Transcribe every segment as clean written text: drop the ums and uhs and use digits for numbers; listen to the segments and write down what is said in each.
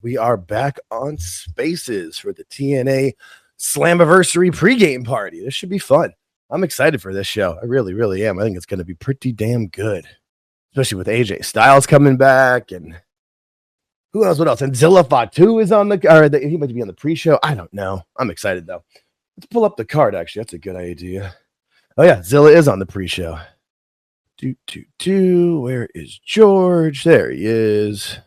We are back on Spaces for the TNA Slammiversary pregame party. This should be fun. I'm excited for this show. I really, really am. I think it's going to be pretty damn good, especially with AJ Styles coming back and who else? What else? And Zilla Fatu is on he might be on the pre-show. I don't know. I'm excited though. Let's pull up the card. Actually, that's a good idea. Oh yeah, Zilla is on the pre-show. Where is George? There he is.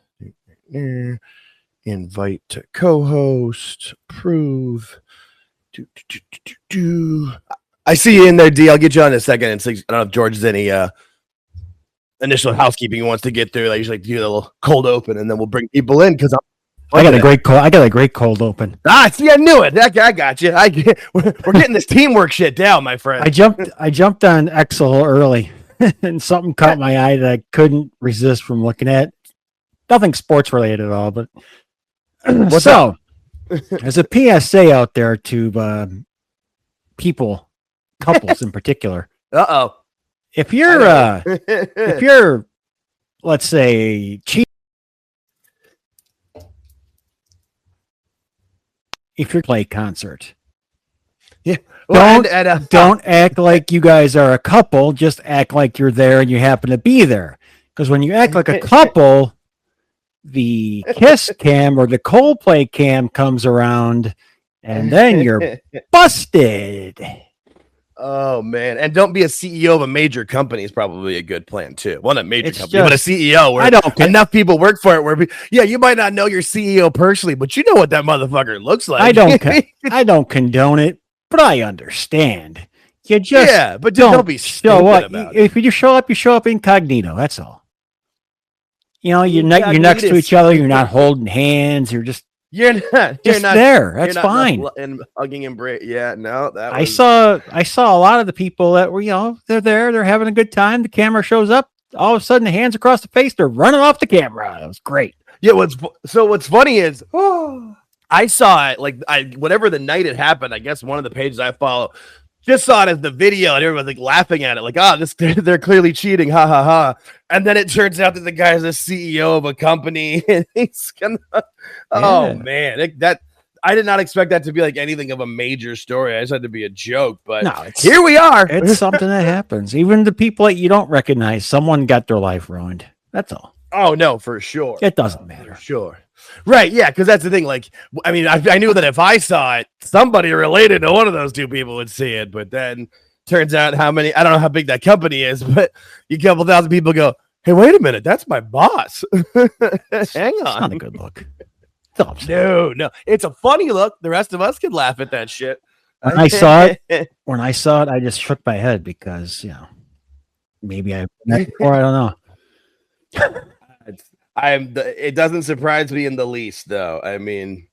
Invite to co-host. Approve. I see you in there, D. I'll get you on in a second. And I don't know if George has any initial housekeeping he wants to get through. I usually do a little cold open, and then we'll bring people in because I got a great cold open. See, I knew it. I got you. We're getting this teamwork shit down, my friend. I jumped on Excel early, and something caught my eye that I couldn't resist from looking at. Nothing sports related at all, but there's a PSA out there to couples in particular. If you're let's say if you're play concert, yeah, don't act like you guys are a couple. Just act like you're there and you happen to be there. Because when you act like a couple, the Kiss cam or the Coldplay cam comes around, and then you're busted. Oh man! And don't be a CEO of a major company is probably a good plan too. Well, not major company, but a CEO where enough people work for it. Where you might not know your CEO personally, but you know what that motherfucker looks like. I don't condone it, but I understand. You just but don't be stupid about it. If you show up incognito. That's all. You know, you're next to each other. You're not holding hands. You're not there. That's fine. And hugging embrace. Yeah, no, I saw a lot of the people that were, they're there. They're having a good time. The camera shows up. All of a sudden, the hands across the face. They're running off the camera. It was great. Yeah. What's funny is I saw it whatever the night it happened. I guess one of the pages I follow just saw it as the video, and everyone's laughing at it, they're clearly cheating, ha ha ha. And then it turns out that the guy's a CEO of a company, and he's gonna. Oh man, I did not expect that to be anything of a major story. I just had to be a joke, but here we are. It's something that happens. Even the people that you don't recognize, someone got their life ruined. That's all. Oh no, for sure. It doesn't matter. For sure. Right, yeah, because that's the thing. I knew that if I saw it, somebody related to one of those two people would see it. But then turns out I don't know how big that company is, but a couple thousand people go, hey, wait a minute, that's my boss. Hang on. It's not a good look. No, it's a funny look. The rest of us can laugh at that shit. When I saw it, I just shook my head because, maybe I've done that before. I don't know. It doesn't surprise me in the least, though. I mean,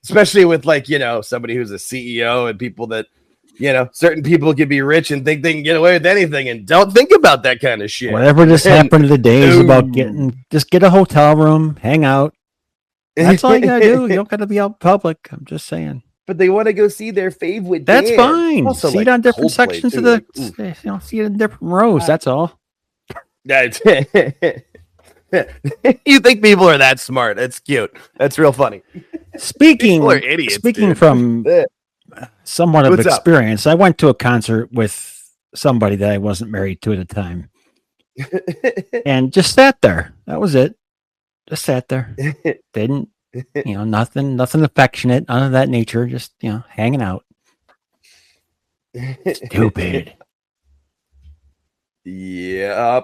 especially with somebody who's a CEO and people that, certain people can be rich and think they can get away with anything and don't think about that kind of shit. Whatever just happened today is about get a hotel room, hang out. That's all you gotta do. You don't gotta be out in public. I'm just saying. But they want to go see their favorite. That's fine. Also, see it on different sections of the. See it in different rows. That's all. That's You think people are that smart? That's cute. That's real funny. Speaking from somewhat of experience, I went to a concert with somebody that I wasn't married to at the time, and just sat there. That was it. Just sat there. Didn't nothing affectionate, none of that nature. Just hanging out. Stupid. Yeah,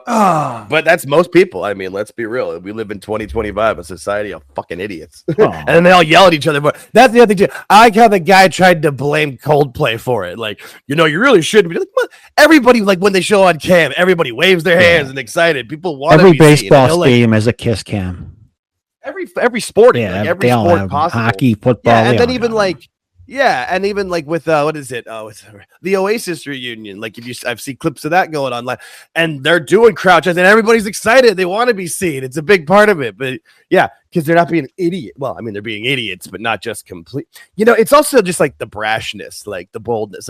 but that's most people. I mean, let's be real. We live in 2025, a society of fucking idiots, and then they all yell at each other. But that's the other thing too. I like how the guy tried to blame Coldplay for it. You really shouldn't be. Everybody, when they show on cam, everybody waves their hands and excited. People want every baseball stadium has a Kiss cam. Every sport, every sport possible, hockey, football, and then even and even with what is it? Oh, it's the Oasis reunion. I've seen clips of that going online, and they're doing crowd chants, and everybody's excited. They want to be seen. It's a big part of it. But because they're not being idiot. Well, I mean, they're being idiots, but not just complete. It's also just the brashness, the boldness.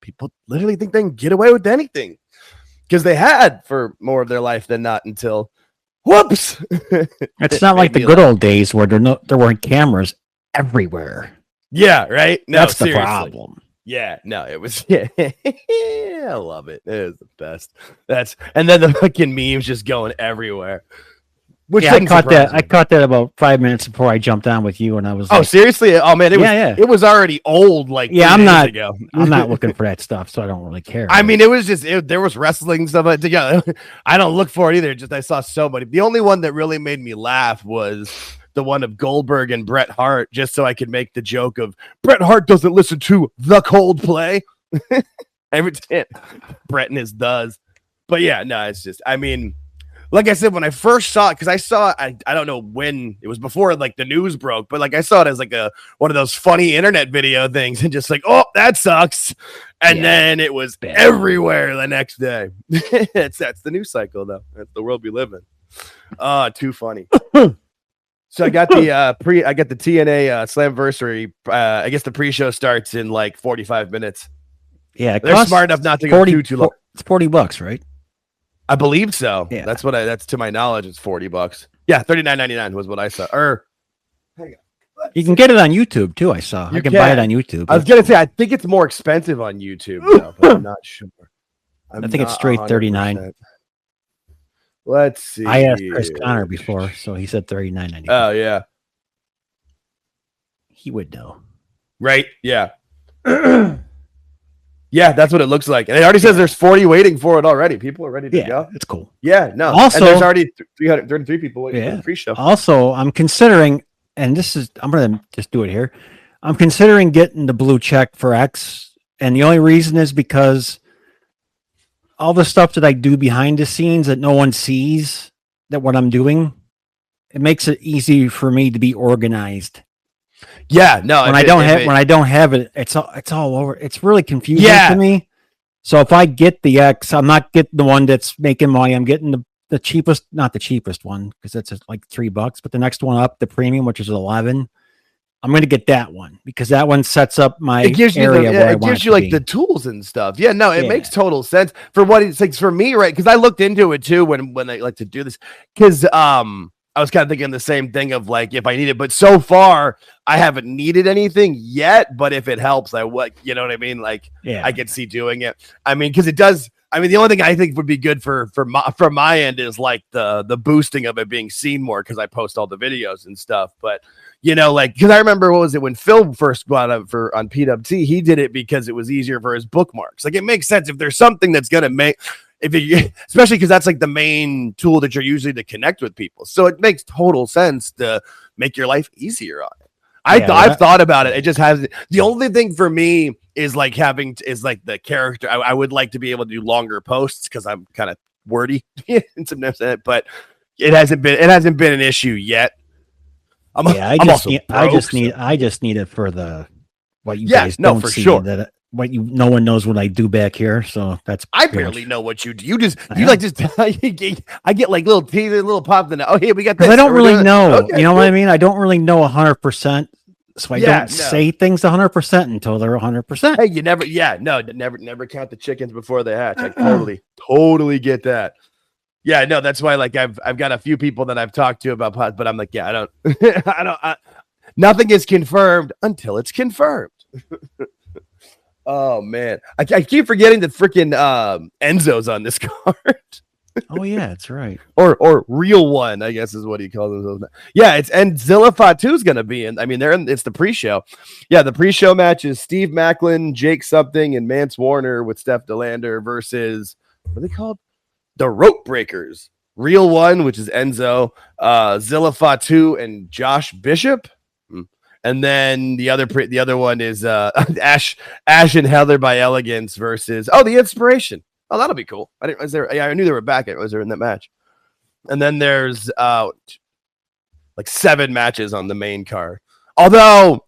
People literally think they can get away with anything because they had for more of their life than not until Whoops! It's not like the good old days where there weren't cameras everywhere. Yeah, right. No, that's seriously. The problem. Yeah, no, it was. Yeah, I love it. It was the best. And then the fucking memes just going everywhere. Which I caught that. I caught that about 5 minutes before I jumped on with you, and I was. Oh, seriously? Oh man, it was already old. Like I'm not. Ago. I'm not looking for that stuff, so I don't really care. I mean, it was just there was wrestling stuff. Yeah, I don't look for it either. Just I saw so many. The only one that really made me laugh was the one of Goldberg and Bret Hart, just so I could make the joke of Bret Hart doesn't listen to the Coldplay. Every time Bret and his does. But yeah, no, it's just. I mean. Like I said, when I first saw it, because I saw it, I don't know when it was before like the news broke, but like I saw it as like one of those funny internet video things, and just like, oh, that sucks, and then it was everywhere the next day. That's the news cycle, though. That's the world we live in. Too funny. So I got the I got the TNA Slammiversary. I guess the pre-show starts in like 45 minutes. Yeah, they're smart enough not to go too long. It's $40, right? I believe so. Yeah. That's to my knowledge, it's $40. Yeah, $39.99 was what I saw. Hang on. You can get it on YouTube too. I saw. You can buy it on YouTube. I was gonna say I think it's more expensive on YouTube, though, but I'm not sure. I think it's straight 39. Let's see. I asked Chris Connor before, so he said 39.99. Oh yeah, he would know, right? Yeah. Yeah, that's what it looks like. And it already says there's 40 waiting for it already. People are ready to go. It's cool. Yeah, no. Also, and there's already 333 people waiting for the pre-show. Also, I'm considering, and I'm going to just do it here. I'm considering getting the blue check for X. And the only reason is because all the stuff that I do behind the scenes that no one sees, that what I'm doing, it makes it easy for me to be organized. Yeah, no. When I don't have it, it's all over. It's really confusing to me. So if I get the X, I'm not getting the one that's making money. I'm getting the cheapest, not the cheapest one because that's like $3, but the next one up, the premium, which is 11. I'm going to get that one because that one sets up my area. It gives you like the tools and stuff. Yeah, no, it makes total sense for what it's like for me, right? Because I looked into it too when I like to do this because I was kind of thinking the same thing of like if I need it, but so far I haven't needed anything yet. But if it helps, you know what I mean? Like, I could see doing it. I mean, because it does. I mean, the only thing I think would be good from my end is like the boosting of it being seen more because I post all the videos and stuff. But you know, like because I remember what was it when Phil first got up on PWT, he did it because it was easier for his bookmarks. Like it makes sense if there's something that's gonna make. Especially because that's like the main tool that you're using to connect with people. So it makes total sense to make your life easier on it. I've thought about it. It just has the only thing for me is like the character. I would like to be able to do longer posts because I'm kind of wordy and sometimes but it hasn't been an issue yet. I just need it for the what you guys don't see that. No one knows what I do back here, so that's. I barely know what you do. I get like little pop. Here we got this. I don't really know. Okay, you know what I mean? I don't really know 100%, so I don't say things 100% until they're 100%. Hey, you never. Yeah, no, never count the chickens before they hatch. I totally get that. Yeah, no, that's why. Like, I've got a few people that I've talked to about pods, but I'm like, I don't. Nothing is confirmed until it's confirmed. Oh man, I keep forgetting that freaking Enzo's on this card. Oh yeah, that's right. or real one, I guess is what he calls himself. Yeah, and Zilla Fatu's gonna be in. I mean, it's the pre-show. Yeah, the pre-show match is Steve Macklin, Jake something, and Mance Warner with Steph DeLander versus what are they called? The Rope Breakers. Real one, which is Enzo, Zilla Fatu, and Josh Bishop. And then the other one is Ash and Heather by Elegance versus the Inspiration. Oh, that'll be cool. I knew they were back. Was there in that match? And then there's like 7 matches on the main card. Although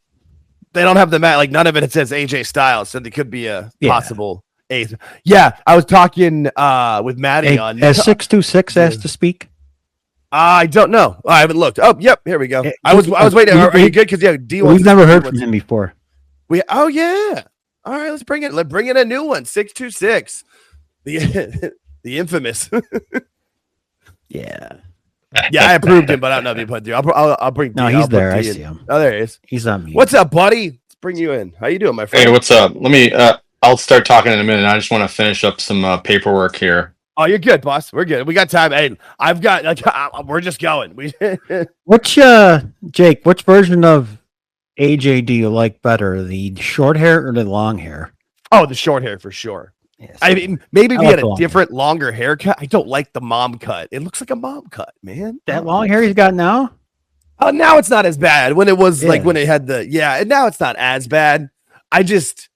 they don't have the match, like none of it says AJ Styles, so there could be a possible 8th. Yeah, I was talking with Maddie on. Has 626 asked to speak? I don't know. I haven't looked. Oh, yep. Here we go. I was waiting. Are you good? Because we've never heard from him before. Oh yeah. All right, let's bring it. Let's bring in a new one. 626. The infamous. Yeah. Yeah, I approved him, but I don't know if he put through. I'll bring. No, he's there. I see him. Oh, there he is. He's on mute. What's up, buddy? Let's bring you in. How you doing, my friend? Hey, what's up? Let me. I'll start talking in a minute. I just want to finish up some paperwork here. Oh, you're good, boss. We're good. We got time. Hey, I've got. We're just going. Which Jake? Which version of AJ do you like better, the short hair or the long hair? Oh, the short hair for sure. Yes. I mean, maybe we had a different, longer haircut. I don't like the mom cut. It looks like a mom cut, man. That long hair he's got now? Oh, now it's not as bad. When it was like when it had and now it's not as bad. I just,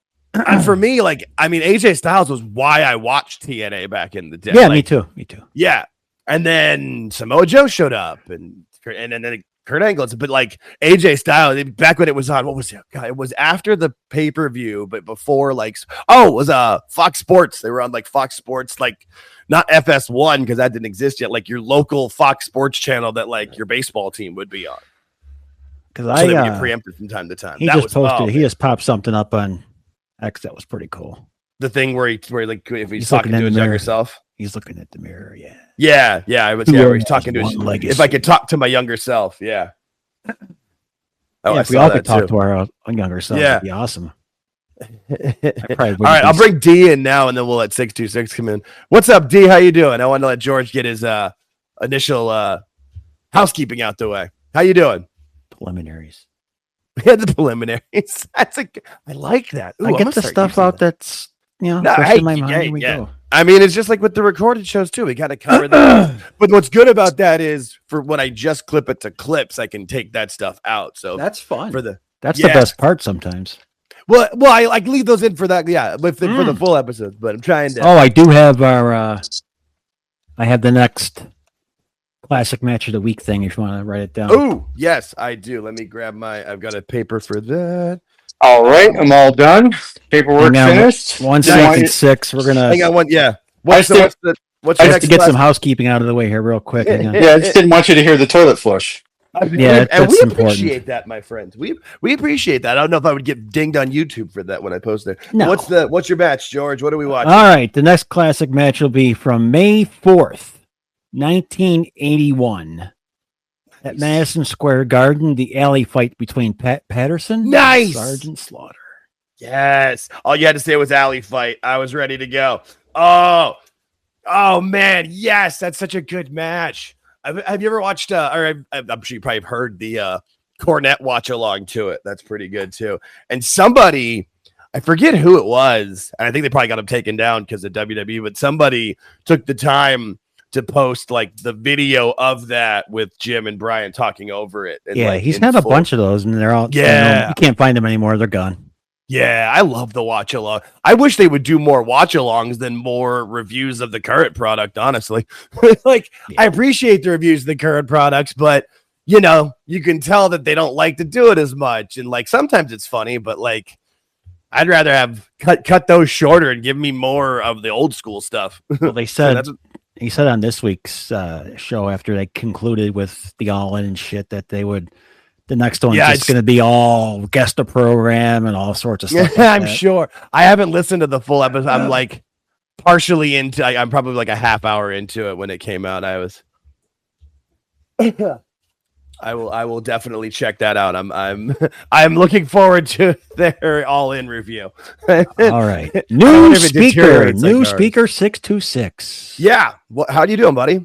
for me, like, I mean, AJ Styles was why I watched TNA back in the day. Yeah, like, me too. Yeah. And then Samoa Joe showed up and then Kurt Angle, but like AJ Styles back when it was on, what was it? God, it was after the pay-per-view, but before it was Fox Sports. They were on like Fox Sports, like not FS1 because that didn't exist yet, like your local Fox Sports channel that like your baseball team would be on. Because they would get preempted from time to time. He just popped something up on X that was pretty cool. The thing where like if he's talking to his younger self. He's looking at the mirror, yeah. Yeah, I was where he's talking to his legacy. If I could talk to my younger self, yeah. Oh, if we all could talk to our younger self, that'd be awesome. All right, I'll bring D in now, and then we'll let 626 come in. What's up, D? How you doing? I want to let George get his initial housekeeping out the way. How you doing? Preliminaries. Yeah, the preliminaries. I like that. Ooh, I get the stuff out that's in my mind. Go. I mean, it's just like with the recorded shows too. We got to cover that. But what's good about that is for when I just clip it to clips, I can take that stuff out. So that's fun. That's the best part sometimes. Well, I like leave those in for that. Yeah, for the full episodes. But I'm trying to. Oh, I do have I have the next classic match of the week thing. If you want to write it down. Oh, yes, I do. Let me grab I've got a paper for that. All right, I'm all done. Paperwork finished. 176. We're gonna hang on one. Yeah. I have to get some housekeeping out of the way here, real quick. Yeah, I just didn't want you to hear the toilet flush. Yeah, and we appreciate that, my friends. We appreciate that. I don't know if I would get dinged on YouTube for that when I post it. No. What's your match, George? What are we watching? All right, the next classic match will be from May 4th, 1981. At Madison Square Garden, the alley fight between Pat Patterson and Sergeant Slaughter. Yes. All you had to say was alley fight. I was ready to go. Oh man. Yes. That's such a good match. Have you ever watched, I'm sure you probably have heard the Cornette watch along to it. That's pretty good too. And somebody, I forget who it was, and I think they probably got him taken down because of WWE, but somebody took the time to post like the video of that with Jim and Brian talking over it. And, he's had a bunch of those, and they're all you can't find them anymore. They're gone. Yeah, I love the watch along. I wish they would do more watch alongs than more reviews of the current product. Honestly, I appreciate the reviews of the current products, but you can tell that they don't like to do it as much. And like sometimes it's funny, but like I'd rather have cut those shorter and give me more of the old school stuff. Well, they said. He said on this week's show after they concluded with the all-in and shit that they would, the next one's just going to be all guest a program and all sorts of stuff. Yeah, I'm sure. I haven't listened to the full episode. I'm like partially into. I'm probably like a half hour into it when it came out. I will definitely check that out. I'm looking forward to their all-in review. All right. New speaker 626. Yeah. How do you doing, buddy?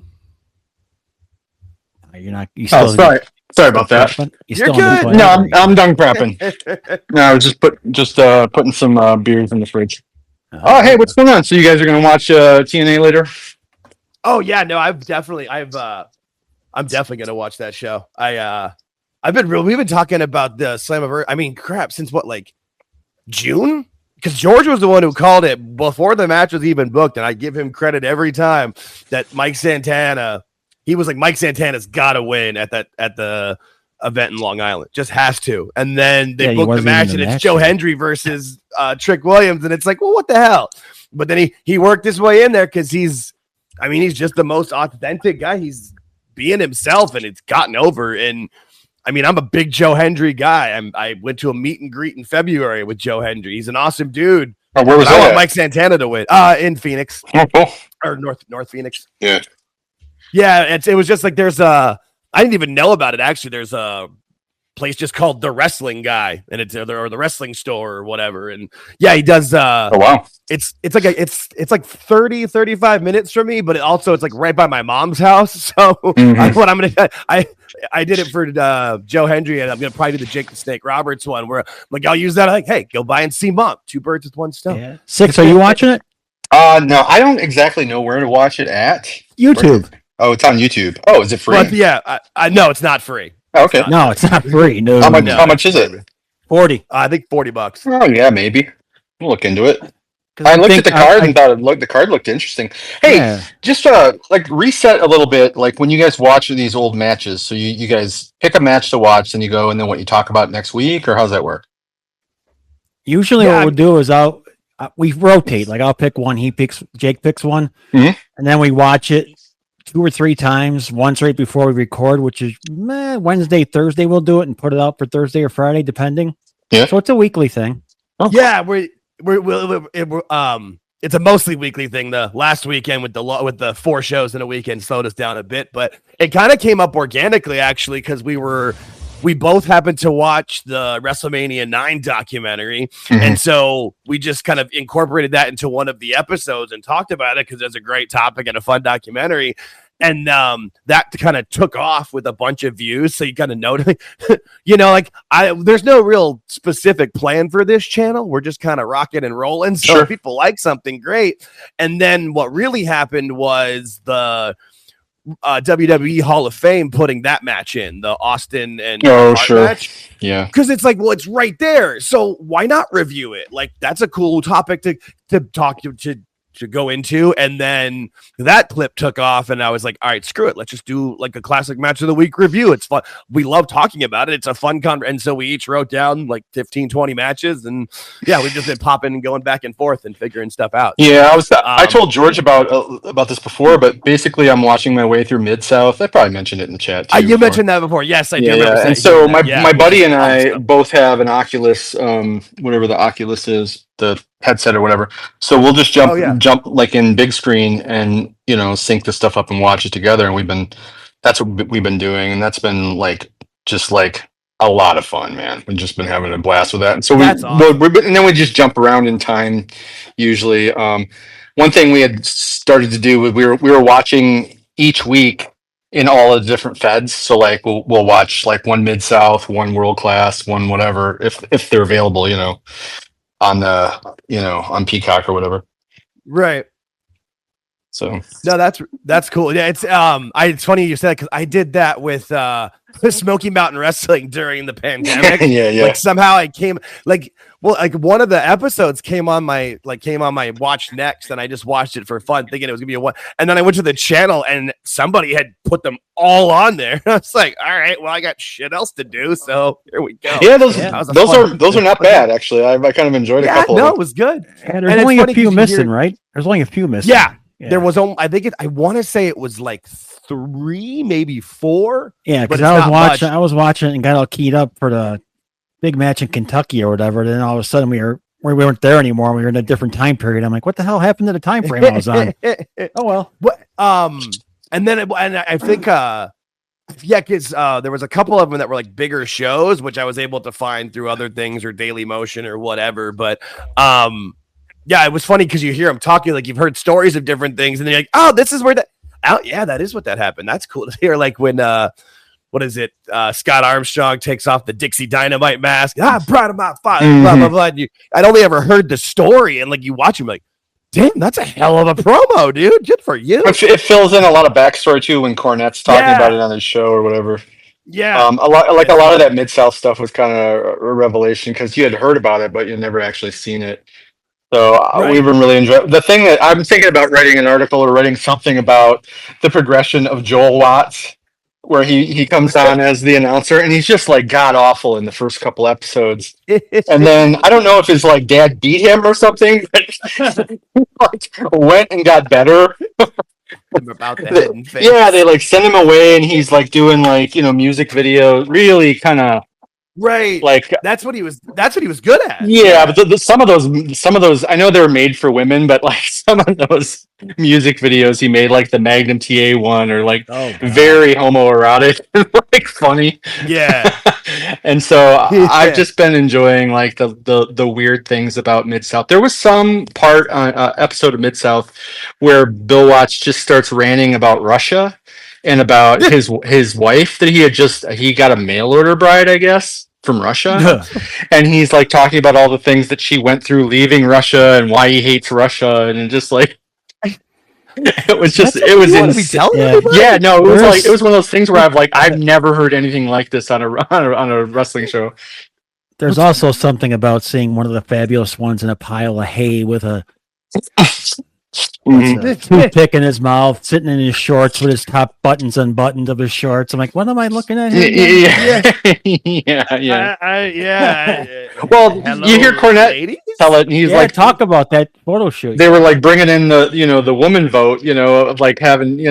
You're not. You still sorry about that. You're good. No, I'm done prepping. No, I was just putting some beers in the fridge. Oh, hey, what's going on? So you guys are going to watch TNA later? Oh yeah, no, I'm definitely gonna watch that show. We've been talking about the Slammiversary. I mean, crap, since what, like June? Because George was the one who called it before the match was even booked, and I give him credit every time that Mike Santana. He was like, Mike Santana's got to win at the event in Long Island, just has to. And then they booked the match, and it's Joe Hendry versus Trick Williams, and it's like, well, what the hell? But then he worked his way in there because he's just the most authentic guy. He's being himself, and it's gotten over. And I mean, I'm a big Joe Hendry guy. I went to a meet and greet in February with Joe Hendry. He's an awesome dude. Oh, where was that? I want Mike Santana to win. In Phoenix. Oh, cool. Or North Phoenix. Yeah. Yeah, it was just like there's I didn't even know about it actually. There's a place just called The Wrestling Guy, and it's or the wrestling store or whatever. And yeah, he does oh wow. It's like 30, 35 minutes from me, but it's like right by my mom's house. So what I'm gonna I did it for Joe Hendry, and I'm gonna probably do the Jake the Snake Roberts one where I'm like, I'll use that. Like, hey, go by and see Mom. 2 birds with 1 stone. Yeah. Six, are you watching it? No, I don't exactly know where to watch it at. YouTube. Oh, it's on YouTube. Oh, is it free? But yeah, I know it's not free. Oh, okay. It's not free. No. How much is it? 40. I think $40. Oh yeah, maybe. We'll look into it. I looked at the card and thought the card looked interesting. Hey, just like reset a little bit, like when you guys watch these old matches. So you guys pick a match to watch, and you go, and then what you talk about next week, or how's that work? Usually, what we'll do is we rotate. Like I'll pick one, Jake picks one, and then we watch it 2 or 3 times. Once right before we record, which is Wednesday, Thursday. We'll do it and put it out for Thursday or Friday, depending. Yeah. So it's a weekly thing. Oh. Yeah, it's a mostly weekly thing. The last weekend with the 4 shows in a weekend slowed us down a bit, but it kind of came up organically actually because we both happened to watch the WrestleMania 9 documentary, and so we just kind of incorporated that into one of the episodes and talked about it because it's a great topic and a fun documentary. And that kind of took off with a bunch of views. So you kind of know, there's no real specific plan for this channel. We're just kind of rocking and rolling. So if people like something, great. And then what really happened was the WWE Hall of Fame putting that match in, the Austin and Hart match. Yeah. Because it's like, well, it's right there. So why not review it? Like, that's a cool topic to talk to go into. And then that clip took off, and I was like, all right, screw it. Let's just do like a classic match of the week review. It's fun. We love talking about it. It's a fun and so we each wrote down like 15, 20 matches, and yeah, we've just been popping and going back and forth and figuring stuff out. Yeah, I told George about this before, but basically I'm watching my way through Mid-South. I probably mentioned it in the chat too. You mentioned that before. Yes, I do remember. And so my buddy and I both have an Oculus, whatever the Oculus is, the headset or whatever. So we'll just jump like in big screen and sync the stuff up and watch it together. And that's what we've been doing, and that's been just a lot of fun, man. We've just been having a blast with that. And so and then we just jump around in time. Usually, one thing we had started to do was we were watching each week in all the different feds. So like we'll watch like one Mid-South, one World Class, one whatever if they're available, on on Peacock or whatever. Right. So no, that's cool. Yeah, it's funny you said, because I did that with Smoky Mountain Wrestling during the pandemic. yeah. Like somehow I came one of the episodes came on my watch next, and I just watched it for fun, thinking it was gonna be a one. And then I went to the channel, and somebody had put them all on there. I was like, all right, well, I got shit else to do, so here we go. Yeah, those are not bad actually. I kind of enjoyed a couple. No, it was good. And there's only a few missing, right? There's only a few missing. Yeah. There was only, I want to say it was like 3, maybe 4. Yeah, because I was watching and got all keyed up for the big match in Kentucky or whatever. Then all of a sudden we weren't there anymore. We were in a different time period. I'm like, what the hell happened to the time frame I was on? Oh well. And then I think because there was a couple of them that were like bigger shows, which I was able to find through other things or Daily Motion or whatever. But yeah, it was funny because you hear them talking, like you've heard stories of different things, and then you're like, oh, this is where that. Oh, yeah, that is what that happened. That's cool to hear. Like when what is it? Scott Armstrong takes off the Dixie Dynamite mask. I'm proud of my father. Blah blah blah. I'd only ever heard the story, and like you watch him, like, damn, that's a hell of a promo, dude. Good for you. It fills in a lot of backstory too when Cornette's talking about it on his show or whatever. Yeah, a lot of that Mid-South stuff was kind of a revelation because you had heard about it, but you never actually seen it. So we've been really enjoying the thing that I'm thinking about writing an article or writing something about the progression of Joel Watts, where he comes on as the announcer and he's just like god awful in the first couple episodes, and then I don't know if his dad beat him or something, but went and got better. About that they send him away and he's doing music videos, really kind of Right. Like that's what he was good at. Yeah, but some of those, I know they were made for women, but like some of those music videos he made, like the Magnum TA one, or like very homoerotic, like funny. Yeah. And so I've just been enjoying like the weird things about Mid-South. There was some part on episode of Mid-South where Bill Watts just starts ranting about Russia and about his wife that he got a mail order bride, I guess, from Russia. And he's like talking about all the things that she went through leaving Russia and why he hates Russia, and just like it was insane. Yeah, no, it was one of those things where I've never heard anything like this on a wrestling show. There's also something about seeing one of the fabulous ones in a pile of hay with a toothpick in his mouth, sitting in his shorts with his top buttons unbuttoned of his shorts. I'm like, what am I looking at here? Yeah. Well, hello, you hear Cornette tell it, and he's like, talk about that photo shoot. They were like bringing in the woman vote, like having,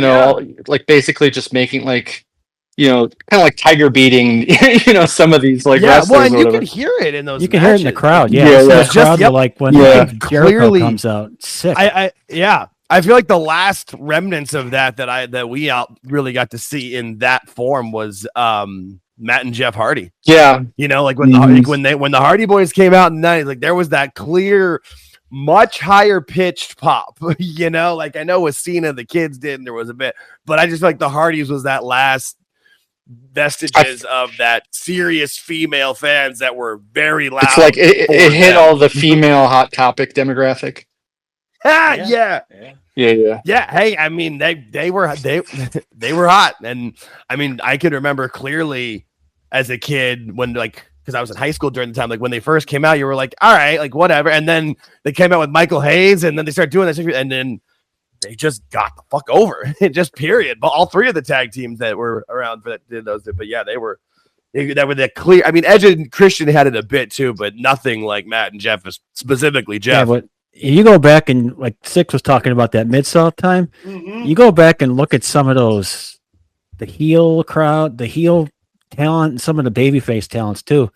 like basically just making like, kind of like tiger beating, some of these like wrestlers. Well, and you can hear it in those. You can hear it in the crowd. The crowd like when Jericho comes out. Sick. I feel like the last remnants of that we really got to see in that form was Matt and Jeff Hardy. Yeah, like when the Hardy Boys came out in the 90s, like there was that clear, much higher pitched pop. Like I know with Cena the kids did, and there was a bit, but I just feel like the Hardys was that last vestiges of that serious female fans that were very loud. It's like it hit all the female hot topic demographic. Yeah. Hey, I mean they were hot, and I mean I can remember clearly as a kid when because I was in high school during the time, like when they first came out, you were like, all right, like whatever, and then they came out with Michael Hayes, and then they started doing this, and then they just got the fuck over it, just period. But all three of the tag teams that were around for that did those, but yeah, they were that clear. I mean, Edge and Christian had it a bit too, but nothing like Matt and Jeff, specifically Jeff. Yeah, but you go back and like Six was talking about that Mid-South time. Mm-hmm. You go back and look at some of those, the heel crowd, the heel talent, and some of the babyface talents too.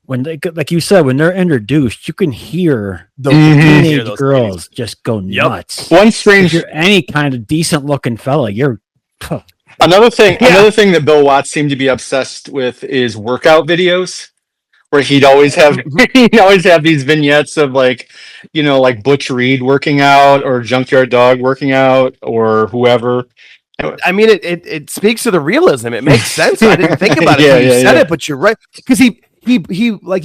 When they, like you said, when they're introduced, you can hear the teenage girls just go nuts. One strange, if you're any kind of decent looking fella, you're another thing that Bill Watts seemed to be obsessed with is workout videos, where he'd always have these vignettes of like Butch Reed working out or Junkyard Dog working out or whoever. I mean, it speaks to the realism. It makes sense. I didn't think about it when you said it, but you're right, because he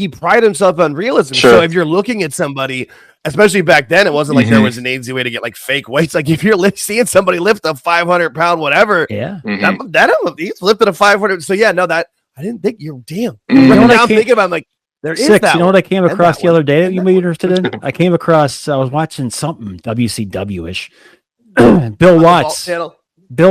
prided himself on realism. Sure. So if you're looking at somebody, especially back then, it wasn't like there was an easy way to get like fake weights. Like if you're seeing somebody lift a 500-pound whatever, that he's lifted a 500. So that I didn't think you're damn. I'm thinking about like there is that. You know what I came across the other day that you may be interested in? I came across. I was watching something WCW-ish. Bill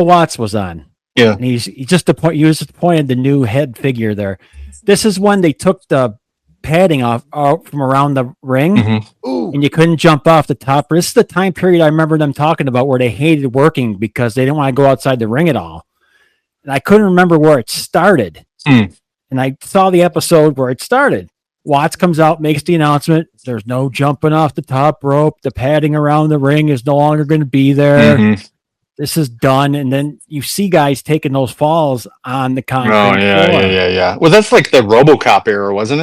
Watts was on. Yeah, and he just appointed the new head figure there. This is when they took the padding off from around the ring, and you couldn't jump off the top. This is the time period I remember them talking about where they hated working because they didn't want to go outside the ring at all. And I couldn't remember where it started. And I saw the episode where it started. Watts comes out, makes the announcement. There's no jumping off the top rope. The padding around the ring is no longer going to be there. This is done. And then you see guys taking those falls on the concrete floor. Yeah. Well, that's like the RoboCop era, wasn't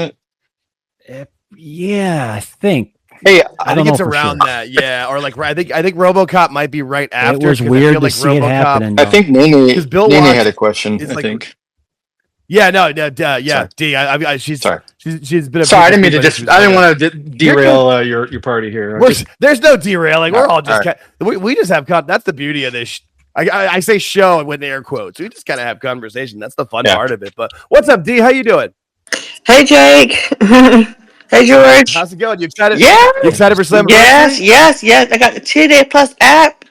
it? Yeah, I think. Hey, I think it's around that. Yeah, or like I think RoboCop might be right after. It was weird to see it happening. I think Nene had a question. I think. Yeah, no, yeah. D, she's been. Sorry, I didn't mean to I didn't want to derail your party here. There's no derailing. We're all just we just have that's the beauty of this. I say show with air quotes. We just kind of have conversation. That's the fun part of it. But what's up, D? How you doing? Hey, Jake. Hey, George. How's it going? You excited? Yeah. You excited for Slammiversary? Yes. I got the 2-day plus app.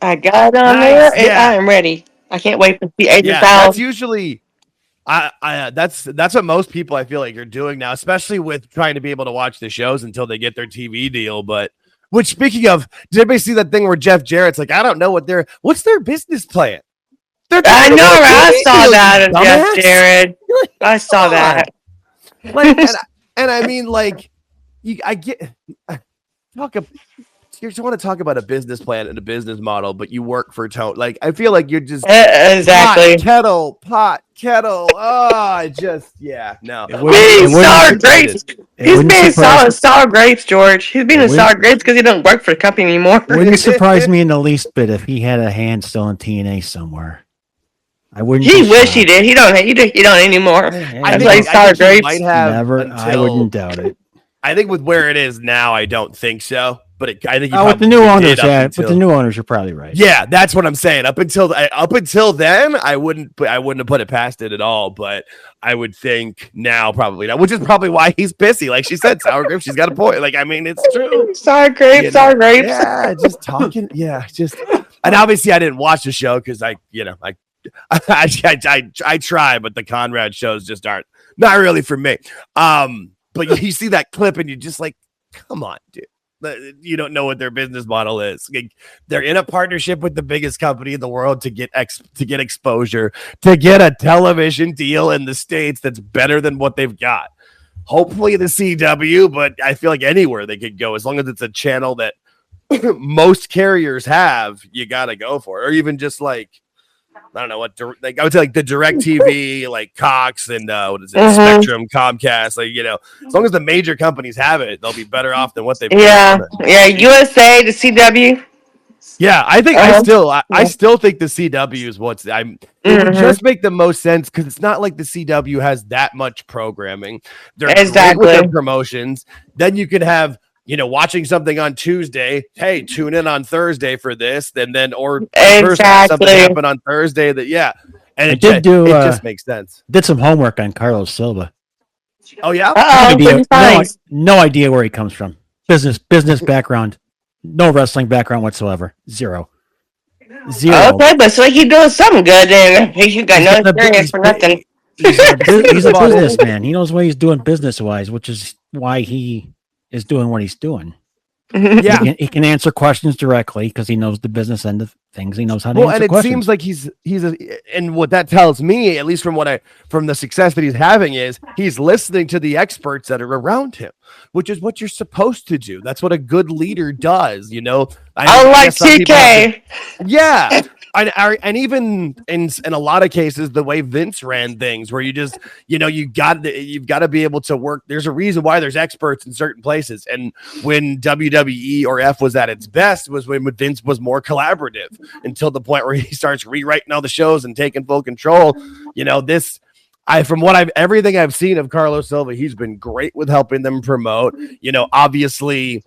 I got it on there, and I am ready. I can't wait to see AJ Styles. That's usually. That's what most people I feel like are doing now, especially with trying to be able to watch the shows until they get their TV deal. But which, speaking of, did anybody see that thing where Jeff Jarrett's like, I don't know what's their business plan? I know, right? I saw that of Jeff Jarrett. I saw that. Like, and I mean, like, you want to talk about a business plan and a business model, but you work for Tone. Like, I feel like you're just exactly pot kettle. Oh, no. Sour grapes. He's being sour grapes, George. He's being sour grapes because he doesn't work for the company anymore. Wouldn't surprise me in the least bit if he had a hand still in TNA somewhere. I wouldn't. He wish he did. He don't anymore. I think sour grapes might have. Never. I wouldn't doubt it. I think with where it is now, I don't think so. But I think with the new owners, with the new owners, you're probably right. Yeah, that's what I'm saying. Up until then, I wouldn't have put it past it at all. But I would think now probably not, which is probably why he's pissy. Like she said, sour grapes. She's got a point. Like, I mean, it's true. Sour grapes, sour grapes. Yeah, just talking. Yeah, and obviously I didn't watch the show because I try, but the Conrad shows just aren't not really for me. But you see that clip and you're just like, come on, dude. You don't know what their business model is. Like, they're in a partnership with the biggest company in the world to get exposure, to get a television deal in the States that's better than what they've got. Hopefully the CW, but I feel like anywhere they could go as long as it's a channel that most carriers have. You got to go for it, or even just like, I don't know what, like I would say like the DirecTV, like Cox and what is it, Spectrum, Comcast, like, as long as the major companies have it, they'll be better off than what they've USA, the CW. Yeah, I think I still think the CW is it would just make the most sense because it's not like the CW has that much programming. They're great with their promotions. Then you could have watching something on Tuesday, hey, tune in on Thursday for this, something happened on Thursday and it just makes sense. Did some homework on Carlos Silva. Oh yeah, no idea where he comes from. Business background, no wrestling background whatsoever, zero. Okay, but so he doing something good, and he got no experience for nothing. He's a businessman. He knows what he's doing business wise, which is why he is doing what he's doing. Yeah, he can answer questions directly because he knows the business end of things. He knows how to answer and it questions. Seems like and what that tells me, at least from the success that he's having, is he's listening to the experts that are around him, which is what you're supposed to do. That's what a good leader does. I like TK. Yeah. And even in a lot of cases, the way Vince ran things, where you just, you've got to be able to work. There's a reason why there's experts in certain places. And when WWE or F was at its best was when Vince was more collaborative, until the point where he starts rewriting all the shows and taking full control. From everything I've seen of Carlos Silva, he's been great with helping them promote, obviously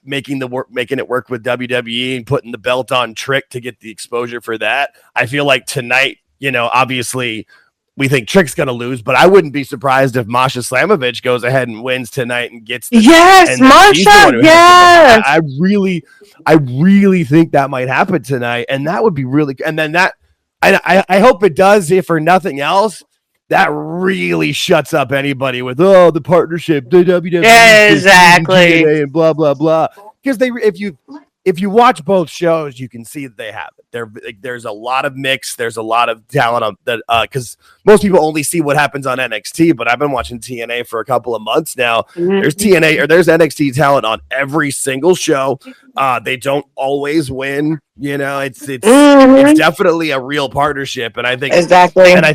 making it work with WWE and putting the belt on Trick to get the exposure for that. I feel like tonight, obviously we think Trick's going to lose, but I wouldn't be surprised if Masha Slamovich goes ahead and wins tonight and gets Masha. Yes. I really think that might happen tonight. And that would be really, and then I hope it does, if for nothing else. That really shuts up anybody with the partnership, the WWE, exactly, and blah blah blah. Because if you watch both shows, you can see that they have it. There's a lot of mix. There's a lot of talent on that. Because most people only see what happens on NXT, but I've been watching TNA for a couple of months now. There's there's NXT talent on every single show. They don't always win. It's definitely a real partnership, and I think exactly. And I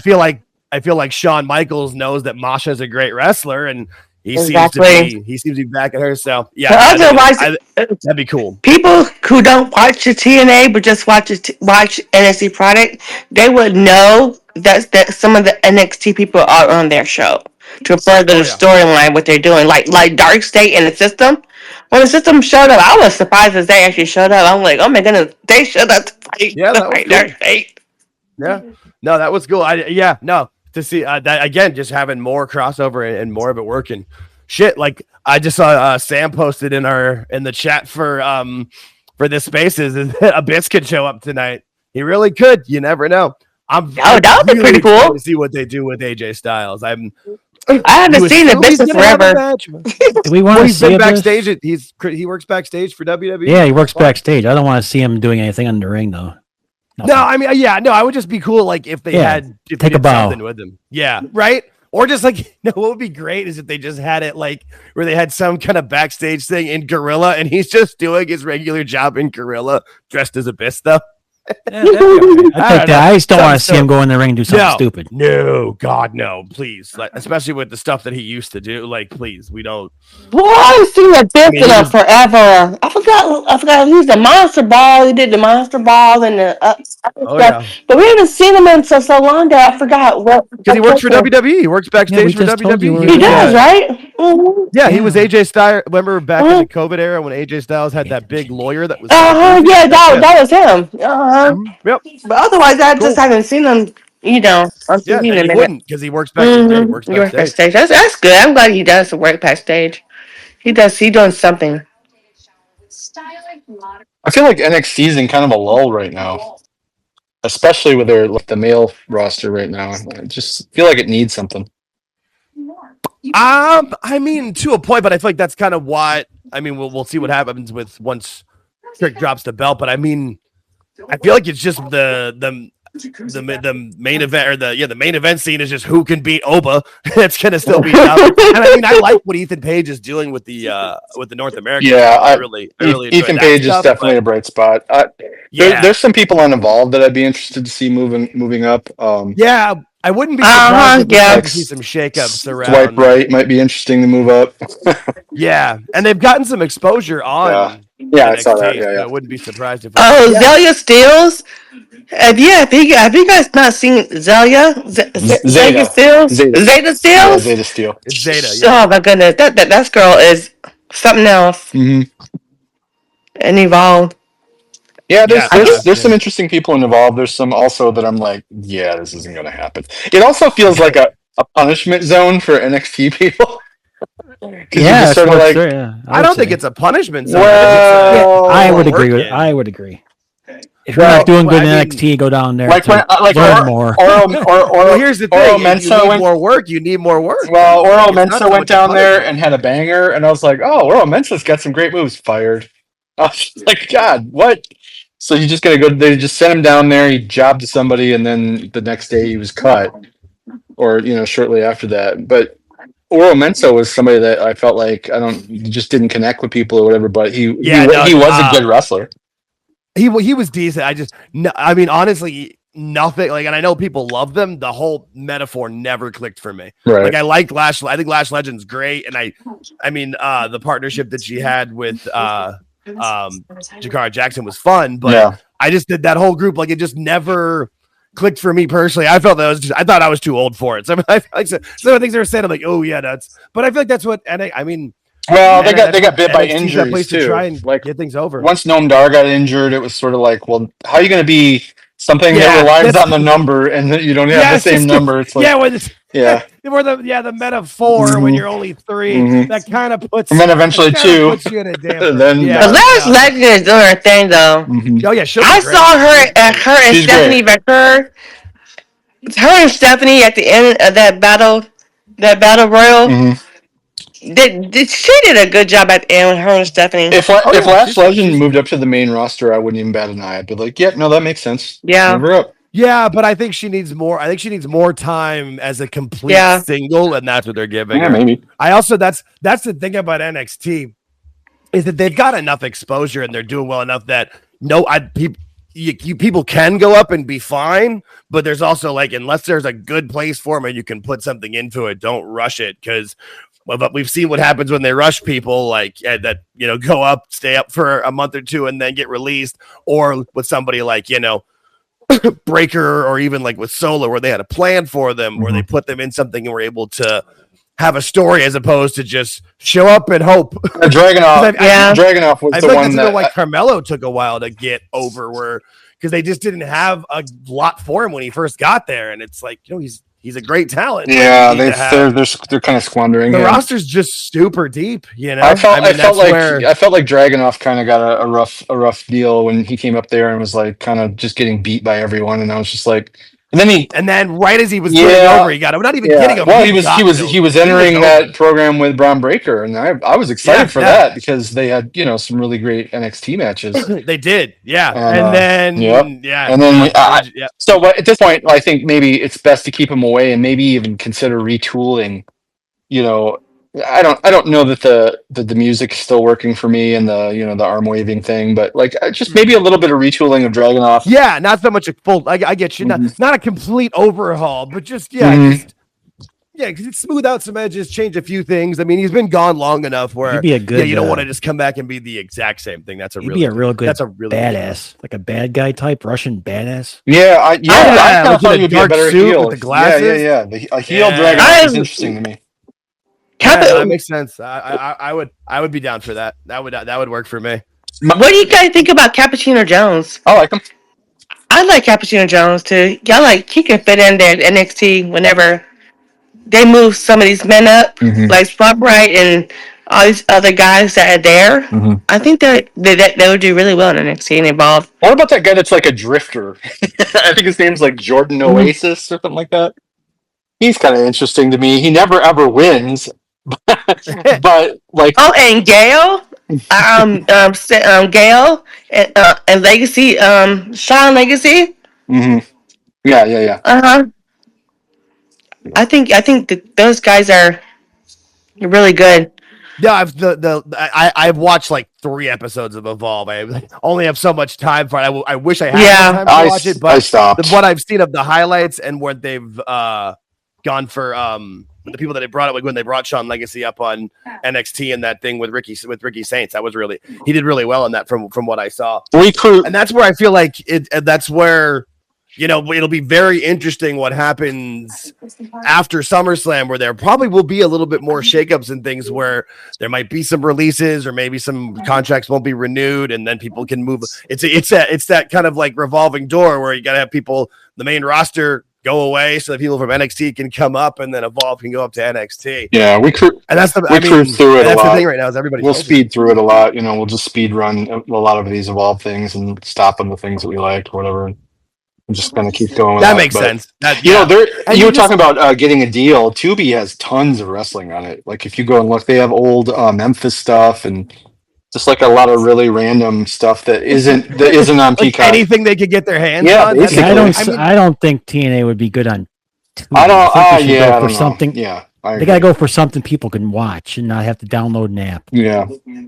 feel like Shawn Michaels knows that Masha's a great wrestler, and he seems to be backing her. So yeah, that'd be cool. People who don't watch the TNA but just watch NXT product, they would know that some of the NXT people are on their show to further the storyline, what they're doing, like Dark State and the System. When the System showed up, I was surprised that they actually showed up. I'm like, oh my goodness, they showed up to fight. Yeah, that was cool. Dark State. Yeah, no, that was cool. To see that again, just having more crossover and more of it working. Shit, like I just saw Sam posted in the chat for this Spaces, Abyss could show up tonight. He really could. You never know. That would be pretty cool to see what they do with AJ Styles. I haven't seen Abyss in forever. Do we want to see backstage? He works backstage for WWE. Yeah, he works backstage. I don't want to see him doing anything on the ring though. No, I mean, I would just be cool, like if they had take a bow something with him. Yeah, right. Or just like, what would be great is if they just had it like where they had some kind of backstage thing in Gorilla and he's just doing his regular job in Gorilla dressed as Abyss though. I just don't want to see him go in the ring and do something stupid. No, God, no, please. Like, especially with the stuff that he used to do. Like, please, we don't. Boy, I've seen that Abyss forever. I forgot. He was the Monster Ball. He did the Monster Ball and the stuff. Yeah. But we haven't seen him in so long that I forgot what. Because he works for WWE. He works backstage for WWE. He does, right? Mm-hmm. Yeah, he was AJ Styles. Remember back in the COVID era when AJ Styles had that big lawyer that was. Yeah, that was him. Yep. But otherwise, I just haven't seen him. On TV he wouldn't because he works backstage. He works backstage. That's good. I'm glad he does work backstage. He's doing something. I feel like NXT is in kind of a lull right now, especially with the male roster right now. I just feel like it needs something. I mean, to a point, but I feel like that's kind of what. I mean, we'll see what happens with once Trick drops the belt. But I mean, I feel like it's just the main event or the main event scene is just who can beat Oba. It's gonna still be tough. And I mean, I like what Ethan Page is doing with the North American. Yeah, I really Ethan Page is definitely a bright spot. There's some people uninvolved that I'd be interested to see moving up. Yeah, I wouldn't be surprised if we see some shakeups around. Swipe Right might be interesting to move up. Yeah, and they've gotten some exposure on. Yeah, I saw that. Yeah. I wouldn't be surprised if. Zelia Steels. Have you guys not seen Zelia? Zeta Steels? Zeta Steels? Yeah, Zeta Steel. It's Zeta. Yeah. Oh my goodness, that girl is something else. Mm-hmm. And evolved. Yeah, there's some interesting people involved. There's some also that I'm like, yeah, this isn't going to happen. It also feels like a punishment zone for NXT people. Yeah, sort of like, I don't think it's a punishment zone. Well, I would agree. I would agree. If you're not doing good in NXT, go down there. Learn more. Well, here's the thing: if you need more work, you need more work. Well, Oro Mensah went down there and had a banger, and I was like, oh, Oro Mensah's got some great moves. Fired. I was like, God, what? So you just gotta go. They just sent him down there. He jobbed to somebody, and then the next day he was cut, or shortly after that. But Oro Mensah was somebody that I felt like just didn't connect with people or whatever. But he was a good wrestler. He was decent. I mean, honestly, nothing like, and I know people love them. The whole metaphor never clicked for me. Right. Like I liked Lash. I think Lash Legend's great, and I mean, the partnership that she had with Jakara Jackson was fun, but I just did that whole group. Like it just never clicked for me personally. I felt that I thought I was too old for it. So I feel like some of the things they were saying, I'm like, oh yeah, but I feel like that's what. And I mean. Well, they got bit by injuries too. To try and get things over. Once Noam Dar got injured, it was sort of like, well, how are you going to be something that relies on the number and that you don't have the same number? It's like, the metaphor when you're only 3. That kind of puts. And then eventually 2. Puts you in a damper. The last Legend is doing her thing though. Mm-hmm. Oh yeah, I saw her and Stephanie Becker. Her and Stephanie at the end of that battle royal. Mm-hmm. She did a good job at the end with her and Stephanie. If Lash Legend moved up to the main roster, I wouldn't even bat an eye. I'd be like, yeah, no, that makes sense. Yeah. Move her up. Yeah, but I think she needs more. I think she needs more time as a complete single, and that's what they're giving her. Maybe. I also that's the thing about NXT is that they've got enough exposure and they're doing well enough that people can go up and be fine, but there's also like, unless there's a good place for them and you can put something into it, don't rush it, because but we've seen what happens when they rush people like that, go up, stay up for a month or 2 and then get released, or with somebody like, Breaker, or even like with Solo, where they had a plan for them, where they put them in something and were able to have a story as opposed to just show up and hope. Dragunov. Dragunov was the one that like Carmelo took a while to get over, because they just didn't have a lot for him when he first got there. And it's like, he's a great talent. Yeah, they're kind of squandering. The roster's just super deep, I felt like Dragunov kind of got a rough deal when he came up there and was like kind of just getting beat by everyone, and I was just like, And then right as he was getting over, he got him. Not even getting him. Well, he was entering that program with Braun Breaker, and I was excited for that because they had some really great NXT matches. They did, and then So at this point, I think maybe it's best to keep him away and maybe even consider retooling. I don't know that the music's still working for me and the arm waving thing, but like just maybe a little bit of retooling of Dragunov. Yeah, not so much a full. I get you. Not a complete overhaul, but just smooth out some edges, change a few things. I mean, he's been gone long enough where he'd be a good, you don't want to just come back and be the exact same thing. That's a real good. That's a really badass, like a bad guy type Russian badass. I thought he would be a better heel with the glasses. A heel Dragunov is interesting to me. That makes sense. I would be down for that. That would work for me. What do you guys think about Cappuccino Jones? I like him. I like Cappuccino Jones too. Y'all he can fit in there at NXT whenever they move some of these men up, like Spot Bright and all these other guys that are there. I think that they would do really well in NXT and Evolve. What about that guy that's like a drifter? I think his name's like Jordan Oasis or something like that. He's kind of interesting to me. He never ever wins. But like and Gail, Gail and Legacy, Sean Legacy. Yeah. I think that those guys are really good. Yeah, I've watched like 3 episodes of Evolve. I only have so much time for it. I wish I had more time to watch it, but I stopped. What I've seen of the highlights and what they've gone for the people that they brought up, like when they brought Sean Legacy up on NXT and that thing with Ricky Saints, he did really well in that from what I saw. And that's where I feel like that's where it'll be very interesting what happens after SummerSlam, where there probably will be a little bit more shakeups and things where there might be some releases or maybe some contracts won't be renewed, and then people can move. It's that kind of like revolving door where you got to have people, the main roster, go away so that people from NXT can come up, and then Evolve can go up to NXT. Yeah, we cruise through it a lot. The thing right now is we'll speed through it a lot. We'll just speed run a lot of these Evolve things and stop on the things that we like or whatever. I'm just gonna keep going with that. Makes sense. You were talking about getting a deal. Tubi has tons of wrestling on it. Like if you go and look, they have old Memphis stuff and just like a lot of really random stuff that isn't on Peacock. Anything they could get their hands on. I don't think TNA would be good on Tubi. I don't know. Something. Yeah, they gotta go for something people can watch and not have to download an app. Yeah.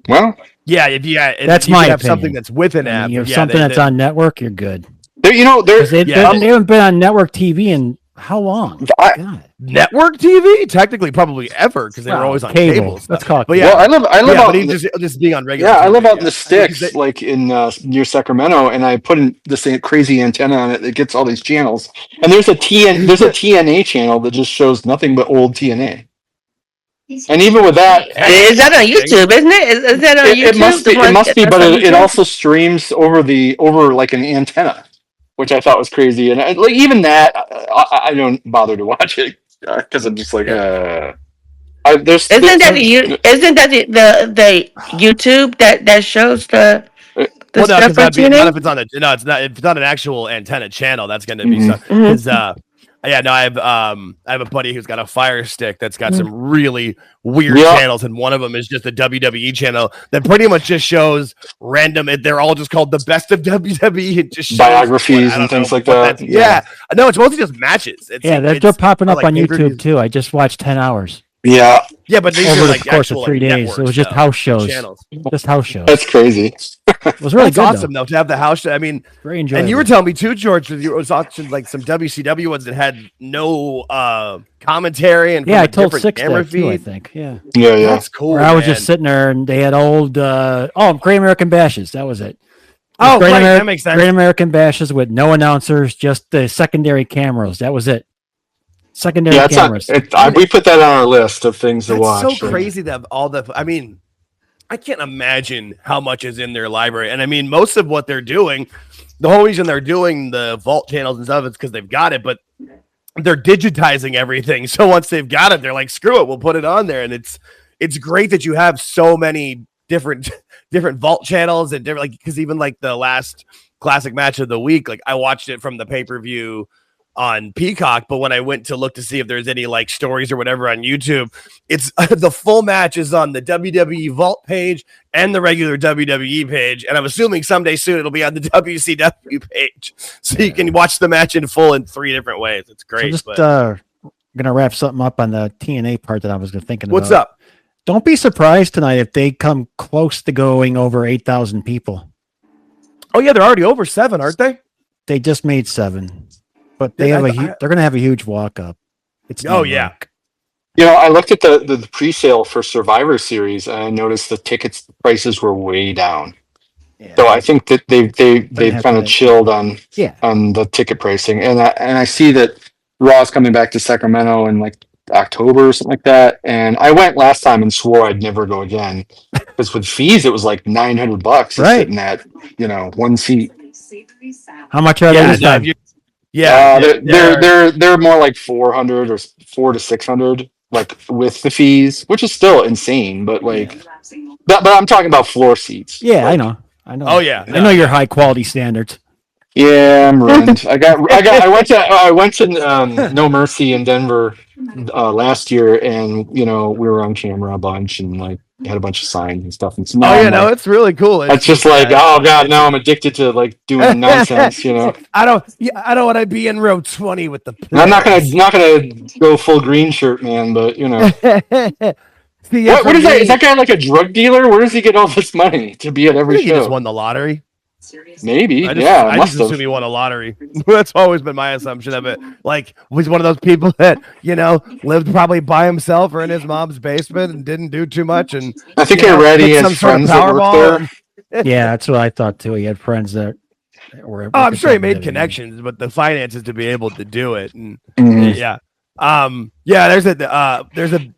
Well. Yeah. That's my opinion. Something that's with an app. You have something that's on network, you're good. They haven't been on network TV in how long? Network TV? Technically, probably ever, because they were always on cable. Let's call it. But I live out just being on regular. Yeah, I live out in the sticks, like in near Sacramento, and I put in this crazy antenna on it that gets all these channels. And there's a TNA channel that just shows nothing but old TNA. And even with that, is that on YouTube? Isn't it? Is that on YouTube? It must be, but it also streams over like an antenna, which I thought was crazy. And even that, I don't bother to watch it because I'm just like, isn't that the YouTube that shows the stuff on TNA? Not if it's on it's not. If it's not an actual antenna channel, that's going to be stuff. I have a buddy who's got a Fire Stick that's got some really weird channels, and one of them is just a WWE channel that pretty much just shows random. They're all just called the best of WWE. It just shows biographies and things like that. No, it's mostly just matches. They're popping up on YouTube too. I just watched 10 hours. Yeah, but these over are the course of 3 days. It was just house shows. Just house shows. That's crazy. It was really good, awesome though to have the house show. I mean, very enjoyable. And you were telling me too, George, you was watching like some WCW ones that had no commentary and I told Six that too, I think. Yeah. That's cool. I was just sitting there and they had old Great American Bashes. That was it. That makes sense. Great American Bashes with no announcers, just the secondary cameras. That was it. Secondary cameras. We put that on our list of things to watch. It's so crazy that I can't imagine how much is in their library. And I mean, most of what they're doing, the whole reason they're doing the vault channels and stuff is because they've got it, but they're digitizing everything. So once they've got it, they're like, screw it, we'll put it on there. And it's great that you have so many different vault channels and different, like, because even like the last classic match of the week, like I watched it from the pay-per-view on Peacock, but when I went to look to see if there's any like stories or whatever on YouTube, it's the full match is on the WWE Vault page and the regular WWE page, and I'm assuming someday soon it'll be on the WCW page, so you can watch the match in full in 3 different ways. It's great. So just gonna wrap something up on the TNA part that I was thinking about. What's up? Don't be surprised tonight if they come close to going over 8,000 people. Oh yeah, they're already over 7, aren't they? They just made 7. But they're going to have a huge walk up. Yeah. You know, I looked at the pre-sale for Survivor Series and I noticed the tickets prices were way down. Yeah. So I think that they've kind of chilled on the ticket pricing, and I see that Raw's coming back to Sacramento in like October or something like that. And I went last time and swore I'd never go again because with fees it was like $900 sitting at one seat. How much are they this time? They're more like 400 or 400 to 600, like with the fees, which is still insane. But but I'm talking about floor seats. Yeah, I know. Oh yeah, I know your high quality standards. Yeah, I'm ruined. I went to No Mercy in Denver last year, and we were on camera a bunch and like had a bunch of signs and stuff. And so it's really cool. It's just like, oh god, now I'm addicted to like doing nonsense. I don't want to be in row 20 with the. I'm not gonna go full green shirt, man. But what is that? Is that guy like a drug dealer? Where does he get all this money to be at every show? He just won the lottery. Maybe. I just assume he won a lottery. That's always been my assumption of it. Like, was one of those people that, lived probably by himself or in his mom's basement and didn't do too much. And I think he already has friends that work there. Yeah, that's what I thought too. He had friends that were. I'm sure he made connections, but the finances to be able to do it. And there's a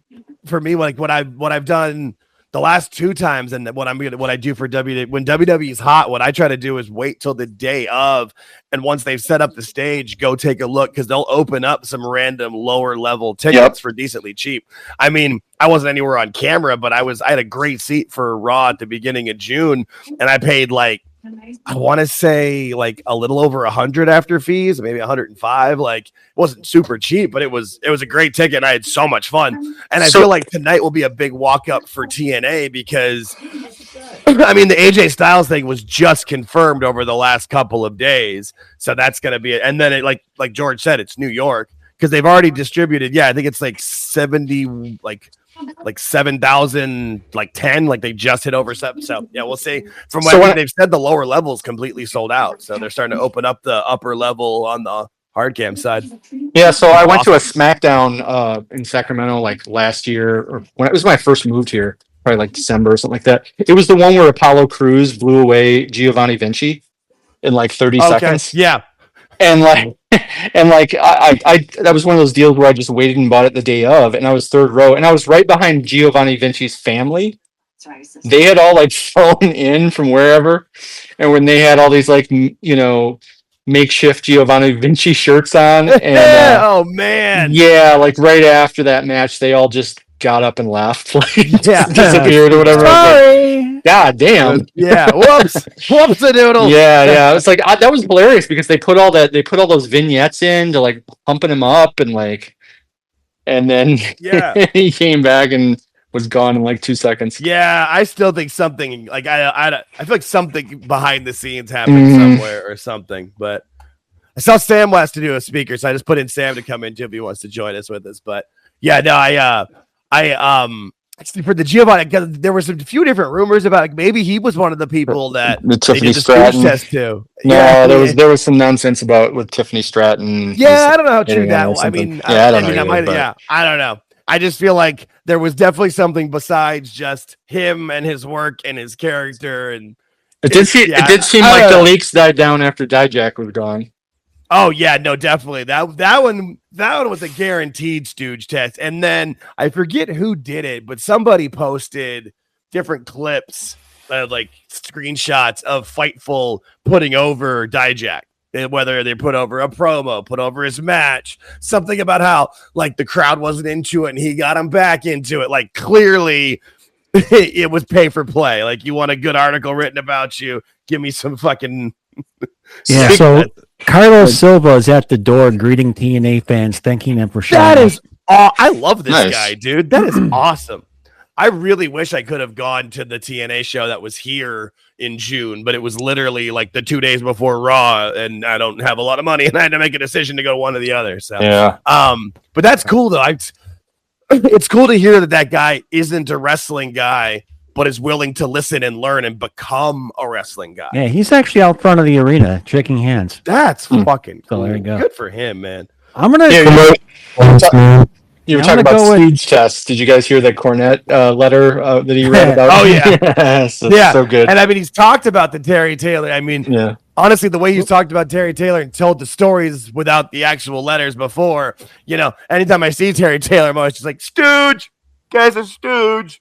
for me, like what I've done the last 2 times, and what I do for WWE when WWE is hot, what I try to do is wait till the day of, and once they've set up the stage, go take a look, because they'll open up some random lower level tickets for decently cheap. I mean, I wasn't anywhere on camera, but I had a great seat for Raw at the beginning of June, and I paid like, I want to say like a little over 100 after fees, maybe 105. Like, it wasn't super cheap, but it was a great ticket. And I had so much fun. And I feel like tonight will be a big walk up for TNA because I mean, the AJ Styles thing was just confirmed over the last couple of days. So that's going to be it. And then it, like George said, it's New York because they've already distributed. Yeah. I think it's like 70, like 7,000, like 10, like they just hit over 7. So yeah, we'll see. From what they've said, the lower levels completely sold out. So they're starting to open up the upper level on the hard cam side. Yeah. So I went to a SmackDown in Sacramento like last year, or when it was when I first moved here, probably like December or something like that. It was the one where Apollo Crews blew away Giovanni Vinci in like 30 seconds. Yeah. And I that was one of those deals where I just waited and bought it the day of, and I was third row, and I was right behind Giovanni Vinci's family. They had all like flown in from wherever, and when they had all these like makeshift Giovanni Vinci shirts on, and oh man, yeah, like right after that match, they all just got up and left, like disappeared or whatever. Sorry. God damn. Yeah. Whoops a doodle. Yeah. It's like that was hilarious because they put all those vignettes in to like pumping him up and then he came back and was gone in like 2 seconds. Yeah, I still think something like I feel like something behind the scenes happened somewhere or something. But I saw Sam wants to do a speaker, so I just put in Sam to come in if he wants to join us with us. But yeah, no, I for the Giovanni, there was a few different rumors about like, maybe he was one of the people that the Tiffany Stratton test to. No, there was some nonsense with Tiffany Stratton. Yeah, I don't know how true that was. I mean, I don't know. I just feel like there was definitely something besides just him and his work and his character, and it did seem like the leaks died down after Dijak was gone. Oh yeah, no, definitely. That one was a guaranteed stooge test. And then I forget who did it, but somebody posted different clips, like screenshots of Fightful putting over Dijak. Whether they put over a promo, put over his match, something about how like the crowd wasn't into it and he got him back into it. Like clearly it was pay for play. Like, you want a good article written about you, give me some fucking So Carlos Silva is at the door greeting TNA fans, thanking them for showing up. That is, I love this guy, dude. That is awesome. I really wish I could have gone to the TNA show that was here in June, but it was literally like the 2 days before Raw, and I don't have a lot of money, and I had to make a decision to go one or the other. So, yeah. But that's cool though. It's cool to hear that guy isn't a wrestling guy, but is willing to listen and learn and become a wrestling guy. Yeah, he's actually out front of the arena shaking hands. That's fucking cool. So there you go. Good for him, man. I'm gonna. You were talking about Stooge tests. Did you guys hear that Cornette letter that he read about? Oh, yeah. Yes, so good. And I mean, he's talked about the Terry Taylor. I mean, honestly, the way he's talked about Terry Taylor and told the stories without the actual letters before, anytime I see Terry Taylor, I'm always just like, Stooge, guy's a Stooge.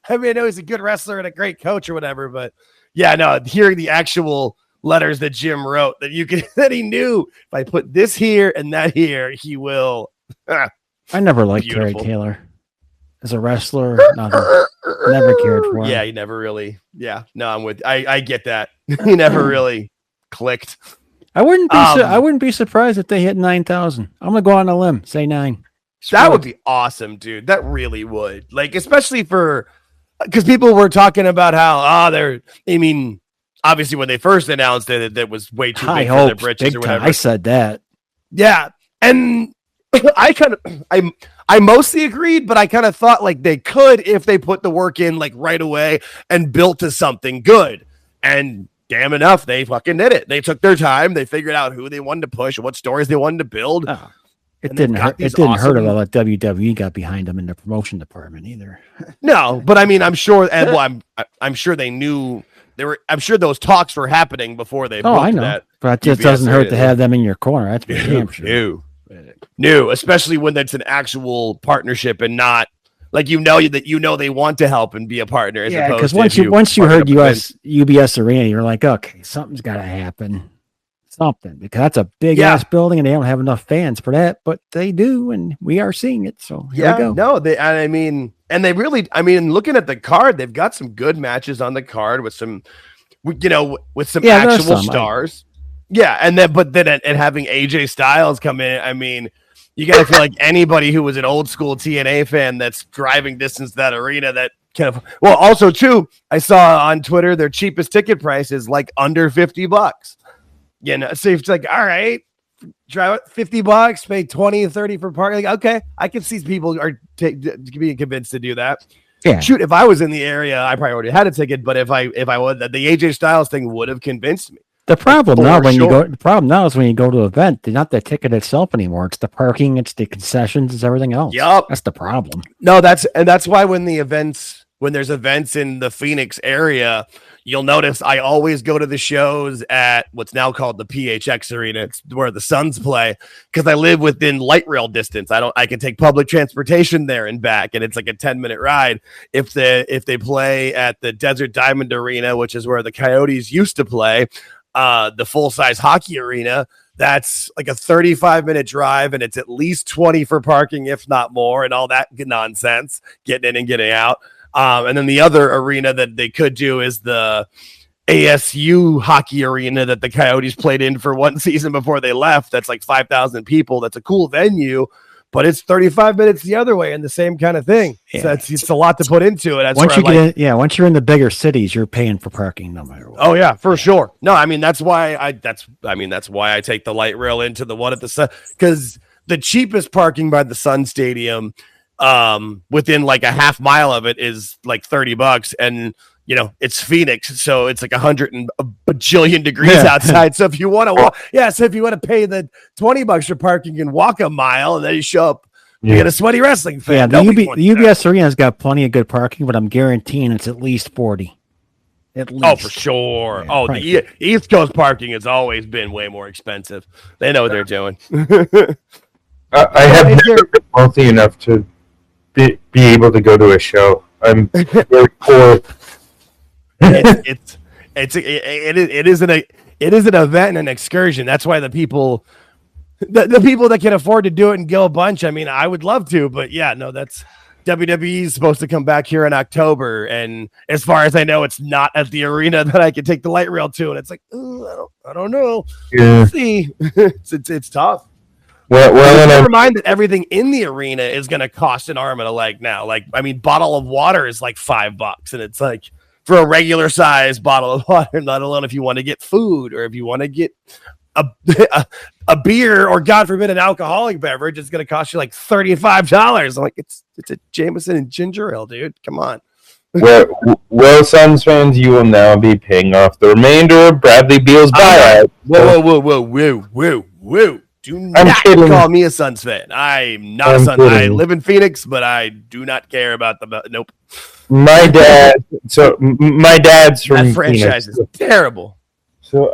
I mean, I know he's a good wrestler and a great coach or whatever, but yeah, no, hearing the actual letters that Jim wrote that he knew if I put this here and that here, he will. I never liked Terry Taylor as a wrestler. Never cared for him. Yeah, he never really. Yeah, no, I'm with. I get that. He never really clicked. I wouldn't be surprised if they hit 9,000. I'm gonna go on a limb, say 9. That would be awesome, dude. That really would. Like, especially because people were talking about how obviously when they first announced it, that was way too big for their britches or whatever. I said that. Yeah, and I mostly agreed, but I kind of thought like they could if they put the work in like right away and built to something good. And damn enough, they fucking did it. They took their time. They figured out who they wanted to push, what stories they wanted to build. Oh, it didn't hurt at all that WWE got behind them in the promotion department either. No, but I mean, I'm sure, and I'm sure they knew I'm sure those talks were happening before they. Oh, I know, that but it just doesn't hurt to have them in your corner. That's for damn sure. New, especially when it's an actual partnership and not like that they want to help and be a partner. Yeah, because once you heard UBS Arena, you're like, okay, something's got to happen, something, because that's a big ass building and they don't have enough fans for that, but they do, and we are seeing it. So here we go. No, they really, looking at the card, they've got some good matches on the card with some, actual stars. Yeah, and having AJ Styles come in, you got to feel like anybody who was an old school TNA fan that's driving distance to that arena that kind of. Well, also too, I saw on Twitter their cheapest ticket price is like under $50. So it's like, all right, drive $50, pay 20 or 30 for parking. Like, okay, I can see people are being convinced to do that. Yeah. Shoot, if I was in the area, I probably already had a ticket. But if I would, the AJ Styles thing would have convinced me. The problem now is when you go to an event, it's not the ticket itself anymore. It's the parking, it's the concessions, it's everything else. Yep. That's the problem. No, that's why when there's events in the Phoenix area, you'll notice I always go to the shows at what's now called the PHX Arena. It's where the Suns play, because I live within light rail distance. I can take public transportation there and back, and it's like a 10-minute ride. If they play at the Desert Diamond Arena, which is where the Coyotes used to play, the full-size hockey arena, that's like a 35-minute drive, and it's at least 20 for parking, if not more, and all that nonsense, getting in and getting out. And then the other arena that they could do is the ASU hockey arena that the Coyotes played in for one season before they left. That's like 5,000 people. That's a cool venue, but it's 35 minutes the other way and the same kind of thing. Yeah. So it's a lot to put into it. That's once you're in the bigger cities, you're paying for parking no matter what. Oh yeah, for sure. No, that's why I take the light rail into the one at the Sun, because the cheapest parking by the Sun Stadium, within like a half mile of it, is like $30, and it's Phoenix, so it's like 100 and a bajillion degrees outside. So if you want to pay the $20 for parking and walk a mile, and then you show up, you get a sweaty wrestling fan. Yeah, the UBS Arena's got plenty of good parking, but I'm guaranteeing it's at least 40. At least. Oh, for sure. Yeah, the East Coast parking has always been way more expensive. They know what they're doing. I have never been wealthy enough to be able to go to a show. I'm very poor. It is an event and an excursion. That's why the people that can afford to do it and go a bunch. I would love to, but yeah, no, that's WWE is supposed to come back here in October, and as far as I know, it's not at the arena that I can take the light rail to, and it's like, I don't know. Yeah. We'll see. It's tough. Well, never mind that everything in the arena is going to cost an arm and a leg now. Like, I mean, bottle of water is like $5, and it's like for a regular size bottle of water, let alone if you want to get food or if you want to get a beer or, God forbid, an alcoholic beverage, it's going to cost you like $35. I'm like, it's a Jameson and ginger ale, dude. Come on. Well, Suns fans, you will now be paying off the remainder of Bradley Beal's buyout. Whoa. Do not call me a Suns fan. I'm not a Suns fan. I live in Phoenix, but I do not care about the nope. My dad's from that franchise Phoenix. Is terrible. So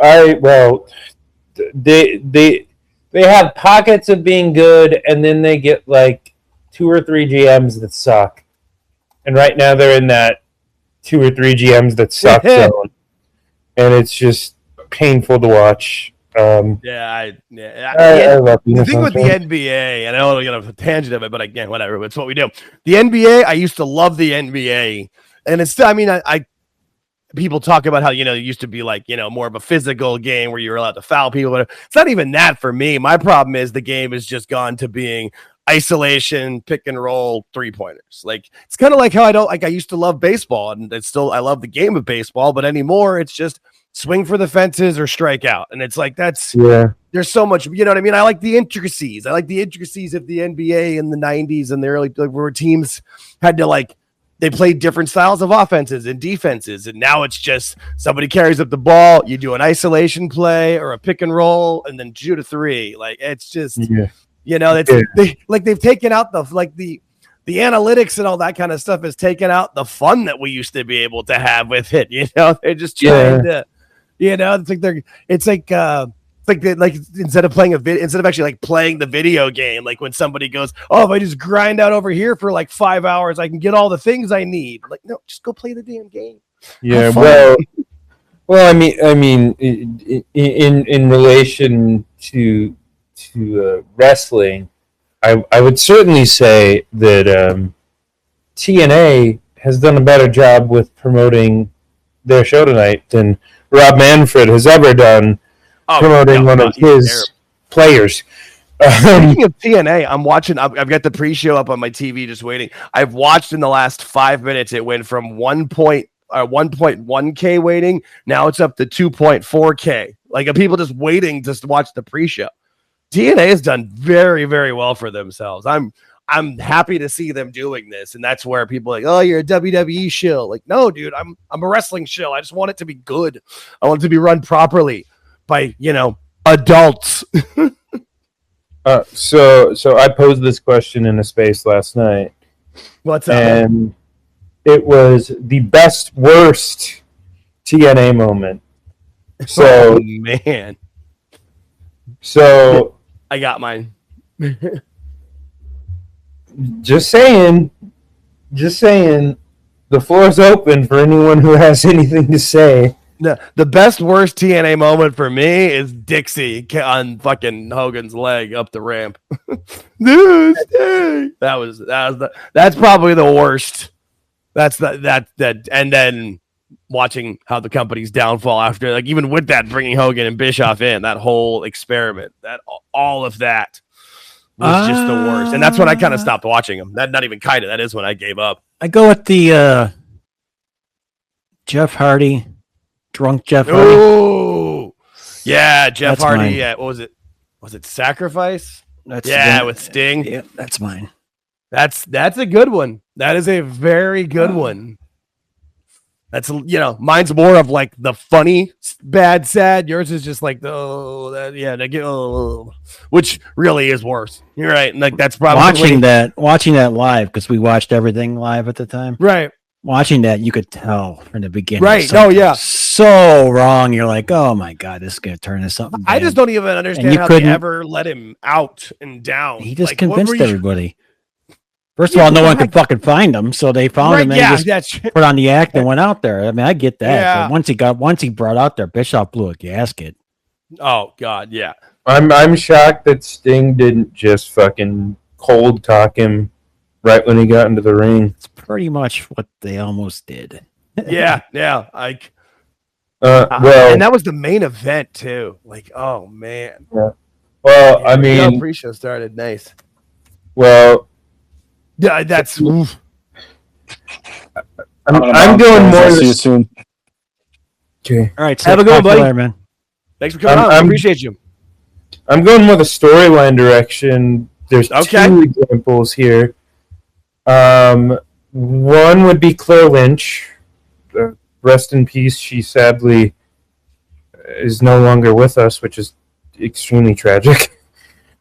they have pockets of being good, and then they get like 2 or 3 GMs that suck. And right now they're in that 2 or 3 GMs that suck zone, and it's just painful to watch. I love the thing with the NBA, and I don't get a tangent of it, but again, whatever. It's what we do. The NBA, I used to love the NBA, and it's still. I mean, I people talk about how it used to be like more of a physical game where you were allowed to foul people. But it's not even that for me. My problem is the game has just gone to being isolation, pick and roll, 3-pointers. Like it's kind of like how I used to love baseball, and it's still I love the game of baseball, but anymore it's just swing for the fences or strike out. And it's like, there's so much, you know what I mean? I like the intricacies. I like the intricacies of the NBA in the 90s and the early, where teams had to they played different styles of offenses and defenses. And now it's just somebody carries up the ball. You do an isolation play or a pick and roll and then shoot a 3. Like, it's just, they've taken out the analytics and all that kind of stuff has taken out the fun that we used to be able to have with it. They're just trying to, it's like instead of playing instead of actually playing the video game, like when somebody goes, oh, if I just grind out over here for 5 hours, I can get all the things I need. Like, no, just go play the damn game. Yeah. Well, I mean, in relation to wrestling, I would certainly say that TNA has done a better job with promoting their show tonight than Rob Manfred has ever done promoting one of his players. Speaking of TNA, I'm watching. I've got the pre-show up on my TV, just waiting. I've watched in the last 5 minutes. It went from 1.1K waiting. Now it's up to 2.4K. Like, people just waiting to watch the pre-show. TNA has done very, very well for themselves. I'm happy to see them doing this, and that's where people are like, oh, you're a WWE shill. Like, no, dude, I'm a wrestling shill. I just want it to be good. I want it to be run properly by adults. So I posed this question in a space last night. What's up? And it was the best worst TNA moment. So man. So I got mine. Just saying, the floor is open for anyone who has anything to say. The best worst TNA moment for me is Dixie on fucking Hogan's leg up the ramp. That's probably the worst. That's that, and then watching how the company's downfall after, even with that, bringing Hogan and Bischoff in, that whole experiment, all of that was just the worst. And that's when I kind of stopped watching them. Not even kind of. That is when I gave up. I go with the Jeff Hardy, drunk Jeff Hardy. Oh, yeah, Jeff Hardy. Yeah, what was it? Was it Sacrifice? With Sting. Yeah, that's mine. That's a good one. That is a very good one. That's, mine's more of the funny, bad, sad. Yours is just which really is worse. You're right. And that's probably watching that live, because we watched everything live at the time. Right. Watching that, you could tell from the beginning. Right. Oh, yeah. So wrong. You're like, oh my God, this is going to turn into something bad. I just don't even understand how they ever let him out and down. He just convinced everybody. First of all, no one could fucking find him, so they found him and he just put on the act and went out there. I mean, I get that. Yeah. But once he brought out there, Bischoff blew a gasket. Oh God, yeah. I'm shocked that Sting didn't just fucking cold talk him right when he got into the ring. It's pretty much what they almost did. Yeah. Well, and that was the main event too. Like, oh man. Yeah. Well, I mean, pre-show started nice. Well, yeah, that's. I'm going more. See you soon. Okay. All right. So have a good one, buddy. Later, man. Thanks for coming on. I appreciate you. I'm going more the storyline direction. There's two examples here. One would be Claire Lynch. Rest in peace. She sadly is no longer with us, which is extremely tragic.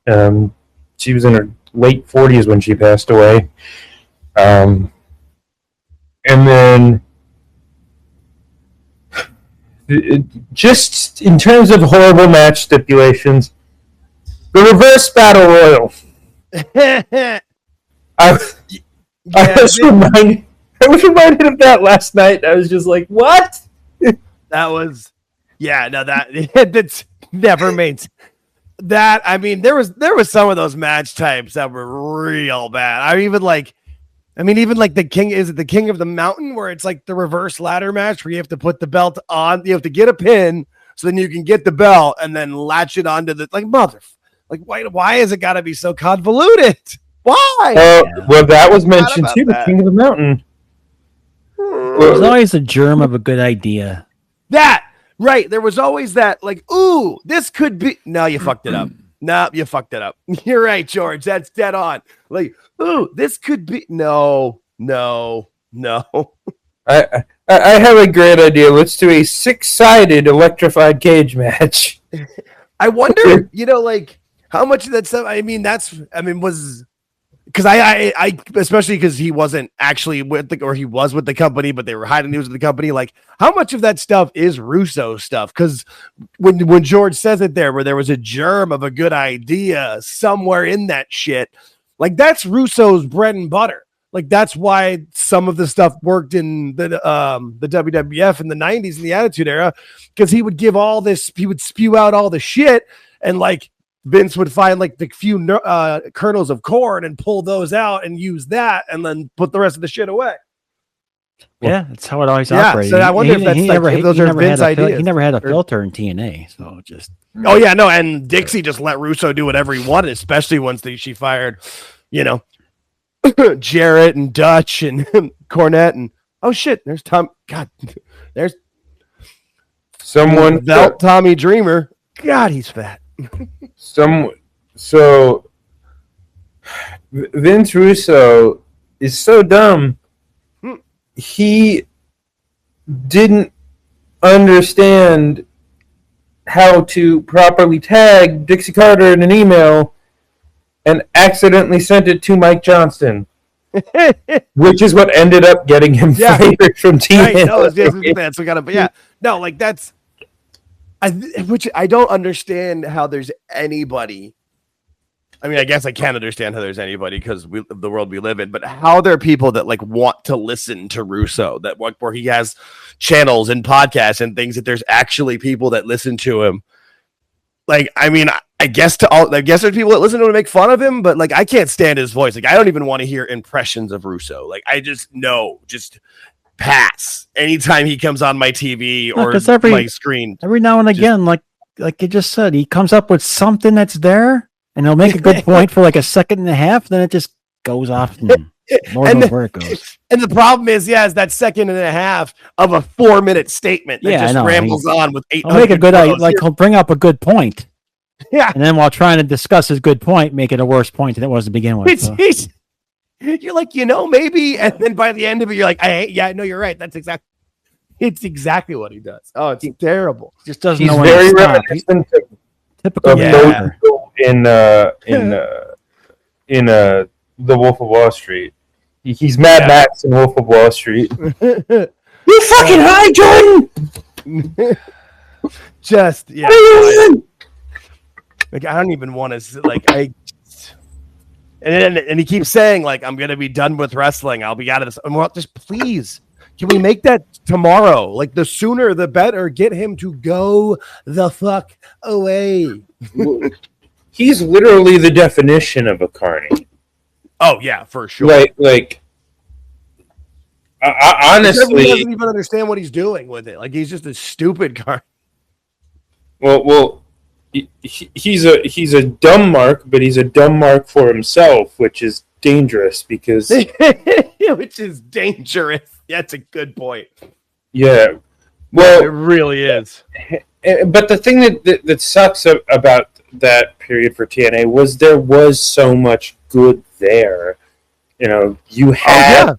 She was in her late 40s when she passed away. And then just in terms of horrible match stipulations, the reverse battle royal. I was reminded of that last night. I was just like, what? That's never made that. I mean, there was some of those match types that were real bad. Even like the King, is it the King of the Mountain, where it's like the reverse ladder match where you have to put the belt on, you have to get a pin so then you can get the belt and then latch it onto the why is it got to be so convoluted? Why? Well, that was mentioned too. The King of the Mountain. There's always a germ of a good idea. Right. There was always that, like, ooh, this could be. No, you fucked it up. No, you fucked it up. You're right, George. That's dead on. Like, ooh, this could be. No. I have a great idea. Let's do a 6-sided electrified cage match. I wonder, how much of that stuff. Was. Because I especially because he wasn't actually he was with the company, but they were hiding news of the company. Like, how much of that stuff is Russo stuff? Because when George says it there, where there was a germ of a good idea somewhere in that shit, like that's Russo's bread and butter. Like that's why some of the stuff worked in the WWF in the 90s in the Attitude Era, because he would give all this, he would spew out all the shit, and like Vince would find like the few kernels of corn and pull those out and use that, and then put the rest of the shit away. Yeah, that's how it always operated. So I wonder if those are Vince's ideas. He never had a filter in TNA, so just. Oh yeah, no, and Dixie just let Russo do whatever he wanted, especially once she fired, Jarrett and Dutch and Cornette and oh shit, there's Tom. God, there's someone Tommy Dreamer. God, he's fat. So Vince Russo is so dumb. He didn't understand how to properly tag Dixie Carter in an email and accidentally sent it to Mike Johnston, which is what ended up getting him fired from TNA. Right, that's which I don't understand how there's anybody. I mean, I guess I can't understand how there's anybody because of the world we live in, but how there are people that like want to listen to Russo, that where he has channels and podcasts and things, that there's actually people that listen to him. Like, I mean, I guess there's people that listen to him to make fun of him, but like, I can't stand his voice. Like, I don't even want to hear impressions of Russo. Like, I just pass anytime he comes on my TV or my screen. Every now and again, like you just said, he comes up with something that's there, and he'll make a good point for like a second and a half, then it just goes off and Lord knows where it goes. And the problem is that second and a half of a 4-minute statement that just rambles on with 800. He'll make a good he'll bring up a good point. Yeah. And then while trying to discuss his good point, make it a worse point than it was to begin with. You're like, maybe, and then by the end of it, you're like, you're right. It's exactly what he does. Oh, it's terrible. Just doesn't He's know very reminiscent of typical in The Wolf of Wall Street. He's Mad Max in Wolf of Wall Street. You fucking high, Jordan. Like, I don't even want to and he keeps saying like, I'm gonna be done with wrestling. I'll be out of this. Just please, can we make that tomorrow? Like, the sooner the better. Get him to go the fuck away. He's literally the definition of a carny. Oh yeah, for sure. Honestly, he doesn't even understand what he's doing with it. Like he's just a stupid guy. Well, he's a dumb mark, but he's a dumb mark for himself, which is dangerous because which is dangerous. That's a good point. Yeah, well, it really is. But the thing that sucks about that period for TNA was there was so much good there. You know, you had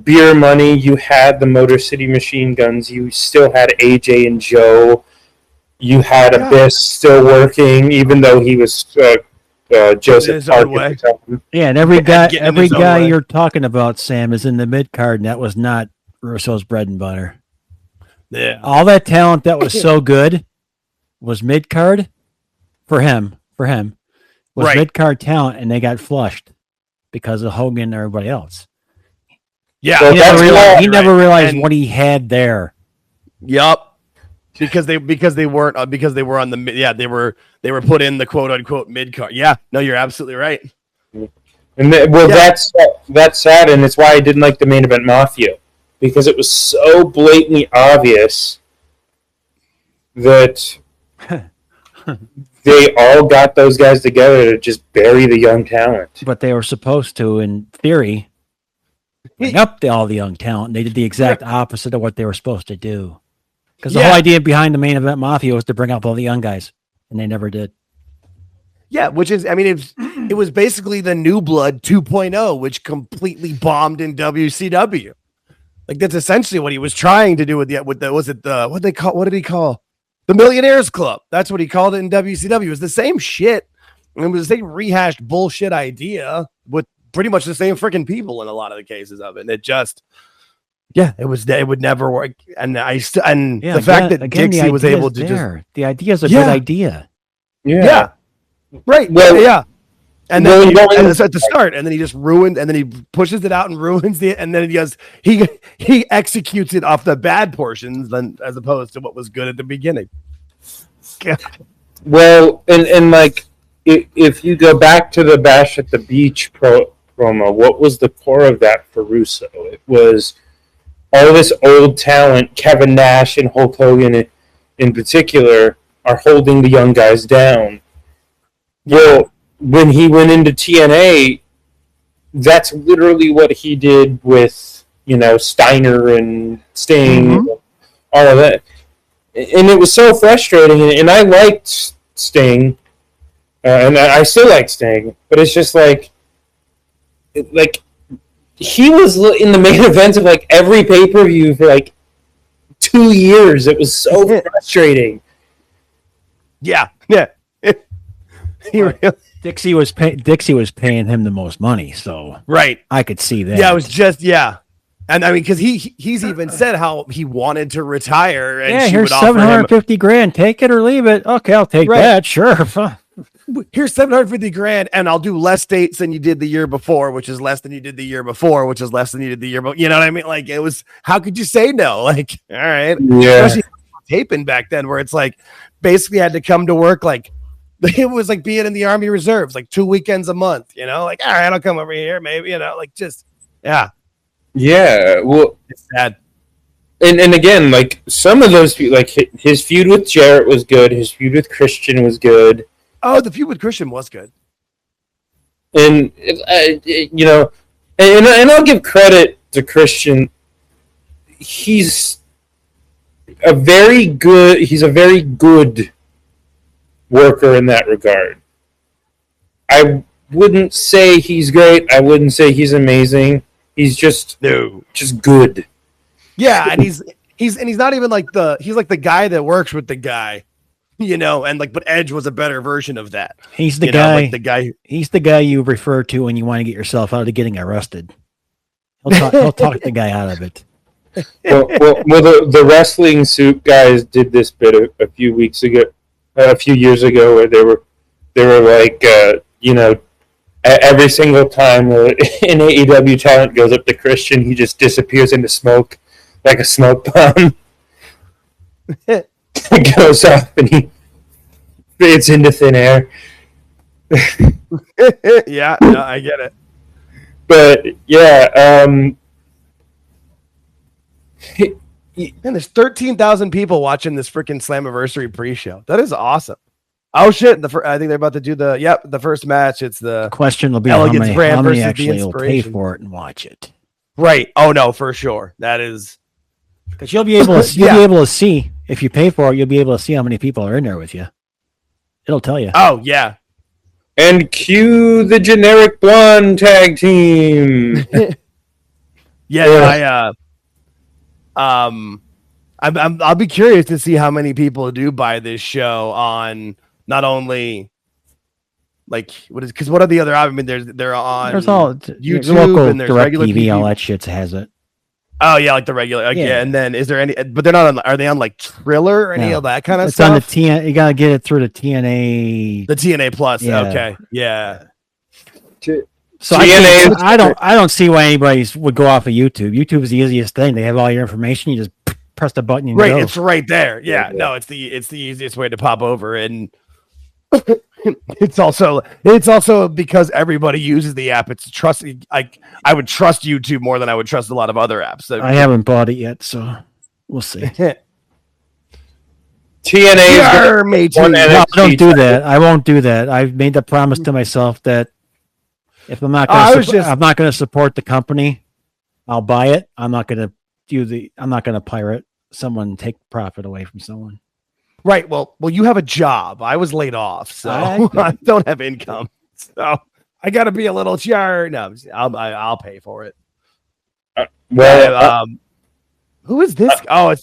beer money, you had the Motor City Machine Guns, you still had AJ and Joe, you had Abyss still working, even though he was Joseph Parker. Yeah, and every guy you're talking about, Sam, is in the mid card, and that was not Russo's bread and butter. Yeah, all that talent that was so good was mid card for him was mid card talent, and they got flushed because of Hogan and everybody else. Yeah, so he never realized what he had there. Yup, because they were on the they were put in the quote unquote mid card. Yeah, no, you're absolutely right. And that's sad, and it's why I didn't like the main event Mafia, because it was so blatantly obvious that they all got those guys together to just bury the young talent. But they were supposed to, in theory, bring up all the young talent. They did the exact opposite of what they were supposed to do. Because the whole idea behind the main event Mafia was to bring up all the young guys, and they never did. Yeah, which is, I mean, it was basically the New Blood 2.0, which completely bombed in WCW. Like that's essentially what he was trying to do with the what did he call the Millionaires Club? That's what he called it in WCW. It was the same shit. It was the same rehashed bullshit idea with pretty much the same freaking people in a lot of the cases of it. And it just, it would never work. And the fact that Dixie was able to the idea is a good idea. Yeah. Right. Well, yeah. And then at the start, and then he just ruined, and then he pushes it out and ruins it, and then he executes it off the bad portions, then as opposed to what was good at the beginning. Well, and like if you go back to the Bash at the Beach promo, what was the core of that for Russo? It was all this old talent, Kevin Nash and Hulk Hogan in particular, are holding the young guys down. Well, when he went into TNA, that's literally what he did with, Steiner and Sting, all of that. And it was so frustrating, and I liked Sting, and I still like Sting, but it's just like he was in the main event of like every pay-per-view for like 2 years. It was so frustrating. Yeah. Dixie was paying him the most money, so I could see that. Yeah, it was just and I mean, because he's even said how he wanted to retire, and here's $750,000. Take it or leave it. Okay, I'll take that. Sure. Here's $750,000, and I'll do less dates than you did the year before, which is less than you did the year before, which is less than you did the year before. You know what I mean? Like it was. How could you say no? Like, all right, especially taping back then, where it's like basically had to come to work like. It was like being in the Army Reserves, like 2 weekends a month, like, all right, I'll come over here, maybe, like just, Yeah, well, it's sad. And again, like some of those, like his feud with Jarrett was good. His feud with Christian was good. Oh, the feud with Christian was good. And, and I'll give credit to Christian. He's a very good worker in that regard. I wouldn't say he's great. I wouldn't say he's amazing. He's just good. Yeah, and he's not even like he's like the guy that works with the guy, and like, but Edge was a better version of that. He's the guy. He's the guy you refer to when you want to get yourself out of getting arrested. He'll talk the guy out of it. Well, the wrestling suit guys did this bit a few years ago, where they were like, every single time an AEW talent goes up to Christian, he just disappears into smoke like a smoke bomb. It goes up and he fades into thin air. Yeah, no, I get it. But yeah, man, there's 13,000 people watching this freaking Slammiversary pre-show. That is awesome. Oh shit! I think they're about to do the first match. It's the question will be how many actually will pay for it and watch it. Right. Oh no, for sure. That is because you'll be able to be able to see if you pay for it. You'll be able to see how many people are in there with you. It'll tell you. Oh yeah. And cue the generic blonde tag team. I'll be curious to see how many people do buy this show on not only like what are the other? I mean, they're on. There's all YouTube local and there's direct regular TV. All that shit has it. Oh yeah, like the regular. Yeah. And then is there any? But they're not on. Are they on like Triller or any of that kind of stuff? It's on the TNA. You gotta get it through the TNA. The TNA Plus. Yeah. Okay. Yeah. So I don't see why anybody would go off of YouTube. YouTube is the easiest thing. They have all your information. You just press the button. And right. It's right there. Yeah. No, it's the easiest way to pop over, and it's also because everybody uses the app. It's trusted. I would trust YouTube more than I would trust a lot of other apps. So I haven't bought it yet, so we'll see. TNA. No, don't do that. I won't do that. I've made the promise to myself that if I'm not going to support the company, I'll buy it. I'm not going to pirate someone and take profit away from someone. Right. Well, you have a job. I was laid off, so I don't have income. So I got to be a little jar. No, I'll pay for it. Who is this? It's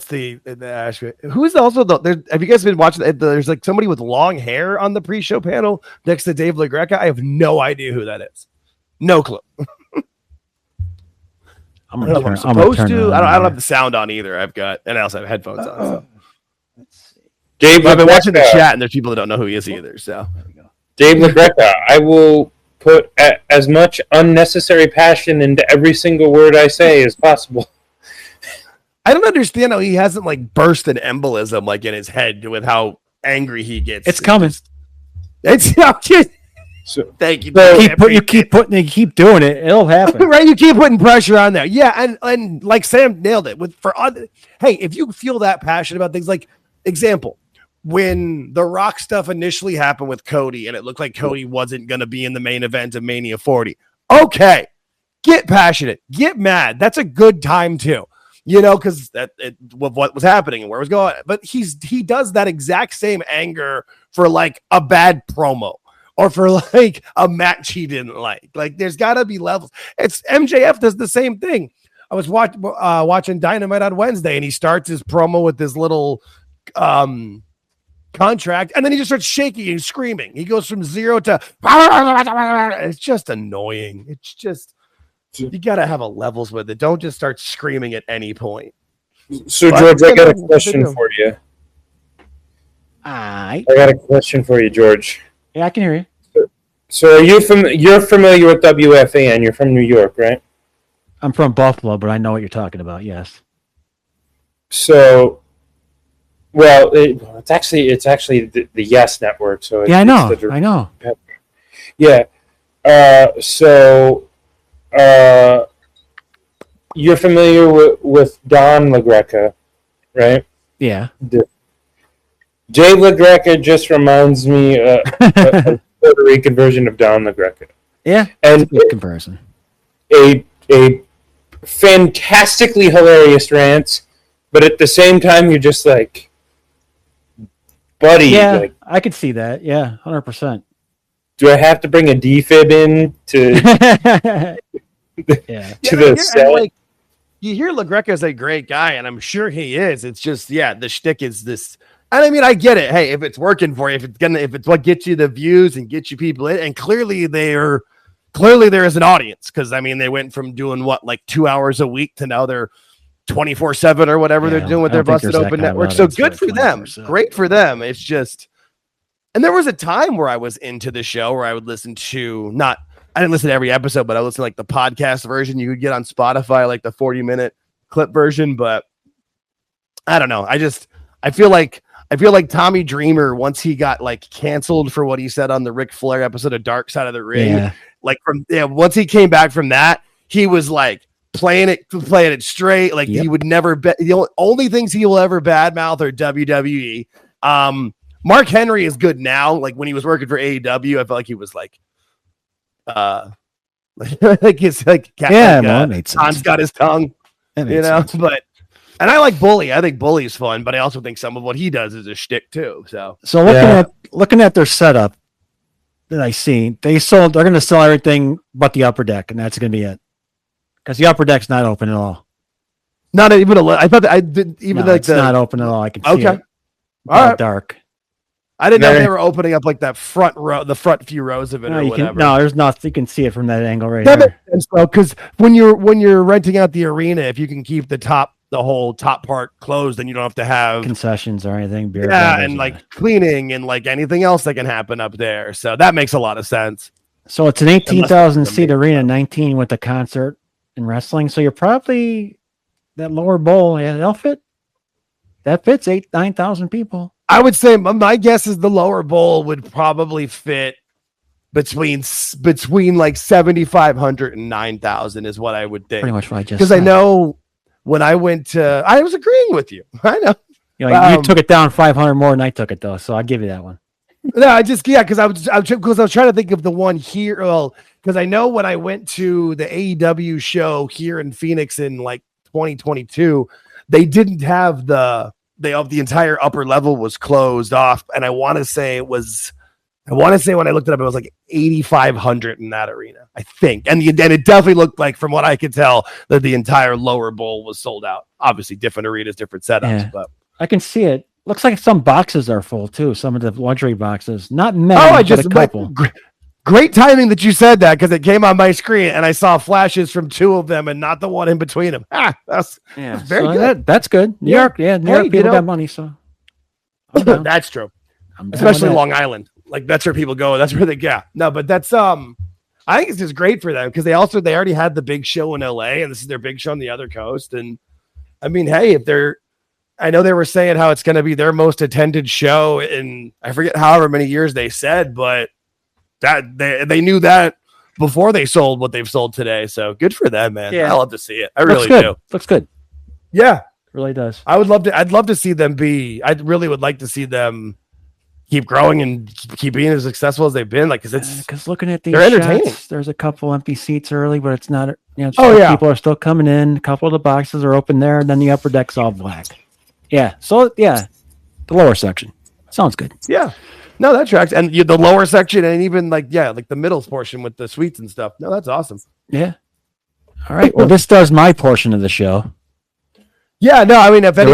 the who is also have you guys been watching? There's like somebody with long hair on the pre-show panel next to Dave LaGreca. I have no idea who that is. No clue. I don't have the sound on either. I also have headphones on. So. Let's see. Dave, I've been watching the chat, and there's people that don't know who he is either. So, there we go. Dave LaGreca, I will put as much unnecessary passion into every single word I say as possible. I don't understand how he hasn't like burst an embolism like in his head with how angry he gets. It's coming. Thank you. You keep doing it. It'll happen. Right? You keep putting pressure on there. Yeah, and like Sam nailed it. Hey, if you feel that passionate about things, like example, when the Rock stuff initially happened with Cody, and it looked like Cody wasn't going to be in the main event of Mania 40. Okay, get passionate, get mad. That's a good time too. Because what was happening and where it was going. But he does that exact same anger for like a bad promo or for like a match he didn't like. Like there's got to be levels. It's MJF does the same thing. I was watching Dynamite on Wednesday, and he starts his promo with this little contract, and then he just starts shaking and screaming. He goes from 0 to it's just annoying. It's just. You got to have a levels with it. Don't just start screaming at any point. So, George, I got a question for you. I got a question for you, George. Yeah, I can hear you. So you're familiar with WFAN. You're from New York, right? I'm from Buffalo, but I know what you're talking about, yes. So, well, it's actually the Yes Network. So yeah, I know. Yeah. You're familiar with Don LaGreca, right? Yeah. Dave LaGreca just reminds me of a Puerto Rican version of Don LaGreca. Yeah, and a good comparison. A fantastically hilarious rant, but at the same time, you're just like, buddy. Yeah, I could see that. Yeah, 100%. Do I have to bring a defib in to? The set. Like, you hear LaGreca is a great guy, and I'm sure he is. It's just, the shtick is this. And I mean, I get it. Hey, if it's working for you, if it's what gets you the views and gets you people in, and clearly there is an audience, because I mean, they went from doing like 2 hours a week to now they're 24/7 or whatever they're doing with their Busted Open network. So good for them. Great for them. It's just, and there was a time where I was into the show where I would listen to I didn't listen to every episode, but I listened to like the podcast version you could get on Spotify, like the 40-minute clip version. But I don't know. I feel like I feel like Tommy Dreamer, once he got like canceled for what he said on the Ric Flair episode of Dark Side of the Ring, once he came back from that, he was like playing it straight. Like he would never bet. The only things he will ever badmouth are WWE. Mark Henry is good now. Like when he was working for AEW, I felt like he was like, like it's like Tom's got his tongue, sense. But. And I like Bully. I think Bully's fun, but I also think some of what he does is a shtick too. So looking at their setup that I see, they're going to sell everything but the upper deck, and that's going to be it. Because the upper deck's not open at all. Not even I thought that I did even like it's not open at all. I can see it. All right. Dark. I didn't know they were opening up like that front row, the front few rows of it or whatever. There's nothing. You can see it from that angle right there. Because when you're renting out the arena, if you can keep the whole top part closed, then you don't have to have concessions or anything. Beer and like cleaning and like anything else that can happen up there. So that makes a lot of sense. So it's an 18,000 seat arena, 19 with the concert and wrestling. So you're probably that lower bowl. Yeah, that'll fit. That fits 9,000 people. I would say my guess is the lower bowl would probably fit between like 7,500 and 9,000 is what I would think. Pretty much what I just because I know when I went to, I was agreeing with you. I know. You took it down 500 more than I took it though, so I'll give you that one. No, because I was trying to think of the one here. Well, because I know when I went to the AEW show here in Phoenix in like 2022, they didn't have the entire upper level was closed off, and I want to say when I looked it up, it was like 8,500 in that arena, I think, and it definitely looked like, from what I could tell, that the entire lower bowl was sold out. Obviously, different arenas, different setups, but I can see it. Looks like some boxes are full too. Some of the luxury boxes, not many. But a couple. Great timing that you said that, because it came on my screen and I saw flashes from two of them and not the one in between them. That's very good. That's good. New York people got money, so that's true. Especially Long Island. Like that's where people go. That's where they no, but that's I think it's just great for them because they already had the big show in LA and this is their big show on the other coast. And I mean, hey, I know they were saying how it's going to be their most attended show in, I forget however many years they said, but that they knew that before they sold what they've sold today. So good for them, man. I love to see it. I really do. Looks good. Yeah, it really does. I'd love to see them I really would like to see them keep growing and keep being as successful as they've been. Like, because looking at these they're entertaining. There's a couple empty seats early, but it's not, people are still coming in. A couple of the boxes are open there, and then the upper deck's all black. Yeah. So the lower section sounds good. Yeah. No, that tracks. And the lower section and even like the middle portion with the suites and stuff. No, that's awesome. Yeah. All right. Well, this does my portion of the show. Yeah. No, I mean, if the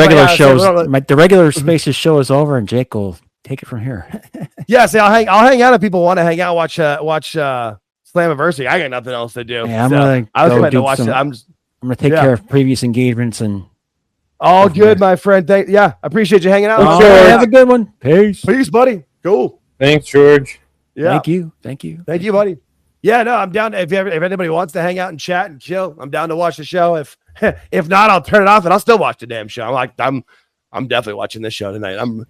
regular Spaces show is over, and Jake will take it from here. Yeah. See, I'll hang out if people want to hang out, watch Slammiversary. I got nothing else to do. Yeah, I was going to watch it. I'm going to take care of previous engagements and. All good, my friend. I appreciate you hanging out. Have a good one. Peace, buddy. Cool. Thanks, George. Yeah. Thank you, buddy. Yeah, no, I'm down. If anybody wants to hang out and chat and chill, I'm down to watch the show. If not, I'll turn it off and I'll still watch the damn show. I'm definitely watching this show tonight. I'm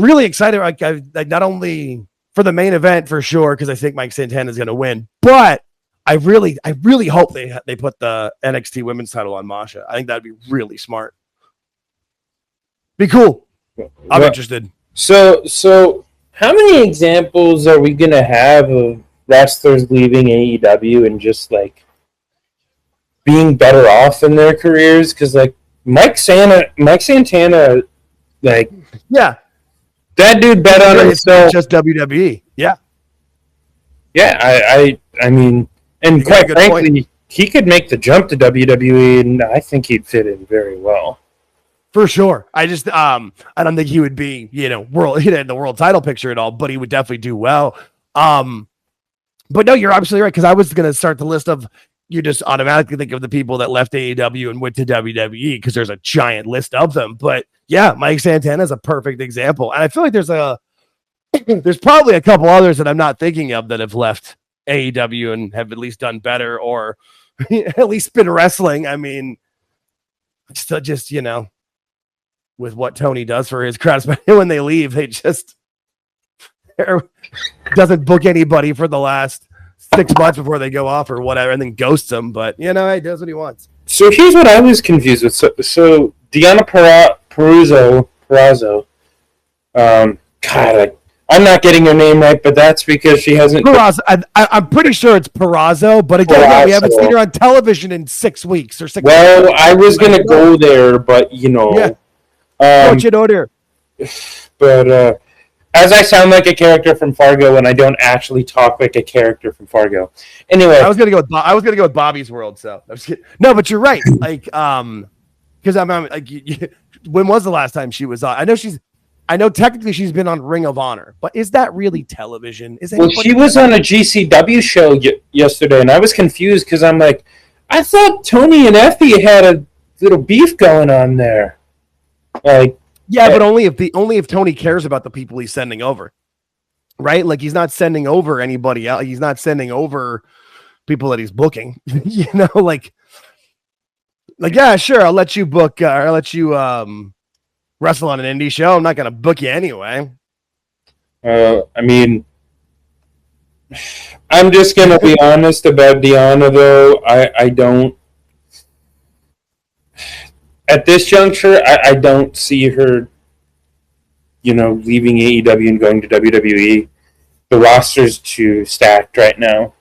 really excited. Like not only for the main event for sure, because I think Mike Santana is going to win, but I really hope they put the NXT women's title on Masha. I think that'd be really smart. Be cool. I'm interested. So how many examples are we gonna have of wrestlers leaving AEW and just like being better off in their careers? Because like Mike Santana, like that dude bet on himself. Just WWE. Yeah. I mean, and quite frankly, he could make the jump to WWE, and I think he'd fit in very well. For sure. I just I don't think he would be, in the world title picture at all, but he would definitely do well. But no, you're absolutely right, because I was gonna start the list of, you just automatically think of the people that left AEW and went to WWE because there's a giant list of them. But yeah, Mike Santana is a perfect example. And I feel like there's probably a couple others that I'm not thinking of that have left AEW and have at least done better or at least been wrestling. I mean, just with what Tony does for his crowds. But when they leave, they just doesn't book anybody for the last 6 months before they go off or whatever, and then ghosts them. But he does what he wants. So here's what I was confused with. So Deanna Purrazzo. God, I'm not getting her name right, but that's because she hasn't. Purrazzo. I'm pretty sure it's Purrazzo, but again, we haven't seen her on television in 6 weeks or 6 months. Well, I was going to go there, but Yeah. But as I sound like a character from Fargo, and I don't actually talk like a character from Fargo. Anyway, I was gonna go with Bobby's World. So no, but you're right. Like, because I'm like, when was the last time she was on? I know technically she's been on Ring of Honor, but is that really television? Well, she was on a GCW show yesterday, and I was confused because I'm like, I thought Tony and Effie had a little beef going on there. Like, yeah, but only if Tony cares about the people he's sending over, right? Like, he's not sending over anybody else. He's not sending over people that he's booking. Like yeah, sure, I'll let you book. I'll let you wrestle on an indie show. I'm not going to book you anyway. I mean, I'm just going to be honest about Deanna, though. I don't. At this juncture, I don't see her, leaving AEW and going to WWE. The roster's too stacked right now.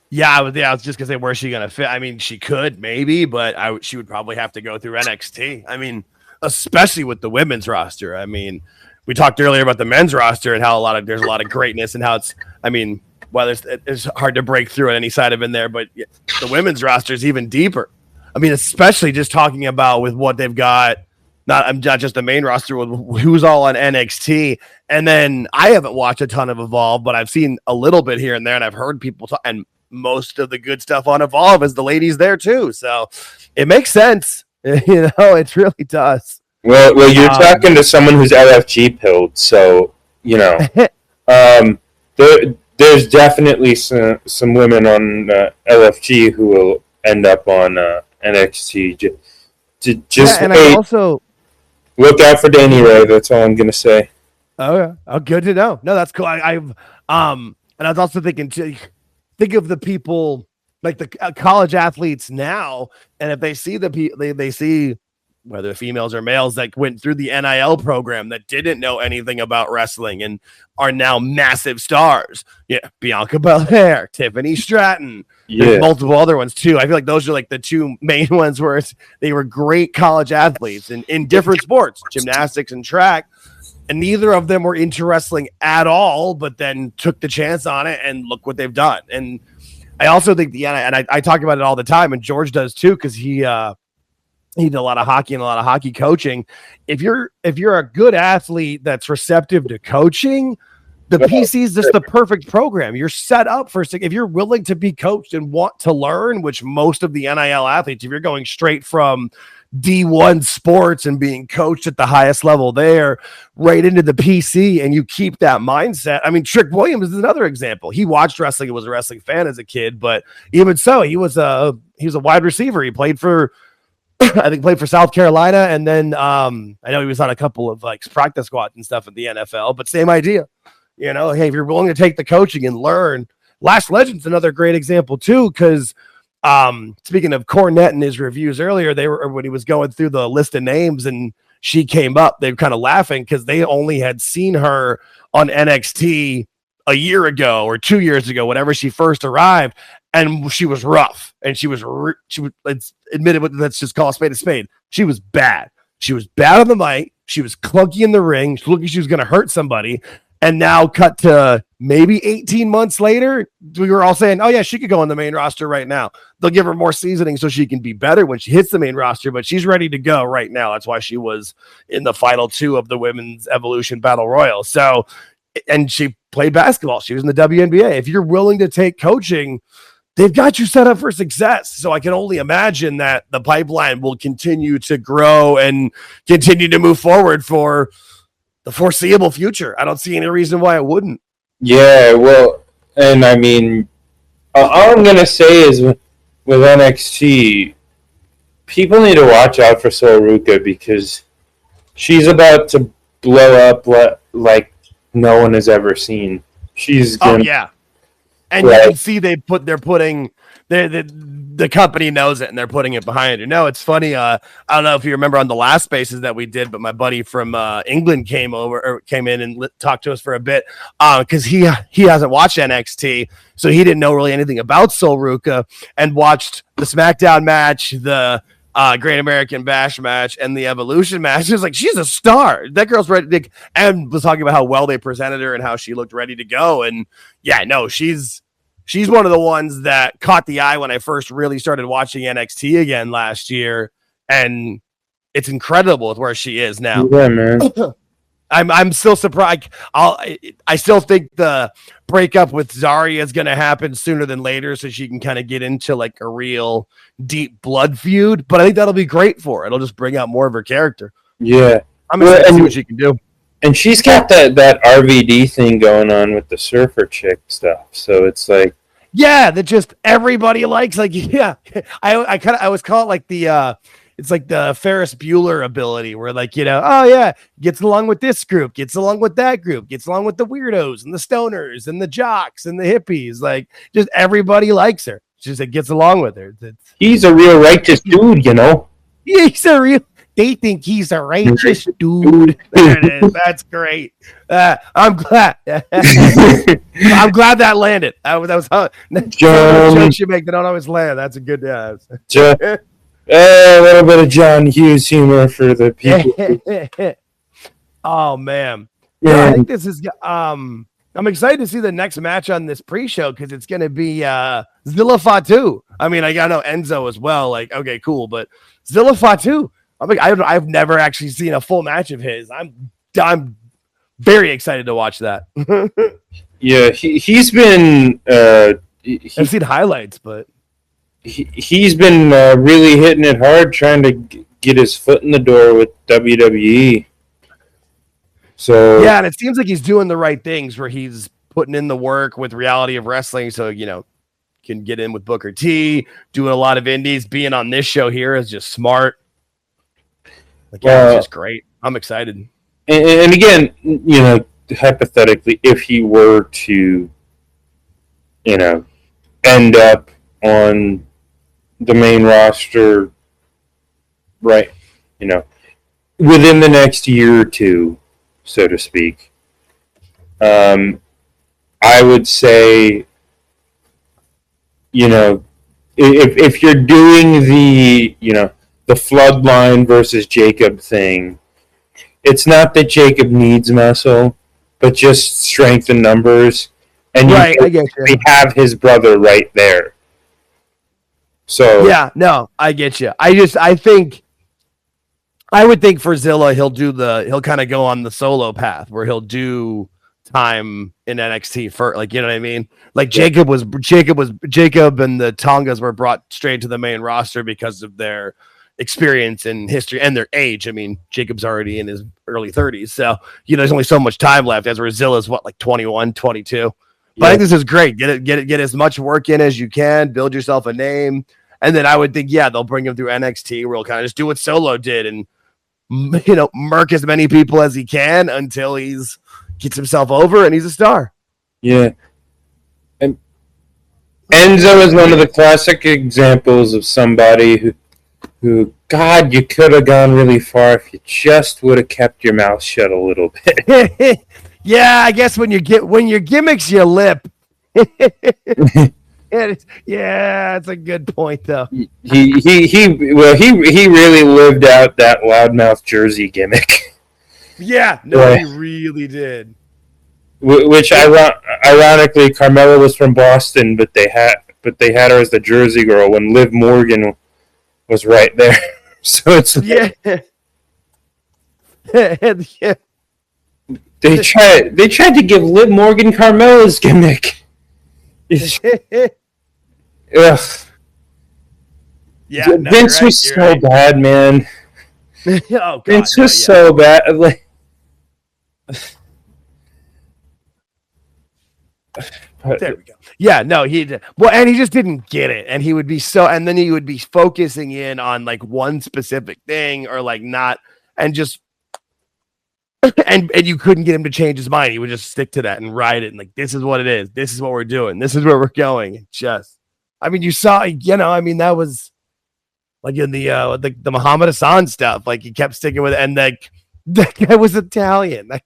Yeah, I was just going to say, where's she going to fit? I mean, she could, maybe, but she would probably have to go through NXT. I mean, especially with the women's roster. I mean, we talked earlier about the men's roster and how there's a lot of greatness and how it's, I mean, it's hard to break through on any side of in there, but the women's roster is even deeper. I mean, especially just talking about with what they've got, not just the main roster, with who's all on NXT. And then I haven't watched a ton of Evolve, but I've seen a little bit here and there, and I've heard people talk, and most of the good stuff on Evolve is the ladies there too. So it makes sense. It really does. Well, you're talking to someone who's LFG pilled, so there's definitely some women on LFG who will end up on NXT. Also look out for Danny Ray. That's all I'm gonna say. Oh, good to know. No, that's cool. And I was also thinking think of the people like the college athletes now, and if they see they see whether females or males that went through the NIL program that didn't know anything about wrestling and are now massive stars. Yeah, Bianca Belair, Tiffany Stratton. Yeah. There's multiple other ones too. I feel like those are like the two main ones where they were great college athletes in different sports, gymnastics and track. And neither of them were into wrestling at all, but then took the chance on it, and look what they've done. And I also think I talk about it all the time, and George does too, because he did a lot of hockey and a lot of hockey coaching. If you're a good athlete that's receptive to coaching, the PC is just the perfect program. You're set up for, if you're willing to be coached and want to learn, which most of the NIL athletes, if you're going straight from D1 sports and being coached at the highest level there right into the PC, and you keep that mindset. I mean, Trick Williams is another example. He watched wrestling and was a wrestling fan as a kid, but even so, he was a wide receiver. He played for South Carolina, and then I know he was on a couple of like practice squads and stuff in the NFL, but same idea. Hey, if you're willing to take the coaching and learn. Last Legend's another great example too, because speaking of Cornette and his reviews earlier, when he was going through the list of names and she came up, they were kind of laughing because they only had seen her on NXT a year ago or 2 years ago, whenever she first arrived, and she was rough, and she was let's admit it, let's just call a spade a spade. She was bad. She was bad on the mic. She was clunky in the ring. She looked like she was going to hurt somebody. And now cut to maybe 18 months later, we were all saying, oh yeah, she could go on the main roster right now. They'll give her more seasoning so she can be better when she hits the main roster, but she's ready to go right now. That's why she was in the final 2 of the Women's Evolution Battle Royal. So, and she played basketball. She was in the WNBA. If you're willing to take coaching, they've got you set up for success. So I can only imagine that the pipeline will continue to grow and continue to move forward for the foreseeable future. I don't see any reason why it wouldn't. Yeah, well, and I mean, all I'm going to say is with NXT, people need to watch out for Sol Ruca, because She's about to blow up like no one has ever seen. She's gonna, oh yeah, and you can see they're putting the company knows it and they're putting it behind her. No, it's funny. I don't know if you remember on the last spaces that we did, but my buddy from England came in and talked to us for a bit because he hasn't watched NXT, so he didn't know really anything about Sol Ruca, and watched the SmackDown match, the Great American Bash match, and the Evolution match. He was like, she's a star. That girl's ready, and was talking about how well they presented her and how she looked ready to go. And yeah, no, she's one of the ones that caught the eye when I first really started watching NXT again last year, and it's incredible with where she is now. Yeah, man. I'm still surprised. I still think the breakup with Zarya is going to happen sooner than later, so she can kind of get into like a real deep blood feud. But I think that'll be great for her. It'll just bring out more of her character. Yeah, I'm excited to see what she can do. And she's got that RVD thing going on with the surfer chick stuff. So it's like, yeah, that just everybody likes. Like, yeah, I always call it like the it's like the Ferris Bueller ability, where like, you know, oh yeah, gets along with this group, gets along with that group, gets along with the weirdos and the stoners and the jocks and the hippies. Like, just everybody likes her. It's just it gets along with her. He's a real righteous dude, you know. Yeah, he's a real. They think he's a righteous dude. There it is. That's great. I'm glad. I'm glad that landed. That was jokes you make that don't always land. That's a good. A little bit of John Hughes humor for the people. Oh man, yeah. I think this is. I'm excited to see the next match on this pre-show because it's going to be Zilla Fatu. I mean, I know Enzo as well. Like, okay, cool, but Zilla Fatu. I've never actually seen a full match of his. I'm very excited to watch that. Yeah, he's been. I've seen highlights, but he's been really hitting it hard, trying to get his foot in the door with WWE. So yeah, and it seems like he's doing the right things, where he's putting in the work with Reality of Wrestling, so you know can get in with Booker T, doing a lot of indies. Being on this show here is just smart. Like, yeah, it's just great. I'm excited. And again, you know, hypothetically, if he were to, you know, end up on the main roster, right, you know, within the next year or two, so to speak, I would say, you know, if you're doing the, you know, the Floodline versus Jacob thing, it's not that Jacob needs muscle, but just strength in numbers. And right, I get you. We have his brother right there. So yeah, no, I get you. I would think for Zilla, he'll kind of go on the solo path where he'll do time in NXT for, like, you know what I mean? Like Jacob and the Tongas were brought straight to the main roster because of their experience and history and their age. I mean, Jacob's already in his early 30s, so you know there's only so much time left. As Zilla's like 21, 22. But I think this is great. Get as much work in as you can, build yourself a name, and then I would think, yeah, they'll bring him through NXT where he'll kind of just do what Solo did and, you know, murk as many people as he can until he's gets himself over and he's a star. Yeah. And Enzo is one of the classic examples of somebody who, God, you could have gone really far if you just would have kept your mouth shut a little bit. Yeah, I guess when your gimmicks your lip. Yeah, that's a good point though. He really lived out that loudmouth Jersey gimmick. Yeah, no, he really did. Which ironically, Carmella was from Boston, but they had her as the Jersey girl when Liv Morgan was right there. So it's like, yeah. They tried to give Liv Morgan Carmella's gimmick. Ugh. Yeah, Vince was so bad, man. Oh, God, Vince was so bad. Like, there we go. Yeah, no, he did. Well, and he just didn't get it, and he would be and then he would be focusing in on like one specific thing or like not, and just and you couldn't get him to change his mind. He would just stick to that and ride it. And like, this is what it is. This is what we're doing. This is where we're going. It just, I mean, you saw, that was like in the Muhammad Hassan stuff. Like he kept sticking with it. And like that guy was Italian. That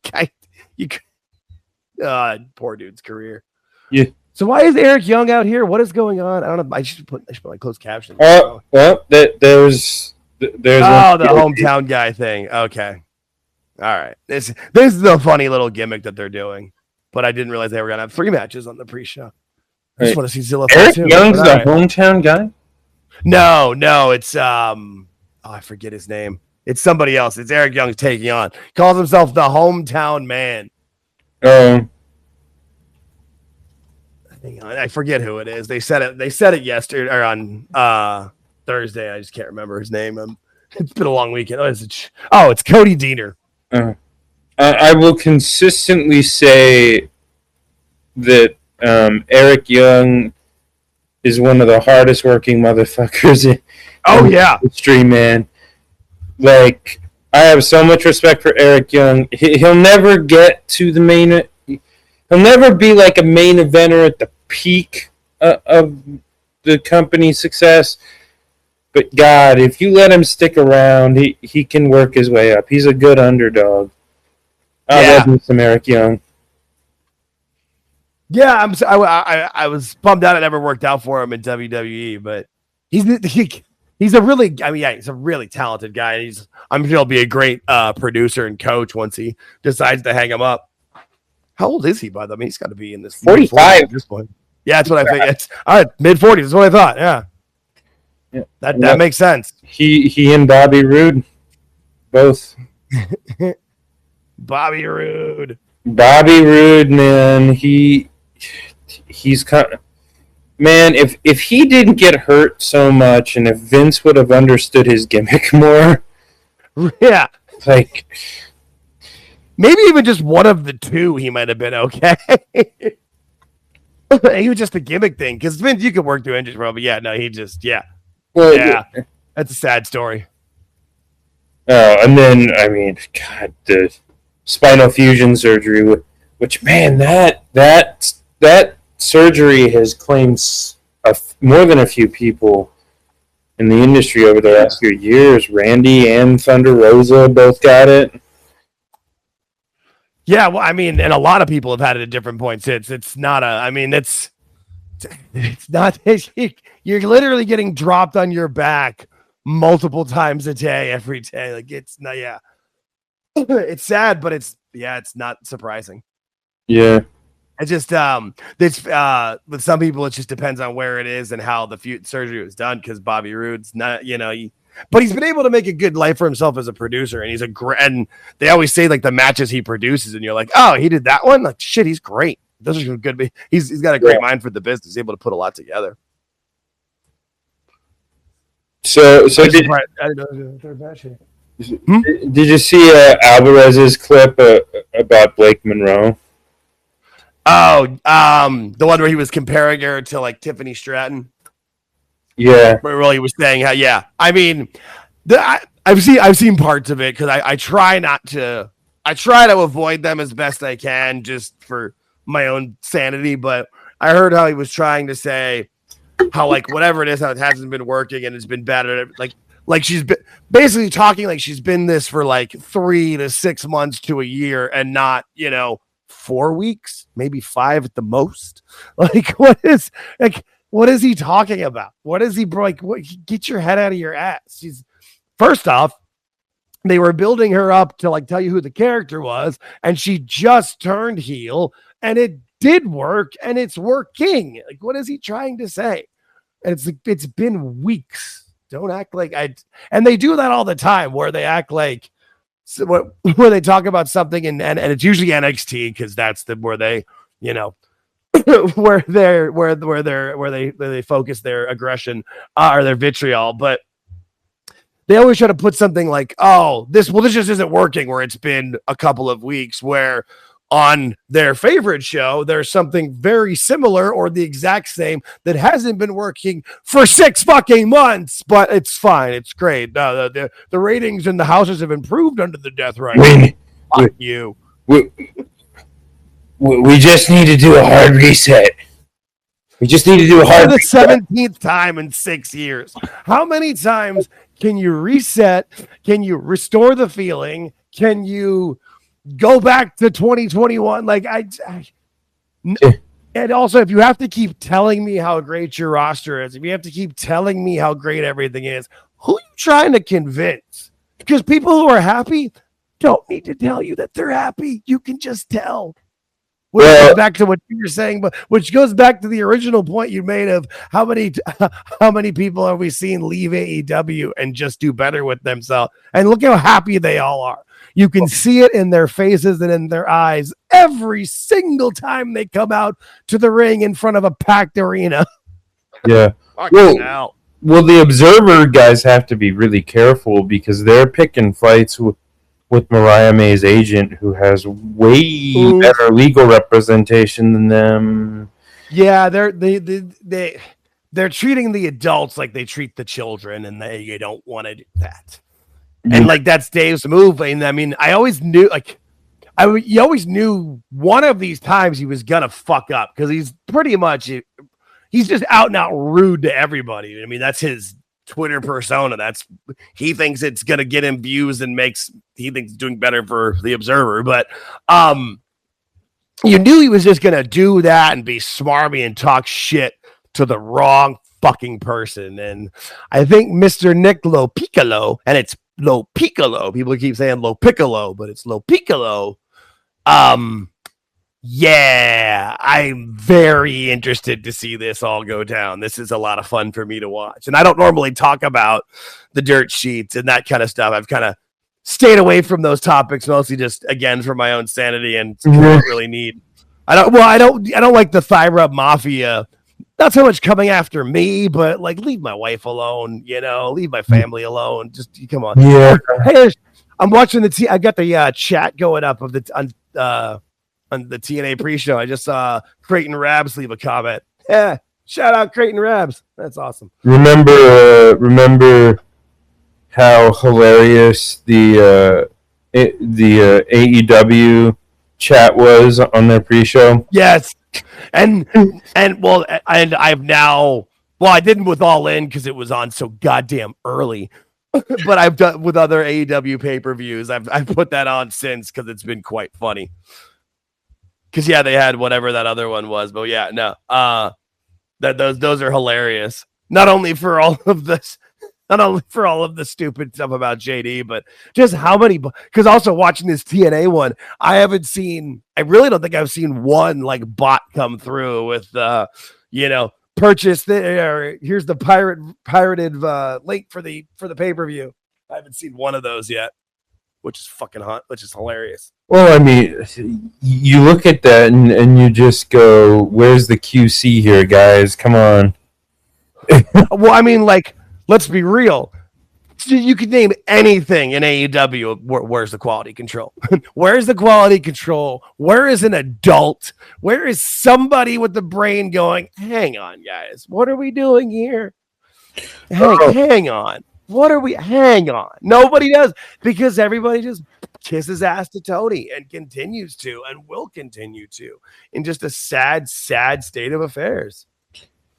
guy, poor dude's career. Yeah. So why is Eric Young out here? What is going on? I don't know. I should put like closed captions. Well, there's the hometown guy thing. Okay. All right. This is the funny little gimmick that they're doing, but I didn't realize they were gonna have 3 matches on the pre-show. I just want to see Zilla. Eric Young's the hometown guy? No, it's I forget his name. It's somebody else. It's Eric Young's taking on. Calls himself the hometown man. I forget who it is. They said it yesterday or on Thursday. I just can't remember his name. It's been a long weekend. It's Cody Deaner. I will consistently say that Eric Young is one of the hardest working motherfuckers in the industry, man. Like, I have so much respect for Eric Young. He'll never get to the main. He'll never be like a main eventer at the peak of the company's success. But God, if you let him stick around, he can work his way up. He's a good underdog. I love me some Eric Young. Yeah, I was bummed out it never worked out for him in WWE, but he's a really he's a really talented guy. I'm sure he'll be a great producer and coach once he decides to hang him up. How old is he, by the way? I mean, he's got to be in this 45 at this point. Yeah, that's what I think. It's all right, mid-40s. That's what I thought. Yeah. That makes sense. He and Bobby Roode, both. Bobby Roode, man. He's kind of, man. If he didn't get hurt so much, and if Vince would have understood his gimmick more, yeah, like maybe even just one of the two, he might have been okay. He was just a gimmick thing because Vince, you could work through injuries, bro. But that's a sad story. Oh, and then God, the spinal fusion surgery, which man, that surgery has claimed more than a few people in the industry over the last few years. Randy and Thunder Rosa both got it. Yeah, well, and a lot of people have had it at different points. It's not you're literally getting dropped on your back multiple times a day, every day. Like it's not, it's sad, but it's not surprising. Yeah. It's just with some people, it just depends on where it is and how the surgery was done. Because Bobby Roode's not, but he's been able to make a good life for himself as a producer, and and they always say like the matches he produces, and you're like, oh, he did that one, like shit, he's great. Those are good. He's got a great mind for the business. He's able to put a lot together. So did you see Alvarez's clip about Blake Monroe? Oh, the one where he was comparing her to like Tiffany Stratton. Yeah, where really was saying how. Yeah, I've seen parts of it because I try to avoid them as best I can just for my own sanity. But I heard how he was trying to say how like whatever it is, how it hasn't been working and it's been bad at it. Like she's been basically talking like she's been this for like 3 to 6 months to a year and not 4 weeks, maybe 5 at the most. Like what is he talking about? What is he like? Get your head out of your ass. First off, they were building her up to like tell you who the character was, and she just turned heel, and it did work, and it's working. Like, what is he trying to say? And it's like it's been weeks. Don't act like and they do that all the time, where they act like where they talk about something, and it's usually NXT because that's where they where they focus their aggression or their vitriol, but they always try to put something like, this just isn't working, where it's been a couple of weeks, where on their favorite show, there's something very similar or the exact same that hasn't been working for 6 fucking months, but it's fine. It's great. The ratings in the houses have improved under the Death Rider. Fuck you. We just need to do a hard reset. We just need to do a hard reset. The 17th time in 6 years. How many times can you reset? Can you restore the feeling? Can you go back to 2021? Like and also, if you have to keep telling me how great your roster is, if you have to keep telling me how great everything is, who are you trying to convince? Because people who are happy don't need to tell you that they're happy. You can just tell. Which goes back to what you were saying, but which goes back to the original point you made of how many people are we seeing leave AEW and just do better with themselves? And look how happy they all are. You can see it in their faces and in their eyes every single time they come out to the ring in front of a packed arena. Yeah. Well, the Observer guys have to be really careful because they're picking fights with Mariah May's agent, who has way better legal representation than them. Yeah, they're treating the adults like they treat the children, and they don't want to do that. And like that's Dave's move. And I mean, I always knew, you always knew one of these times he was gonna fuck up because he's just out and out rude to everybody. I mean, that's his Twitter persona. He thinks it's gonna get him views and he thinks it's doing better for the Observer. But you knew he was just gonna do that and be smarmy and talk shit to the wrong fucking person. And I think Mr. Nick Lo Piccolo, and it's Lo Piccolo. People keep saying Lo Piccolo, but it's Lo Piccolo. Yeah, I'm very interested to see this all go down. This is a lot of fun for me to watch. And I don't normally talk about the dirt sheets and that kind of stuff. I've kind of stayed away from those topics, mostly just, again, for my own sanity and I don't really need. I don't like the thigh rub mafia. Not so much coming after me, but like leave my wife alone, leave my family alone. Just come on. Yeah. Hey, I'm watching I got the chat going up of on the TNA pre-show. I just saw Creighton Rabs leave a comment. Yeah, shout out Creighton Rabs. That's awesome. Remember how hilarious the AEW chat was on their pre-show? Yes. And I've now, I didn't with All In because it was on so goddamn early, but I've done with other AEW pay-per-views. I've put that on since because it's been quite funny. Because they had whatever that other one was, but those are hilarious. Not only for all of this. Not only for all of the stupid stuff about JD, but just how many, because also watching this TNA one, I really don't think I've seen one like bot come through with, purchase here's the pirated link for the pay-per-view. I haven't seen one of those yet, which is fucking hot, which is hilarious. Well, I mean, you look at that and you just go, where's the QC here, guys? Come on. Well, I mean, let's be real. You could name anything in AEW. Where's the quality control? Where's the quality control? Where is an adult? Where is somebody with the brain going, hang on, guys. What are we doing here? Hang on. Hang on. Nobody does because everybody just kisses ass to Tony and continues to and will continue to in just a sad, sad state of affairs.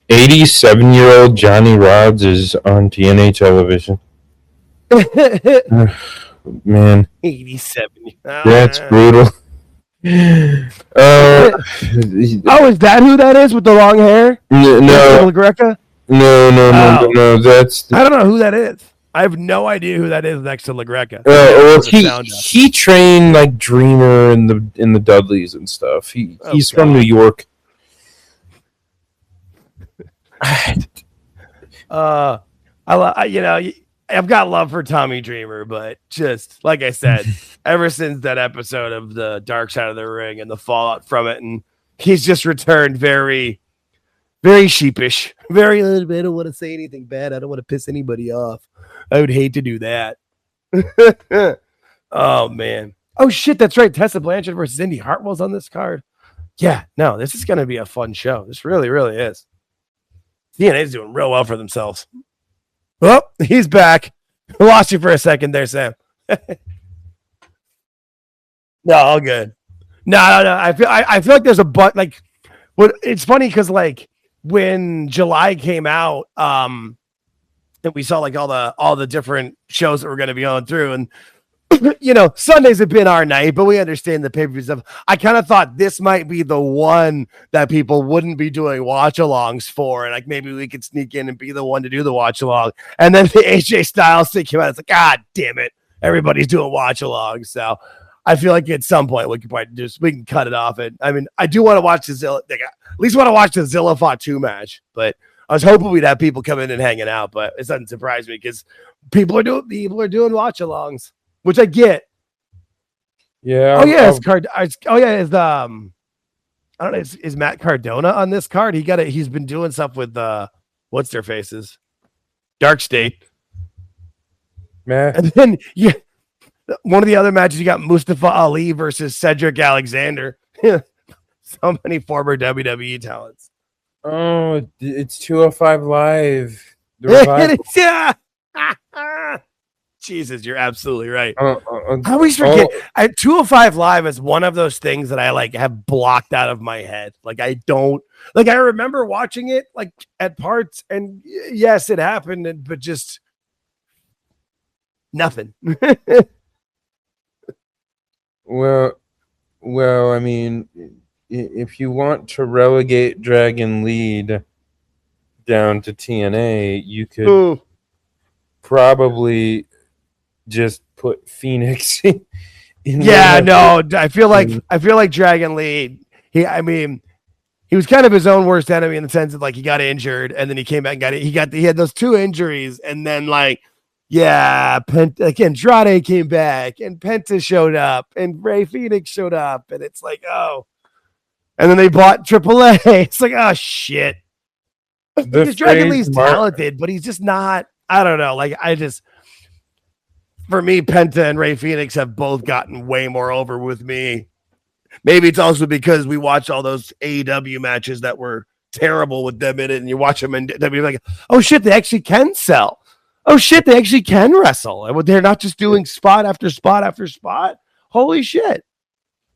87-year-old Johnny Rods is on TNA television. Man. 87. That's brutal. Is that who that is with the long hair? No. Greca? No. That's. I don't know who that is. I have no idea who that is next to LaGreca. He trained like Dreamer in the Dudleys and stuff. He's from New York. I've got love for Tommy Dreamer, but just like I said, ever since that episode of the Dark Side of the Ring and the fallout from it, and he's just returned very, very sheepish. I don't want to say anything bad. I don't want to piss anybody off. I would hate to do that. Oh man. Oh shit, that's right. Tessa Blanchard versus Indy Hartwell's on this card. Yeah, no, this is going to be a fun show. This really, really is. TNA's doing real well for themselves. Well, he's back. Lost you for a second there, Sam. No, all good. No. I feel like there's a but like what it's funny because like when July came out, and we saw like all the different shows that were going to be on through, and Sundays have been our night, but we understand the pay-per-view stuff. I kind of thought this might be the one that people wouldn't be doing watch-alongs for, and like maybe we could sneak in and be the one to do the watch-along. And then the AJ Styles thing came out. It's like, God damn it, everybody's doing watch-alongs. So I feel like at some point we can cut it off. And I mean, I do want to watch the Zilla. At least want to watch the Zilla Fatu match, but I was hoping we'd have people come in and hanging out. But it doesn't surprise me because people are doing watch-alongs. Which I get. Yeah. Oh yeah, is I don't know. Is Matt Cardona on this card? He's been doing stuff with what's their faces, Dark State. Man. And then one of the other matches you got Mustafa Ali versus Cedric Alexander. So many former WWE talents. Oh, it's 205 Live. Yeah. Jesus, you're absolutely right. I always forget. 205 Live is one of those things that I like have blocked out of my head. Like I don't like. I remember watching it like at parts, and yes, it happened, but just nothing. Well, I mean, if you want to relegate Dragon Lead down to TNA, you could probably just put Phoenix in. Yeah, no, I feel like Dragon Lee. He was kind of his own worst enemy in the sense that like he got injured and then he came back and got it. He had those 2 injuries and then like Andrade came back and Penta showed up and Ray Phoenix showed up and it's like and then they bought AAA. It's like shit. Because Dragon Lee's talented, but he's just not. I don't know. Like for me, Penta and Ray Phoenix have both gotten way more over with me. Maybe it's also because we watch all those AEW matches that were terrible with them in it, and you watch them and you're like, oh shit, they actually can sell. Oh shit, they actually can wrestle. And they're not just doing spot after spot after spot. Holy shit.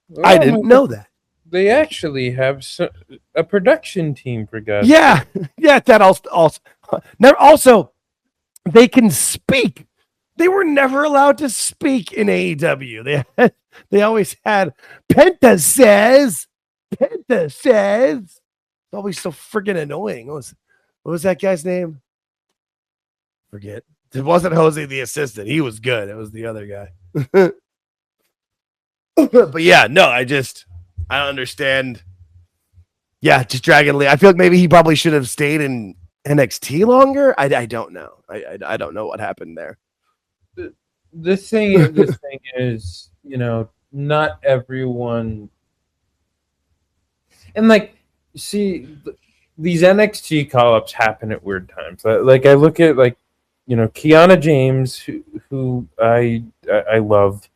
Well, I didn't know that. They actually have a production team for guys. Yeah. Yeah, that also they can speak. They were never allowed to speak in AEW. They always had Penta says. It's always so friggin' annoying. What was that guy's name? Forget. It wasn't Jose the assistant. He was good. It was the other guy. But yeah, no, I don't understand. Yeah, just Dragon Lee. I feel like maybe he probably should have stayed in NXT longer. I don't know. I don't know what happened there. The thing is, not everyone, and like, see, these NXT call-ups happen at weird times. Like I look at Kiana James, who I love,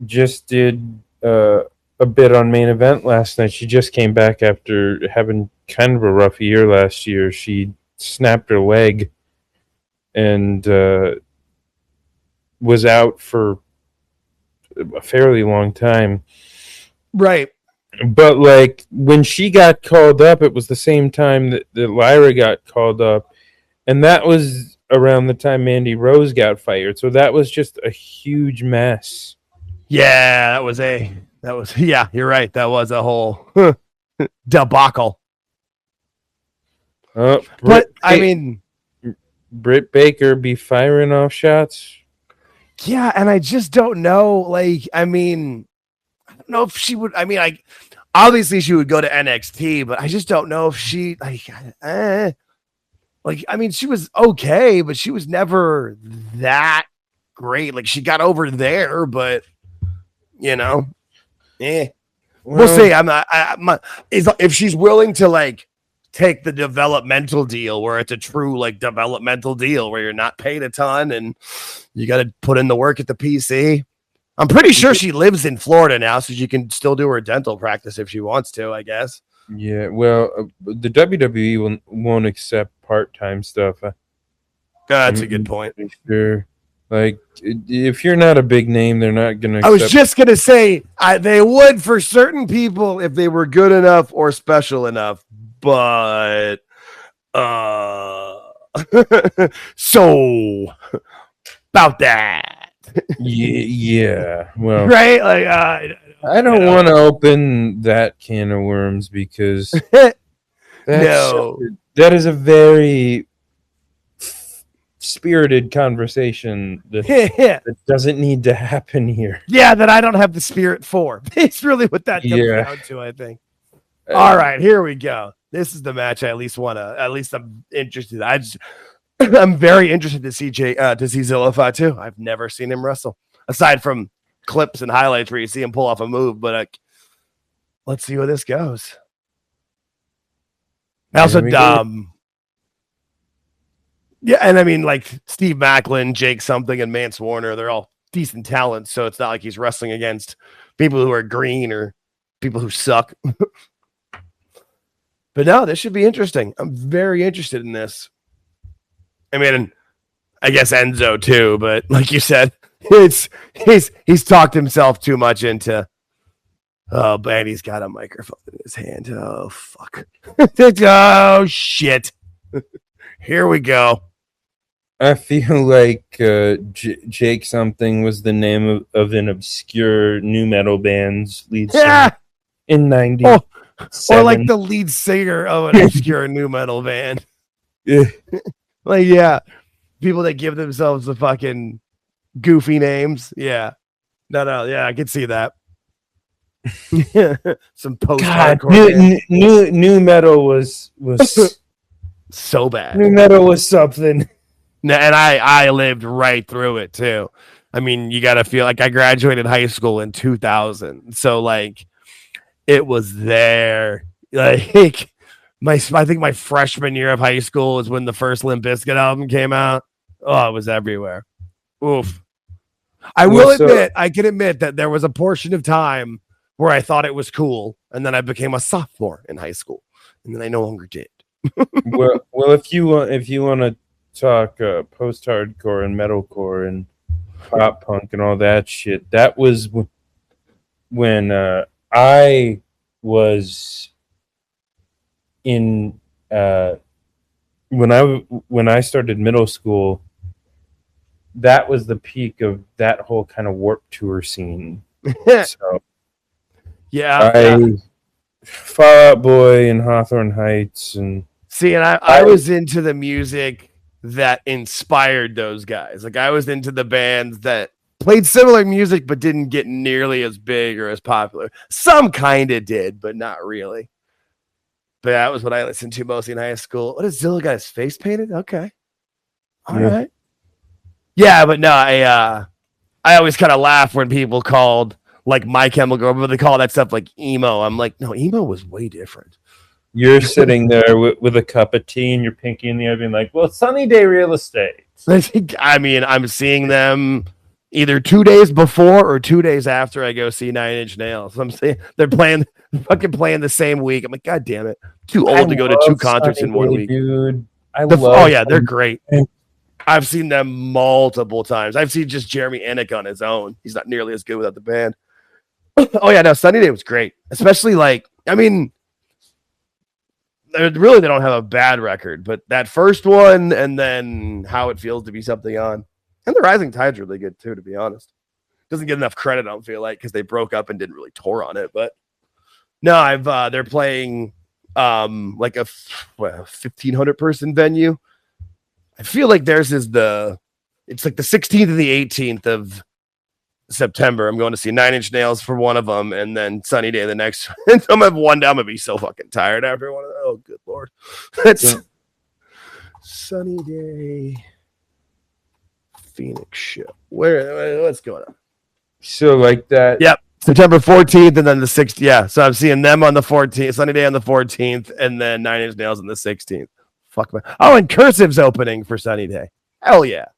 just did a bit on Main Event last night. She just came back after having kind of a rough year last year. She snapped her leg and was out for a fairly long time. Right. But like when she got called up, it was the same time that Lyra got called up. And that was around the time Mandy Rose got fired. So that was just a huge mess. Yeah, yeah, you're right. That was a whole debacle. Britt Baker be firing off shots. Yeah, and I just don't know. Like, I don't know if she would. Obviously she would go to NXT, but I just don't know if she she was okay, but she was never that great. Like, she got over there, but we'll see. If she's willing to like take the developmental deal where it's a true like developmental deal where you're not paid a ton and you got to put in the work at the PC. I'm pretty sure she lives in Florida now, so she can still do her dental practice if she wants to, I guess. Yeah, well, the WWE won't accept part-time stuff. That's a good point. Sure. Like, if you're not a big name, they're not going to. I was just going to say they would for certain people if they were good enough or special enough, but so about that. Yeah. Well, right? Like, I don't want to open that can of worms because that is a very spirited conversation that doesn't need to happen here. Yeah, that I don't have the spirit for. It's really what that comes down to, I think. All right, here we go. This is the match I at least I'm interested. I'm very interested to see Zilla fight too. I've never seen him wrestle aside from clips and highlights where you see him pull off a move, but let's see where this goes. Also, yeah, and I mean, like Steve Macklin, Jake something, and Mance Warner, they're all decent talents, so it's not like he's wrestling against people who are green or people who suck. But no, this should be interesting. I'm very interested in this. I mean, I guess Enzo too, but like you said, he's talked himself too much into. Oh, but he's got a microphone in his hand. Oh, fuck. Oh, shit. Here we go. I feel like Jake something was the name of an obscure nu metal band's lead singer in 90. Or like the lead singer of an obscure nu metal band. Yeah. Like, yeah. People that give themselves the fucking goofy names. Yeah. No. Yeah, I can see that. Some post-hardcore. Nu metal was so bad. Nu metal was something. And I lived right through it too. I mean, you got to feel like I graduated high school in 2000. So like it was there. Like I think my freshman year of high school is when the first Limp Bizkit album came out. Oh, it was everywhere. Oof. I can admit that there was a portion of time where I thought it was cool, and then I became a sophomore in high school, and then I no longer did. well, if you want to talk post-hardcore and metalcore and pop punk and all that shit, that was when I was in when I started middle school. That was the peak of that whole kind of Warped Tour scene. So yeah, Fall Out Boy and Hawthorne Heights and I was into the music that inspired those guys. Like I was into the bands that played similar music but didn't get nearly as big or as popular. Some kind of did, but not really. But that was what I listened to mostly in high school. What is Zilla got his face painted? Okay. All right. Yeah, but no, I always kind of laugh when people called like My Chemical Romance, but they call that stuff like emo. I'm like, no, emo was way different. You're sitting there with a cup of tea and your pinky in the air being like, well, Sunny Day Real Estate. I mean, I'm seeing them either 2 days before or 2 days after I go see 9 Inch Nails. I'm saying they're fucking playing the same week. I'm like, God damn it. Too old to go to 2 concerts in 1 week. Dude. They're great. I've seen them multiple times. I've seen just Jeremy Enick on his own. He's not nearly as good without the band. Oh, yeah, no, Sunny Day was great. Especially, like, I mean, really, they don't have a bad record, but that first one and then How It Feels to Be Something On. And The Rising Tide's really good, too, to be honest. Doesn't get enough credit, I don't feel like, because they broke up and didn't really tour on it. But, no, they're playing like a 1,500-person venue. I feel like theirs is it's like the 16th and the 18th of September. I'm going to see 9 Inch Nails for one of them, and then Sunny Day the next. And I'm gonna have one down. I'm gonna be so fucking tired after one of them. Oh, good lord! That's Sunny Day Phoenix show. What's going on? So like that. Yep, September 14th, and then the 16th. Yeah, so I'm seeing them on the 14th, Sunny Day on the 14th, and then 9 Inch Nails on the 16th. Fuck man. Oh, and Cursive's opening for Sunny Day. Hell yeah.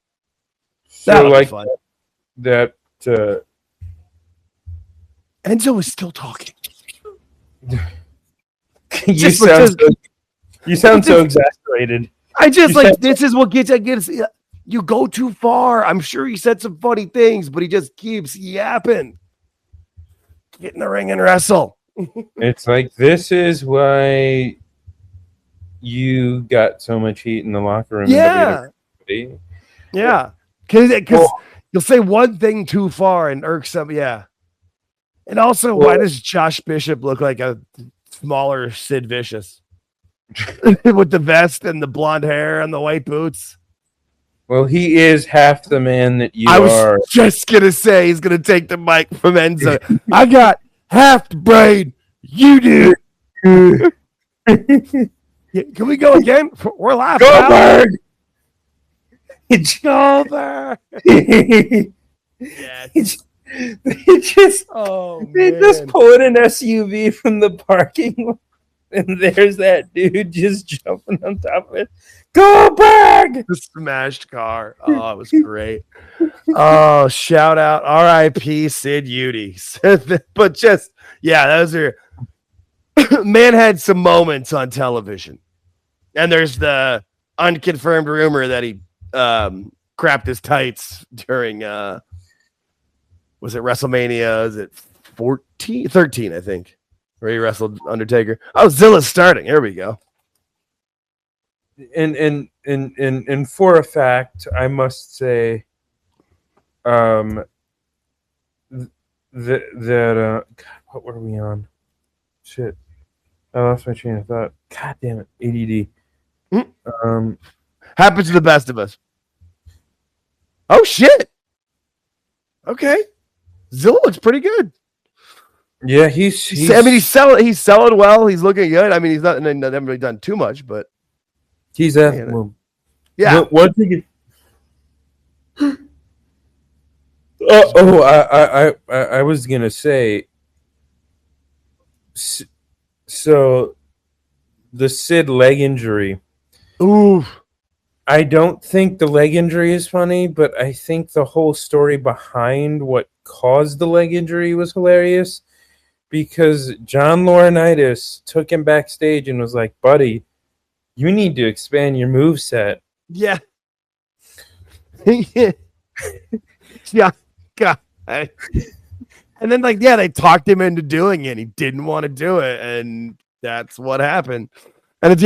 That'll be fun. That Enzo is still talking. You sound so exasperated. I just like this is what gets You go too far. I'm sure he said some funny things, but he just keeps yapping. Get in the ring and wrestle. It's like, this is why you got so much heat in the locker room. Yeah. Yeah. Because you'll say one thing too far and irk some. Yeah. And also, why does Josh Bishop look like a smaller Sid Vicious? With the vest and the blonde hair and the white boots. Well, he is half the man that you are. I was just going to say he's going to take the mic from Enzo. I got half the brain. You do. Can we go again? We're live. Goldberg! Goldberg! Yes. They just pull in an SUV from the parking lot, and there's that dude just jumping on top of it. Goldberg! The smashed car. Oh, it was great. Oh, shout out R.I.P. Sid Udy. But just, those are man had some moments on television. And there's the unconfirmed rumor that he crapped his tights during was it WrestleMania? Is it 13, I think, where he wrestled Undertaker? Oh, Zilla's starting. Here we go. And for a fact, I must say, God, what were we on? Shit, I lost my train of thought. God damn it, ADD. Happens to the best of us. Oh shit. Okay, Zilla looks pretty good. Yeah, he's selling well. He's looking good. I mean, he's not really done too much, but he's yeah. What thing? I was gonna say. So, the Sid leg injury. Ooh. I don't think the leg injury is funny, but I think the whole story behind what caused the leg injury was hilarious, because John Laurinaitis took him backstage and was like, buddy, you need to expand your moveset. Yeah. Yeah. God. And then, they talked him into doing it. He didn't want to do it, and that's what happened. And it's,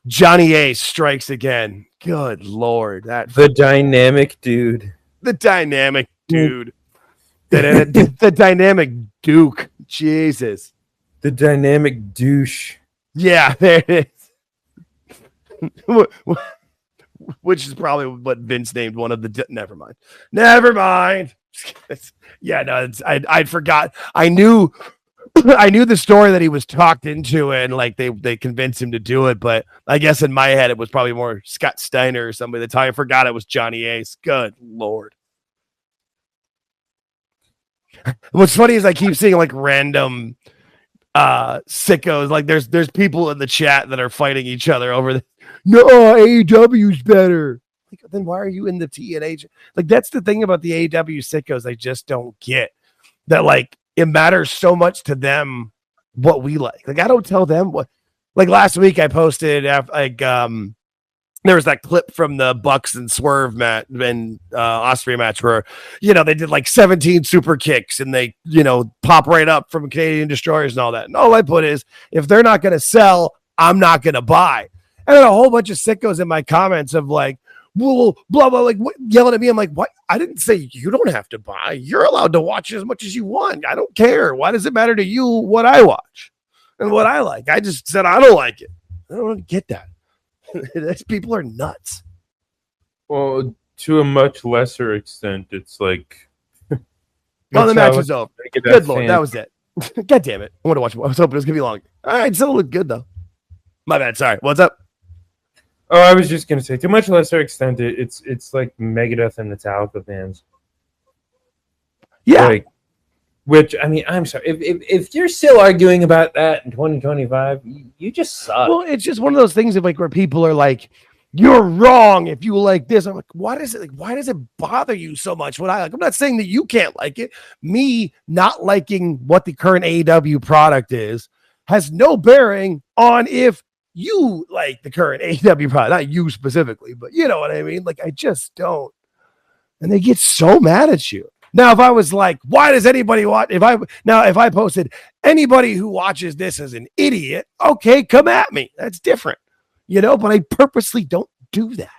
Johnny Ace strikes again. Good Lord. The dynamic dude. The dynamic dude. The dynamic Duke. Jesus. The dynamic douche. Yeah, there it is. Which is probably what Vince named one of the... Never mind. Yeah, no, I forgot. I knew the story that he was talked into it, and they convinced him to do it, but I guess in my head it was probably more Scott Steiner or somebody. The time I forgot it was Johnny Ace. Good Lord. What's funny is I keep seeing random sickos. There's people in the chat that are fighting each other over the no, AEW's better. Then why are you in the TNA? That's the thing about the AEW sickos I just don't get. That it matters so much to them what we like. I don't tell them what. Last week I posted there was that clip from the Bucks and Swerve match and Austria match where they did 17 super kicks and they pop right up from Canadian Destroyers and all that. And all I put is, if they're not going to sell, I'm not going to buy. And then a whole bunch of sickos in my comments of well, blah, blah, yelling at me. I'm like, what? I didn't say you don't have to buy. You're allowed to watch as much as you want. I don't care. Why does it matter to you what I watch and what I like? I just said I don't like it. I don't get that. These people are nuts. Well, to a much lesser extent, it's the match was over. Good Lord, that was it. God damn it. I want to watch it. I was hoping it was going to be long. All right, it still looked good, though. My bad. Sorry. What's up? Oh, I was just going to say, to a much lesser extent, it's like Megadeth and Metallica fans. Yeah. Which, I mean, I'm sorry. If you're still arguing about that in 2025, you just suck. Well, it's just one of those things of where people are like, you're wrong if you like this. I'm like, why does it bother you so much what I like? I'm not saying that you can't like it. Me not liking what the current AEW product is has no bearing on if you like the current AEW product, not you specifically, but you know what I mean? Like, I just don't. And they get so mad at you. Now, if I was like, why does anybody watch? If I posted anybody who watches this as an idiot, okay, come at me. That's different, you know, but I purposely don't do that.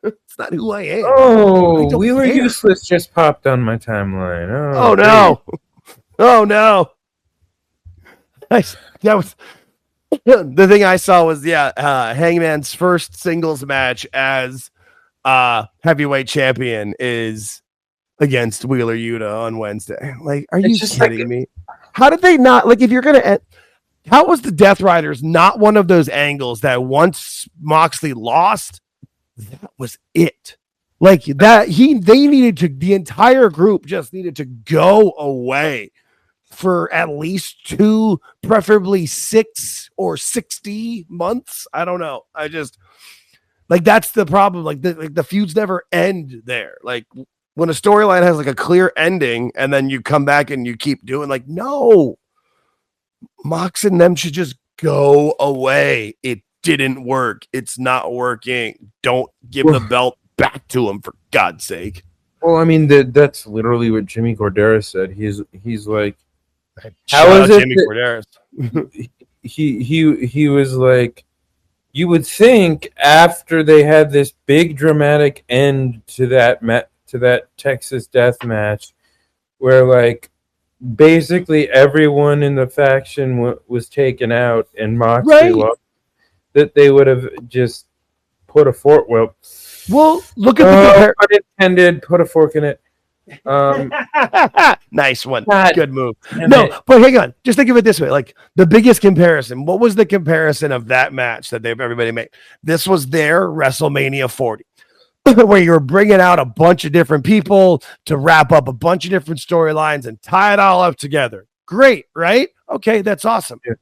It's not who I am. Oh, Wheeler Useless just popped on my timeline. Oh no. Oh no. That was the thing I saw was Hangman's first singles match as heavyweight champion is against Wheeler Yuta on Wednesday. Like, are you kidding me? How did they not, like, if you're gonna how was the Death Riders not one of those angles that once Moxley lost, that was it? Like that they needed to, the entire group just needed to go away for at least 2, preferably 6 or 60 months. I don't know. I just, like, that's the problem. Like the feuds never end there. Like, when a storyline has like a clear ending and then you come back and you keep doing, like, no, Mox and them should just go away. It didn't work. It's not working. Don't give the belt back to him, for God's sake. Well, I mean, that's literally what Jimmy Cordera said. He's like, how is it Jimmy Cordera? he was like, you would think after they had this big dramatic end to that Texas death match, where like basically everyone in the faction was taken out and Moxley lost, that they would have just put a fork. Well, look at the intended. Put a fork in it. Nice one. Good move. No, but hang on. Just think of it this way. Like, the biggest comparison. What was the comparison of that match that everybody made? This was their WrestleMania 40. Where you're bringing out a bunch of different people to wrap up a bunch of different storylines and tie it all up together. Great, right? Okay, that's awesome. Yeah.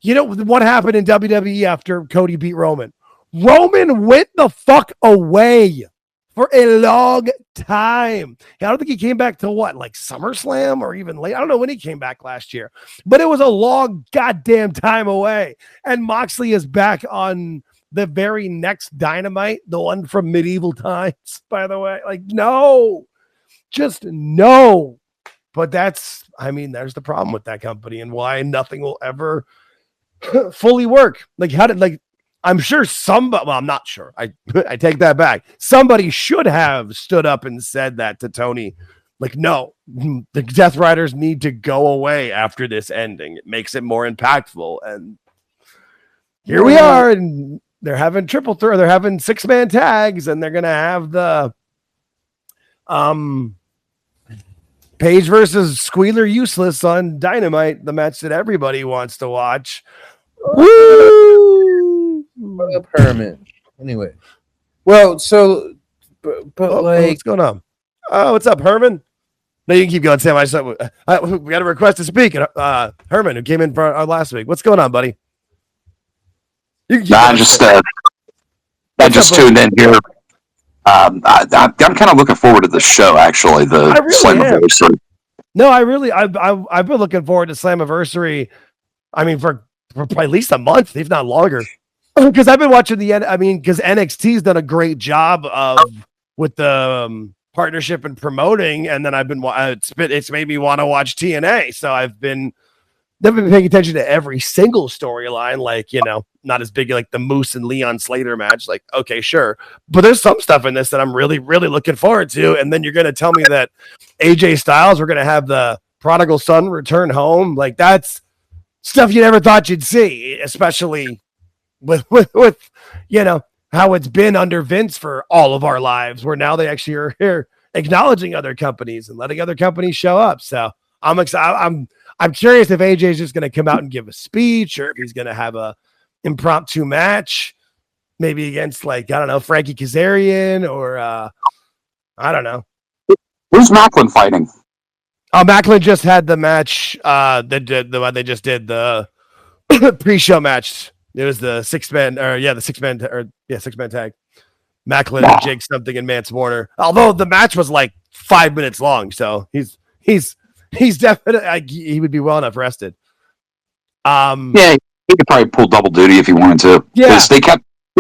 You know what happened in WWE after Cody beat Roman? Roman went the fuck away for a long time. I don't think he came back to what, like SummerSlam or even late. I don't know when he came back last year, but it was a long goddamn time away. And Moxley is back on the very next Dynamite, the one from medieval times, by the way. Like, no, just no. But there's the problem with that company and why nothing will ever fully work. Like, I'm sure I'm not sure. I take that back. Somebody should have stood up and said that to Tony. Like, no, the Death Riders need to go away after this ending. It makes it more impactful. And here we are, and they're having triple threat. They're having 6-man tags, and they're gonna have the Page versus Squealer Useless on Dynamite, the match that everybody wants to watch. Woo! What up, Herman? Anyway, well, so, but what's going on? Oh, what's up, Herman? No, you can keep going, Sam. We got a request to speak. Herman, who came in for our last week. What's going on, buddy? I just tuned in here. I'm kind of looking forward to the show, actually. The Slammiversary. No, I've been looking forward to Slammiversary. I mean, for at least a month, if not longer, because I've been watching because NXT's done a great job with the partnership and promoting, and then I've been it's made me want to watch TNA. So I've been paying attention to every single storyline, like, you know, not as big like the Moose and Leon Slater match. Like, okay, sure. But there's some stuff in this that I'm really, really looking forward to. And then you're going to tell me that AJ Styles, we're going to have the prodigal son return home. Like, that's stuff you never thought you'd see, especially with you know, how it's been under Vince for all of our lives, where now they actually are here acknowledging other companies and letting other companies show up. So I'm excited. I'm curious if AJ is just going to come out and give a speech, or if he's going to have a impromptu match, maybe against, like, I don't know, Frankie Kazarian, or I don't know. Who's Macklin fighting? Macklin just had the match. They just did the pre-show match. It was the 6-man tag. Macklin and Jake something and Mance Warner. Although the match was like 5 minutes long, so he's definitely, he would be well enough rested. Yeah, he could probably pull double duty if he wanted to. Yeah. Because they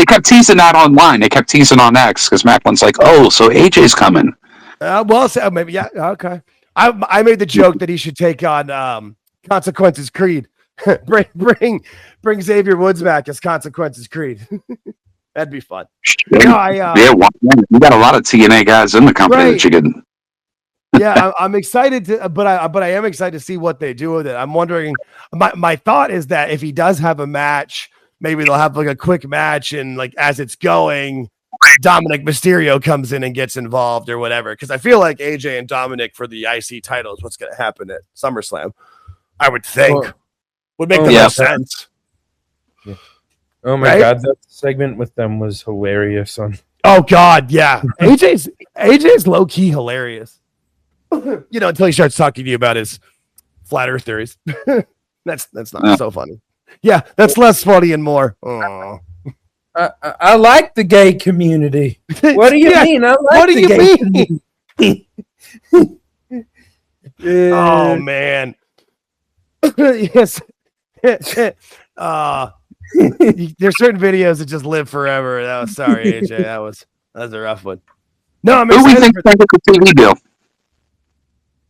kept teasing that online. They kept teasing on X because Macklin's like, oh, so AJ's coming. Well, so maybe, yeah, okay. I made the joke that he should take on Consequences Creed. bring Xavier Woods back as Consequences Creed. That'd be fun. Yeah, you got a lot of TNA guys in the company that you could. Yeah, I'm excited to, but I am excited to see what they do with it. I'm wondering. My thought is that if he does have a match, maybe they'll have like a quick match, and like as it's going, Dominic Mysterio comes in and gets involved or whatever. Because I feel like AJ and Dominic for the IC title is what's going to happen at SummerSlam. I would think would make the most sense. Yeah. Oh my God, that segment with them was hilarious. Oh God, yeah. AJ's low key hilarious. Until he starts talking to you about his flat Earth theories. That's not so funny. Yeah, that's less funny and more. I like the gay community. What do you mean? I like the gay community. Oh man. Yes. There's certain videos that just live forever. Sorry, AJ. That was a rough one. No, I'm excited. Who do we think the TV deal?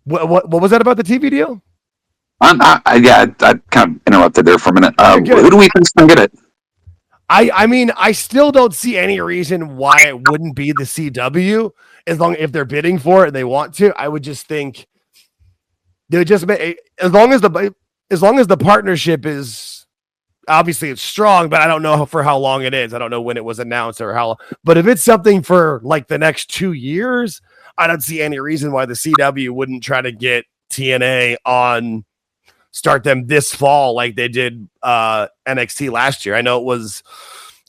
What was that about the TV deal? I kind of interrupted there for a minute. Who do we think's gonna get it? I mean, I still don't see any reason why it wouldn't be the CW if they're bidding for it and they want to. I would just think they would just make as long as the partnership is obviously it's strong, but I don't know for how long it is. I don't know when it was announced or how. But if it's something for like the next 2 years, I don't see any reason why the CW wouldn't try to get TNA on. Start them this fall like they did NXT last year. I know it was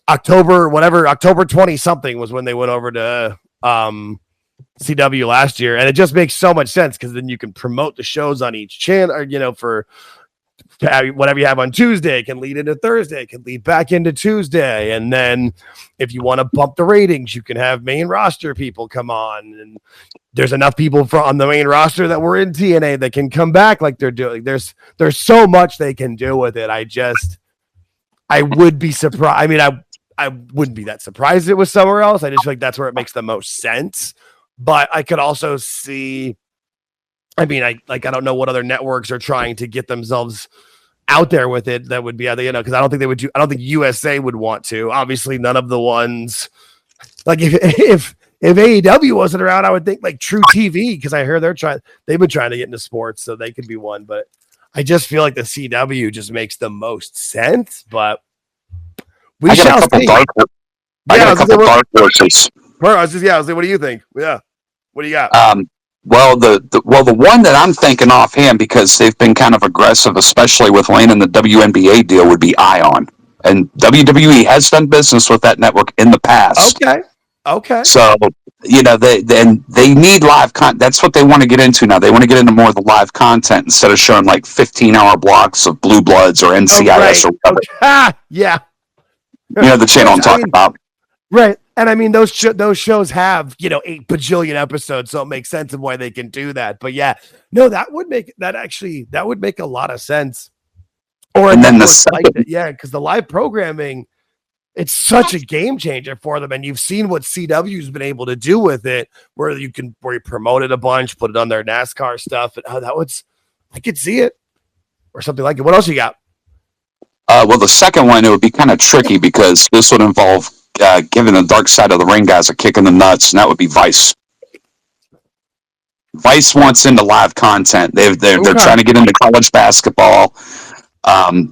October 20 something was when they went over to CW last year, and it just makes so much sense because then you can promote the shows on each channel, or for whatever you have on Tuesday can lead into Thursday, can lead back into Tuesday, and then if you want to bump the ratings, you can have main roster people come on, and there's enough people on the main roster that were in TNA that can come back like they're doing. There's so much they can do with it. I would be surprised. I mean, I wouldn't be that surprised it was somewhere else. I just feel like that's where it makes the most sense. But I could also see, I mean, I don't know what other networks are trying to get themselves out there with it. That would be, because I don't think they would do. I don't think USA would want to. Obviously, none of the ones like if AEW wasn't around, I would think like True TV, because I hear they've been trying to get into sports, so they could be one. But I just feel like the CW just makes the most sense. But we shall see. I got a couple dark horses. I was like, what do you think? Yeah, what do you got? Well, the one that I'm thinking offhand, because they've been kind of aggressive, especially with landing the WNBA deal, would be Ion. And WWE has done business with that network in the past. Okay. So, they need live content. That's what they want to get into now. They want to get into more of the live content instead of showing like 15-hour blocks of Blue Bloods or NCIS or whatever. Okay. Yeah. The channel I'm talking about. Right. And I mean, those shows have, 8 bajillion episodes, so it makes sense of why they can do that. But yeah, no, that would make a lot of sense. And then because the live programming, it's such a game changer for them. And you've seen what CW's been able to do with it, where you promote it a bunch, put it on their NASCAR stuff. And I could see it or something like it. What else you got? Well, the second one, it would be kind of tricky because this would involve giving the Dark Side of the Ring guys a kick in the nuts, and that would be Vice. Vice wants into live content. They're trying to get into college basketball.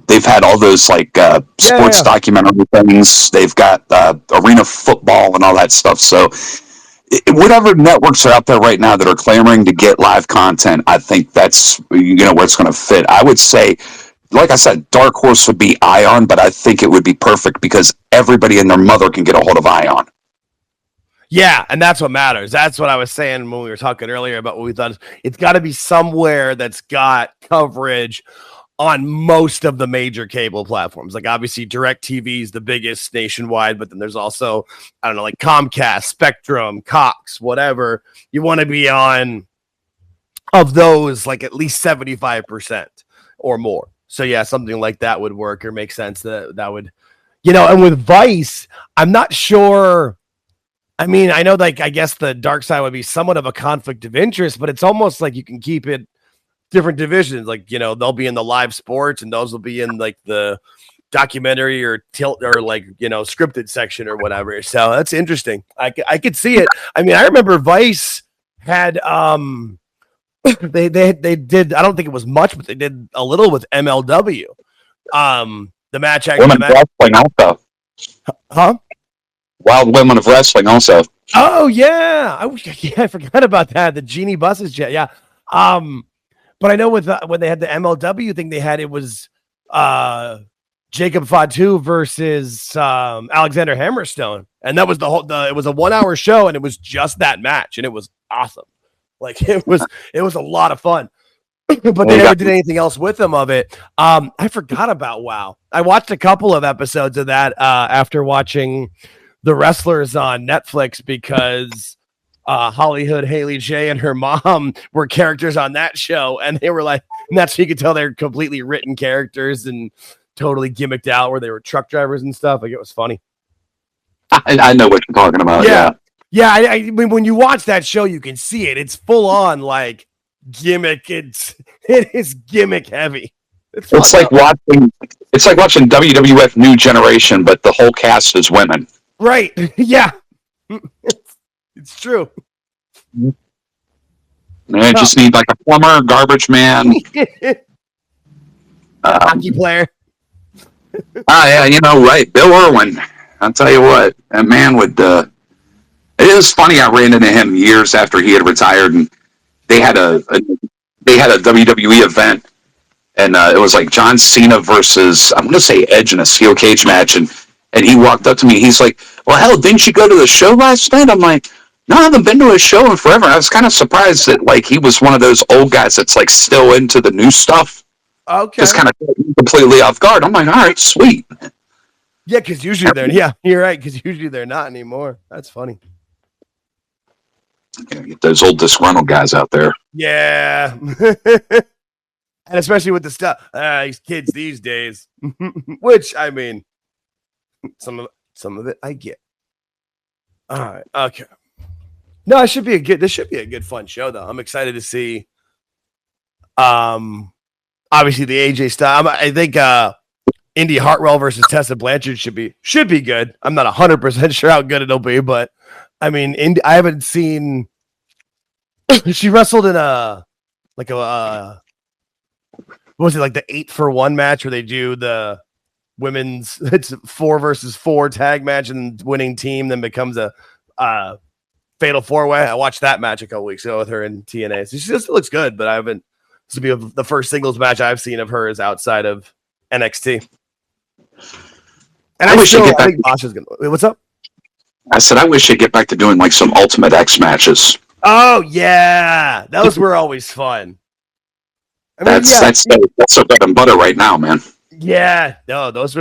They've had all those sports documentary things. They've got arena football and all that stuff. So whatever networks are out there right now that are clamoring to get live content, I think that's where it's going to fit. I would say, like I said, Dark Horse would be Ion, but I think it would be perfect because everybody and their mother can get a hold of Ion. Yeah, and that's what matters. That's what I was saying when we were talking earlier about what we thought. It's got to be somewhere that's got coverage on most of the major cable platforms. Like obviously DirecTV is the biggest nationwide, but then there's also, I don't know, like Comcast, Spectrum, Cox, whatever. You want to be on of those, like at least 75% or more. So yeah, something like that would work or make sense. That would, and with Vice, I'm not sure. I mean, I know, like, I guess the dark side would be somewhat of a conflict of interest, but it's almost like you can keep it different divisions. Like, they'll be in the live sports and those will be in like the documentary or like, scripted section or whatever. So that's interesting. I could see it. I mean, I remember Vice had, they did, I don't think it was much, but they did a little with MLW. The match actually. Wrestling also. Huh? Wild Women of Wrestling also. Oh yeah, I forgot about that. The Genie Buses jet, yeah. But I know with when they had the MLW thing, it was Jacob Fatu versus Alexander Hammerstone, and that was it was a 1 hour show, and it was just that match, and it was awesome. Like it was a lot of fun. But they never did anything else with them of it. I forgot about WoW. I watched a couple of episodes of that after watching The Wrestlers on Netflix because Hollywood Haley J and her mom were characters on that show, and they were like, and that's so you could tell they're completely written characters and totally gimmicked out where they were truck drivers and stuff. Like it was funny. I know what you're talking about. Yeah. I mean, when you watch that show, you can see it. It's full on like gimmick. It is gimmick heavy. It's like watching WWF New Generation, but the whole cast is women. Right. Yeah. It's true. Man, just need like a plumber, garbage man, hockey player. Yeah, right. Bill Irwin. I'll tell you what, that man would. It is funny. I ran into him years after he had retired, and they had a WWE event, and it was like John Cena versus, I'm going to say, Edge in a steel cage match, and he walked up to me. He's like, "Well, hell, didn't you go to the show last night?" I'm like, "No, I haven't been to a show in forever." I was kind of surprised that like he was one of those old guys that's like still into the new stuff. Okay. Just kind of completely off guard. I'm like, all right, sweet. Yeah, because usually they're, yeah, you're right, because usually they're not anymore. That's funny. Get those old disgruntled guys out there. Yeah. And especially with the stuff, these kids these days, which, I mean, some of it I get. All right. Okay. No, this should be a good fun show though. I'm excited to see obviously the AJ style. I think Indy Hartwell versus Tessa Blanchard should be good. I'm not 100% sure how good it'll be, but I mean, I haven't seen. She wrestled in what was it, like the 8-for-1 match where they do the women's, it's 4 versus 4 tag match, and winning team then becomes a fatal 4-way. I watched that match a couple weeks ago with her in TNA. So she just looks good, but I haven't. This will be the first singles match I've seen of hers outside of NXT. And I think Masha's gonna. Wait, what's up? I said I wish she'd get back to doing like some Ultimate X matches. Oh yeah, those were always fun. I mean, that's their bread and butter right now, man. Yeah, no, those.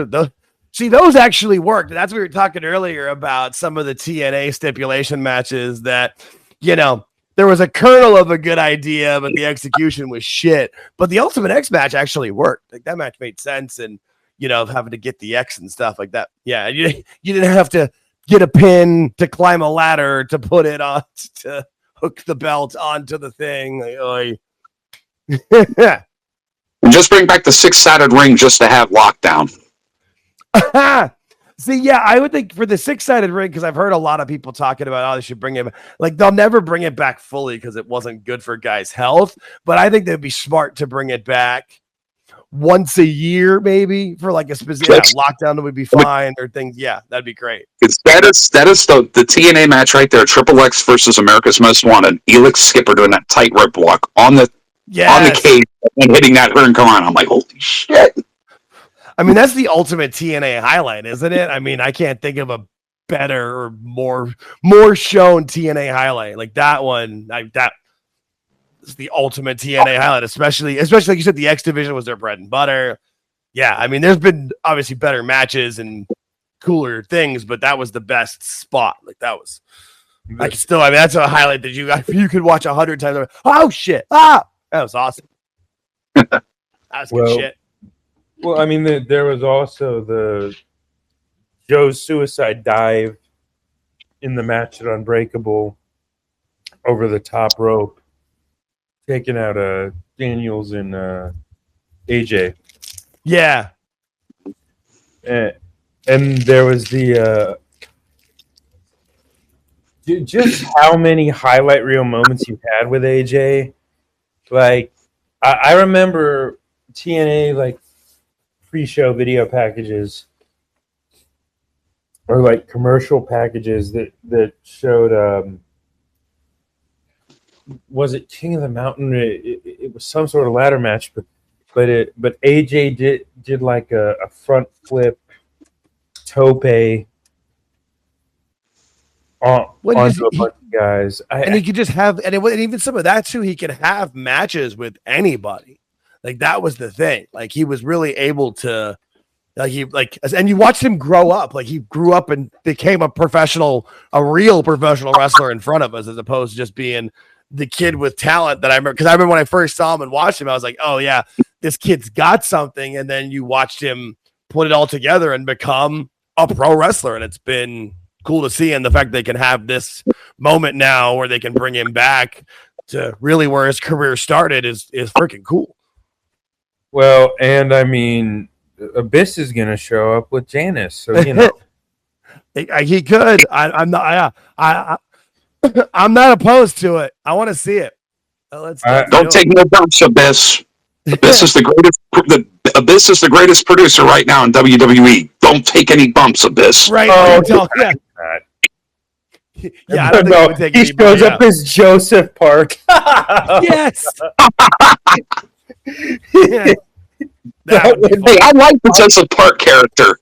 See, those actually worked. That's what we were talking earlier about some of the TNA stipulation matches that, there was a kernel of a good idea, but the execution was shit. But the Ultimate X match actually worked. Like that match made sense, and having to get the X and stuff like that. Yeah, you didn't have to get a pin to climb a ladder to put it on to hook the belt onto the thing. And just bring back the 6-sided ring just to have lockdown. See, yeah, I would think for the 6-sided ring, because I've heard a lot of people talking about, they should bring it back. Like, they'll never bring it back fully because it wasn't good for guys' health. But I think they'd be smart to bring it back once a year, maybe, for like a specific lockdown would be fine, or things. Yeah, that'd be great. That is the TNA match right there. Triple X versus America's Most Wanted. Elix Skipper doing that tightrope walk on the cage and hitting that hurricane. I'm like, holy shit. I mean, that's the ultimate TNA highlight, isn't it? I mean, I can't think of a better or more shown TNA highlight. Like that one, that is the ultimate TNA highlight, especially like you said, the X Division was their bread and butter. Yeah, I mean, there's been obviously better matches and cooler things, but that was the best spot. Like that was, that's a highlight that you could watch 100 times. Oh shit! That was awesome. That was good shit. Well, I mean, there was also the Joe's suicide dive in the match at Unbreakable over the top rope, taking out Daniels and AJ. Yeah. And there was the just how many highlight reel moments you had with AJ. Like, I remember TNA like pre-show video packages or like commercial packages that showed was it King of the Mountain? It was some sort of ladder match, but AJ did like a front flip tope onto a bunch of guys, and he could just have, and even some of that too. He could have matches with anybody. Like that was the thing. Like he was really able to, and you watched him grow up. Like he grew up and became a real professional wrestler in front of us, as opposed to just being the kid with talent that I remember. Because I remember when I first saw him and watched him, I was like, oh yeah, this kid's got something. And then you watched him put it all together and become a pro wrestler, and it's been cool to see. And the fact they can have this moment now where they can bring him back to really where his career started is freaking cool. Well, and I mean, Abyss is going to show up with Janice, so you know he could. I'm not. I'm not opposed to it. I want to see it. Let's don't take no bumps, Abyss. Abyss is the greatest. Abyss is the greatest producer right now in WWE. Don't take any bumps, Abyss. Right. Yeah. Yeah, I don't think he would take he shows up as Joseph Park. Yes. Yeah. Hey, I like the Joseph Park character.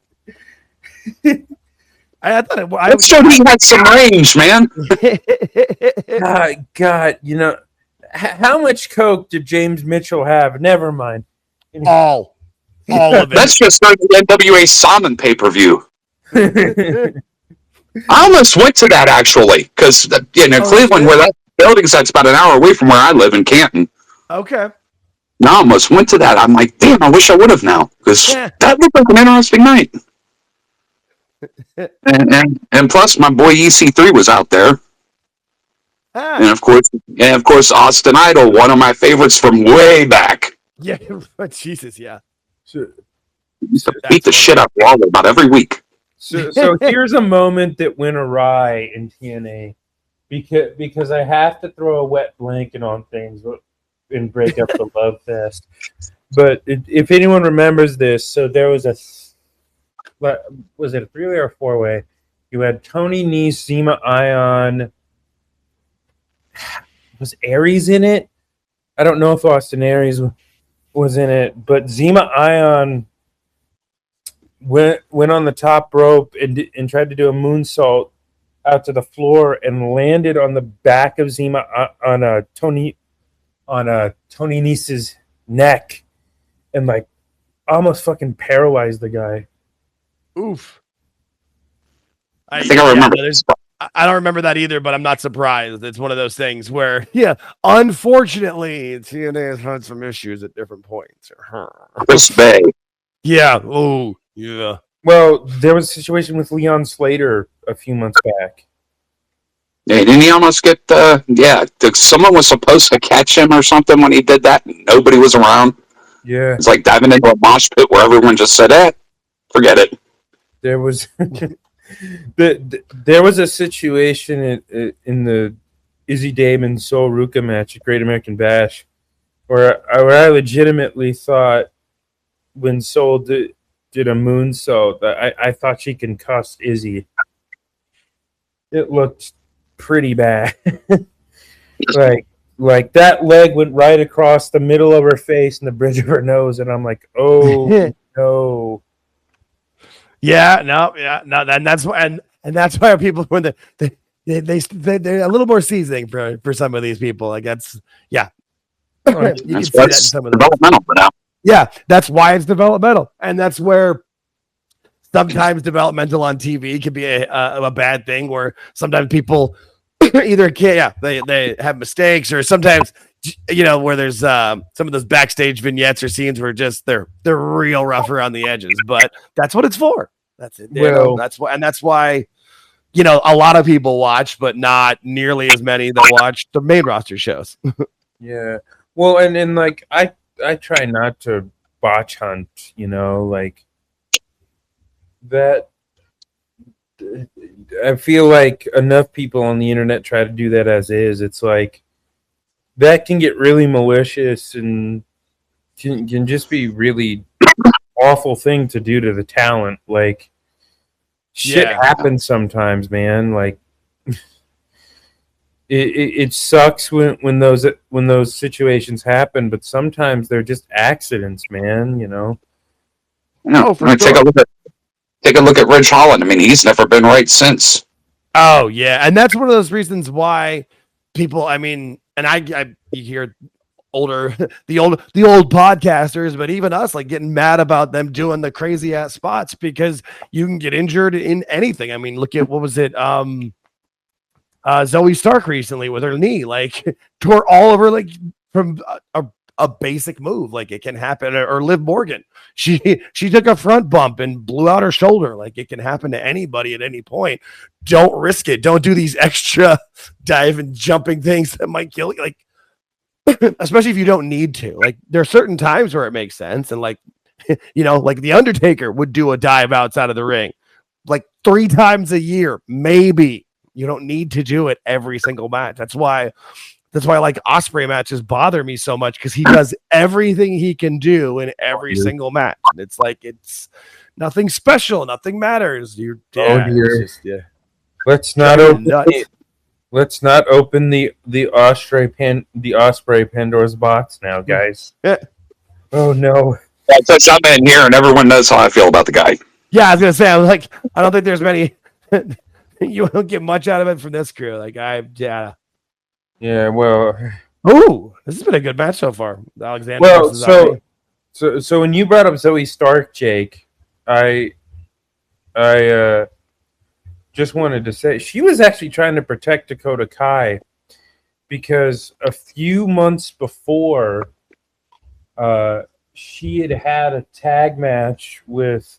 I thought let's show he had some range, man. God, you know, how much coke did James Mitchell have? Never mind. All of it. That's just like the NWA Salmon pay-per-view. I almost went to that actually, because Cleveland, where that building's that's about an hour away from where I live in Canton. Okay. No, I almost went to that. I'm like, damn, I wish I would have now, because that looked like an interesting night. and plus, my boy EC3 was out there, and of course, Austin Idol, one of my favorites from way back. Yeah, Jesus, yeah. Used to beat the shit out of Waller about every week. So here's a moment that went awry in TNA, because I have to throw a wet blanket on things and break up the love fest. But if anyone remembers this, so there was was it a 3-way or 4-way? You had Tony Nese, Zema Ion. Was Aries in it? I don't know if Austin Aries was in it, but Zema Ion went on the top rope and tried to do a moonsault out to the floor and landed on the back of Zema on Tony Nese's neck and like almost fucking paralyzed the guy. Oof. I think I remember. I don't remember that either, but I'm not surprised. It's one of those things where, unfortunately, TNA has had some issues at different points. Chris Bay. Yeah. Oh, yeah. Well, there was a situation with Leon Slater a few months back. Yeah, didn't he almost get, someone was supposed to catch him or something when he did that. Nobody was around. Yeah. It's like diving into a mosh pit where everyone just said, forget it. There was there was a situation in the Izzy Damon Sol Ruka match at Great American Bash where I legitimately thought when Sol did a moonsault, I thought she concussed Izzy. It looked pretty bad. like that leg went right across the middle of her face and the bridge of her nose, and I'm like, oh no. Yeah, no, and that's why, and that's why people when they're a little more seasoning for some of these people. Like that's you can see that in some of the developmental for now. Yeah, that's why it's developmental, and that's where sometimes developmental on TV can be a bad thing. Where sometimes people either can't, they have mistakes, or sometimes you know, where there's some of those backstage vignettes or scenes where just they're real rough around the edges, but that's what it's for. That's it. Well, that's why, you know, a lot of people watch, but not nearly as many that watch the main roster shows. Yeah. Well, and like I try not to botch hunt, you know, like that. I feel like enough people on the internet try to do that as is. It's like that can get really malicious and can just be really awful thing to do to the talent. Like shit happens sometimes, man. Like it sucks when those situations happen, but sometimes they're just accidents, man. You know. No, take a look at Ridge Holland. I mean, he's never been right since. Oh yeah, and that's one of those reasons why people. I mean, and you hear the old podcasters, but even us like getting mad about them doing the crazy ass spots because you can get injured in anything. I mean, look at what was it? Zoe Stark recently with her knee, like tore all over, like from a basic move. Like it can happen. Or Liv Morgan, she took a front bump and blew out her shoulder. Like it can happen to anybody at any point. Don't risk it. Don't do these extra dive and jumping things that might kill you. Like, especially if you don't need to. Like there are certain times where it makes sense, and like, you know, like the Undertaker would do a dive outside of the ring like 3 times a year, maybe. You don't need to do it every single match. That's why like Ospreay matches bother me so much, because he does everything he can do in every single match. And it's like it's nothing special, nothing matters. Let's not open the Ospreay Pandora's box now, guys. Yeah. Oh no. Because I'm in here and everyone knows how I feel about the guy. Yeah, I was gonna say, I don't think there's many. You won't get much out of it from this crew. Like yeah. Well, this has been a good match so far. Alexander. Well, so when you brought up Zoe Stark, Jake, I just wanted to say she was actually trying to protect Dakota Kai, because a few months before, she had a tag match with,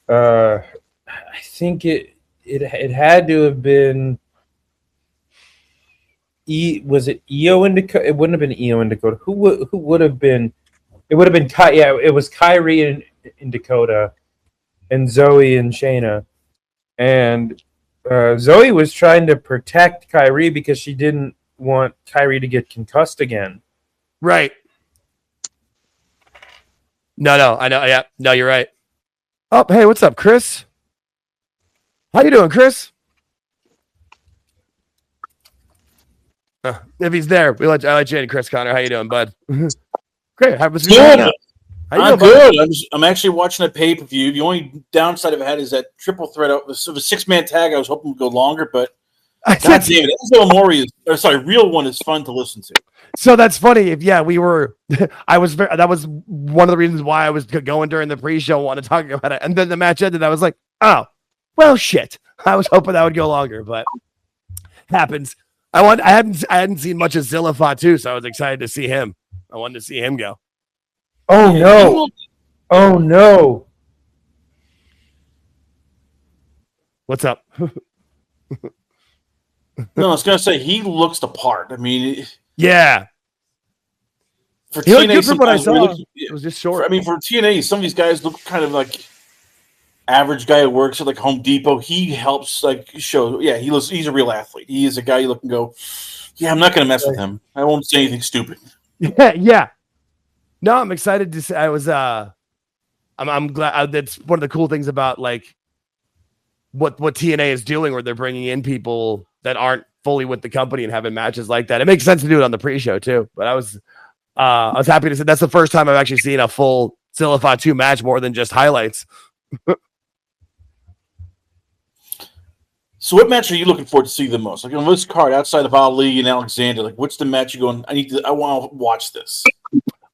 I think it had to have been. Was it Io and Dakota? It wouldn't have been Io and Dakota. Who would have been? It would have been it was Kyrie and Dakota, and Zoe and Shayna, and Zoe was trying to protect Kyrie because she didn't want Kyrie to get concussed again. Right. No, I know. Yeah, no, you're right. Oh, hey, what's up, Chris? How you doing, Chris? If he's there, I let you in, Chris Connor. How you doing, bud? Great. How was good? I'm good. I'm actually watching a pay-per-view. The only downside I've had is that triple threat. It was a 6-man tag. I was hoping to go longer, but God damn it. Real one is fun to listen to. So that's funny. That was one of the reasons why I was going during the pre-show, wanted to talk about it. And then the match ended. I was like, oh, well, shit. I was hoping that would go longer, but happens. I hadn't seen much of Zilla Fatu, so I was excited to see him. I wanted to see him go. Oh no! Oh no! What's up? No, I was gonna say he looks the part. I mean, yeah. For TNA, from what I saw, it was just short. For TNA, some of these guys look kind of like average guy who works at like Home Depot. He helps show. Yeah, he's a real athlete. He is a guy you look and go, yeah, I'm not gonna mess with him. I won't say anything stupid. Yeah. No, I'm excited to say. I'm glad. That's one of the cool things about like what TNA is doing, where they're bringing in people that aren't fully with the company and having matches like that. It makes sense to do it on the pre-show too. But I was happy to say that's the first time I've actually seen a full Zilla Fatu match more than just highlights. So what match are you looking forward to see the most? Like on this card, outside of Ali and Alexander, like what's the match you're going, I want to watch this?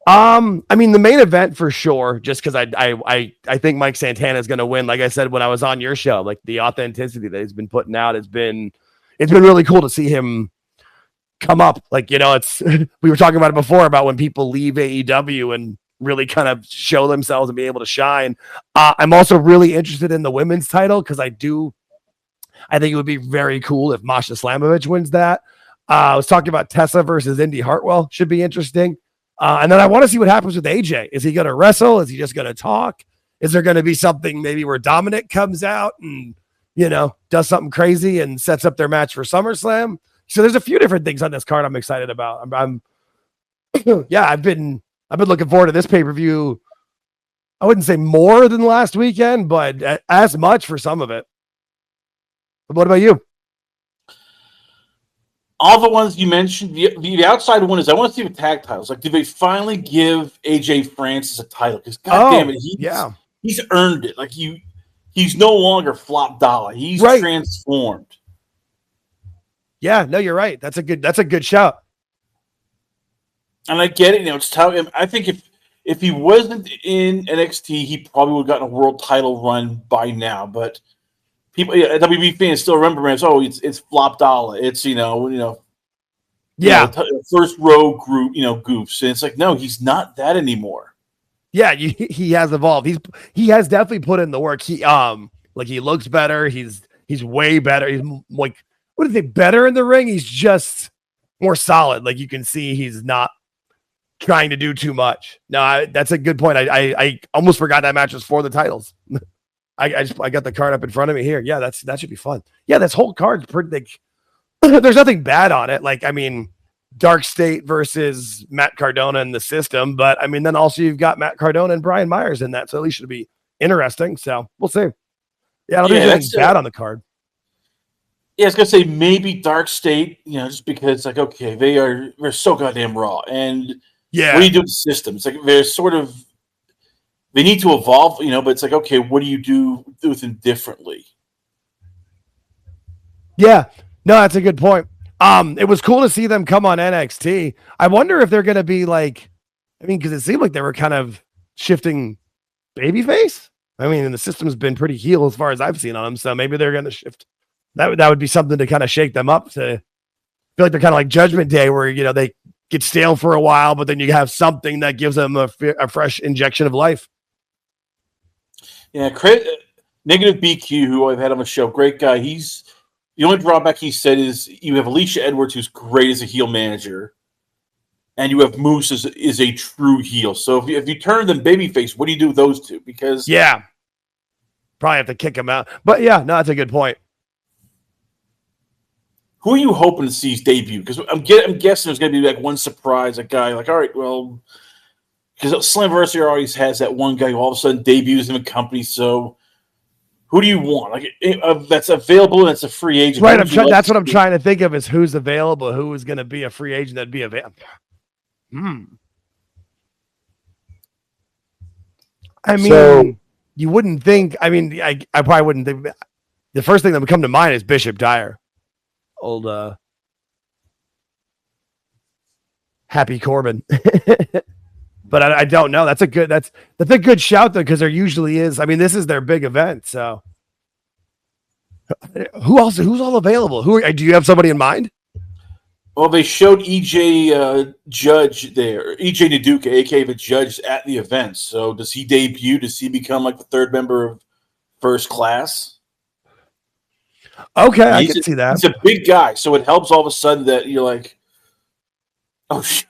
The main event for sure, just because I think Mike Santana is going to win. Like I said when I was on your show, like the authenticity that he's been putting out it's been really cool to see him come up. Like, it's we were talking about it before about when people leave AEW and really kind of show themselves and be able to shine. I'm also really interested in the women's title because I think it would be very cool if Masha Slamovich wins that. I was talking about Tessa versus Indy Hartwell. Should be interesting. And then I want to see what happens with AJ. Is he going to wrestle? Is he just going to talk? Is there going to be something maybe where Dominic comes out and, does something crazy and sets up their match for SummerSlam? So there's a few different things on this card I'm excited about. I've been looking forward to this pay-per-view. I wouldn't say more than last weekend, but as much for some of it. But what about you? All the ones you mentioned, the outside one is I want to see the tag titles. Like, do they finally give AJ Francis a title? Because damn it, he's earned it. Like he's no longer Flop Dollar. He's transformed. Yeah, no, you're right. That's a good shout. And I get it. It's tough. I think if he wasn't in NXT, he probably would have gotten a world title run by now. But people, WB fans still remember him as, it's Flop Dollar. It's first row group, goofs. And it's like, no, he's not that anymore. Yeah, he has evolved. He has definitely put in the work. He he looks better. He's way better. He's like, what do they better in the ring? He's just more solid. Like you can see he's not trying to do too much. No, that's a good point. I almost forgot that match was for the titles. I got the card up in front of me here. Yeah, that should be fun. Yeah, this whole card's pretty big. There's nothing bad on it. Like, I mean, Dark State versus Matt Cardona in the system, but I mean, then also you've got Matt Cardona and Brian Myers in that, so at least it'll be interesting. So we'll see. Yeah, I don't think there's anything bad on the card. Yeah, I was gonna say maybe Dark State, just because like, okay, they're so goddamn raw, and what do you do with the system? It's like they're sort of they need to evolve, but it's like, okay, what do you do with them differently? Yeah, no, that's a good point. It was cool to see them come on NXT. I wonder if they're gonna be like, because it seemed like they were kind of shifting babyface. I mean, and the system's been pretty heel as far as I've seen on them, so maybe they're gonna shift. That would be something to kind of shake them up, to feel like they're kind of like Judgment Day, where they get stale for a while, but then you have something that gives them a fresh injection of life. Yeah, Negative BQ, who I've had on the show, great guy. The only drawback he said is you have Alicia Edwards, who's great as a heel manager, and you have Moose is a true heel. So if you turn them babyface, what do you do with those two? Because probably have to kick them out. But that's a good point. Who are you hoping to see's debut? Because I'm guessing there's going to be like one surprise, a guy like, all right, well, because Slammiversary always has that one guy who all of a sudden debuts in the company. So who do you want? Like that's available and it's a free agent. Right, that's what I'm trying to think of is who's available, who is going to be a free agent that'd be available. I mean, you wouldn't think. I mean, I probably wouldn't think. The first thing that would come to mind is Bishop Dyer. Old Happy Corbin. But I don't know. That's a good shout though, because there usually is. I mean, this is their big event. So who's all available? Do you have somebody in mind? Well, they showed EJ Judge there, EJ Naduka, aka the Judge, at the event. So does he debut? Does he become like the third member of First Class? Okay, I can see that. He's a big guy, so it helps all of a sudden that you're like, oh shit.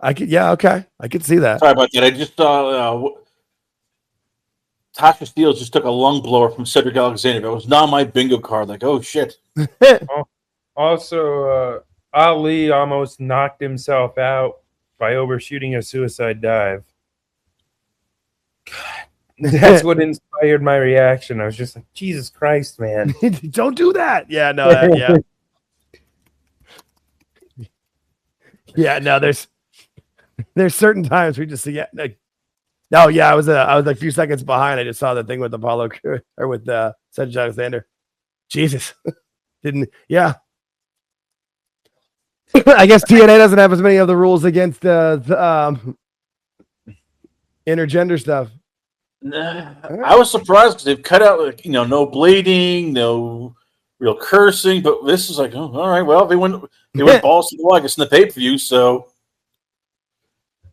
Okay. I can see that. Sorry about that. I just saw Tasha Steele just took a lung blower from Cedric Alexander. It was not my bingo card. Like, oh shit. Also, Ali almost knocked himself out by overshooting a suicide dive. God, that's what inspired my reaction. I was just like, Jesus Christ, man. Don't do that. Yeah, no, yeah, no, there's certain times we just see I was a few seconds behind. I just saw the thing with Apollo or with Cedric Alexander. Jesus. I guess TNA doesn't have as many of the rules against the intergender stuff. I was surprised because they've cut out no bleeding, no real cursing, but this is like, oh, all right, well, they went balls to the wall, I guess, in the pay-per-view, so.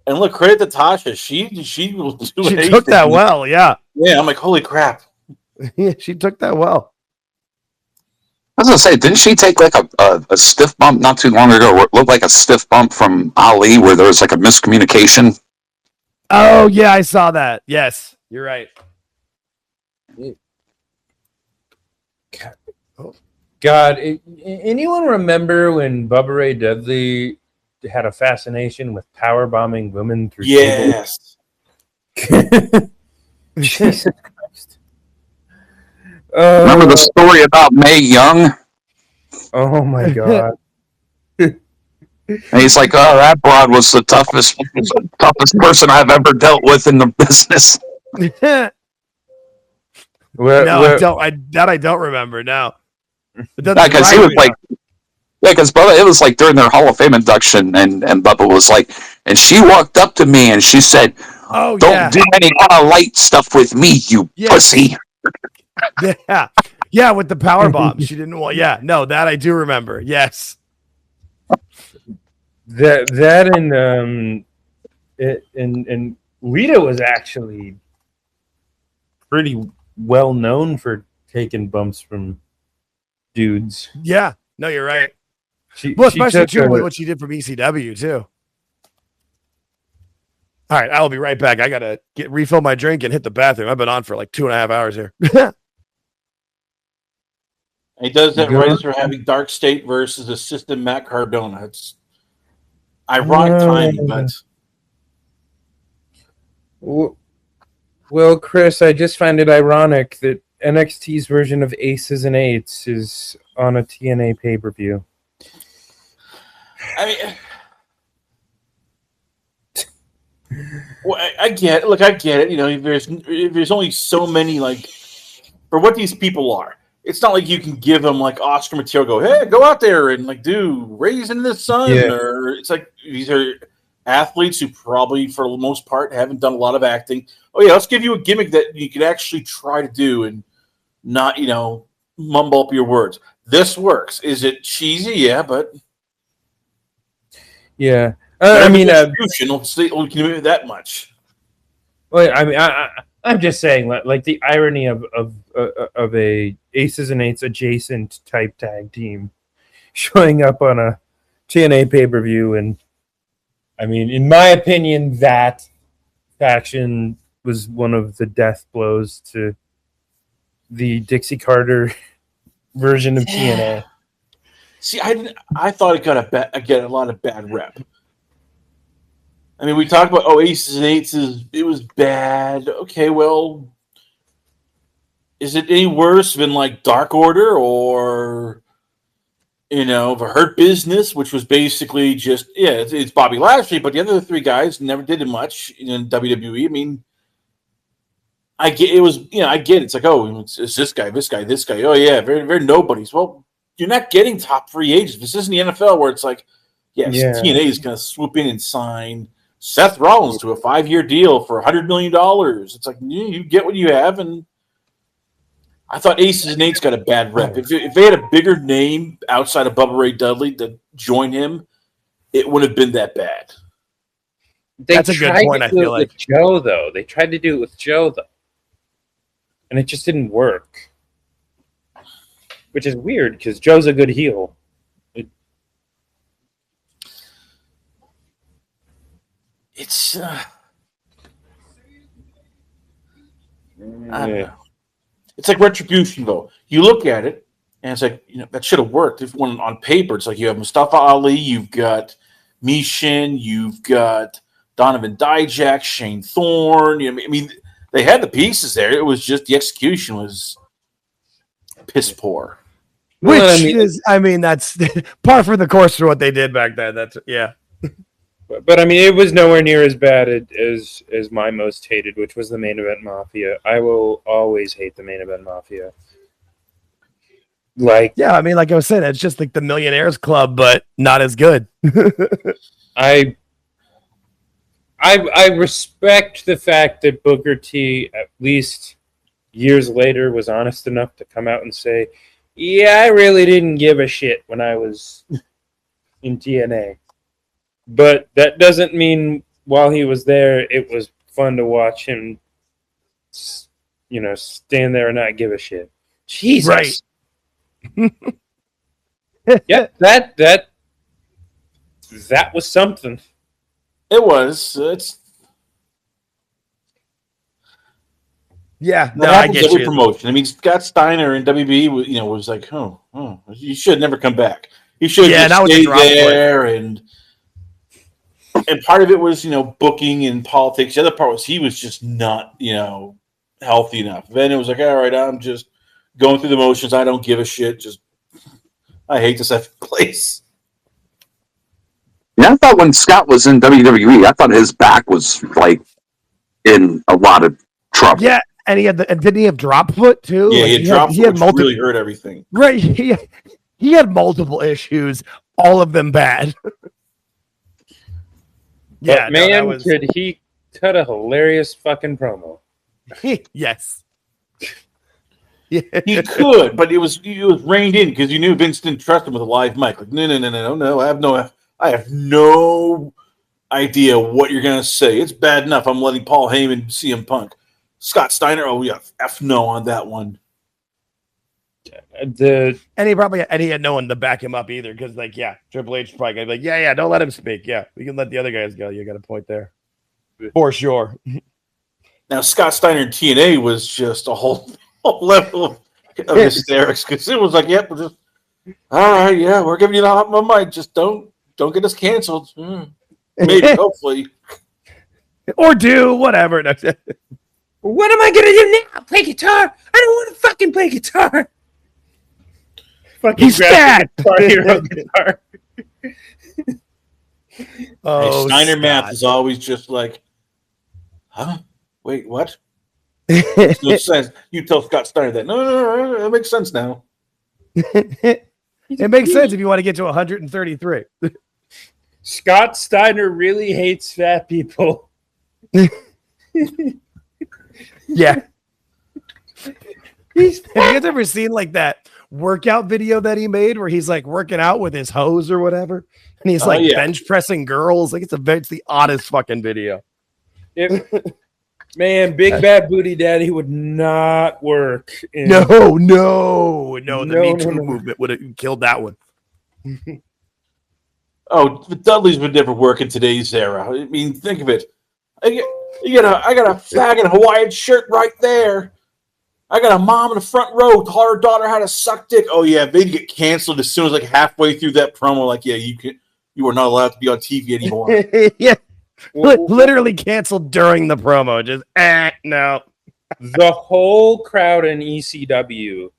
And look, credit to Tasha. She will do anything. She took that well, yeah. Yeah, I'm like, holy crap. Yeah, she took that well. I was gonna say, didn't she take like a stiff bump not too long ago? Where it looked like a stiff bump from Ali, where there was like a miscommunication. Oh yeah, I saw that. Yes, you're right. God, anyone remember when Bubba Ray Dudley had a fascination with power bombing women through yes. Jesus Christ. Remember the story about Mae Young? Oh my God. And he's like, oh, that broad was the toughest person I've ever dealt with in the business. I don't remember now. Because he was like, because Bubba, it was like during their Hall of Fame induction, and Bubba was like, and she walked up to me and she said, "Don't do any kind of light stuff with me, you pussy." Yeah, with the power bomb. She didn't want. Yeah, no, that I do remember. Yes. That and Lita was actually pretty well known for taking bumps from dudes. Yeah, no, you're right. Especially too what she did from ECW too. All right, I'll be right back. I gotta refill my drink and hit the bathroom. I've been on for like 2.5 hours here. He does that right as we're having Dark State versus assistant Matt Cardona. It's ironic timing, but. Well, Chris, I just find it ironic that NXT's version of Aces and Eights is on a TNA pay-per-view. I mean, well, I get it. Look, I get it. You know, there's only so many, like, for what these people are. It's not like you can give them, like, Oscar material, go, hey, go out there and, like, do Raising the Sun. Yeah. Or it's like these are athletes who probably, for the most part, haven't done a lot of acting. Oh, yeah, let's give you a gimmick that you can actually try to do and not, mumble up your words. This works. Is it cheesy? Yeah, but... Yeah, I mean, we can do that much. Well, I mean, I'm just saying, like the irony of a Aces and Eights adjacent type tag team showing up on a TNA pay-per-view, and I mean, in my opinion, that faction was one of the death blows to the Dixie Carter version of TNA. See, I thought it got a lot of bad rep. I mean, we talked about Aces and Eights it was bad. Okay, well, is it any worse than like Dark Order or the Hurt Business, which was basically just it's Bobby Lashley, but the other three guys never did much in WWE. I mean, I get it was I get it. It's like it's this guy, this guy, this guy. Oh yeah, very very nobodies. Well. You're not getting top free agents. This isn't the NFL where it's like, TNA is going to swoop in and sign Seth Rollins to a 5-year deal for $100 million. It's like, you get what you have. And I thought Aces and Eights got a bad rep. If they had a bigger name outside of Bubba Ray Dudley to join him, it wouldn't have been that bad. That's a good point, I feel like. With Joe, though. They tried to do it with Joe, though. And it just didn't work. Which is weird because Joe's a good heel. I don't know. It's like Retribution, though. You look at it, and it's like that should have worked. If one on paper, it's like you have Mustafa Ali, you've got Mishin, you've got Donovan Dijak, Shane Thorne. I mean, they had the pieces there. It was just the execution was piss poor. Which that's par for the course for what they did back then. But I mean, it was nowhere near as bad as my most hated, which was the Main Event Mafia. I will always hate the Main Event Mafia. Like I was saying, it's just like the Millionaires Club, but not as good. I respect the fact that Booker T, at least years later, was honest enough to come out and say, Yeah, I really didn't give a shit when I was in TNA. But that doesn't mean while he was there, it was fun to watch him, stand there and not give a shit. Jesus. Right. Yeah, that was something. It was. It's. Yeah, no, I get every promotion. I mean, Scott Steiner in WB, was like, oh, you should never come back. You should just stay there, and part of it was, booking and politics. The other part was he was just not, healthy enough. Then it was like, all right, I'm just going through the motions. I don't give a shit. I hate this place. Yeah, I thought when Scott was in WWE, I thought his back was like in a lot of trouble. Yeah. And didn't he have drop foot too? Yeah, he had drop foot, which really hurt everything. Right, he had multiple issues, all of them bad. Yeah, man, could he cut a hilarious fucking promo? Yes, he could, but it was reined in because you knew Vince didn't trust him with a live mic. Like, no, I have no idea what you're gonna say. It's bad enough I'm letting Paul Heyman see him Punk. Scott Steiner, F no on that one. And he had no one to back him up either, because Triple H probably gonna be like, yeah, don't let him speak. Yeah, we can let the other guys go. You got a point there, for sure. Now Scott Steiner in TNA was just a whole level of hysterics, because it was like, yep, we're just all right, yeah, we're giving you the hot mic. Just don't get us canceled. Maybe, hopefully, or do whatever. What am I gonna do now? Play guitar? I don't want to fucking play guitar. He's bad. Guitar. Oh, Steiner math is always just like, huh? Wait, what? It says you tell Scott Steiner that. No, that makes sense now. It makes sense if you want to get to 133. Scott Steiner really hates fat people. Yeah. Have you guys ever seen like that workout video that he made where he's like working out with his hose or whatever, and he's like bench pressing girls? Like it's the oddest fucking video. Man, Big Bad Booty Daddy would not work. No. The Me Too movement would have killed that one. Oh, the Dudleys would never work in today's era. I mean, think of it. I got a faggot Hawaiian shirt right there. I got a mom in the front row taught her daughter how to suck dick. Oh yeah, they'd get canceled as soon as like halfway through that promo. Like, yeah, you are not allowed to be on TV anymore. Yeah, literally canceled during the promo. Just no. The whole crowd in ECW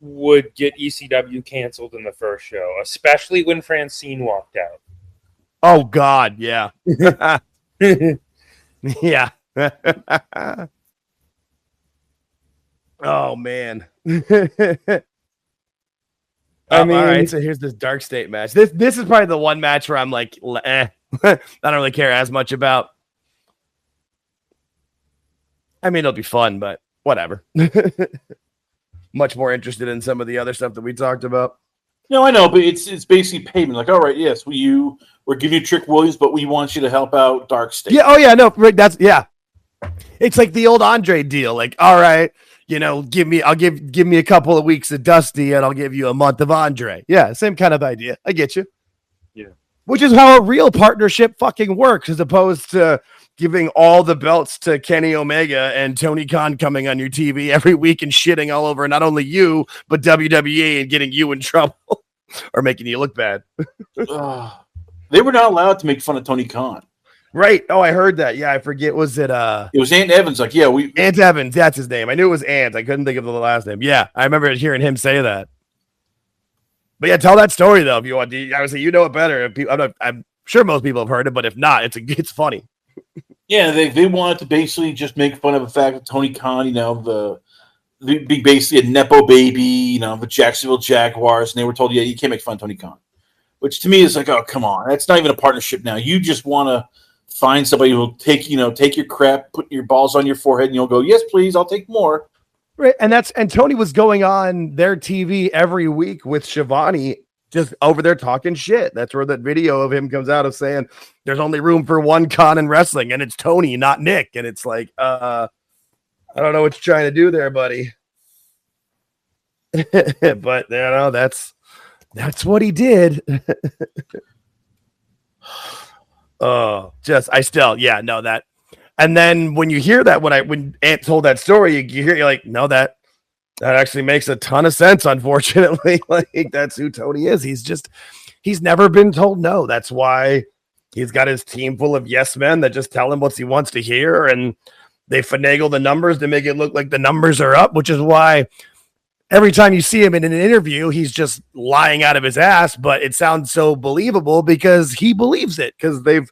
would get ECW canceled in the first show, especially when Francine walked out. Oh God, yeah. Yeah. Oh man. All right, so here's this Dark State match. This is probably the one match where I'm like, I don't really care as much about. I mean, it'll be fun, but whatever. Much more interested in some of the other stuff that we talked about. No, I know, but it's basically payment. Like, all right, yes, we're giving you Trick Williams, but we want you to help out Dark State. Yeah, oh yeah, no, that's It's like the old Andre deal. Like, all right, give me a couple of weeks of Dusty, and I'll give you a month of Andre. Yeah, same kind of idea. I get you. Yeah, which is how a real partnership fucking works, as opposed to giving all the belts to Kenny Omega and Tony Khan coming on your TV every week and shitting all over not only you, but WWE and getting you in trouble or making you look bad. They were not allowed to make fun of Tony Khan. Right. Oh, I heard that. Yeah, I forget. Was it It was Ant Evans. Like, yeah, Ant Evans, that's his name. I knew it was Ant. I couldn't think of the last name. Yeah, I remember hearing him say that. But yeah, tell that story though if you want. I would say you know it better. I'm sure most people have heard it, but if not, it's funny. Yeah, they wanted to basically just make fun of the fact that Tony Khan, the basically a Nepo baby, the Jacksonville Jaguars, and they were told, yeah, you can't make fun of Tony Khan. Which to me is like, oh, come on. That's not even a partnership now. You just want to find somebody who will take your crap, put your balls on your forehead, and you'll go, yes, please, I'll take more. Right, and Tony was going on their TV every week with Shivani, just over there talking shit. That's where that video of him comes out of saying there's only room for one con in wrestling, and it's Tony, not Nick. And it's like, I don't know what you're trying to do there, buddy. But that's what he did. That. And then when you hear that, when Ant told that story, you're like, no, that actually makes a ton of sense. Unfortunately, like that's who Tony is. He's never been told no. That's why he's got his team full of yes men that just tell him what he wants to hear, and they finagle the numbers to make it look like the numbers are up, which is why every time you see him in an interview, he's just lying out of his ass, but it sounds so believable because he believes it, because they've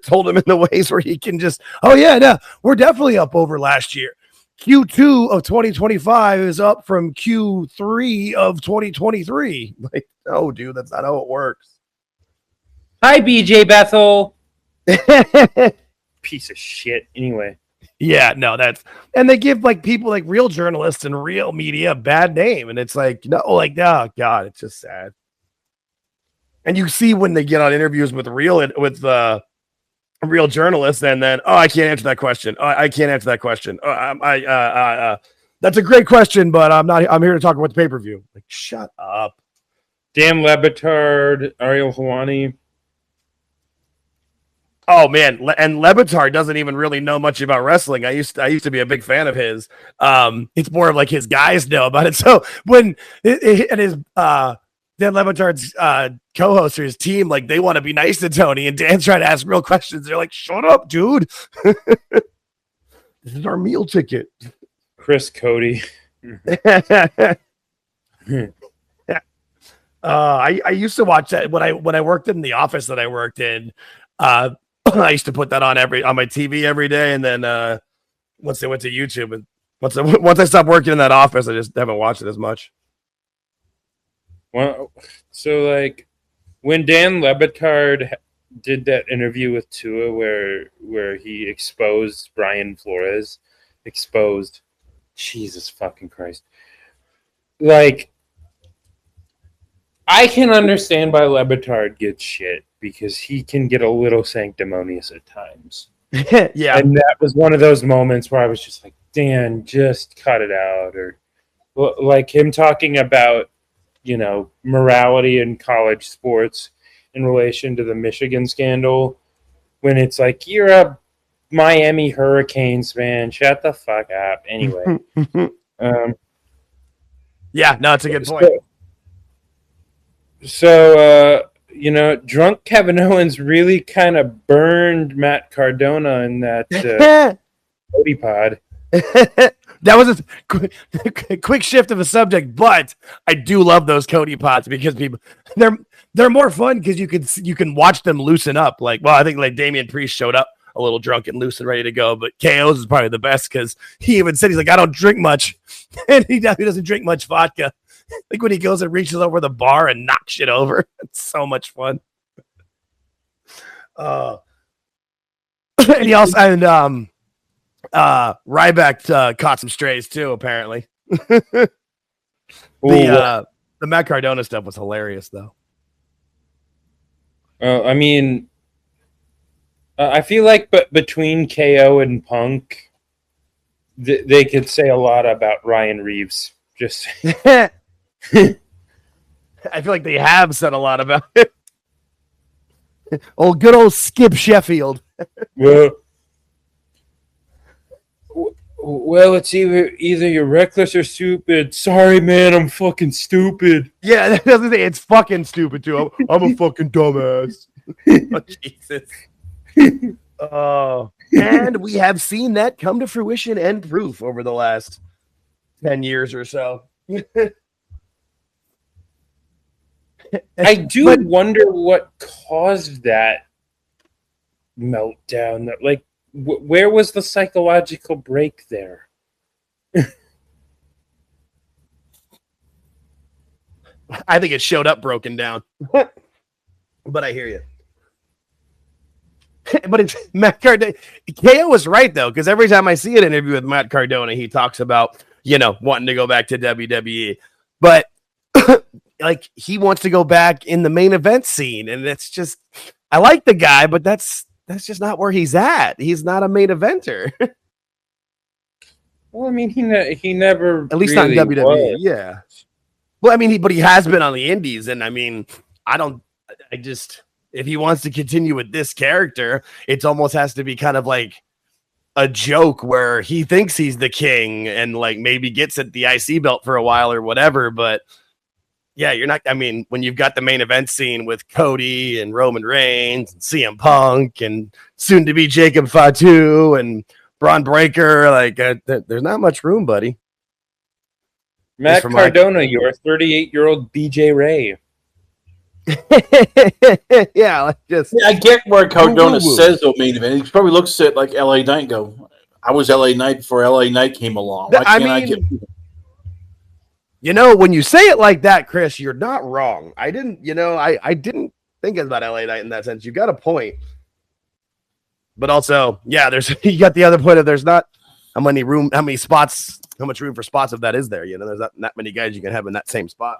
told him in the ways where he can just, we're definitely up over last year. Q2 of 2025 is up from Q3 of 2023. Like, no, dude, that's not how it works. Hi, BJ Bethel. Piece of shit. Anyway. Yeah, no, and they give like people like real journalists and real media a bad name. And it's like, no, like, oh God, it's just sad. And you see when they get on interviews with real journalists, and then, I can't answer that question. I can't answer that question. That's a great question, but I'm here to talk about the pay-per-view. Like, shut up. Dan Le Batard, Ariel Helwani. Oh man, and Le Batard doesn't even really know much about wrestling. I used to be a big fan of his. It's more of like his guys know about it. So when Dan Le Batard's co-host or his team, like, they want to be nice to Tony, and Dan's trying to ask real questions. They're like, shut up, dude. This is our meal ticket. Chris Cody. I used to watch that when I worked in the office that I worked in. I used to put that on my TV every day, and then once they went to YouTube, and once I stopped working in that office, I just haven't watched it as much. Well, so like when Dan Le Batard did that interview with Tua where he exposed Brian Flores, Jesus fucking Christ. Like, I can understand why Le Batard gets shit, because he can get a little sanctimonious at times. Yeah. And that was one of those moments where I was just like, Dan, just cut it out. Or like him talking about, morality in college sports in relation to the Michigan scandal, when it's like, you're a Miami Hurricanes fan, shut the fuck up. Anyway. Yeah, no, it's a good point. So drunk Kevin Owens really kind of burned Matt Cardona in that Cody pod. That was a quick shift of a subject, but I do love those Cody pods because they're more fun because you can watch them loosen up. Like, well, I think like Damian Priest showed up a little drunk and loose and ready to go, but KO's is probably the best because he even said, he's like, I don't drink much, and he doesn't drink much vodka. Like when he goes and reaches over the bar and knocks shit over. It's so much fun. And he also Ryback caught some strays too, apparently. The Matt Cardona stuff was hilarious though. I mean, I feel like between KO and Punk, they could say a lot about Ryan Reeves. Just I feel like they have said a lot about it. Good old Skip Sheffield. Well, it's either you're reckless or stupid. Sorry, man, I'm fucking stupid. Yeah, that's the thing. It's fucking stupid too. I'm a fucking dumbass. Oh, Jesus. And we have seen that come to fruition and proof over the last 10 years or so. I do wonder what caused that meltdown. That, like, where was the psychological break there? I think it showed up broken down. But I hear you. But it's Matt Cardona. KO was right though, because every time I see an interview with Matt Cardona, he talks about, wanting to go back to WWE. But like he wants to go back in the main event scene, and it's just I like the guy, but that's just not where he's at. He's not a main eventer. Well, I mean, he never at least really not in WWE. was. Yeah. Well, I mean, but he has been on the indies, and I mean, if he wants to continue with this character, it almost has to be kind of like a joke where he thinks he's the king and like maybe gets at the IC belt for a while or whatever. But yeah, you're not. I mean, when you've got the main event scene with Cody and Roman Reigns and CM Punk and soon to be Jacob Fatu and Braun Breaker, like there's not much room, buddy. Matt Cardona, you're a 38-year-old BJ Ray. Yeah, I get where Cardona says the main event. He probably looks at like LA Knight and go, I was LA Knight before LA Knight came along. Why can't I get... when you say it like that, Chris, you're not wrong. I didn't think about LA Knight in that sense. You got a point. But also, yeah, you got the other point of there's not how much room for spots of that is there. There's not that many guys you can have in that same spot.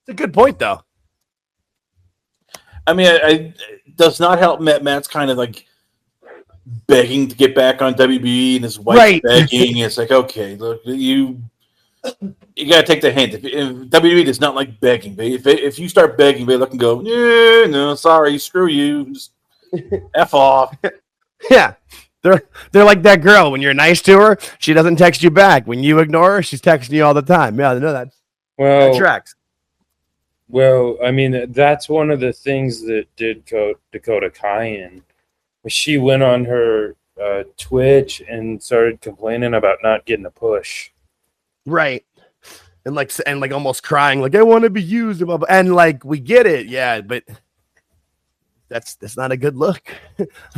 It's a good point, though. I mean, it does not help Matt's kind of like begging to get back on WB and his wife begging. It's like, okay, look, you got to take the hint. If WB does not like begging, but if you start begging, they look and go, yeah, no, sorry, screw you, just F off. Yeah. They're like that girl. When you're nice to her, she doesn't text you back. When you ignore her, she's texting you all the time. Yeah, I know that. Well, that tracks. Well, I mean, that's one of the things that did Dakota Kai in. She went on her Twitch and started complaining about not getting a push. Right. And like almost crying, like I want to be used, and like we get it, yeah, but that's not a good look.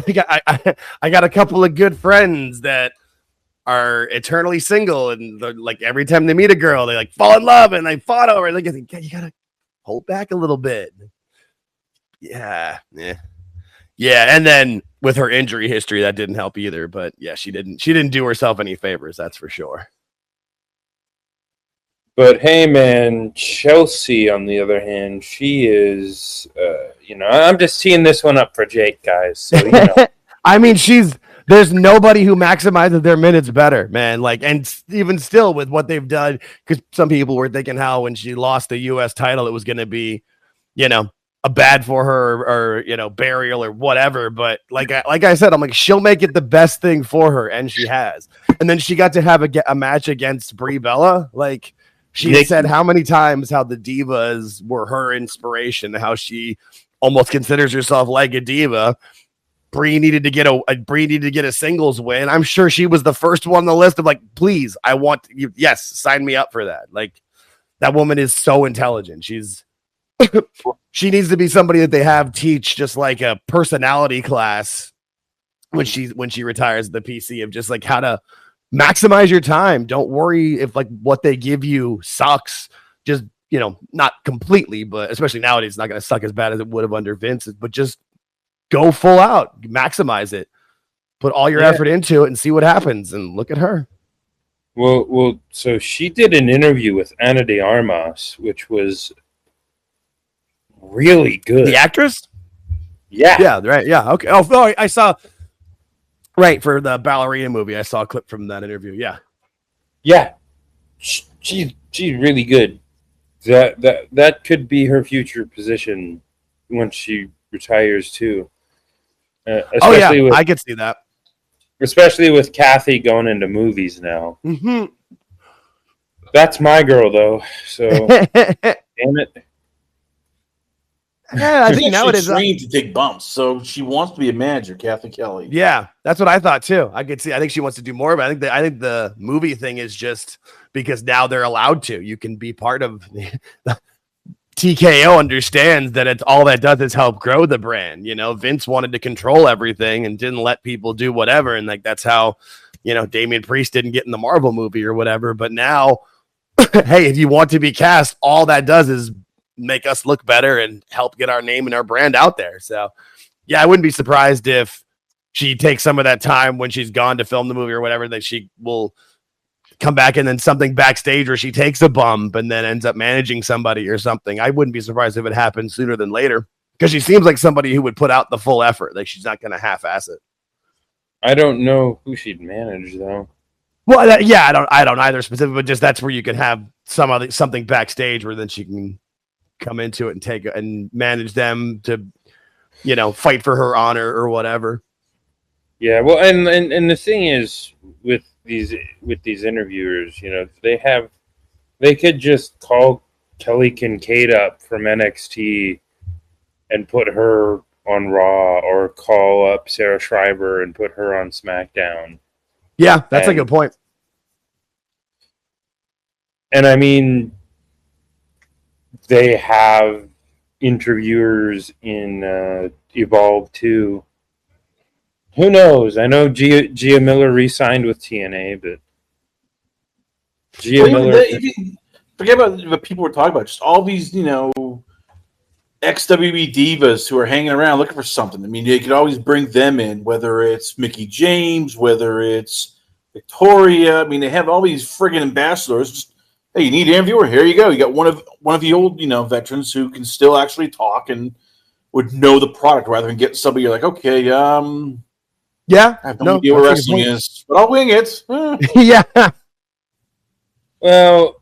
I got a couple of good friends that are eternally single, and like every time they meet a girl, they like fall in love and they fought over. Like you gotta hold back a little bit. Yeah. And then with her injury history, that didn't help either. But yeah, she didn't do herself any favors. That's for sure. But hey, man, Chelsea, on the other hand, she is, I'm just teeing this one up for Jake, guys. So, I mean, there's nobody who maximizes their minutes better, man. Like, and even still with what they've done, because some people were thinking how when she lost the U.S. title, it was going to be, a bad for her or burial or whatever. But like I said, I'm like, she'll make it the best thing for her, and she has. And then she got to have a match against Brie Bella, like. She said how many times how the divas were her inspiration, how she almost considers herself like a diva. Brie needed to get a singles win. I'm sure she was the first one on the list of like, please, I want you. Yes, sign me up for that. Like that woman is so intelligent. She needs to be somebody that they have teach just like a personality class when she retires the PC of just like how to maximize your time. Don't worry if like what they give you sucks. Just, not completely, but especially nowadays, it's not going to suck as bad as it would have under Vince, but just go full out, maximize it, put all your effort into it and see what happens. And look at her. Well, so she did an interview with Ana de Armas, which was really good. The actress? Yeah. Yeah. Right. Yeah. Okay. Oh, I saw. Right, for the ballerina movie, I saw a clip from that interview. Yeah, she's really good. That could be her future position when she retires too. I could see that. Especially with Kathy going into movies now. Mm-hmm. That's my girl, though. So, damn it. Yeah, I think nowadays trained to take bumps, so she wants to be a manager, Kathy Kelly. Yeah, that's what I thought too. I could see. I think she wants to do more, but I think the movie thing is just because now they're allowed to. You can be part of. TKO understands that it's all that does is help grow the brand. Vince wanted to control everything and didn't let people do whatever, and like that's how Damian Priest didn't get in the Marvel movie or whatever. But now, hey, if you want to be cast, all that does is make us look better and help get our name and our brand out there. So yeah, I wouldn't be surprised if she takes some of that time when she's gone to film the movie or whatever, that she will come back and then something backstage where she takes a bump and then ends up managing somebody or something. I wouldn't be surprised if it happened sooner than later because she seems like somebody who would put out the full effort. Like she's not going to half-ass it. I don't know who she'd manage though. Well, I don't either specifically, but just that's where you can have something backstage where then she can come into it and take and manage them to, fight for her honor or whatever. Yeah, well, and the thing is with these interviewers, they could just call Kelly Kincaid up from NXT and put her on Raw, or call up Sarah Schreiber and put her on SmackDown. Yeah, that's a good point. And I mean, they have interviewers in Evolve too. Who knows? I know Gia Miller re-signed with TNA, but forget about what people were talking about. Just all these, ex-WWE divas who are hanging around looking for something. I mean, they could always bring them in, whether it's Mickie James, whether it's Victoria. I mean, they have all these friggin' ambassadors. Just, hey, you need an interviewer? Here you go. You got one of the old, veterans who can still actually talk and would know the product rather than get somebody you're like, okay, yeah, I have no idea what wrestling is, but I'll wing it. Yeah. Well,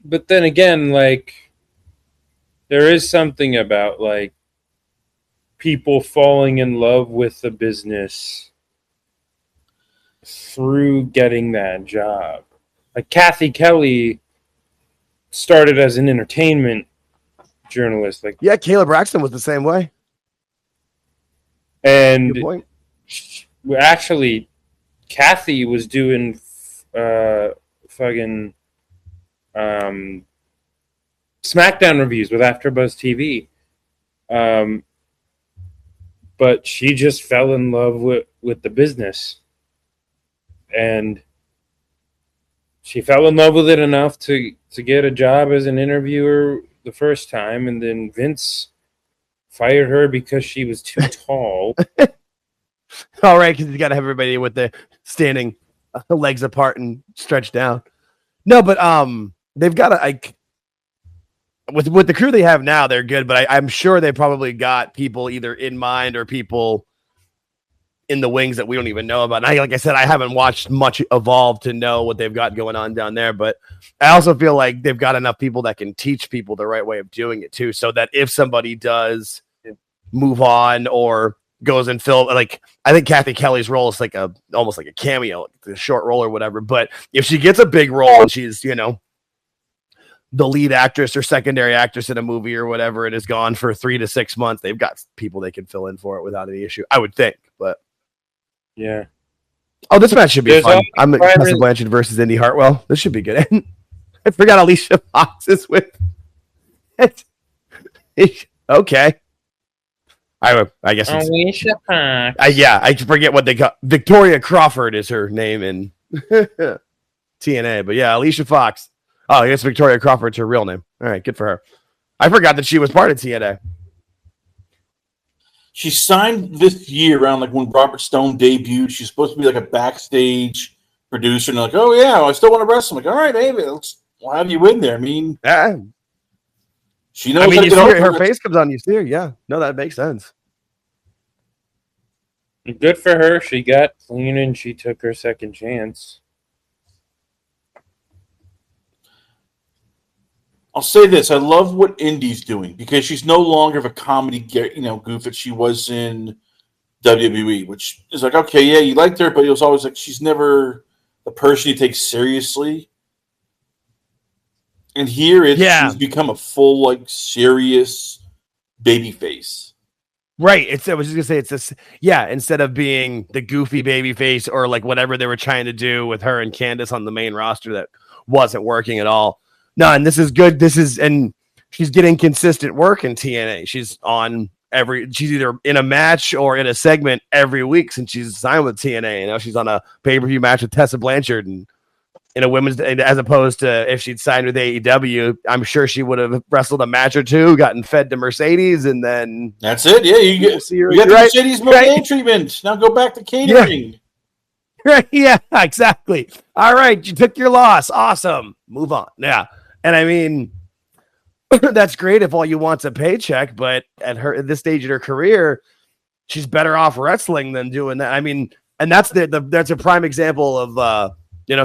but then again, like, there is something about, like, people falling in love with the business through getting that job. Like, Kathy Kelly started as an entertainment journalist. Like, yeah, Kayla Braxton was the same way. And actually, Kathy was doing fucking SmackDown reviews with AfterBuzz TV, but she just fell in love with the business, and she fell in love with it enough to get a job as an interviewer the first time, and then Vince fired her because she was too tall. All right, because you got to have everybody with the standing legs apart and stretched down. No, but they've got to with the crew they have now, they're good. But I'm sure they probably got people either in mind or people in the wings that we don't even know about. And like I said, I haven't watched much Evolve to know what they've got going on down there. But I also feel like they've got enough people that can teach people the right way of doing it too, so that if somebody does move on or goes and fill, like, I think Kathy Kelly's role is almost like a cameo, like a short role or whatever. But if she gets a big role and she's, the lead actress or secondary actress in a movie or whatever, and is gone for 3 to 6 months, they've got people they can fill in for it without any issue, I would think. But yeah. Oh, this match should be fun. I'm Tessa Blanchard versus Indy Hartwell. This should be good. I forgot Alicia Fox is with it. Okay. I guess it's Alicia Fox. I forget what they got. Victoria Crawford is her name in TNA, but yeah, Alicia Fox. Oh, I guess Victoria Crawford's her real name. All right, good for her. I forgot that she was part of TNA. She signed this year around like when Robert Stone debuted. She's supposed to be like a backstage producer, and like, oh yeah, I still want to wrestle. I'm like, all right, Amy, we'll have you in there. I mean, she knows. I mean, you see her face comes on. You see her, yeah. No, that makes sense. Good for her. She got clean and she took her second chance. I'll say this: I love what Indy's doing because she's no longer of a comedy, goof that she was in WWE, which is like, okay, yeah, you liked her, but it was always like she's never the person you take seriously. And here she's become a full, like, serious baby face. Right. I was just gonna say it's this. Yeah. Instead of being the goofy baby face or like whatever they were trying to do with her and Candice on the main roster that wasn't working at all. No, and this is good. And she's getting consistent work in TNA. She's either in a match or in a segment every week since she's signed with TNA. And now she's on a pay-per-view match with Tessa Blanchard and in a women's, as opposed to if she'd signed with AEW, I'm sure she would have wrestled a match or two, gotten fed to Mercedes, and then that's it. Yeah, you get the Mercedes treatment. Now go back to catering. Yeah, exactly. All right, you took your loss. Awesome. Move on. Yeah. And I mean, that's great if all you want's a paycheck, but at this stage in her career, she's better off wrestling than doing that. I mean, and that's that's a prime example of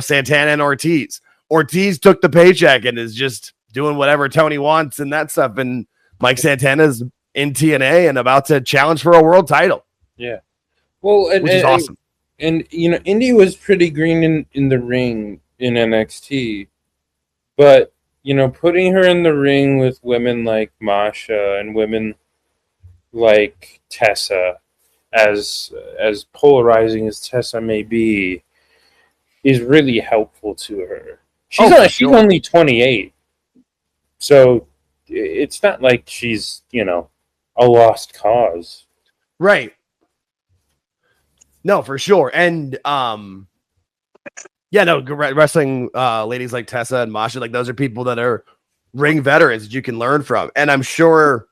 Santana and Ortiz. Ortiz took the paycheck and is just doing whatever Tony wants and that stuff. And Mike Santana's in TNA and about to challenge for a world title. Yeah. Well, which is awesome. And Indy was pretty green in the ring in NXT, but putting her in the ring with women like Masha and women like Tessa, as polarizing as Tessa may be, is really helpful to her. She's only 28, so it's not like she's a lost cause, right? No, for sure. And wrestling ladies like Tessa and Masha, like those are people that are ring veterans that you can learn from. And I'm sure,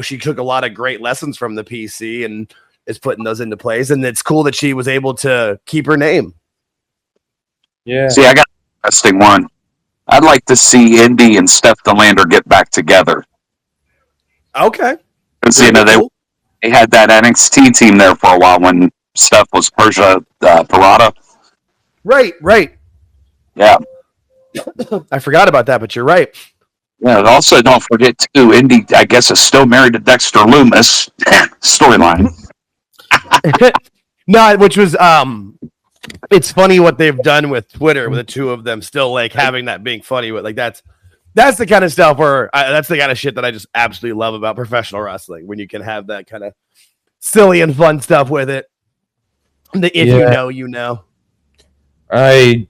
she took a lot of great lessons from the PC and is putting those into place. And it's cool that she was able to keep her name. Yeah. See, I got an interesting one. I'd like to see Indy and Steph DeLander get back together. Okay. Because, they had that NXT team there for a while when Steph was Persia Parada. Right. Yeah. I forgot about that, but you're right. Yeah, and also don't forget, too, Indy, I guess, is still married to Dexter Loomis. Storyline. No, which was, it's funny what they've done with Twitter with the two of them still, like, having that being funny. With, like, that's the kind of stuff where, that's the kind of shit that I just absolutely love about professional wrestling, when you can have that kind of silly and fun stuff with it. If you know. I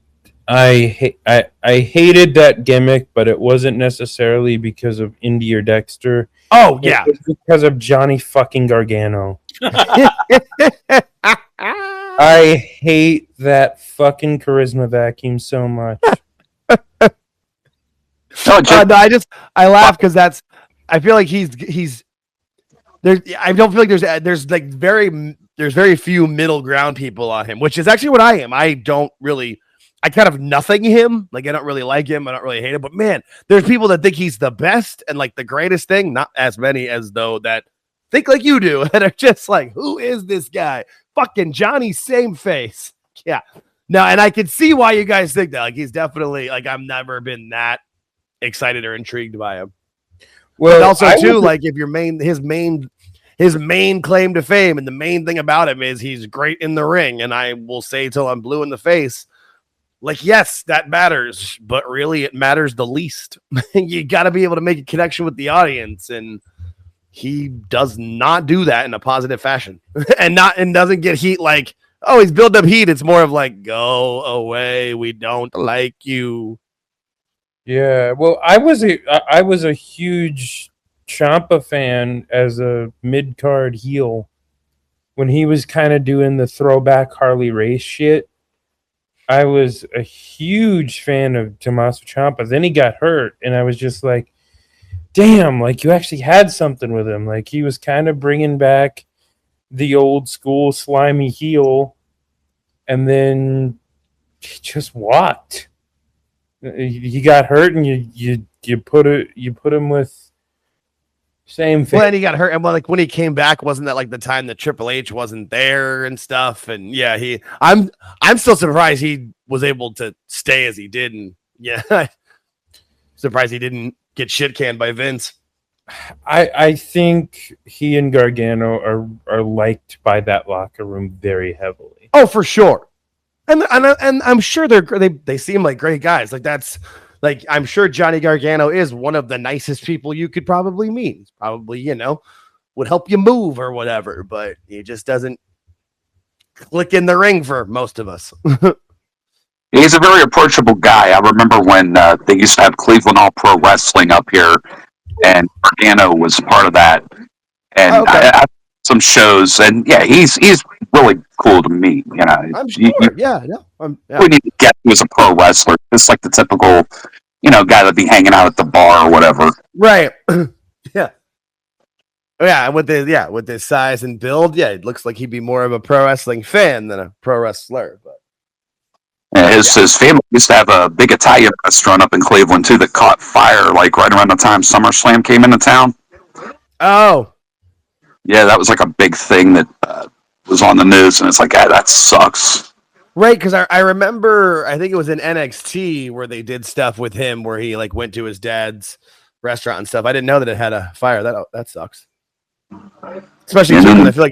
hated that gimmick, but it wasn't necessarily because of Indy or Dexter. Oh yeah, it was because of Johnny fucking Gargano. I hate that fucking charisma vacuum so much. I laugh because I feel like he's there. I don't feel like there's very few middle ground people on him, which is actually what I am. I kind of nothing him. Like, I don't really like him. I don't really hate him. But man, there's people that think he's the best and like the greatest thing. Not as many as though that think like you do and are just like, who is this guy? Fucking Johnny, same face. Yeah. No, and I can see why you guys think that. Like, he's definitely like, I've never been that excited or intrigued by him. Well, but also too, like, if his main claim to fame and the main thing about him is he's great in the ring. And I will say till I'm blue in the face, like, yes, that matters, but really it matters the least. You got to be able to make a connection with the audience. And he does not do that in a positive fashion and doesn't get heat. Like, oh, he's building up heat. It's more of like, go away. We don't like you. Yeah. Well, I was a huge Ciampa fan as a mid-card heel when he was kind of doing the throwback Harley Race shit. I was a huge fan of Tommaso Ciampa. Then he got hurt, and I was just like, damn, like, you actually had something with him. Like, he was kind of bringing back the old school slimy heel, and then he just walked. He got hurt, and you put him with same thing. Well, and he got hurt, and like when he came back, wasn't that like the time that Triple H wasn't there and stuff? And yeah, I'm still surprised he was able to stay as he did, and yeah, surprised he didn't get shit canned by Vince. I think he and Gargano are liked by that locker room very heavily. Oh, for sure, and I'm sure they seem like great guys. Like, that's. Like, I'm sure Johnny Gargano is one of the nicest people you could probably meet. He's probably, would help you move or whatever, but he just doesn't click in the ring for most of us. He's a very approachable guy. I remember when they used to have Cleveland All Pro Wrestling up here, and Gargano was part of that. And I some shows, and yeah, he's really cool to meet. I'm sure. Yeah. We need to get him as a pro wrestler, just like the typical, guy that'd be hanging out at the bar or whatever. Right. Yeah. Yeah, with his size and build, yeah, it looks like he'd be more of a pro wrestling fan than a pro wrestler. But His family used to have a big Italian restaurant up in Cleveland too that caught fire like right around the time SummerSlam came into town. Oh, yeah, that was like a big thing that was on the news, and it's like, that sucks. Right, because I remember, I think it was in NXT where they did stuff with him where he like went to his dad's restaurant and stuff. I didn't know that it had a fire. That sucks. Especially too, I feel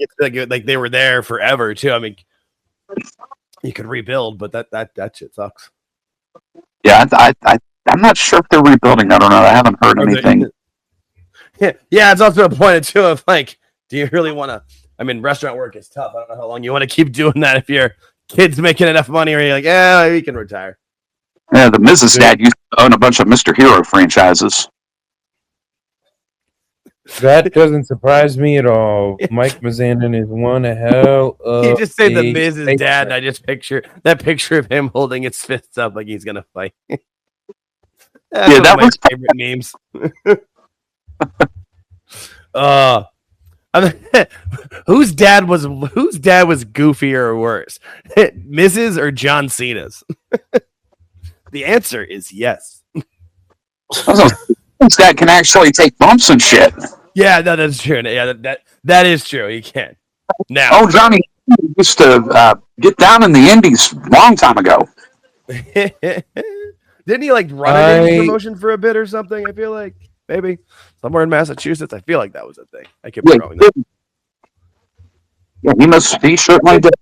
like they were there forever too. I mean, you could rebuild, but that shit sucks. Yeah, I'm not sure if they're rebuilding. I don't know. I haven't heard anything. Yeah, it's also a point too of like, do you really want to? I mean, restaurant work is tough. I don't know how long you want to keep doing that if your kid's making enough money, or you're like, yeah, you can retire. Yeah, the Mrs. Dad used to own a bunch of Mr. Hero franchises. That doesn't surprise me at all. Mike Mizanin is one hell of You just say the Mrs. Dad, and I just picture that picture of him holding his fists up like he's gonna fight. That's that was my favorite memes. Whose dad was goofier or worse, Mrs. or John Cena's? The answer is yes. His dad can actually take bumps and shit. Yeah, no, that's true. Yeah, that is true. He can. Now, oh, Johnny used to get down in the Indies a long time ago. Didn't he like run a promotion for a bit or something? I feel like maybe somewhere in Massachusetts. I feel like that was a thing. I could be wrong. Yeah, he certainly did.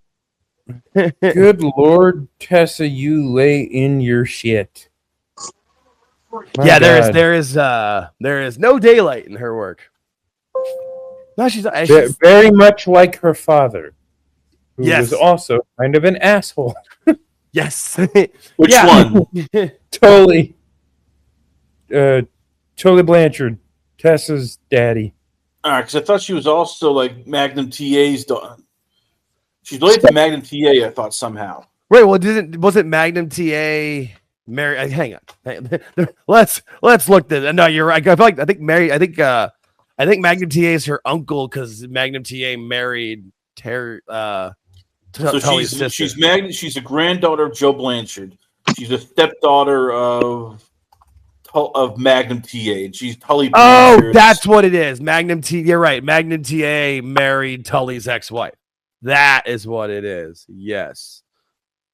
Good Lord, Tessa, you lay in your shit. Yeah, there is no daylight in her work. No, she's very much like her father, who yes. was also kind of an asshole. Yes. Which one? Tully Blanchard, Tessa's daddy. All right, because I thought she was also like Magnum TA's daughter. She's related to Magnum TA, I thought somehow. Right. Well, wasn't Magnum TA Mary? Hang on. Let's look this. No, you're right. I think Magnum TA is her uncle because Magnum TA married Terry. So she's a granddaughter of Joe Blanchard. She's a stepdaughter of Magnum TA, and she's Tully. Oh, that's what it is. Magnum TA. You're right. Magnum TA married Tully's ex-wife. That is what it is. Yes.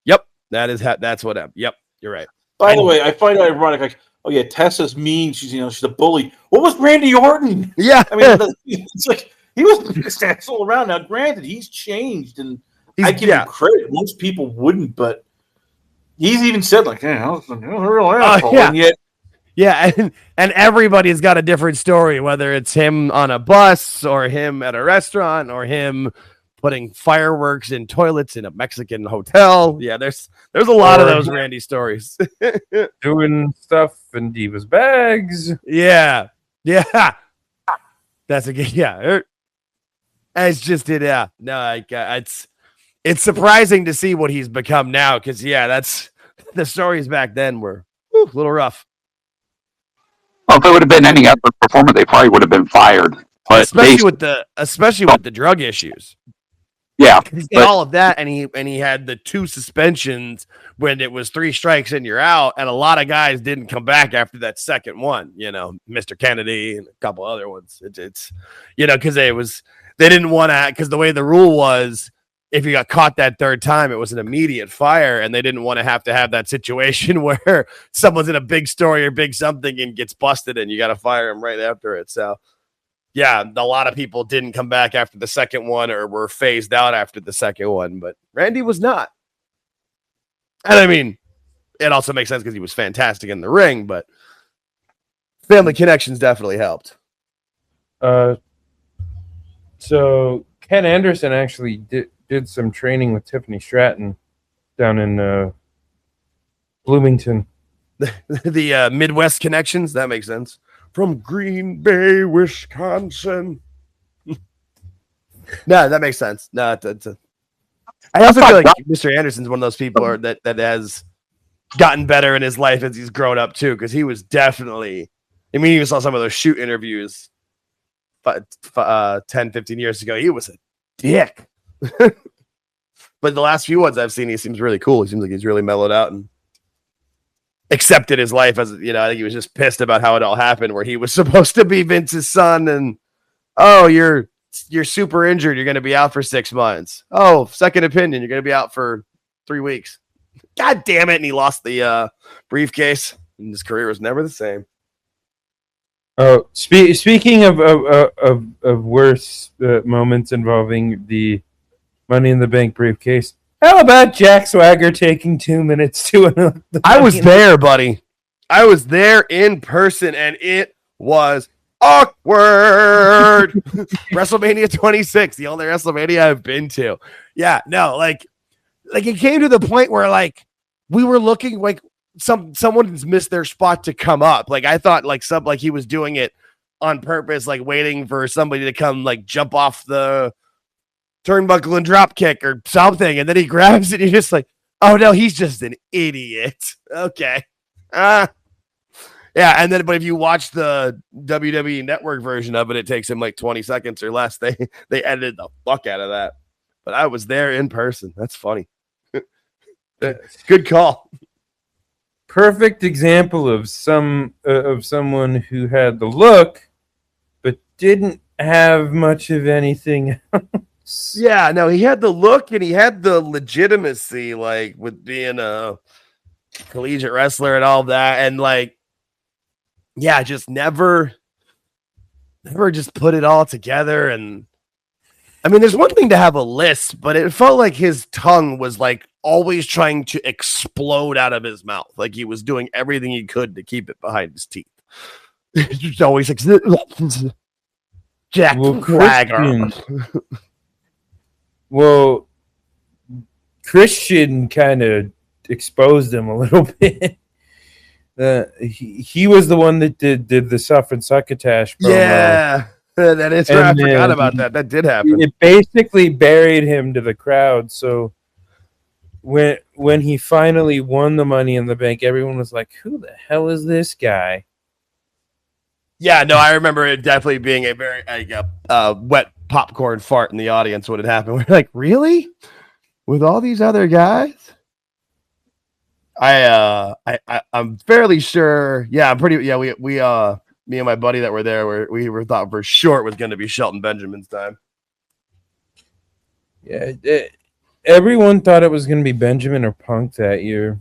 Yep. That's what happened. Yep. You're right. By the way, I find it ironic. Like, oh yeah, Tessa's mean. She's a bully. What was Randy Orton? Yeah. I mean, it's like he was the biggest asshole around. Now, granted, he's changed, and I give him credit. Most people wouldn't, but he's even said like, "Yeah, I was a real asshole." Yeah. And yet, yeah, and everybody's got a different story, whether it's him on a bus or him at a restaurant or him putting fireworks in toilets in a Mexican hotel. Yeah, there's a lot of those Randy stories. Doing stuff in Diva's bags. Yeah. That's a good. Yeah, it's just it. Yeah, no, it's surprising to see what he's become now because that's the stories back then were a little rough. Well, if it would have been any other performer, they probably would have been fired. But especially with the drug issues. Yeah, he's got all of that, and he had the 2 suspensions when it was 3 strikes and you're out, and a lot of guys didn't come back after that second one. Mr. Kennedy and a couple other ones. It's because they didn't want to, because the way the rule was, if you got caught that third time, it was an immediate fire, and they didn't want to have that situation where someone's in a big story or big something and gets busted, and you got to fire them right after it. So. Yeah, a lot of people didn't come back after the second one or were phased out after the second one, but Randy was not. And I mean, it also makes sense because he was fantastic in the ring, but family connections definitely helped. So Ken Anderson actually did some training with Tiffany Stratton down in Bloomington. The Midwest connections, that makes sense. From Green Bay, Wisconsin. No, that makes sense. No, I also feel like Mr. Anderson's one of those people that has gotten better in his life as he's grown up too, because he was definitely. I mean, you saw some of those shoot interviews 10, 15 years ago. He was a dick. But the last few ones I've seen, he seems really cool. He seems like he's really mellowed out and accepted his life as, you know, I think he was just pissed about how it all happened, where he was supposed to be Vince's son and, oh, you're super injured. You're going to be out for 6 months. Oh, second opinion. You're going to be out for 3 weeks. God damn it. And he lost the briefcase and his career was never the same. Oh, speaking of worse moments involving the Money in the Bank briefcase, how about Jack Swagger taking 2 minutes to? I was there, buddy. I was there in person, and it was awkward. WrestleMania 26, the only WrestleMania I've been to. Yeah, no, like it came to the point where like we were looking like someone's missed their spot to come up. Like I thought like he was doing it on purpose, like waiting for somebody to come like jump off the turnbuckle and drop kick or something, and then he grabs it and you're just like, oh no, he's just an idiot. Okay. Yeah, and then but if you watch the WWE Network version of it, it takes him like 20 seconds or less. They edited the fuck out of that. But I was there in person. That's funny. Good call. Perfect example of someone who had the look but didn't have much of anything else. Yeah, no, he had the look and he had the legitimacy, like with being a collegiate wrestler and all that, and like, yeah, just never just put it all together. And I mean, there's one thing to have a list, but it felt like his tongue was like always trying to explode out of his mouth. Like he was doing everything he could to keep it behind his teeth. It's just always like Jack Swagger. Well, Christian kind of exposed him a little bit. He was the one that did the Suffering Succotash promo. Yeah, that is right. I forgot about that. That did happen. It basically buried him to the crowd. So when he finally won the Money in the Bank, everyone was like, who the hell is this guy? Yeah, no, I remember it definitely being a very wet popcorn fart in the audience when it happened. We're like, really? With all these other guys? I'm fairly sure. Yeah, we me and my buddy that were there we were thought for sure it was going to be Shelton Benjamin's time. Yeah, everyone thought it was going to be Benjamin or Punk that year,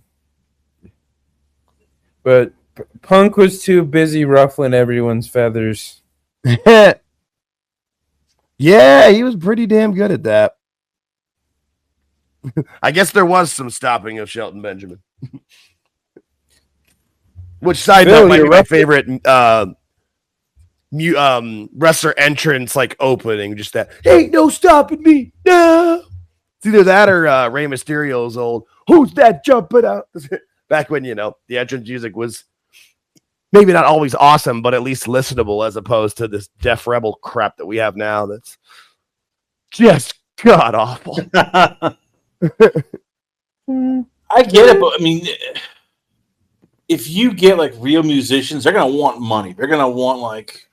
but Punk was too busy ruffling everyone's feathers. Yeah, he was pretty damn good at that. I guess there was some stopping of Shelton Benjamin. Which side note might be my favorite wrestler entrance like opening, just that ain't no stopping me. No. It's either that or Rey Mysterio's old "Who's that jumping out?" Back when, you know, the entrance music was maybe not always awesome, but at least listenable, as opposed to this Def Rebel crap that we have now that's just god awful. I get it, but I mean, if you get like real musicians, they're gonna want money. They're gonna want like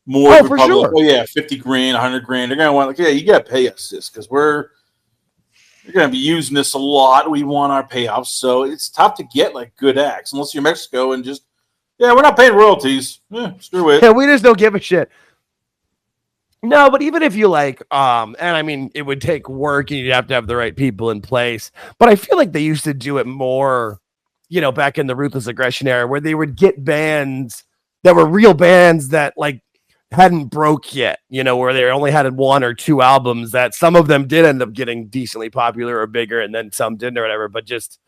more. Oh, for sure. Oh yeah, $50,000, $100,000. They're gonna want like, yeah, you gotta pay us this because you're gonna be using this a lot. We want our payouts, so it's tough to get like good acts unless you're Mexico and just we're not paying royalties. Screw it. Yeah, we just don't give a shit. No, but even if you like, and I mean, it would take work and you'd have to have the right people in place. But I feel like they used to do it more, you know, back in the Ruthless Aggression era, where they would get bands that were real bands that like hadn't broke yet, you know, where they only had 1 or 2 albums, that some of them did end up getting decently popular or bigger, and then some didn't or whatever. But just,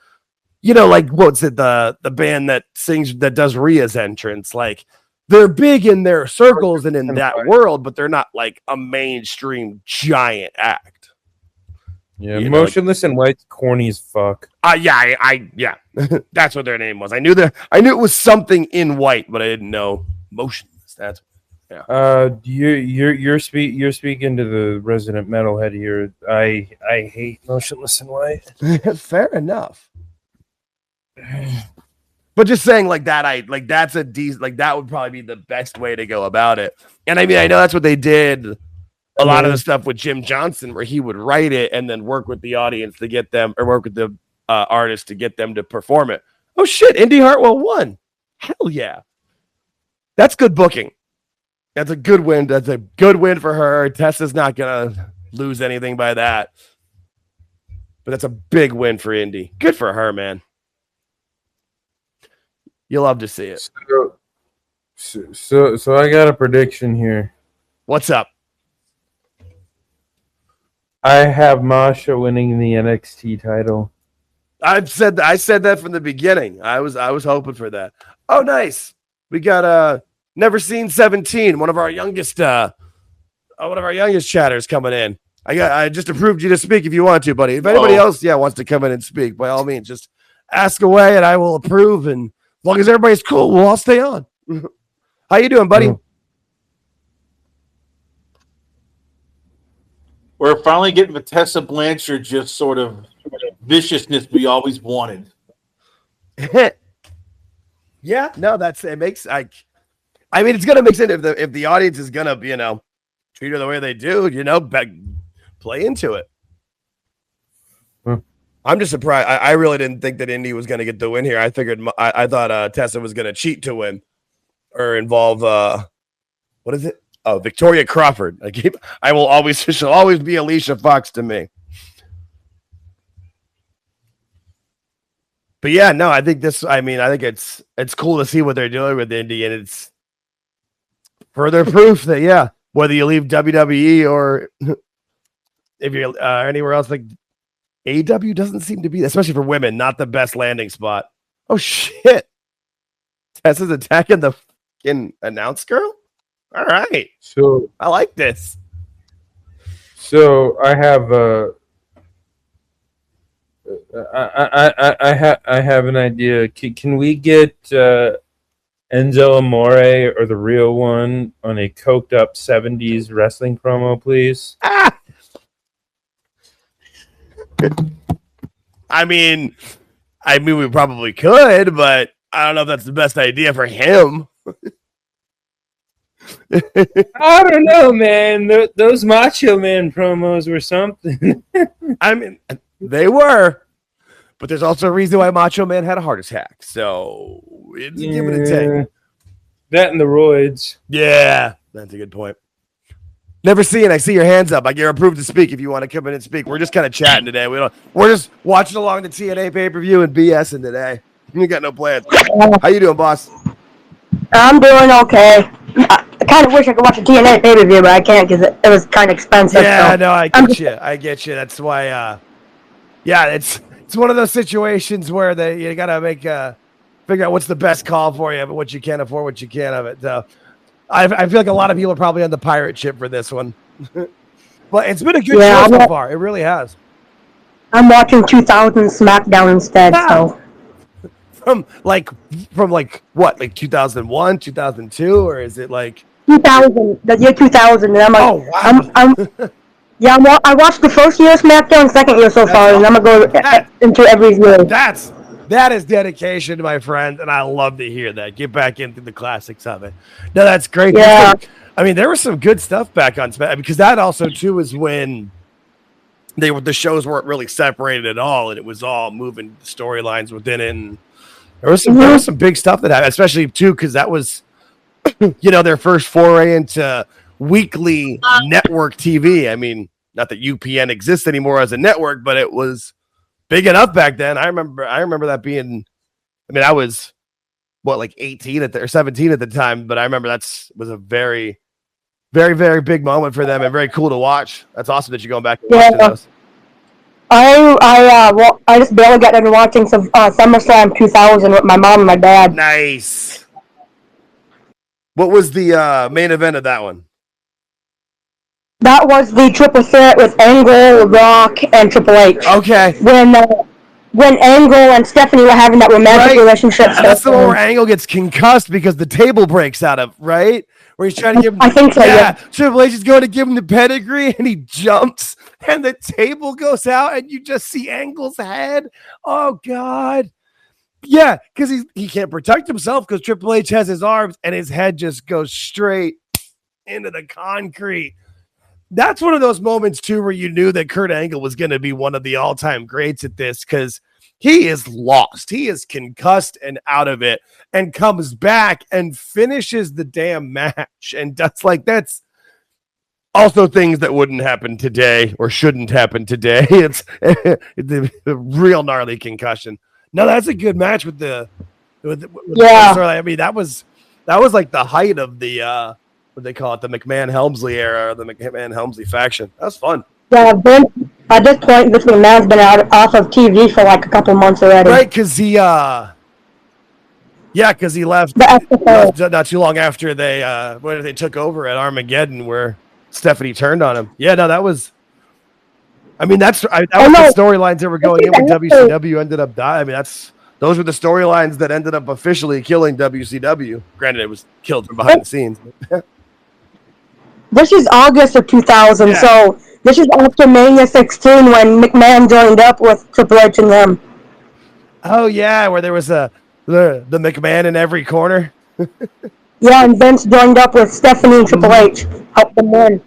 you know, like what's it, the band that does Rhea's entrance, like they're big in their circles and in that world, but they're not like a mainstream giant act. Yeah, you Motionless in White's corny as fuck. Yeah. That's what their name was. I knew it was something in white, but I didn't know Motionless. That's You're speaking to the resident metalhead here. I hate Motionless in White. Fair enough. But just saying like that, that's that would probably be the best way to go about it. And I mean, I know that's what they did a lot of the stuff with Jim Johnson where he would write it and then work with the audience to get them, or work with the artist to get them to perform it. Oh shit, Indy Hartwell won. Hell yeah. That's good booking. That's a good win. That's a good win for her. Tessa's not going to lose anything by that. But that's a big win for Indy. Good for her, man. You'll love to see it. So I got a prediction here. What's up? I have Masha winning the NXT title. I said that from the beginning. I was hoping for that. Oh, nice. We got Never Seen 17, one of our youngest chatters coming in. I just approved you to speak if you want to, buddy. If anybody else wants to come in and speak, by all means, just ask away and I will approve. And as long as everybody's cool, we'll all stay on. How you doing, buddy? We're finally getting the Tessa Blanchard just sort of viciousness we always wanted. Yeah, no, it makes I mean, it's gonna make sense if the audience is gonna, treat her the way they do, play into it. I'm just surprised. I really didn't think that Indy was gonna get the win here. I thought Tessa was gonna cheat to win or involve what is it? Oh, Victoria Crawford. She'll always be Alicia Fox to me. But yeah, no, I think it's cool to see what they're doing with Indy, and it's further proof that whether you leave WWE or if you're anywhere else, like AEW doesn't seem to be, especially for women, not the best landing spot. Oh shit! Tessa's attacking the fucking announce girl. All right, so I like this. So I have I have an idea. Can we get Enzo Amore or the real one on a coked up 70s wrestling promo, please? I mean, we probably could, but I don't know if that's the best idea for him. I don't know, man. Those Macho Man promos were something. I mean, they were, but there's also a reason why Macho Man had a heart attack. So it's give it a take. That and the roids. Yeah, that's a good point. Never seen. I see your hands up. You're approved to speak if you want to come in and speak. We're just kind of chatting today. We're just watching along the TNA pay-per-view and BSing today. We got no plans. How you doing, boss? I'm doing okay. I kind of wish I could watch a TNA pay-per-view, but I can't because it was kind of expensive. Yeah, so. No, I get you. That's why. It's one of those situations where you gotta figure out what's the best call for you, but what you can afford, what you can't of it. So I feel like a lot of people are probably on the pirate ship for this one, but it's been a good show so far. It really has. I'm watching 2000 SmackDown instead. So from what, like 2001, 2002, or is it like 2000? The year 2000. And I'm like, oh wow. I watched the first year of SmackDown, second year so far, and I'm gonna go into every year. That is dedication, my friend, and I love to hear that. Get back into the classics of it. No, that's great. Yeah. I mean, there was some good stuff back on SmackDown because that also too was when the shows weren't really separated at all, and it was all moving storylines within it. And there was some big stuff that happened, especially too because that was their first foray into weekly network TV. I mean, not that UPN exists anymore as a network, but it was big enough back then. I remember that being. I mean, I was like 18 or 17 at the time, but I remember was a very, very, very big moment for them and very cool to watch. That's awesome that you're going back and watching those. I just barely got into watching some SummerSlam 2000 with my mom and my dad. Nice. What was the main event of that one? That was the triple threat with Angle, Rock, and Triple H. Okay. When Angle and Stephanie were having that romantic relationship. That's the one where Angle gets concussed because the table breaks out of, right? Where he's trying to give him. I think so, yeah. Triple H is going to give him the pedigree, and he jumps, and the table goes out, and you just see Angle's head. Oh, God. Yeah, because he can't protect himself because Triple H has his arms, and his head just goes straight into the concrete. that's one of those moments too where you knew that Kurt Angle was going to be one of the all-time greats at this, because he is lost. He is concussed and out of it, and comes back and finishes the damn match. And that's also things that wouldn't happen today or shouldn't happen today. It's a real gnarly concussion. No, that's a good match with the storyline. I mean, that was like the height of the what they call it, the McMahon-Helmsley era, or the McMahon-Helmsley faction. That was fun. Yeah, at this point, this McMahon's been off of TV for like a couple months already. Right, because he left not too long after they took over at Armageddon, where Stephanie turned on him. Yeah, no, that was. I mean, that was the storylines that were going in when WCW ended up dying. I mean, those were the storylines that ended up officially killing WCW. Granted, it was killed from behind the scenes. This is August of 2000, so this is after Mania 16 when McMahon joined up with Triple H and them. Oh yeah, where there was the McMahon in every corner. Yeah, and Vince joined up with Stephanie and Triple H, helped them win,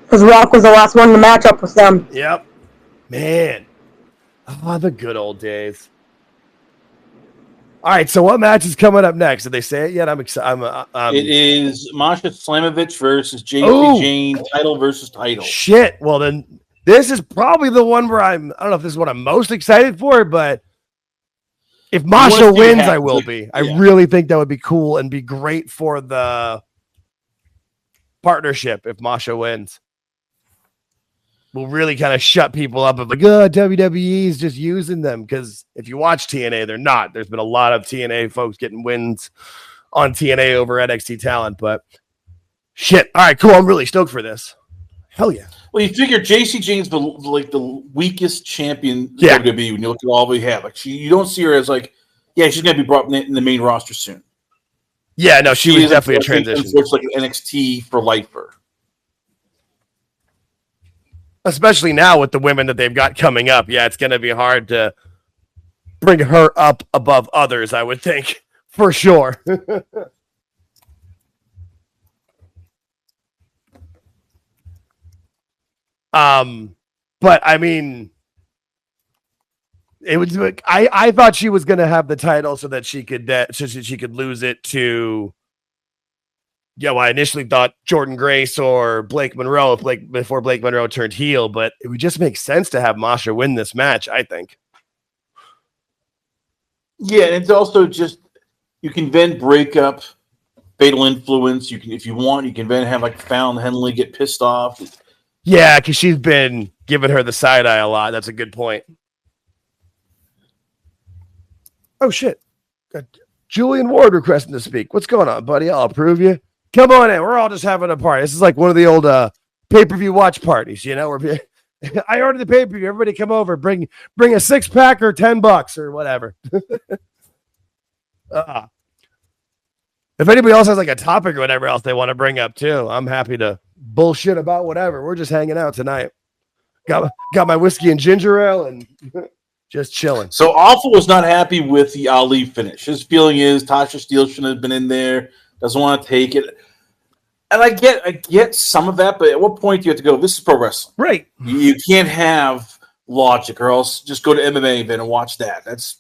because Rock was the last one to match up with them. Yep, man. Oh, the good old days. All right, so what match is coming up next? Did they say it yet? I'm excited. It is Masha Slamovich versus JC Jane, title versus title. Shit. Well, then this is probably the one where I don't know if this is what I'm most excited for, but if Masha wins, I will be. I really think that would be cool and be great for the partnership if Masha wins. Will really kind of shut people up of like, WWE is just using them, because if you watch TNA, they're not. There's been a lot of TNA folks getting wins on TNA over NXT talent, but shit. All right, cool. I'm really stoked for this. Hell yeah. Well, you figure JC Jane's the weakest champion WWE when you look at all we have. Like you don't see her as like, she's gonna be brought in the main roster soon. Yeah, no, she was definitely a transition. It's like an NXT for lifer. Especially now with the women that they've got coming up. Yeah, it's going to be hard to bring her up above others, I would think, for sure. But I mean, it was. I thought she was going to have the title so that she could lose it to. Yeah, well, I initially thought Jordan Grace or Blake Monroe before Blake Monroe turned heel, but it would just make sense to have Masha win this match, I think. Yeah, and it's also just you can then break up Fatal Influence. You can, if you want, you can then have like Fallon Henley get pissed off. Yeah, because she's been giving her the side eye a lot. That's a good point. Oh shit! Got Julian Ward requesting to speak. What's going on, buddy? I'll approve you. Come on in. We're all just having a party. This is like one of the old pay-per-view watch parties, you know. Where I ordered the pay-per-view. Everybody come over. Bring a 6-pack or $10 or whatever. If anybody else has like a topic or whatever else they want to bring up too, I'm happy to bullshit about whatever. We're just hanging out tonight. Got my whiskey and ginger ale and just chilling. So Awful was not happy with the Ali finish. His feeling is Tasha Steele shouldn't have been in there. Doesn't want to take it. And I get some of that, but at what point do you have to go, this is pro wrestling? Right. You can't have logic, or else just go to MMA event and watch that. That's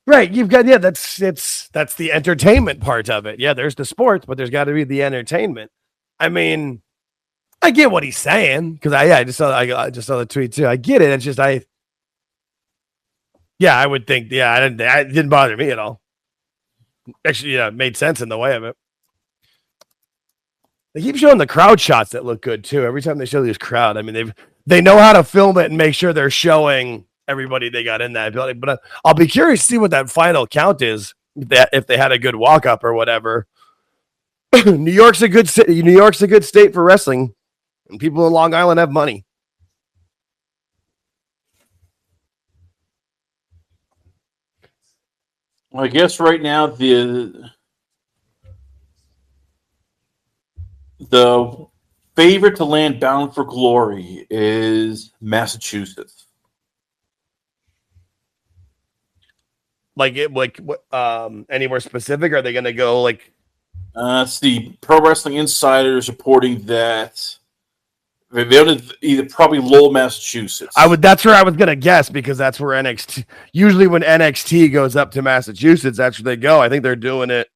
right. You've got that's the entertainment part of it. Yeah, there's the sports, but there's got to be the entertainment. I mean, I get what he's saying, because I just saw the tweet too. I get it. It's just I would think it didn't bother me at all. Actually, it made sense in the way of it. They keep showing the crowd shots that look good too. Every time they show this crowd, I mean, they know how to film it and make sure they're showing everybody they got in that building. But I'll be curious to see what that final count is, if they had a good walk up or whatever. New York's a good city. New York's a good state for wrestling, and people in Long Island have money. Well, I guess right now the favorite to land Bound for Glory is Massachusetts. Anywhere specific? Are they going to go like? It's the Pro Wrestling Insiders reporting that They did either probably Lowell, Massachusetts. That's where I was gonna guess, because that's where NXT. Usually, when NXT goes up to Massachusetts, that's where they go. I think they're doing it.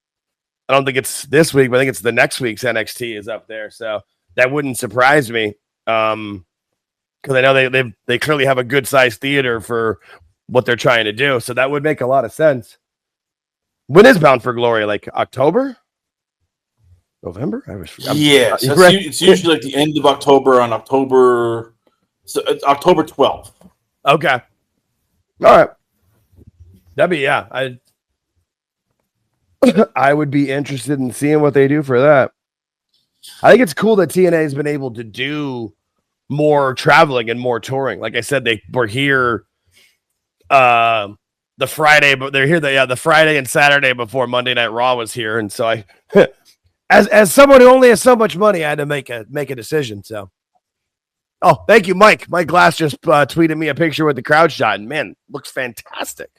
I don't think it's this week, but I think it's the next week's NXT is up there. So that wouldn't surprise me. Because I know they clearly have a good sized theater for what they're trying to do. So that would make a lot of sense. When is Bound for Glory? Like October? November? Yes. It's usually like the end of October on October 12th. Okay. All right. That'd be, I would be interested in seeing what they do for that. I think it's cool that TNA has been able to do more traveling and more touring. Like I said, they were here the Friday, but they're here the Friday and Saturday before Monday Night Raw was here. And so I as someone who only has so much money, I had to make a decision. So thank you, Mike. Mike Glass just tweeted me a picture with the crowd shot, and man, looks fantastic.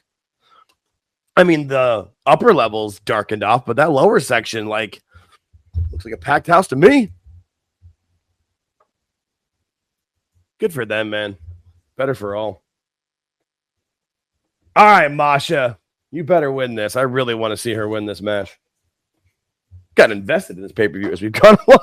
I mean, the upper level's darkened off, but that lower section, like, looks like a packed house to me. Good for them, man. Better for all. All right, Masha, you better win this. I really want to see her win this match. Got invested in this pay-per-view as we've gone along.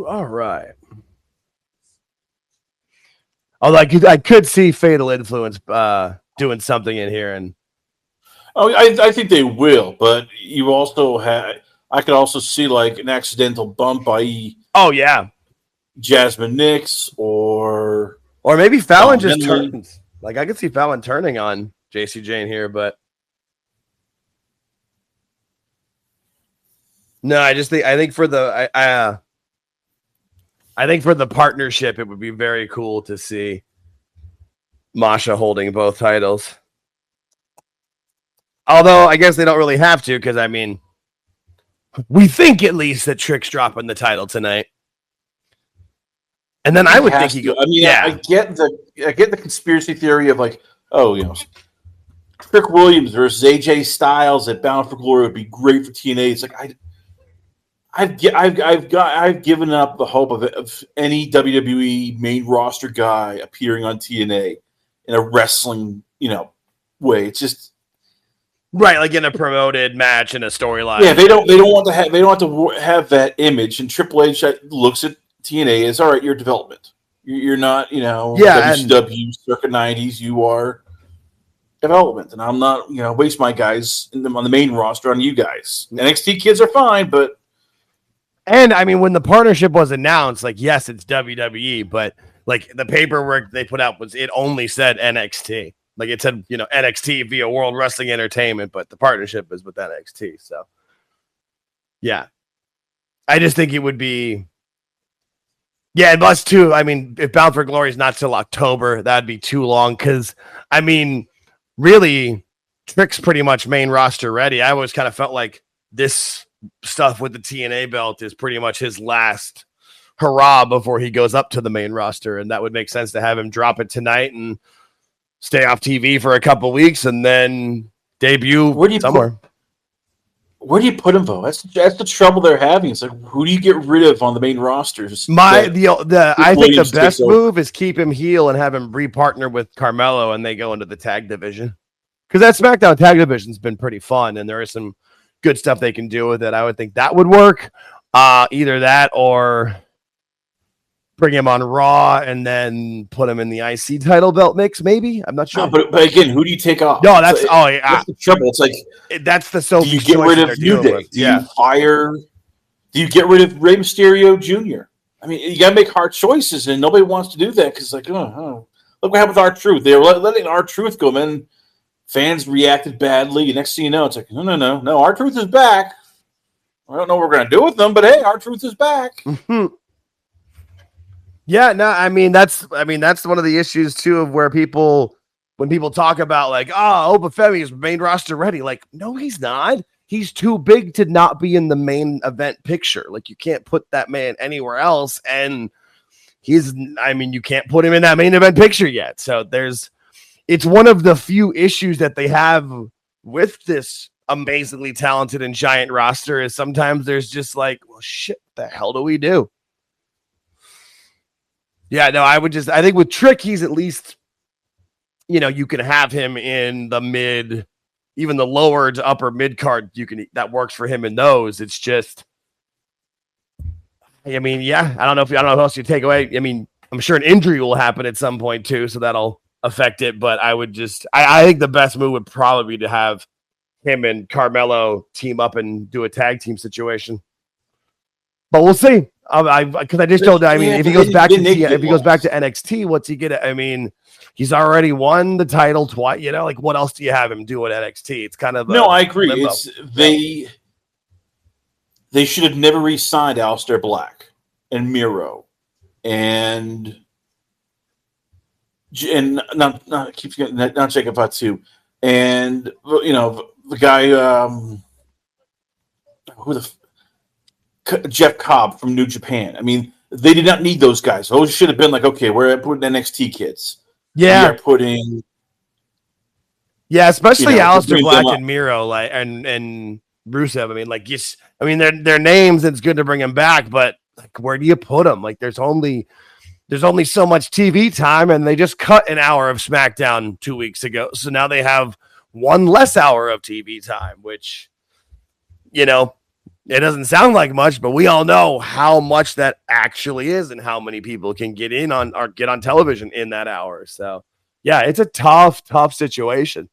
All right. Although I could see Fatal Influence doing something in here, and I think they will, but you also I could also see like an accidental bump, i.e. Jasmine Nix or maybe Fallon just turns. Like I could see Fallon turning on JC Jane here, but no, I think for the I think for the partnership, it would be very cool to see Masha holding both titles. Although I guess they don't really have to, because I mean, we think at least that Trick's dropping the title tonight, and then I would think he goes. I mean, I get the conspiracy theory of like, Trick Williams versus AJ Styles at Bound for Glory would be great for TNA. It's like I've given up the hope of any WWE main roster guy appearing on TNA in a wrestling, way. It's just right, like in a promoted match in a storyline. Yeah, they don't want to have that image. And Triple H looks at TNA as, all right, you're development. You're not, WCW circa 90s. You are development, and I'm not, waste my guys on the main roster on you guys. NXT kids are fine, but. And I mean, when the partnership was announced, like, yes, it's WWE, but like the paperwork they put out it only said NXT. Like it said, NXT via World Wrestling Entertainment, but the partnership is with NXT. So, yeah, I just think it would be, and plus too. I mean, if Bound for Glory is not till October, that'd be too long. Because I mean, really, Trick's pretty much main roster ready. I always kind of felt like this stuff with the TNA belt is pretty much his last hurrah before he goes up to the main roster, and that would make sense to have him drop it tonight and stay off TV for a couple weeks and then debut somewhere. Where do you put him though? That's the trouble they're having. It's like, who do you get rid of on the main rosters? I think the best move is keep him heel and have him re-partner with Carmelo, and they go into the tag division, because that SmackDown tag division's been pretty fun, and there is some good stuff they can do with it. I would think that would work. Either that or bring him on Raw and then put him in the IC title belt mix, maybe. I'm not sure. But again, who do you take off? No, that's that's the trouble. It's like, that's the Sophie. Do you get rid of New Day? Do you fire? Do you get rid of Rey Mysterio Jr.? I mean, you got to make hard choices, and nobody wants to do that because, like, look what happened with R-Truth. They were letting R-Truth go, man. Fans reacted badly, and next thing you know, it's like, no, R-Truth is back. I don't know what we're going to do with them, but hey, R-Truth is back. Yeah, no, I mean that's one of the issues too of where when people talk about like, Oba Femi is main roster ready, like, no, he's not. he's too big to not be in the main event picture. Like, you can't put that man anywhere else. And you can't put him in that main event picture yet. So it's one of the few issues that they have with this amazingly talented and giant roster is sometimes there's just like, well, shit, what the hell do we do? Yeah, no, I think with Trick, he's at least, you can have him in the mid, even the lower to upper mid card. That works for him in those. It's just, I don't know what else you take away. I'm sure an injury will happen at some point too, so that'll affect it. But I think the best move would probably be to have him and Carmelo team up and do a tag team situation. But we'll see. Because I just don't. If he goes back to NXT, what's he get? He's already won the title twice. What else do you have him do at NXT? It's kind of I agree. They should have never re-signed Aleister Black and Miro and not keep forgetting not Jacob Fatu and the guy Jeff Cobb from New Japan. They did not need those guys. Those should have been like, okay, we're putting NXT kids. Yeah, we're putting. Yeah, especially Aleister Black and Miro, and Rusev. Their names. It's good to bring them back, but where do you put them? There's only so much TV time, and they just cut an hour of SmackDown 2 weeks ago, so now they have one less hour of TV time, which it doesn't sound like much, but we all know how much that actually is and how many people can get on television in that hour. So, yeah, it's a tough situation.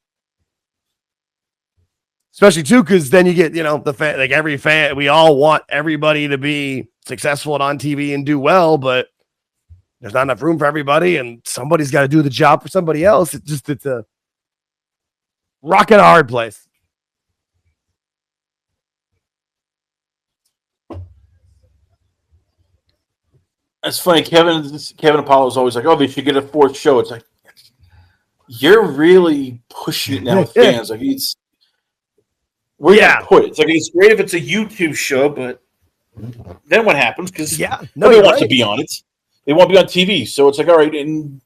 Especially, too, because then you get, the fan, every fan, we all want everybody to be successful and on TV and do well, but there's not enough room for everybody, and somebody's got to do the job for somebody else. It's a rock and a hard place. It's funny, Kevin Apollo is always like, oh, they should get a fourth show. It's like, you're really pushing it now with fans. Where you put it? It's great if it's a YouTube show, but then what happens? Because nobody wants to be on it. They won't be on TV. So it's like, all right, in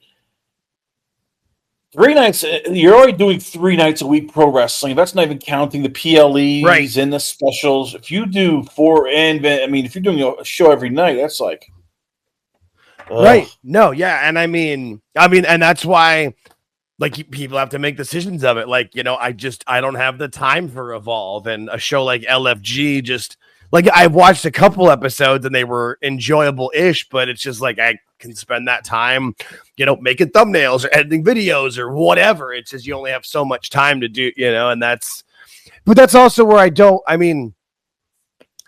3 nights, you're already doing 3 nights a week pro wrestling. That's not even counting the PLEs and the specials. If you do if you're doing a show every night, that's like. Right. No, yeah. And and that's why people have to make decisions of it. I don't have the time for Evolve, and a show like LFG just I've watched a couple episodes and they were enjoyable-ish, but it's just I can spend that time, making thumbnails or editing videos or whatever. It's just, you only have so much time to do, and that's also where I know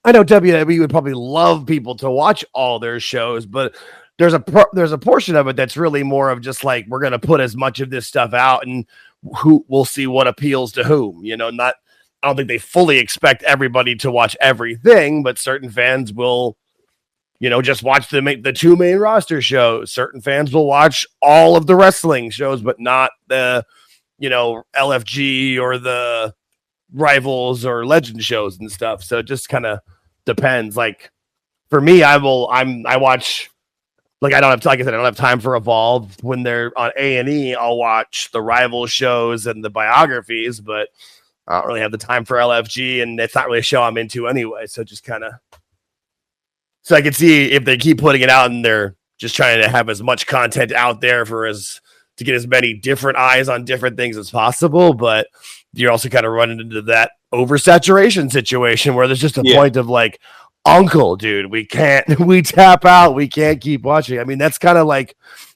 WWE would probably love people to watch all their shows, but there's a portion of it that's really more of just we're going to put as much of this stuff out and who we'll see what appeals to whom, I don't think they fully expect everybody to watch everything, but certain fans will, just watch the 2 main roster shows. Certain fans will watch all of the wrestling shows, but not the, LFG or the Rivals or Legend shows and stuff. So it just kind of depends. For me, I watch. I don't have time for Evolve. When they're on A&E, I'll watch the rival shows and the biographies, but I don't really have the time for LFG, and it's not really a show I'm into anyway. So just so I can see if they keep putting it out and they're just trying to have as much content out there to get as many different eyes on different things as possible. But you're also kind of running into that oversaturation situation where there's just a point of uncle, dude, we tap out. We can't keep watching. That's kind of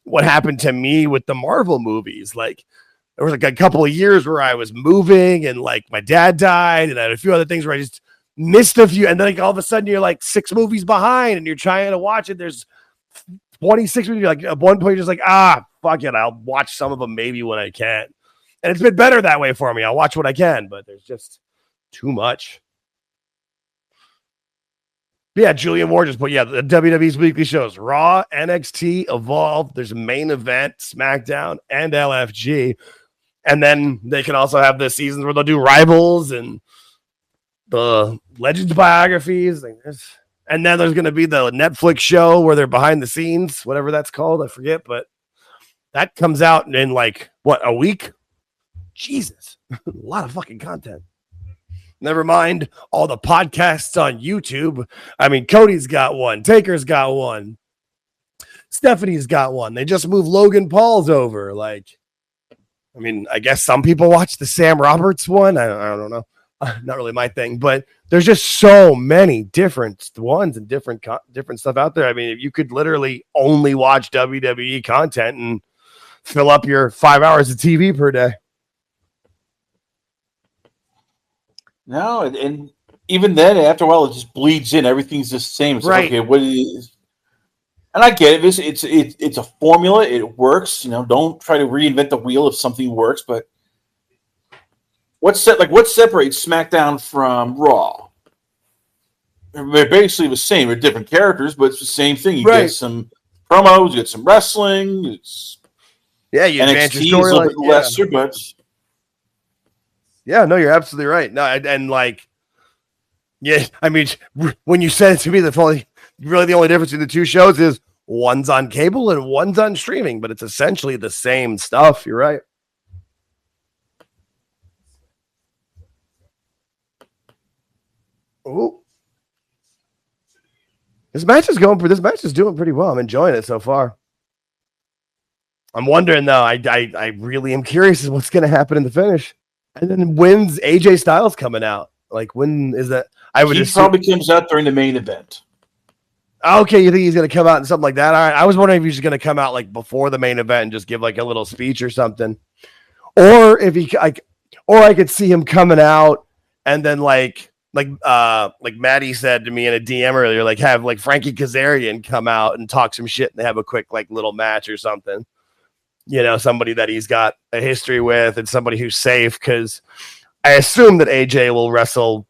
what happened to me with the Marvel movies. There was a couple of years where I was moving and my dad died and I had a few other things where I just missed a few. And then all of a sudden you're 6 movies behind and you're trying to watch it. There's 26 movies. You're at one point, you're just fuck it. I'll watch some of them maybe when I can. And it's been better that way for me. I'll watch what I can, but there's just too much. Yeah, Julian Ward just put, the WWE's weekly shows, Raw, NXT, Evolve, there's a main event, SmackDown, and LFG. And then they can also have the seasons where they'll do Rivals and the Legends biographies. And then there's going to be the Netflix show where they're behind the scenes, whatever that's called. I forget, but that comes out in like, a week? Jesus. A lot of fucking content. Never mind all the podcasts on YouTube. I mean, Cody's got one. Taker's got one. Stephanie's got one. They just moved Logan Paul's over. Like, I mean, I guess some people watch the Sam Roberts one. I don't know. Not really my thing, but there's just so many different ones and different stuff out there. I mean, if you could literally only watch WWE content and fill up your 5 hours of TV per day. No, and even then, after a while, it just bleeds in. Everything's the same. It's right. Like, okay, what is? And I get it. It's a formula. It works. Don't try to reinvent the wheel if something works. But what separates SmackDown from Raw? They're basically the same. They're different characters, but it's the same thing. You get some promos, you get some wrestling. You advance your story a little bit lesser, but. Yeah, no, you're absolutely right. No, and like, yeah, I mean, when you said it to me, the only difference in the two shows is one's on cable and one's on streaming, but it's essentially the same stuff. You're right. Oh, this match is doing pretty well. I'm enjoying it so far. I'm wondering though. I really am curious as what's going to happen in the finish. And then when's AJ Styles coming out? Like, when is that? He probably comes out during the main event. Okay, you think he's going to come out and something like that? All right. I was wondering if he's going to come out like before the main event and just give like a little speech or something, or if or I could see him coming out and then like Maddie said to me in a DM earlier, like have like Frankie Kazarian come out and talk some shit and they have a quick like little match or something. Somebody that he's got a history with and somebody who's safe, because I assume that AJ will wrestle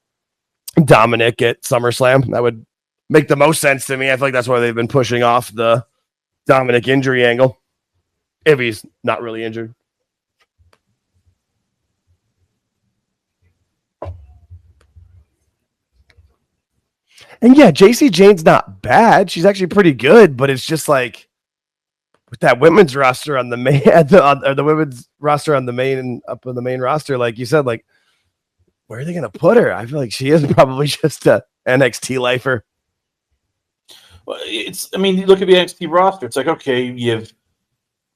Dominic at SummerSlam. That would make the most sense to me. I feel like that's why they've been pushing off the Dominic injury angle, if he's not really injured. And yeah, JC Jane's not bad. She's actually pretty good, but it's just like, with that women's roster on the main, the women's roster on the main roster, like you said, like where are they going to put her? I feel like she is probably just a NXT lifer. Well, you look at the NXT roster. It's like, okay, you have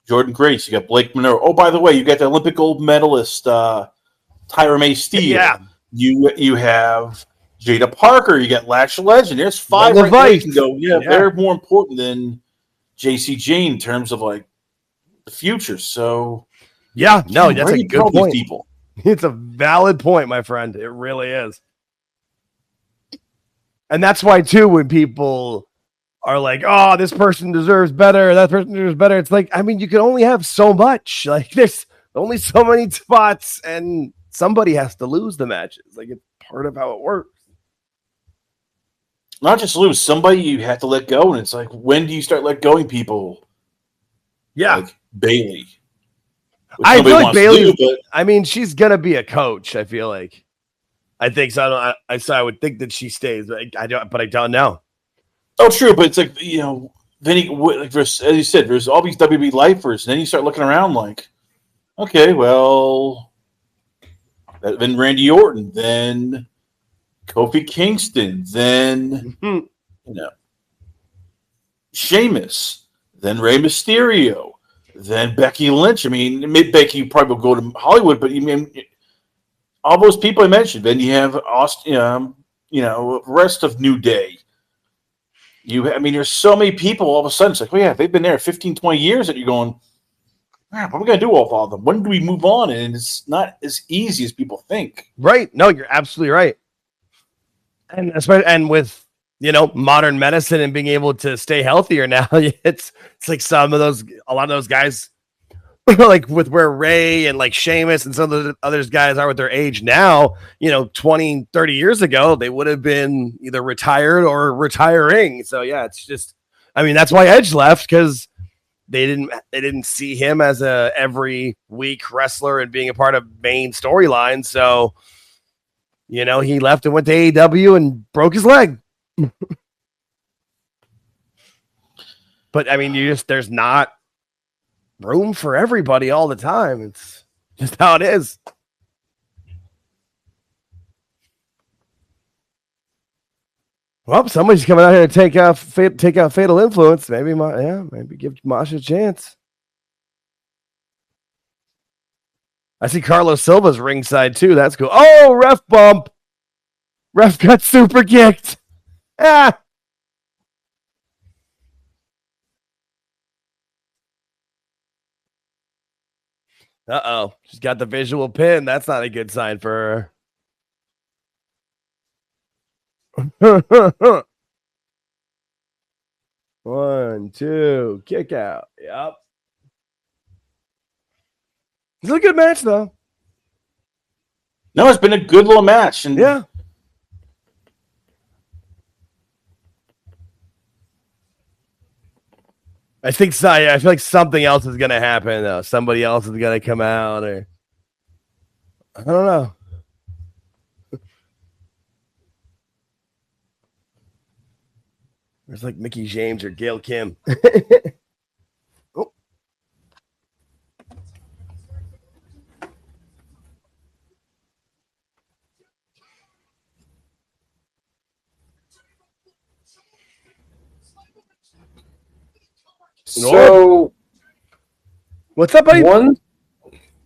Jordan Grace, you got Blake Monroe. Oh, by the way, you got the Olympic gold medalist Tyra May Steele. Yeah, you have Jada Parker. You got Lash Legend. There's 5 right there. You can go. Yeah, they're more important than JC Jane in terms of like the future. So yeah, no, that's a good point. People. It's a valid point, my friend. It really is. And that's why too, when people are like, oh, this person deserves better, that person deserves better. It's like, I mean, you can only have so much. Like there's only so many spots and somebody has to lose the matches. Like it's part of how it works. Not just lose, somebody you have to let go, and it's like, when do you start let going people? Yeah, like Bailey. I feel like Bailey. I mean, she's gonna be a coach. I feel like. I think so. I would think that she stays, but I don't know. Oh, true, but it's like then as you said, there's all these WB lifers, and then you start looking around like, okay, well, then Randy Orton, then Kofi Kingston, then Sheamus, then Rey Mysterio, then Becky Lynch. I mean, Becky probably will go to Hollywood, but all those people I mentioned. Then you have Austin, rest of New Day. There's so many people all of a sudden. It's like, well, yeah, they've been there 15, 20 years that you're going, what are we going to do with all of them? When do we move on? And it's not as easy as people think. Right. No, you're absolutely right. And especially, and with modern medicine and being able to stay healthier now, it's like a lot of those guys, like with where Ray and like Sheamus and some of the other guys are with their age now, 20, 30 years ago, they would have been either retired or retiring. So yeah, it's just, that's why Edge left, because they didn't see him as a every week wrestler and being a part of main storyline. So You know, he left and went to AEW and broke his leg. But I mean, there's not room for everybody all the time. It's just how it is. Well, somebody's coming out here to take out Fatal Influence. Maybe give Masha a chance. I see Carlos Silva's ringside too. That's cool. Oh, ref bump. Ref got super kicked. Ah. Uh-oh. She's got the visual pin. That's not a good sign for her. 1, 2, kick out. Yep. It's a good match, though. No, it's been a good little match. And yeah. I feel like something else is going to happen, though. Somebody else is going to come out, or I don't know. There's like Mickey James or Gail Kim. Oh. So, what's up, buddy?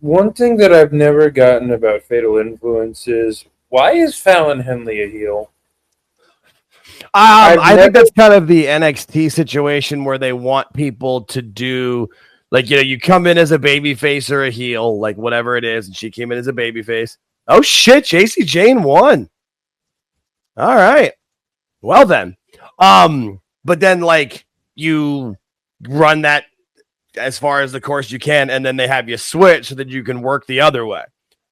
One thing that I've never gotten about Fatal Influence is, why is Fallon Henley a heel? I think that's kind of the NXT situation where they want people to do, like, you know, you come in as a babyface or a heel, like whatever it is, and she came in as a babyface. Oh shit, JC Jane won. All right. Well then. But then like you run that as far as the course you can, and then they have you switch so that you can work the other way.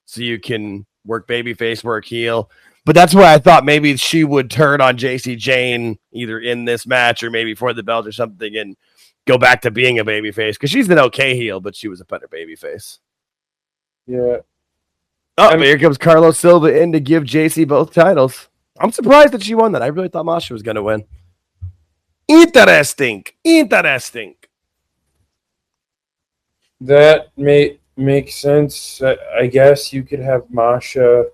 So you can work babyface, work heel. But that's why I thought maybe she would turn on JC Jane either in this match or maybe for the belt or something and go back to being a babyface, because she's an okay heel, but she was a better babyface. Yeah. Oh, here comes Carlos Silva in to give JC both titles. I'm surprised that she won that. I really thought Masha was going to win. Interesting. That makes sense. I guess you could have Masha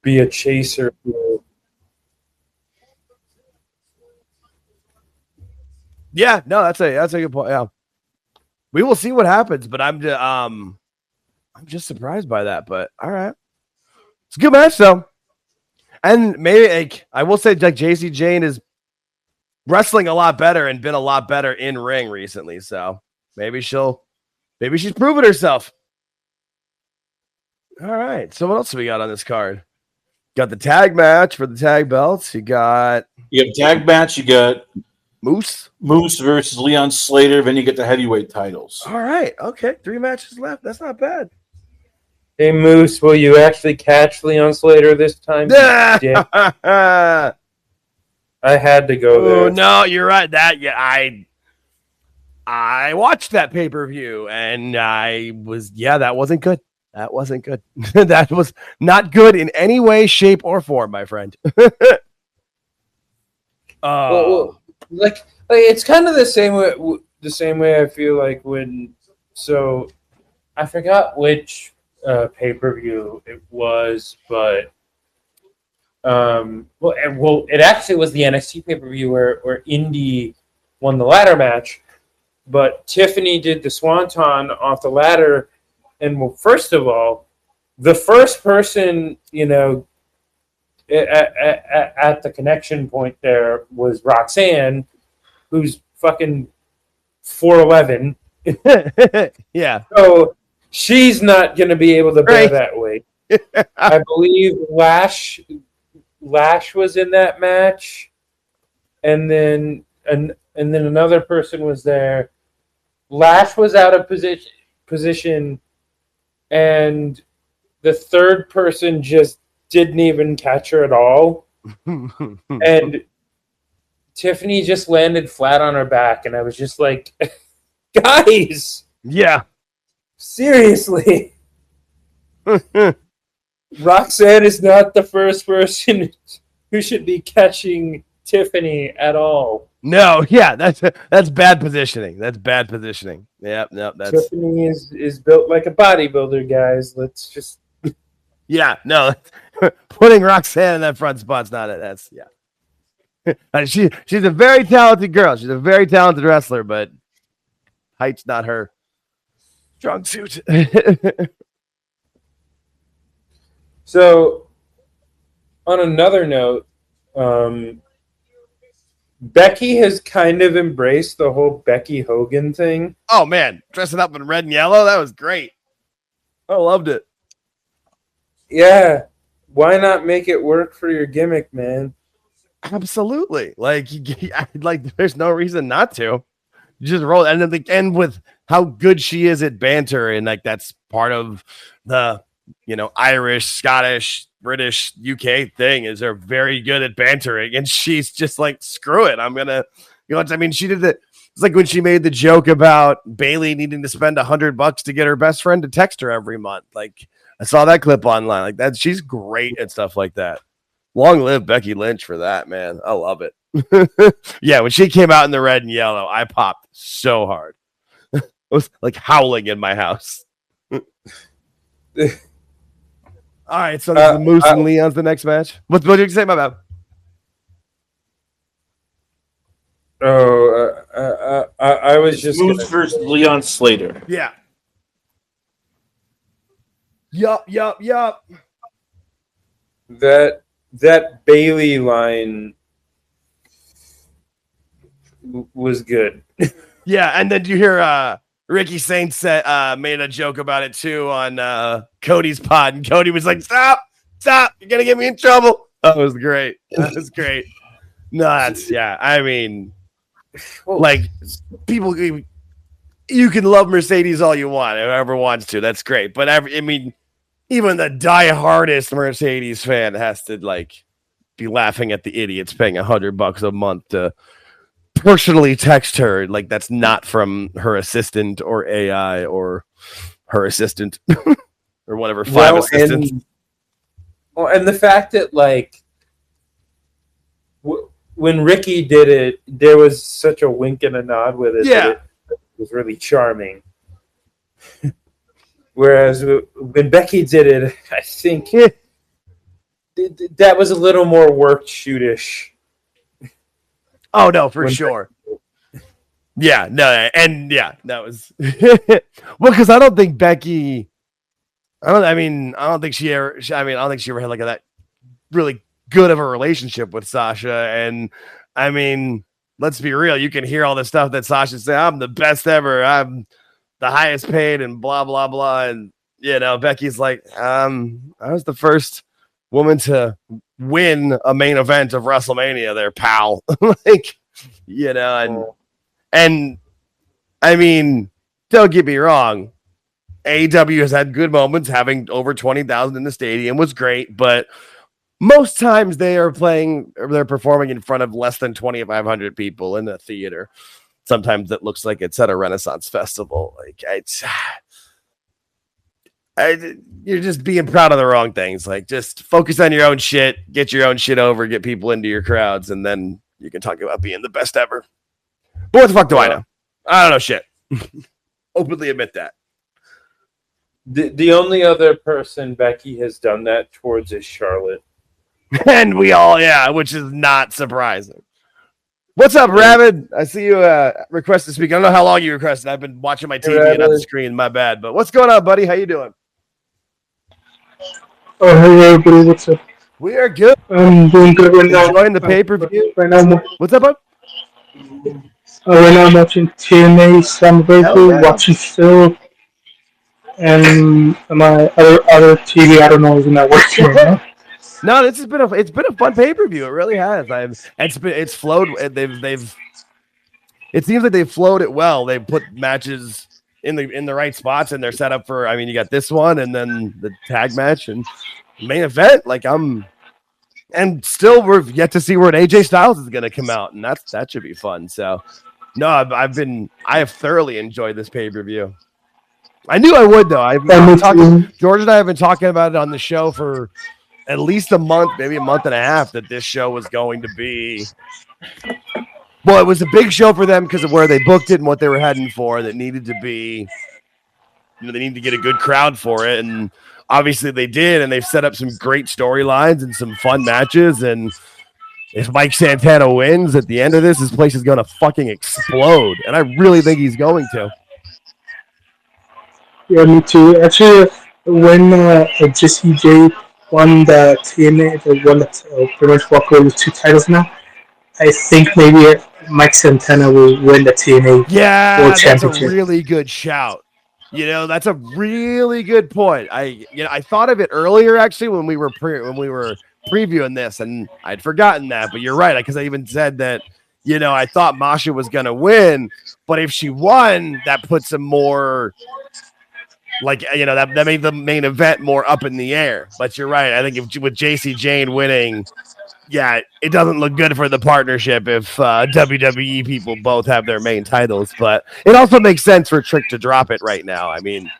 be a chaser. Yeah, no, that's a good point. Yeah, we will see what happens, but I'm just surprised by that. But all right, it's a good match though, and maybe like I will say, like JC Jane is wrestling a lot better and been a lot better in ring recently. So maybe she's proven herself. All right. So what else do we got on this card? Got the tag match for the tag belts. You have a tag match. You got Moose versus Leon Slater. Then you get the heavyweight titles. All right. Okay. 3 matches left. That's not bad. Hey, Moose, will you actually catch Leon Slater this time? I had to go there. Oh, no, you're right. I watched that pay-per-view and that wasn't good. That wasn't good. That was not good in any way, shape, or form, my friend. Well, like it's kind of the same way I feel like when. So, I forgot which pay-per-view it was, but it actually was the NXT pay-per-view where Indy won the ladder match, but Tiffany did the swanton off the ladder. And well, first of all, the first person, you know, at the connection point there was Roxanne, who's fucking 4'11". Yeah. So she's not going to be able to bear that weight. I believe Lash was in that match, and then another person was there. Lash was out of position. And the third person just didn't even catch her at all. And Tiffany just landed flat on her back. And I was just like, guys. Yeah. Seriously. Roxanne is not the first person who should be catching Tiffany at all. No, yeah, that's bad positioning. That's bad positioning. Yep, no, that's Tiffany is built like a bodybuilder, guys. Let's just yeah, no, putting Roxanne in that front spot's not it. That's she's a very talented girl. She's a very talented wrestler, but height's not her strong suit. So, on another note, Becky has kind of embraced the whole Becky Hogan thing. Oh man, dressing up in red and yellow, that was great. I loved it. Yeah, why not make it work for your gimmick, man? Absolutely. Like there's no reason not to. You just roll, and then and with how good she is at banter, and like that's part of the Irish, Scottish, British, UK thing is they're very good at bantering, and she's just like, screw it, I'm gonna, I mean, she did it. It's like when she made the joke about Bailey needing to spend $100 to get her best friend to text her every month. Like I saw that clip online. Like that, she's great at stuff like that. Long live Becky Lynch for that, man. I love it. Yeah, when she came out in the red and yellow, I popped so hard. I was like howling in my house. All right, so this is Moose and Leon's the next match. What did you say, my bad? I was just Moose versus Leon Slater. Yeah. Yup. That Bailey line was good. Yeah, and then you hear Ricky Saints made a joke about it too on Cody's pod, and Cody was like, "Stop! You're gonna get me in trouble." That was great. No, that's I mean, like people, you can love Mercedes all you want, whoever wants to. That's great, but I mean, even the diehardest Mercedes fan has to like be laughing at the idiots paying $100 a month to personally text her. Like that's not from her assistant or AI or her assistant or whatever. Assistants. And the fact that like when Ricky did it, there was such a wink and a nod with it. Yeah, it was really charming. Whereas when Becky did it, I think that was a little more work shootish. Oh no, for sure. Yeah, no, and yeah, that was well, because I don't think Becky. I don't think she ever had like that really good of a relationship with Sasha. And I mean, let's be real. You can hear all the stuff that Sasha said. I'm the best ever. I'm the highest paid and blah, blah, blah. And, Becky's like, I was the first woman to win a main event of WrestleMania there, pal. And I mean, don't get me wrong. AEW has had good moments. Having over 20,000 in the stadium was great, but most times they're performing in front of less than 2,500 people in a theater. Sometimes it looks like it's at a Renaissance festival. Like you're just being proud of the wrong things. Like just focus on your own shit, get your own shit over, get people into your crowds, and then you can talk about being the best ever. But what the fuck do I know? I don't know shit. Openly admit that. The only other person Becky has done that towards is Charlotte. And we all, which is not surprising. What's up, Rabbit? I see you request to speak. I don't know how long you requested. I've been watching my TV and on the screen. My bad. But what's going on, buddy? How you doing? Oh, hey, everybody. What's up? We are good. I'm doing good right now. Enjoying the pay-per-view? Right now, what's up, bud? Right now I'm watching TNA Slammiversary, watching Phil, and my other TV, I don't know, is not working right now. No, this has been a fun pay-per-view. It really has. It's flowed. It seems like they've flowed it well. They put matches in the right spots, and they're set up for. I mean, you got this one, and then the tag match and main event. And still we're yet to see where an AJ Styles is going to come out, and that should be fun. So, no, I have thoroughly enjoyed this pay-per-view. I knew I would, though. George and I have been talking about it on the show for at least a month, maybe a month and a half, that this show was going to be. Well, it was a big show for them because of where they booked it and what they were heading for. That needed to be, they needed to get a good crowd for it, and obviously they did. And they've set up some great storylines and some fun matches. And if Mike Santana wins at the end of this place is going to fucking explode, and I really think he's going to. Yeah, me too. Actually, when Jesse J won the TNA, the one that pretty much walked away with 2 titles now, I think maybe Mike Santana will win the TNA World Championship. That's a really good shout. That's a really good point. I thought of it earlier actually when we were previewing this, and I'd forgotten that. But you're right, because I even said that. I thought Masha was going to win, but if she won, that puts him more. That made the main event more up in the air. But you're right. I think with JC Jane winning, it doesn't look good for the partnership if WWE people both have their main titles. But it also makes sense for Trick to drop it right now. I mean,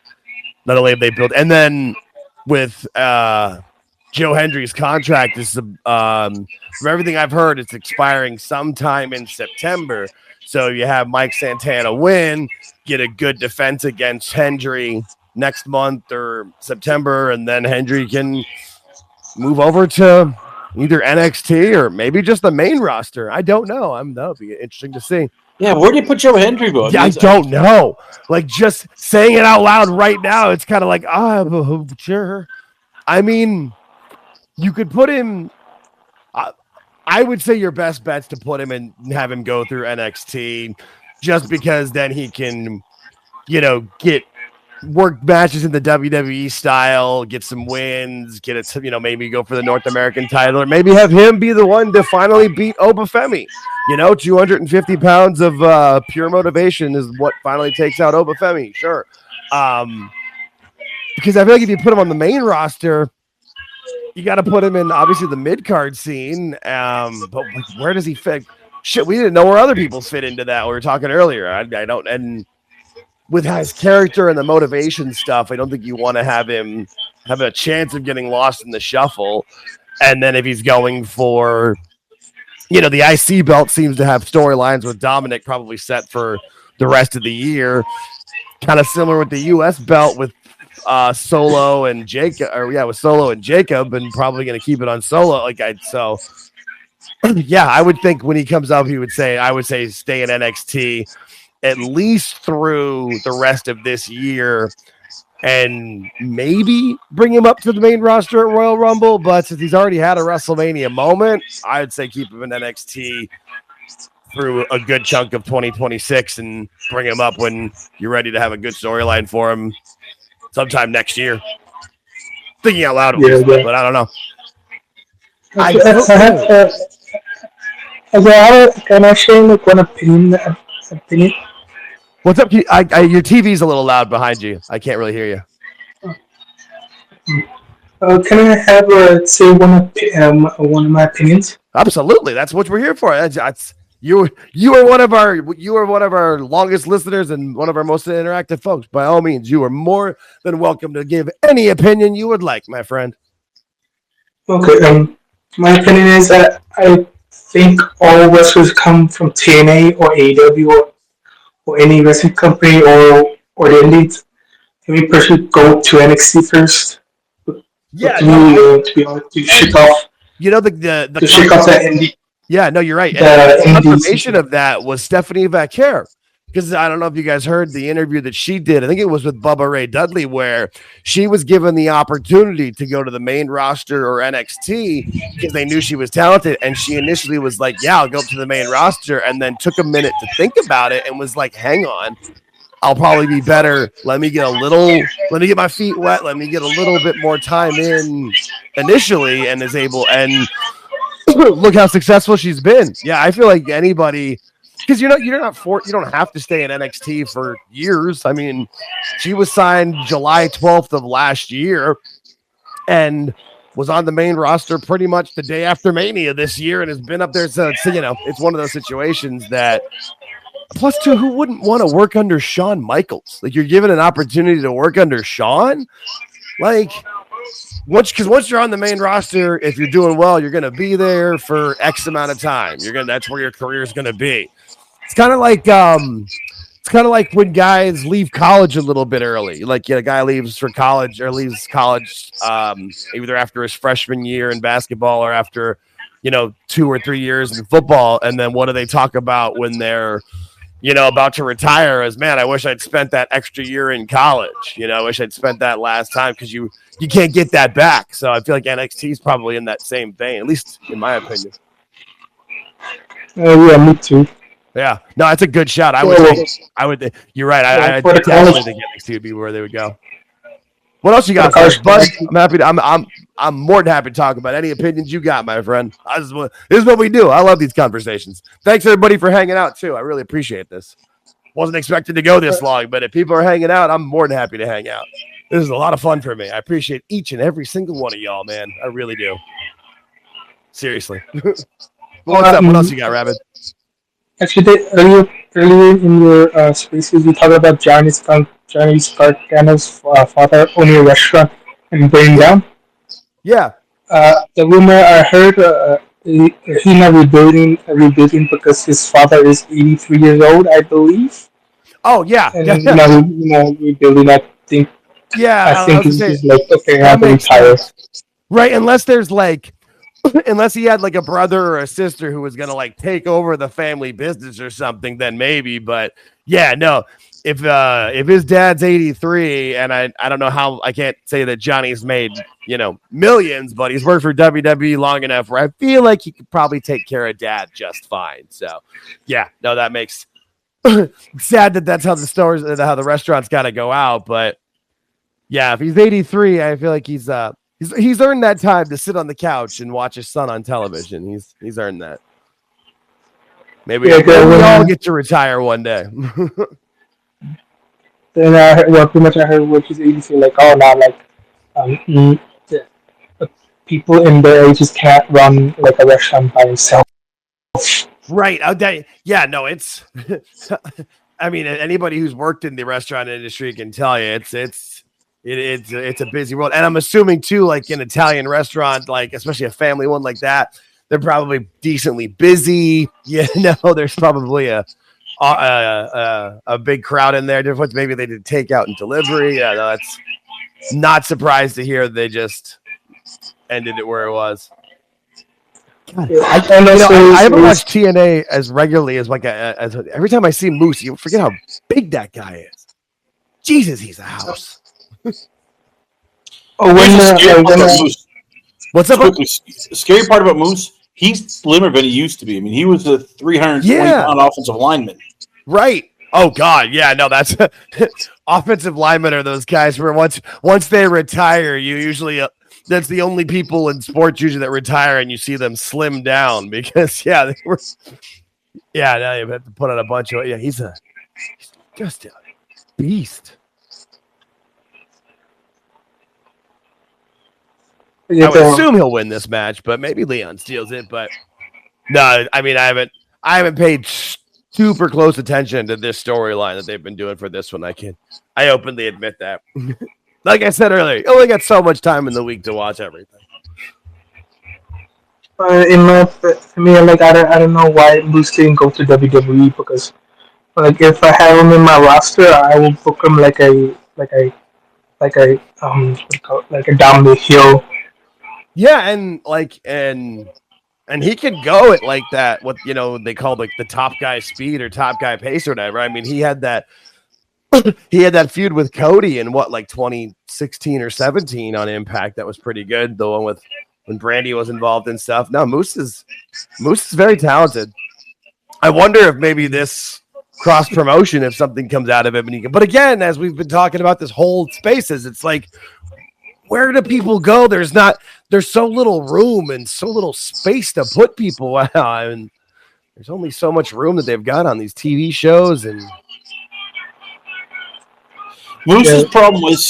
not only have they built, and then with Joe Hendry's contract is from everything I've heard, it's expiring sometime in September. So you have Mike Santana win, get a good defense against Hendry next month or September, and then Hendry can move over to either NXT or maybe just the main roster. I don't know. That would be interesting to see. Yeah, where do you put Joe Hendry? Yeah, I don't know. Just saying it out loud right now, it's kind of like, sure. I mean, you could put him. I would say your best bet's to put him and have him go through NXT, just because then he can, get work matches in the WWE style, get some wins, get it, maybe go for the North American title, or maybe have him be the one to finally beat Obafemi. 250 pounds of pure motivation is what finally takes out Obafemi. Sure. Because I feel like if you put him on the main roster, you got to put him in, obviously, the mid-card scene. But where does he fit? Shit, we didn't know where other people fit into that. We were talking earlier. I don't, and with his character and the motivation stuff, I don't think you want to have him have a chance of getting lost in the shuffle. And then if he's going for, the IC belt seems to have storylines with Dominic probably set for the rest of the year. Kind of similar with the US belt with Solo and Jacob, with Solo and Jacob, and probably going to keep it on Solo. I would think when he comes up, I would say stay in NXT at least through the rest of this year, and maybe bring him up to the main roster at Royal Rumble. But since he's already had a WrestleMania moment, I would say keep him in NXT through a good chunk of 2026 and bring him up when you're ready to have a good storyline for him sometime next year. Thinking out loud, but I don't know. Can I share one opinion? What's up? Your TV's a little loud behind you. I can't really hear you. Can I have say one of my opinions? Absolutely, that's what we're here for. You are one of our longest listeners and one of our most interactive folks. By all means, you are more than welcome to give any opinion you would like, my friend. Okay. My opinion is that I think all wrestlers come from TNA or AEW or any wrestling company or the indies. Maybe personally go to NXT first. Yeah, to be honest, to shake off. To shake off that indie. Yeah, no, you're right. And the confirmation of that was Stephanie Vaquer, because I don't know if you guys heard the interview that she did. I think it was with Bubba Ray Dudley, where she was given the opportunity to go to the main roster or NXT because they knew she was talented. And she initially was like, yeah, I'll go up to the main roster, and then took a minute to think about it and was like, hang on, I'll probably be better. Let me get my feet wet. Let me get a little bit more time in initially, and is able, and look how successful she's been. Yeah, I feel like anybody, because you don't have to stay in NXT for years. I mean, she was signed July 12th of last year and was on the main roster pretty much the day after Mania this year, and has been up there since. It's one of those situations that Plus, too, who wouldn't want to work under Shawn Michaels? Like, you're given an opportunity to work under Shawn? Like, once you're on the main roster, if you're doing well, you're going to be there for X amount of time. That's where your career is going to be. It's kind of like when guys leave college a little bit early. Like, a guy leaves college either after his freshman year in basketball or after, 2 or 3 years in football. And then what do they talk about when they're, about to retire? As, man, I wish I'd spent that extra year in college. I wish I'd spent that last time, because you can't get that back. So I feel like NXT is probably in that same vein, at least in my opinion. Yeah, me too. Yeah, no, it's a good shot. I would. You're right. I definitely think NXT would be where they would go. What else you got, Bud? I'm happy. I'm more than happy to talk about any opinions you got, my friend. This is what we do. I love these conversations. Thanks everybody for hanging out too. I really appreciate this. Wasn't expecting to go this long, but if people are hanging out, I'm more than happy to hang out. This is a lot of fun for me. I appreciate each and every single one of y'all, man. I really do. Seriously. What's up? What else you got, Rabbit? Actually, earlier in your spaces, you talked about Johnny Gargano's father owning a restaurant and burning down. Yeah. The rumor I heard, he's not rebuilding because his father is 83 years old, I believe. Oh yeah. And rebuilding. I think. Yeah. I think he's just like, okay, I'm retired. Right, unless he had like a brother or a sister who was gonna like take over the family business or something, then maybe. But yeah, no. If his dad's 83, and I don't know how, I can't say that Johnny's made millions, but he's worked for WWE long enough where I feel like he could probably take care of dad just fine. So yeah, no, that makes sad that's how the restaurant's got to go out. But yeah, if he's 83, I feel like he's earned that time to sit on the couch and watch his son on television. He's earned that. Maybe we all get to retire one day. Then I heard what he's 83, like, people in their ages can't run like a restaurant by himself. Right. Yeah, no, it's I mean, anybody who's worked in the restaurant industry can tell you it's a busy world. And I'm assuming too, like an Italian restaurant, like especially a family one like that, they're probably decently busy. There's probably a big crowd in there. Maybe they did takeout and delivery. Yeah, no, that's not surprised to hear they just ended it where it was. I haven't watched TNA as regularly as every time I see Moose, you forget how big that guy is. Jesus, he's a house. What's up? The scary part about Moose, he's slimmer than he used to be. I mean, he was a 320-pound offensive lineman. Right. Oh, God. Yeah, no, that's offensive linemen are those guys where once they retire, you usually that's the only people in sports usually that retire and you see them slim down because, they were. Yeah, now you have to put on a bunch of. Yeah, he's just a beast. I would assume he'll win this match, but maybe Leon steals it. But no, I mean, I haven't paid super close attention to this storyline that they've been doing for this one. I openly admit that. Like I said earlier, you only got so much time in the week to watch everything. I don't know why Moose didn't go to WWE because, like, if I have him in my roster, I will book him like a down the hill. Yeah, and he could go at like that, what they call like the top guy speed or top guy pace or whatever. I mean, he had that feud with Cody in like 2016 or 17 on Impact. That was pretty good. The one with when Brandy was involved and stuff. No, Moose is very talented. I wonder if maybe this cross promotion, if something comes out of it, but again, as we've been talking about this whole spaces, it's like, where do people go? There's so little room and so little space to put people out. And there's only so much room that they've got on these TV shows. And Moose's problem was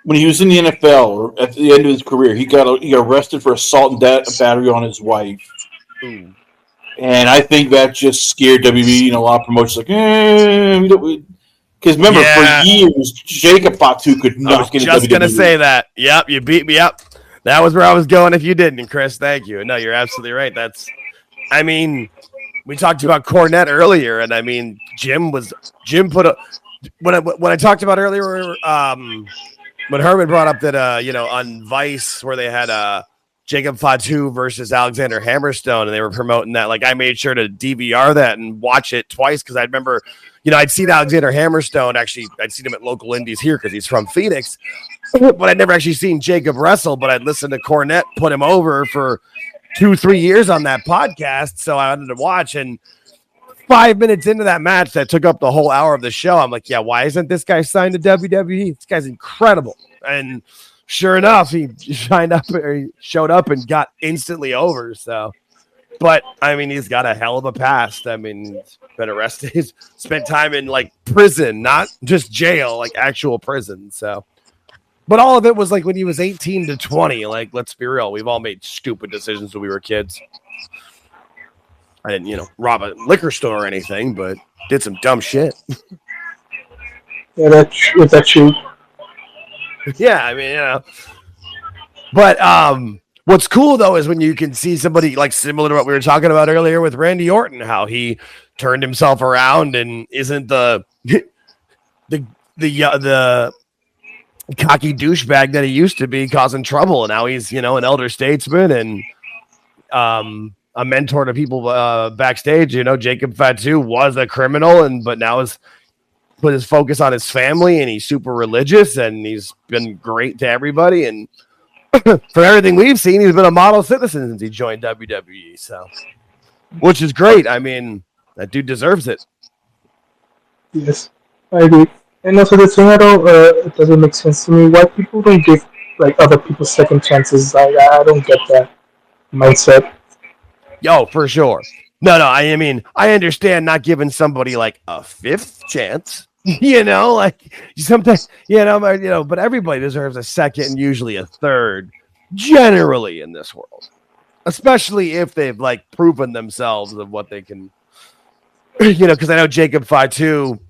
when he was in the NFL or at the end of his career, he got arrested for assault and battery on his wife. Ooh. And I think that just scared WB and a lot of promotions like, because remember, for years, Jacob Fatu could not get into WWE. I was just going to say that. Yep, you beat me up. That was where I was going if you didn't, Chris. Thank you. No, you're absolutely right. We talked about Cornette earlier, and I mean, Jim put a when I talked about earlier, when Herman brought up that on Vice where they had Jacob Fatu versus Alexander Hammerstone, and they were promoting that. Like, I made sure to DVR that and watch it twice because I remember, I'd seen Alexander Hammerstone. Actually, I'd seen him at local indies here because he's from Phoenix, but I'd never actually seen Jacob wrestle. But I'd listened to Cornette put him over for 2-3 years on that podcast, so I wanted to watch. And 5 minutes into that match that took up the whole hour of the show, I'm like, yeah, why isn't this guy signed to WWE? This guy's incredible. And sure enough, he showed up and got instantly over. So, but I mean, he's got a hell of a past. I mean, he's been arrested. He's spent time in like prison, not just jail, like actual prison. So, but all of it was like when he was 18 to 20. Like, let's be real, we've all made stupid decisions when we were kids. I didn't, rob a liquor store or anything, but did some dumb shit. Yeah, that's true. Yeah, I mean, But what's cool though is when you can see somebody like similar to what we were talking about earlier with Randy Orton, how he turned himself around and isn't the cocky douchebag that he used to be, causing trouble, and now he's an elder statesman and a mentor to people backstage. Jacob Fatu was a criminal, but now is put his focus on his family, and he's super religious, and he's been great to everybody. And for everything we've seen, he's been a model citizen since he joined WWE. So, which is great. I mean, that dude deserves it. Yes, I agree. And also the thing it doesn't make sense to me why people don't give like other people second chances. I don't get that mindset. Yo, for sure. No, I mean, I understand not giving somebody like a fifth chance, like sometimes, but everybody deserves a second and usually a third, generally in this world, especially if they've like proven themselves of what they can, because I know Jacob Fatu,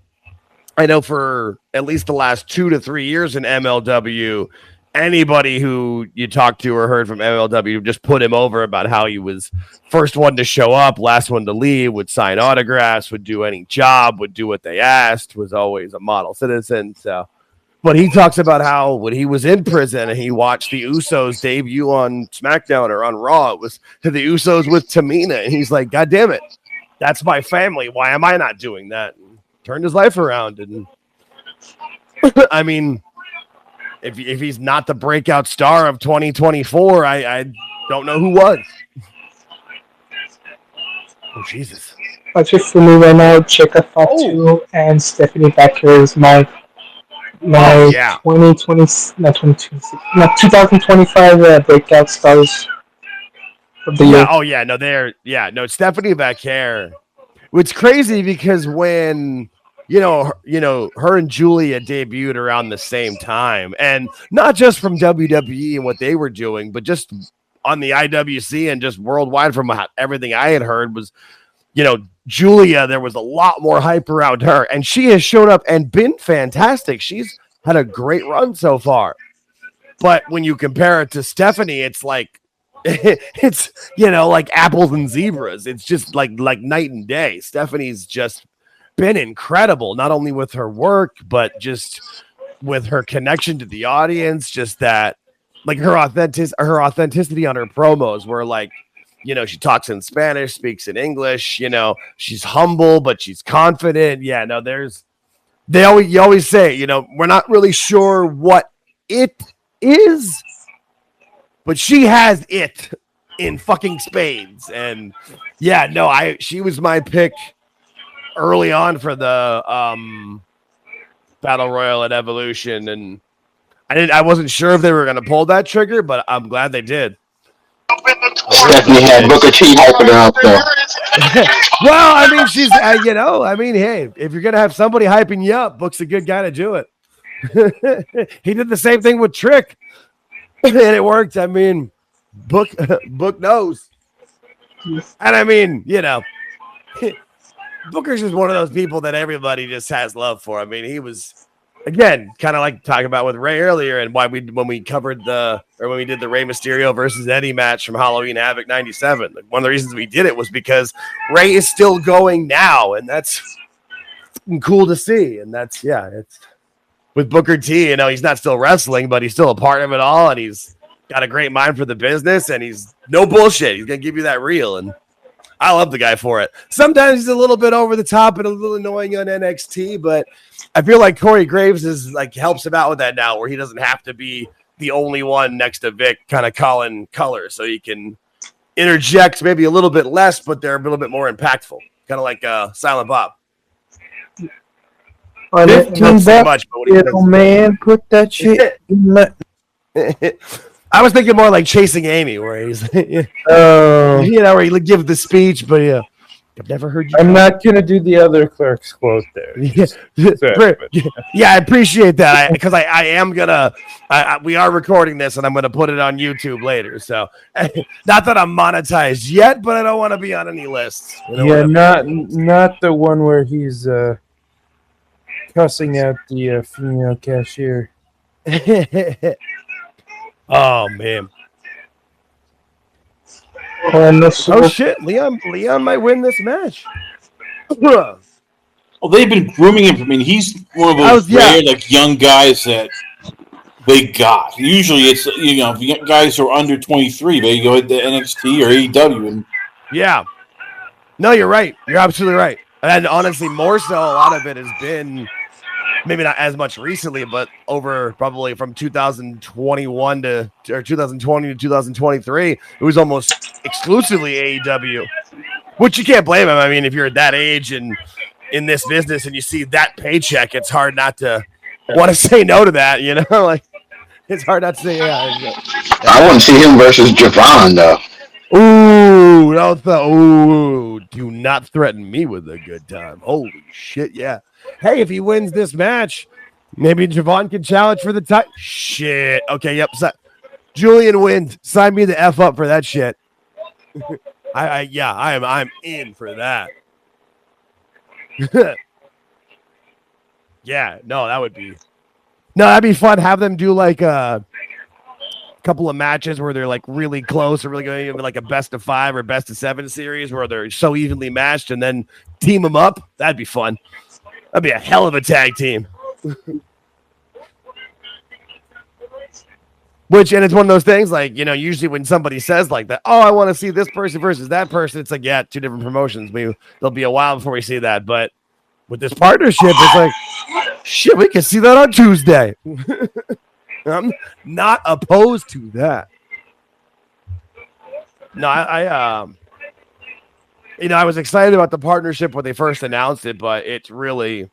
I know for at least the last 2 to 3 years in MLW, anybody who you talked to or heard from MLW just put him over about how he was first one to show up, last one to leave, would sign autographs, would do any job, would do what they asked, was always a model citizen. So, but he talks about how when he was in prison and he watched the Usos debut on SmackDown or on Raw, it was to the Usos with Tamina, and he's like, God damn it, that's my family. Why am I not doing that? And turned his life around. And I mean, if he's not the breakout star of 2024, I don't know who was. Oh, Jesus. Just for me right now, Jacob Fatu and Stephanie Becker is my 2025 breakout stars of the year. Oh, yeah. No, Stephanie Becker. It's crazy because when her and Julia debuted around the same time, and not just from WWE and what they were doing, but just on the IWC and just worldwide from everything I had heard was, Julia, there was a lot more hype around her, and she has shown up and been fantastic. She's had a great run so far. But when you compare it to Stephanie, it's like, it's, like apples and zebras. It's just like night and day. Stephanie's just been incredible, not only with her work, but just with her connection to the audience, just that, like her authenticity on her promos where like, she talks in Spanish, speaks in English, she's humble, but she's confident. Yeah, no, you always say, we're not really sure what it is, but she has it in fucking spades. And yeah, no, she was my pick early on for the Battle Royal at Evolution, and I wasn't sure if they were going to pull that trigger, but I'm glad they did. Stephanie had Booker T hyping her up though. Well, I mean, she's hey, if you're going to have somebody hyping you up, Book's a good guy to do it. He did the same thing with Trick, and it worked. I mean, Book knows. And I mean, Booker's just one of those people that everybody just has love for. I mean, he was, again, kind of like talking about with Ray earlier, and when we did the Rey Mysterio versus Eddie match from Halloween Havoc 97. Like, one of the reasons we did it was because Ray is still going now, and that's cool to see. And that's it's with Booker T. He's not still wrestling, but he's still a part of it all, and he's got a great mind for the business, and he's no bullshit. He's gonna give you that real, and I love the guy for it. Sometimes he's a little bit over the top and a little annoying on NXT, but I feel like Corey Graves is helps him out with that now, where he doesn't have to be the only one next to Vic kind of calling color, so he can interject maybe a little bit less, but they're a little bit more impactful, kind of like Silent Bob. 15 bucks, man. Put that shit in my... I was thinking more like Chasing Amy, where he's, where he give the speech, but I've never heard you. I'm not gonna do the other Clerks quote there. Yeah, I appreciate that because I am gonna. We are recording this, and I'm gonna put it on YouTube later. So, not that I'm monetized yet, but I don't want to be on any lists. Not the one where he's cussing out the female cashier. Oh man! Oh shit! Leon might win this match. Well, they've been grooming him. I mean, he's one of those rare, young guys that they got. Usually, it's guys who are under 23. They go to NXT or AEW, and no, you're right. You're absolutely right. And honestly, more so, a lot of it has been. Maybe not as much recently, but over probably from 2021 or 2020 to 2023, it was almost exclusively AEW, which you can't blame him. I mean, if you're at that age and in this business and you see that paycheck, it's hard not to want to say no to that. It's hard not to say I want to see him versus Javon though. Do not threaten me with a good time. Holy shit, yeah. Hey, if he wins this match, maybe Javon can challenge for the title. Shit. Okay, yep. Julian wins. Sign me the F up for that shit. I'm in for that. that'd be fun. Have them do a couple of matches where they're really close or really going into a best of 5 or best of 7 series where they're so evenly matched and then team them up. That'd be fun. That'd be a hell of a tag team. And it's one of those things usually when somebody says like that, I want to see this person versus that person, it's 2 different promotions. There'll be a while before we see that. But with this partnership, it's shit, we can see that on Tuesday. I'm not opposed to that. No, I was excited about the partnership when they first announced it, but it's really,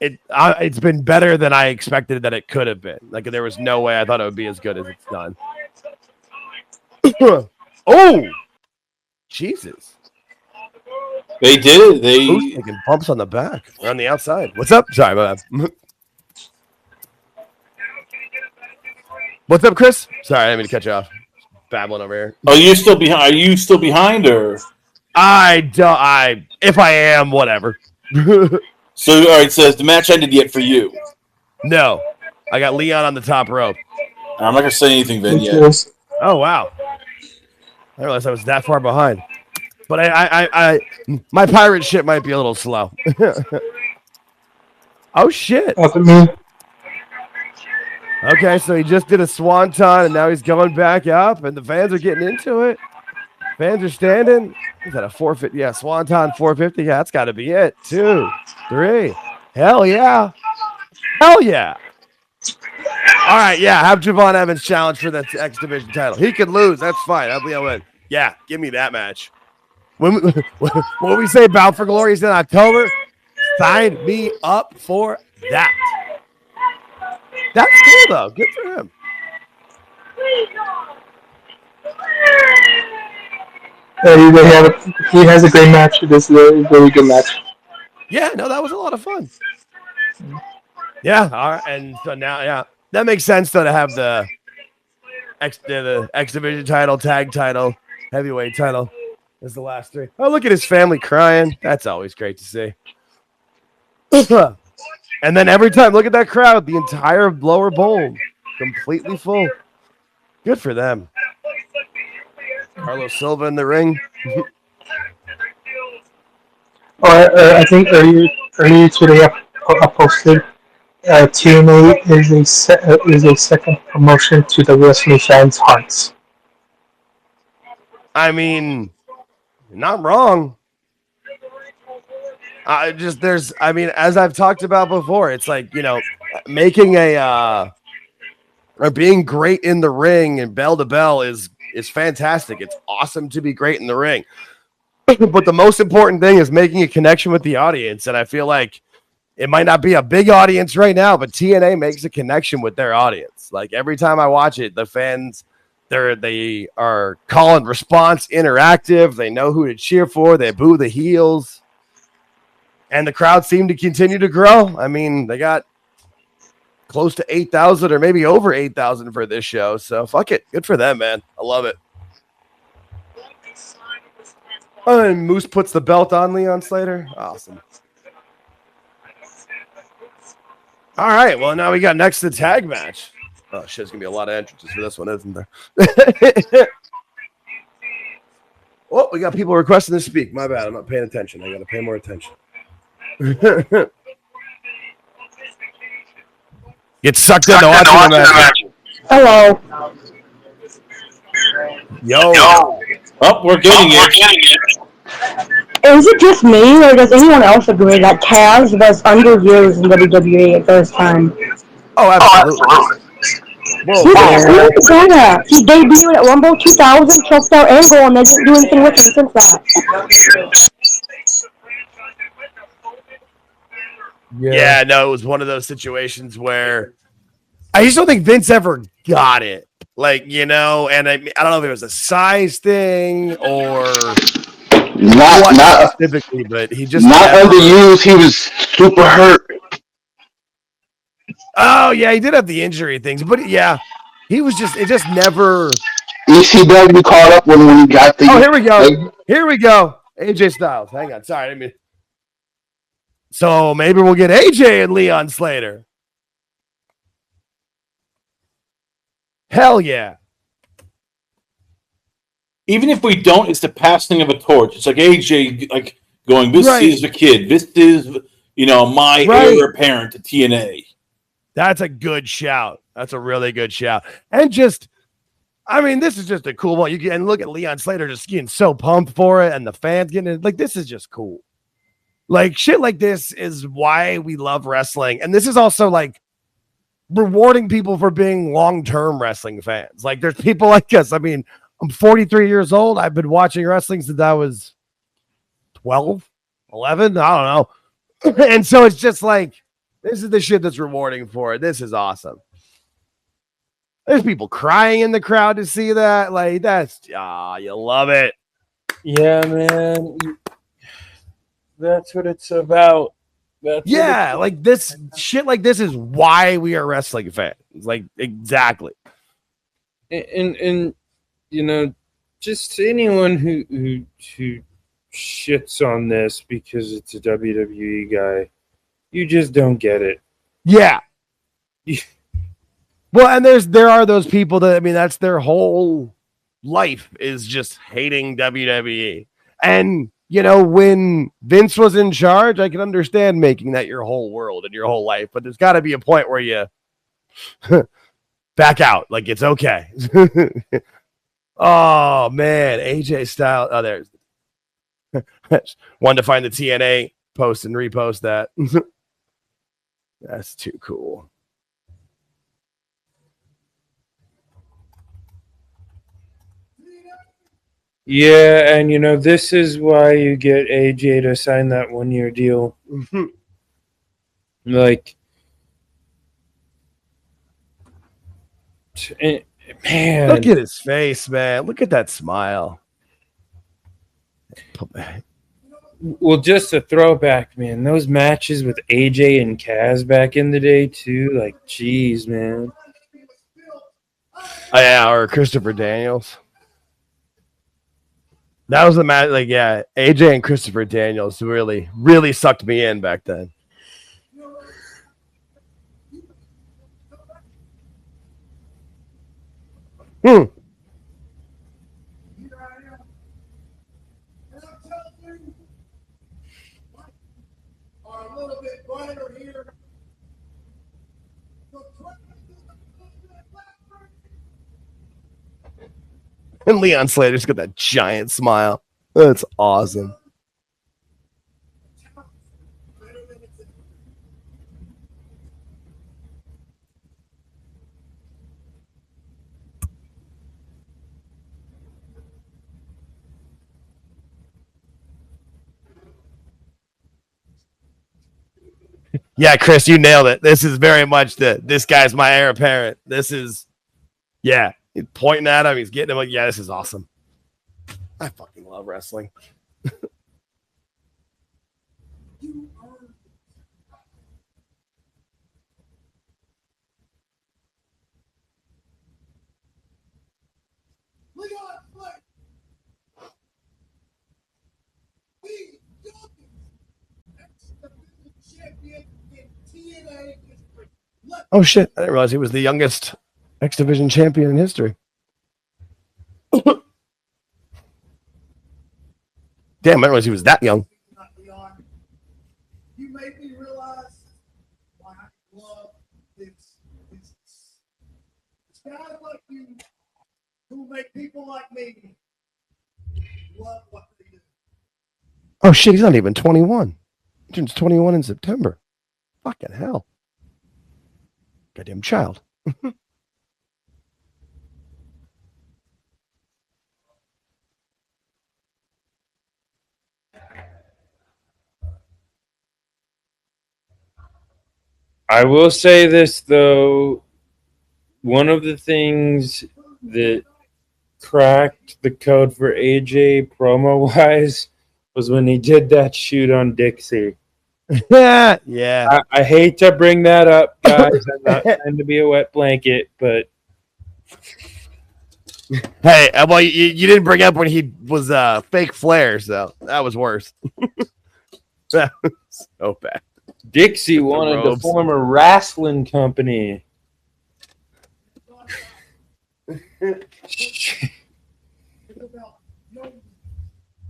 it's been better than I expected that it could have been. There was no way I thought it would be as good as it's done. Oh, Jesus! They did it. They taking bumps on the back or on the outside. What's up? Sorry about that. What's up, Chris? Sorry, I didn't mean to cut you off. Babbling over here. Are you still behind? Are you still behind, or? If I am, whatever. So, all right. So, has the match ended yet for you? No, I got Leon on the top rope. I'm not gonna say anything then yet. Oh wow! I realized I was that far behind. But my pirate ship might be a little slow. Oh shit! Okay, so he just did a swanton, and now he's going back up, and the fans are getting into it. Fans are standing. Is that a 450? Yeah, swanton 450. Yeah, that's got to be it. 2, 3. Hell yeah. Hell yeah. All right, yeah, have Javon Evans challenge for the X Division title. He could lose. That's fine. I'll be able to win. Yeah, give me that match. When we say Bout for Glory is in October, sign me up for that. That's cool, though. Good for him. He has a great match. This is a really good match. Yeah, no, that was a lot of fun. Yeah, all right, and so now, yeah, that makes sense, though, to have the X Division title, tag title, heavyweight title. Is the last three. Oh, look at his family crying. That's always great to see. And then every time, look at that crowd. The entire lower bowl completely full. Good for them. Carlos Silva in the ring. I think earlier today I posted TNA is a second promotion to the wrestling fans' hearts. I mean, not wrong. As I've talked about before, it's like, making or being great in the ring and bell to bell is fantastic. It's awesome to be great in the ring. But the most important thing is making a connection with the audience. And I feel like it might not be a big audience right now, but TNA makes a connection with their audience. Like every time I watch it, the fans, they are call and response interactive. They know who to cheer for. They boo the heels. And the crowd seemed to continue to grow. I mean, they got close to 8,000 or maybe over 8,000 for this show. So fuck it. Good for them, man. I love it. Oh, and Moose puts the belt on Leon Slater. Awesome. All right. Well, now we got next the tag match. Oh, shit. There's going to be a lot of entrances for this one, isn't there? Oh, we got people requesting to speak. My bad. I'm not paying attention. I got to pay more attention. Get sucked into watching the match. Hello. Yo. Oh, we're getting it. Is it just me, or does anyone else agree that Kaz was underused in WWE at this time? Oh, absolutely. He debuted at Rumble 2000, choked out Angle, and they didn't do anything with him since that. Yeah, no, it was one of those situations where I just don't think Vince ever got it. Like, and I don't know if it was a size thing or not specifically, but he just not underused. He was super hurt. Oh yeah, he did have the injury things, but yeah, he was it just never. ECW caught up when he got the. Oh, here we go. Here we go. AJ Styles. Hang on. Sorry. So maybe we'll get AJ and Leon Slater. Hell yeah. Even if we don't, it's the passing of a torch. It's like AJ, like going, this is the kid. This is, my heir apparent to TNA. That's a good shout. That's a really good shout. And this is just a cool one. And look at Leon Slater just getting so pumped for it, and the fans getting it. Like, this is just cool. Like, shit like this is why we love wrestling. And this is also, like, rewarding people for being long-term wrestling fans. Like, there's people like us. I mean, I'm 43 years old. I've been watching wrestling since I was 12, 11. I don't know. And so it's just like, this is the shit that's rewarding for it. This is awesome. There's people crying in the crowd to see that. Like, you love it. Yeah, man. That's what it's about. Like this shit like this is why we are wrestling fans. Like, exactly. And just anyone who shits on this because it's a WWE guy, you just don't get it. Yeah. Well, and there are those people that, that's their whole life is just hating WWE. And, when Vince was in charge, I can understand making that your whole world and your whole life, but there's got to be a point where you back out. Like, it's okay. Oh, man. AJ Styles. Oh, there's one to find the TNA post and repost that. That's too cool. Yeah, and this is why you get AJ to sign that 1-year deal. Like, man, look at his face, man. Look at that smile. Well, just a throwback, man. Those matches with AJ and Kaz back in the day too. Like, geez, man. Oh, yeah, or Christopher Daniels. That was the match. Like, yeah, AJ and Christopher Daniels really, really sucked me in back then. And Leon Slater's got that giant smile. That's awesome. Yeah, Chris, you nailed it. This is very much this guy's my heir apparent. This is, yeah, he's pointing at him. He's getting him like, yeah, this is awesome. I fucking love wrestling. Oh shit, I didn't realize he was the youngest X Division champion in history. Damn, I didn't realize he was that young. You made me realize why I love this business. It's guys like you who make people like me love what they do. Oh shit, he's not even 21. He turns 21 in September. Fucking hell. Goddamn child. I will say this, though. One of the things that cracked the code for AJ promo-wise was when he did that shoot on Dixie. Yeah. I hate to bring that up, guys. I'm not trying to be a wet blanket, but hey, well, you didn't bring up when he was fake Flair, so that was worse. That was so bad. Dixie wanted to form a wrestling company.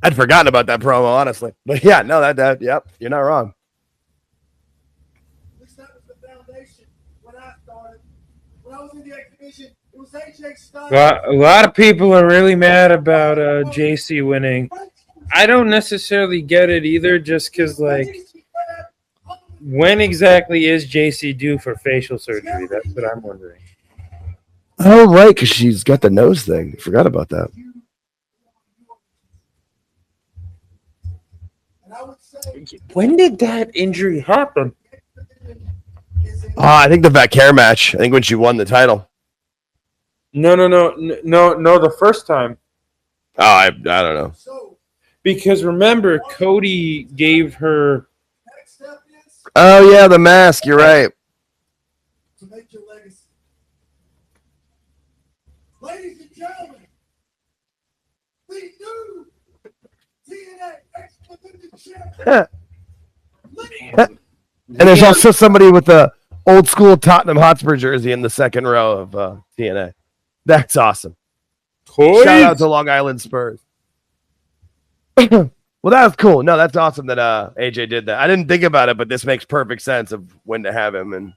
I'd forgotten about that promo, honestly. But yeah, no, that yep, you're not wrong. At least that was the foundation when I started. When I was in the exhibition, it was AJ Styles. A lot of people are really mad about JC winning. I don't necessarily get it either, just because, like, when exactly is JC due for facial surgery? That's what I'm wondering. Oh, right, because she's got the nose thing. Forgot about that. When did that injury happen? I think the Vacare match. I think when she won the title. No. The first time. Oh, I don't know. Because remember, Cody gave her. Oh yeah, the mask. You're right. To make your legacy. Ladies and gentlemen, the new TNA X Division champion. And there's also somebody with the old school Tottenham Hotspur jersey in the second row of TNA. That's awesome. Shout out to Long Island Spurs. Well, that was cool. No, that's awesome that AJ did that. I didn't think about it, but this makes perfect sense of when to have him, and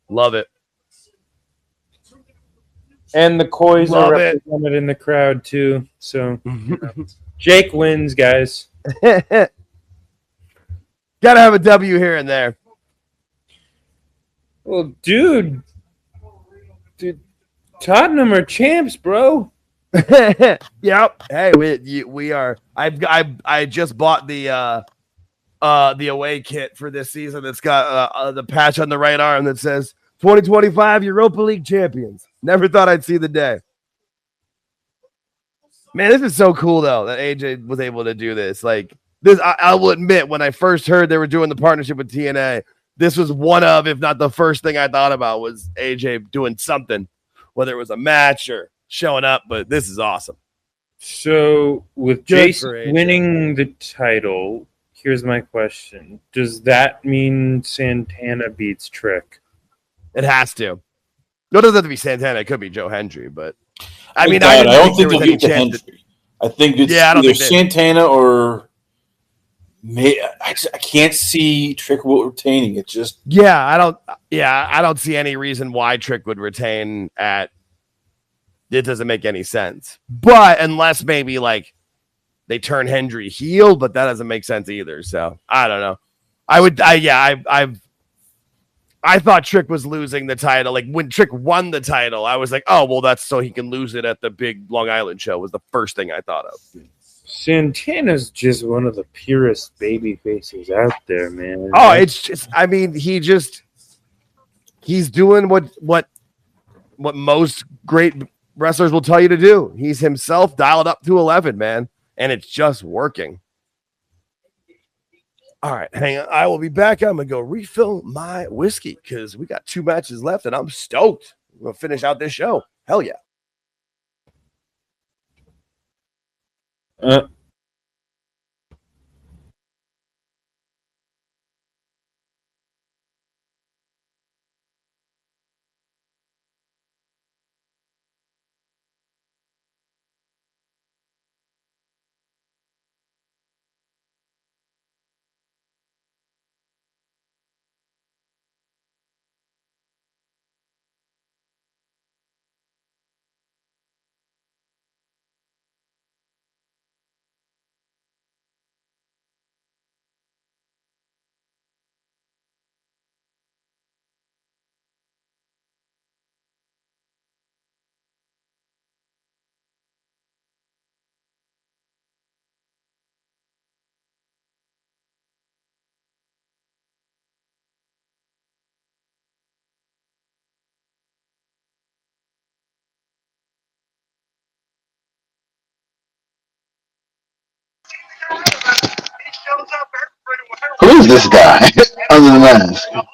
love it. And the Coys are represented in the crowd too. So Jake wins, guys. Gotta have a W here and there. Well, dude, Tottenham are champs, bro. Yep. Hey, we are. I just bought the away kit for this season. That's got the patch on the right arm that says 2025 Europa League champions. Never thought I'd see the day. Man, this is so cool though that AJ was able to do this. Like this, I will admit, when I first heard they were doing the partnership with TNA, this was one of, if not the first thing I thought about, was AJ doing something, whether it was a match or showing up. But this is awesome. So with Jason winning the title, here's my question: does that mean Santana beats Trick? It has to. No, it doesn't have to be Santana. It could be Joe Hendry, but I mean, I don't think there was any chance. I think it's either Santana or I can't see Trick retaining. It just I don't see any reason why Trick would retain at. It doesn't make any sense. But unless maybe like they turn Hendry heel, but that doesn't make sense either. So I don't know. I thought Trick was losing the title. Like when Trick won the title, I was like, oh, well, that's so he can lose it at the big Long Island show was the first thing I thought of. Santana's just one of the purest baby faces out there, man. Oh, it's just, I mean, he's doing what most great wrestlers will tell you to do. He's himself dialed up to 11, man, and it's just working. All right, hang on. I will be back. I'm going to go refill my whiskey because we got 2 matches left, and I'm stoked. We'll finish out this show. Hell yeah. Who is this guy other than that?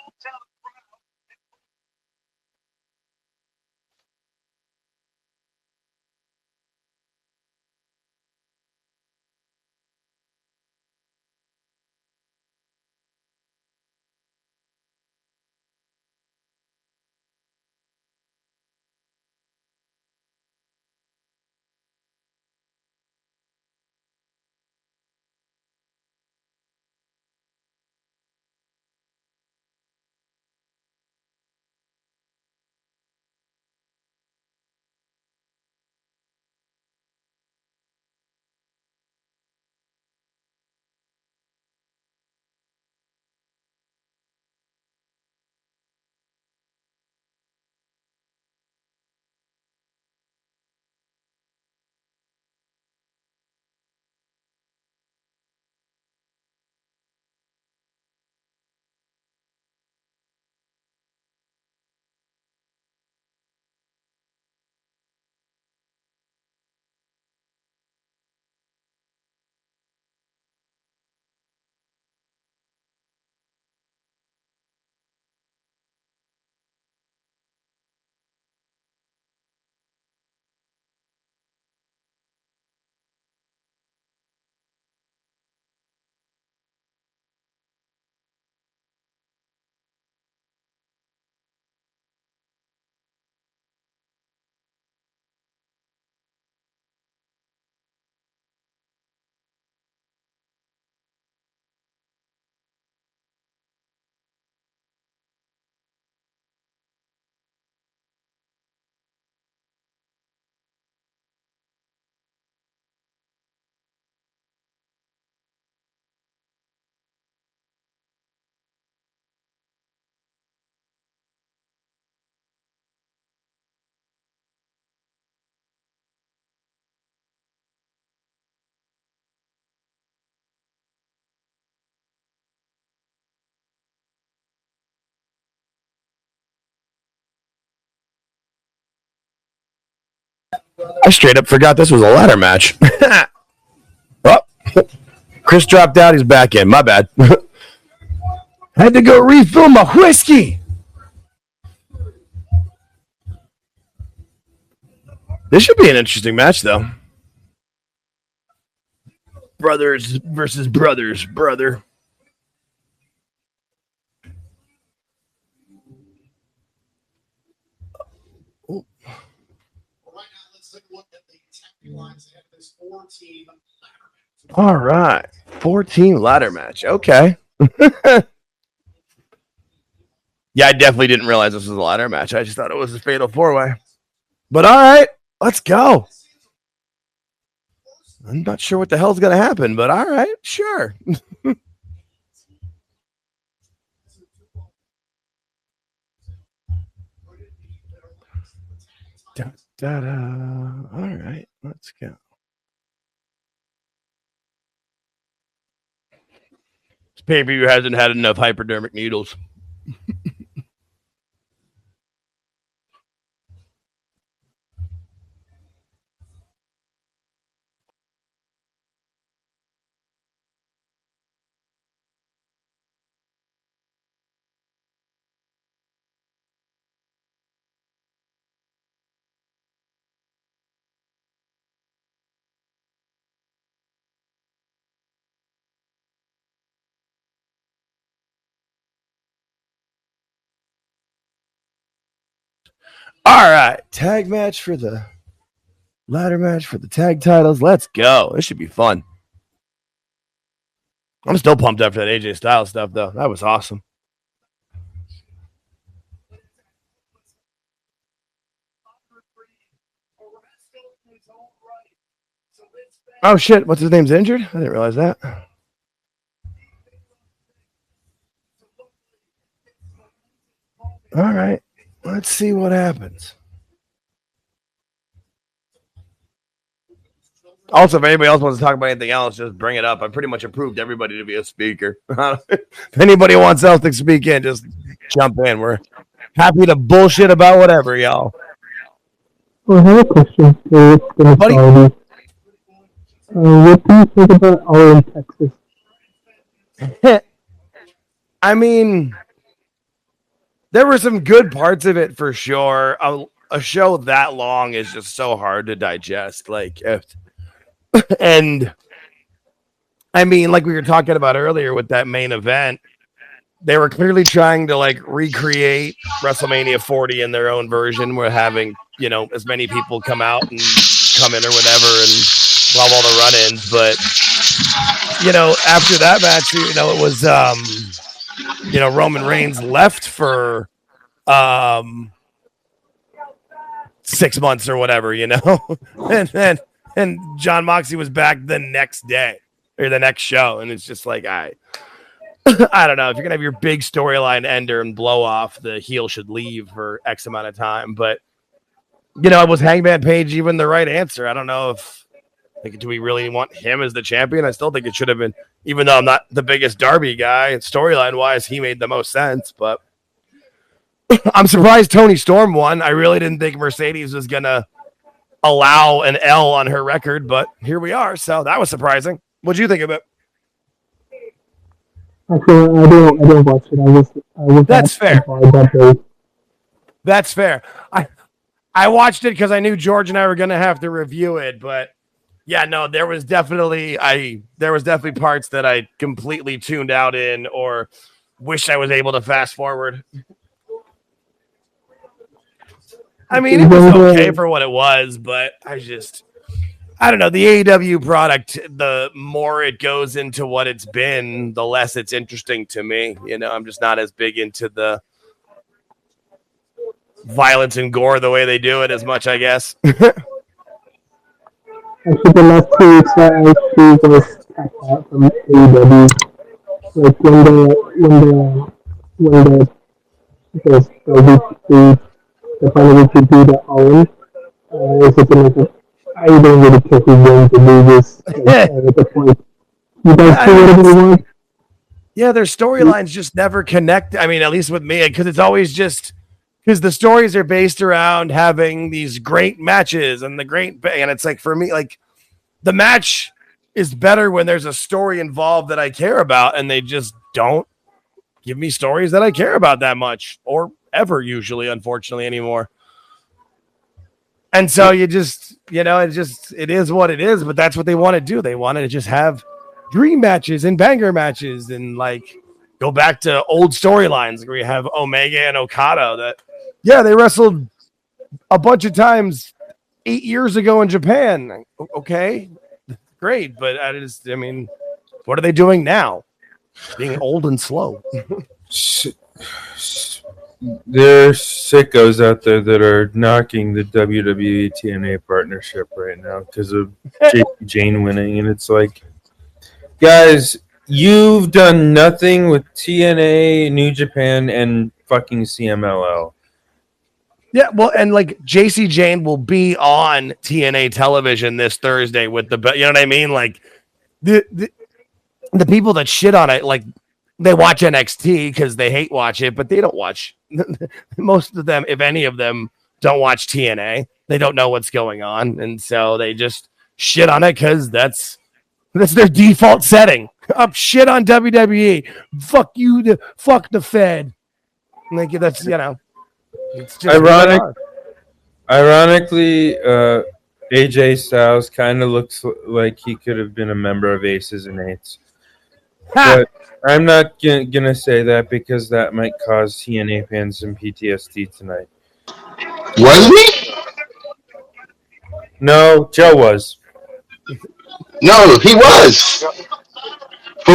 I straight up forgot this was a ladder match. Oh, Chris dropped out. He's back in. My bad. Had to go refill my whiskey. This should be an interesting match, though. Brothers versus brothers, brother. Oh. All right. 4-team ladder match. Okay. Yeah, I definitely didn't realize this was a ladder match. I just thought it was a fatal 4-way. But all right, let's go. I'm not sure what the hell's going to happen, but all right, sure. All right, let's go. This pay-per-view hasn't had enough hypodermic needles. All right, tag match for the ladder match for the tag titles. Let's go. This should be fun. I'm still pumped after that AJ Styles stuff, though. That was awesome. Oh, shit. What's his name's injured? I didn't realize that. All right. Let's see what happens. Also, if anybody else wants to talk about anything else, just bring it up. I pretty much approved everybody to be a speaker. If anybody wants else to speak in, just jump in. We're happy to bullshit about whatever, y'all. Well, I have a question for Buddy. What do you think about All in Texas? I mean, there were some good parts of it for sure. A show that long is just so hard to digest. And I mean, like we were talking about earlier with that main event, they were clearly trying to recreate WrestleMania 40 in their own version. We're having, as many people come out and come in or whatever and love all the run-ins. But, after that match, it was, Roman Reigns left for 6 months or whatever, and John Moxley was back the next day or the next show. And it's just I don't know if you're going to have your big storyline ender and blow off, the heel should leave for X amount of time. But, was Hangman Page even the right answer? I don't know if, do we really want him as the champion? I still think it should have been, even though I'm not the biggest Darby guy, storyline wise, he made the most sense. But I'm surprised Toni Storm won. I really didn't think Mercedes was going to allow an L on her record, but here we are. So that was surprising. What'd you think of it? Actually, I don't watch it. I was That's fair. That's fair. I watched it because I knew George and I were going to have to review it, but yeah, no, there was definitely parts that I completely tuned out in or wish I was able to fast forward. I mean, it was okay for what it was, but I don't know. The AEW product, the more it goes into what it's been, the less it's interesting to me. I'm just not as big into the violence and gore the way they do it as much, I guess. Actually, the last 2 weeks I actually was tapped out from AEW. The final week to do the own. It's just I don't really care who wins or loses at the point. You guys see whatever you want? Yeah, their storylines just never connect. I mean, at least with me, because it's always just because the stories are based around having these great matches and and it's for me, the match is better when there's a story involved that I care about, and they just don't give me stories that I care about that much or ever usually, unfortunately, anymore. And so it is what it is, but that's what they want to do. They want to just have dream matches and banger matches and like go back to old storylines where you have Omega and Okada they wrestled a bunch of times 8 years ago in Japan. Okay, great. But what are they doing now? Being old and slow. There's sickos out there that are knocking the WWE TNA partnership right now because of Jane winning, and it's like, guys, you've done nothing with TNA, New Japan, and fucking CMLL. Yeah, well, and like JC Jane will be on TNA television this Thursday with you know what I mean? Like the people that shit on it, like they watch NXT because they hate watch it, but they don't watch. Most of them, if any of them, don't watch TNA. They don't know what's going on, and so they just shit on it because that's their default setting. Up shit on WWE. Fuck you. Fuck the Fed. Like that's It's just Ironically, AJ Styles kind of looks like he could have been a member of Aces and Eights. But I'm not gonna say that because that might cause TNA fans some PTSD tonight. Was he? No, Joe was. No, he was. For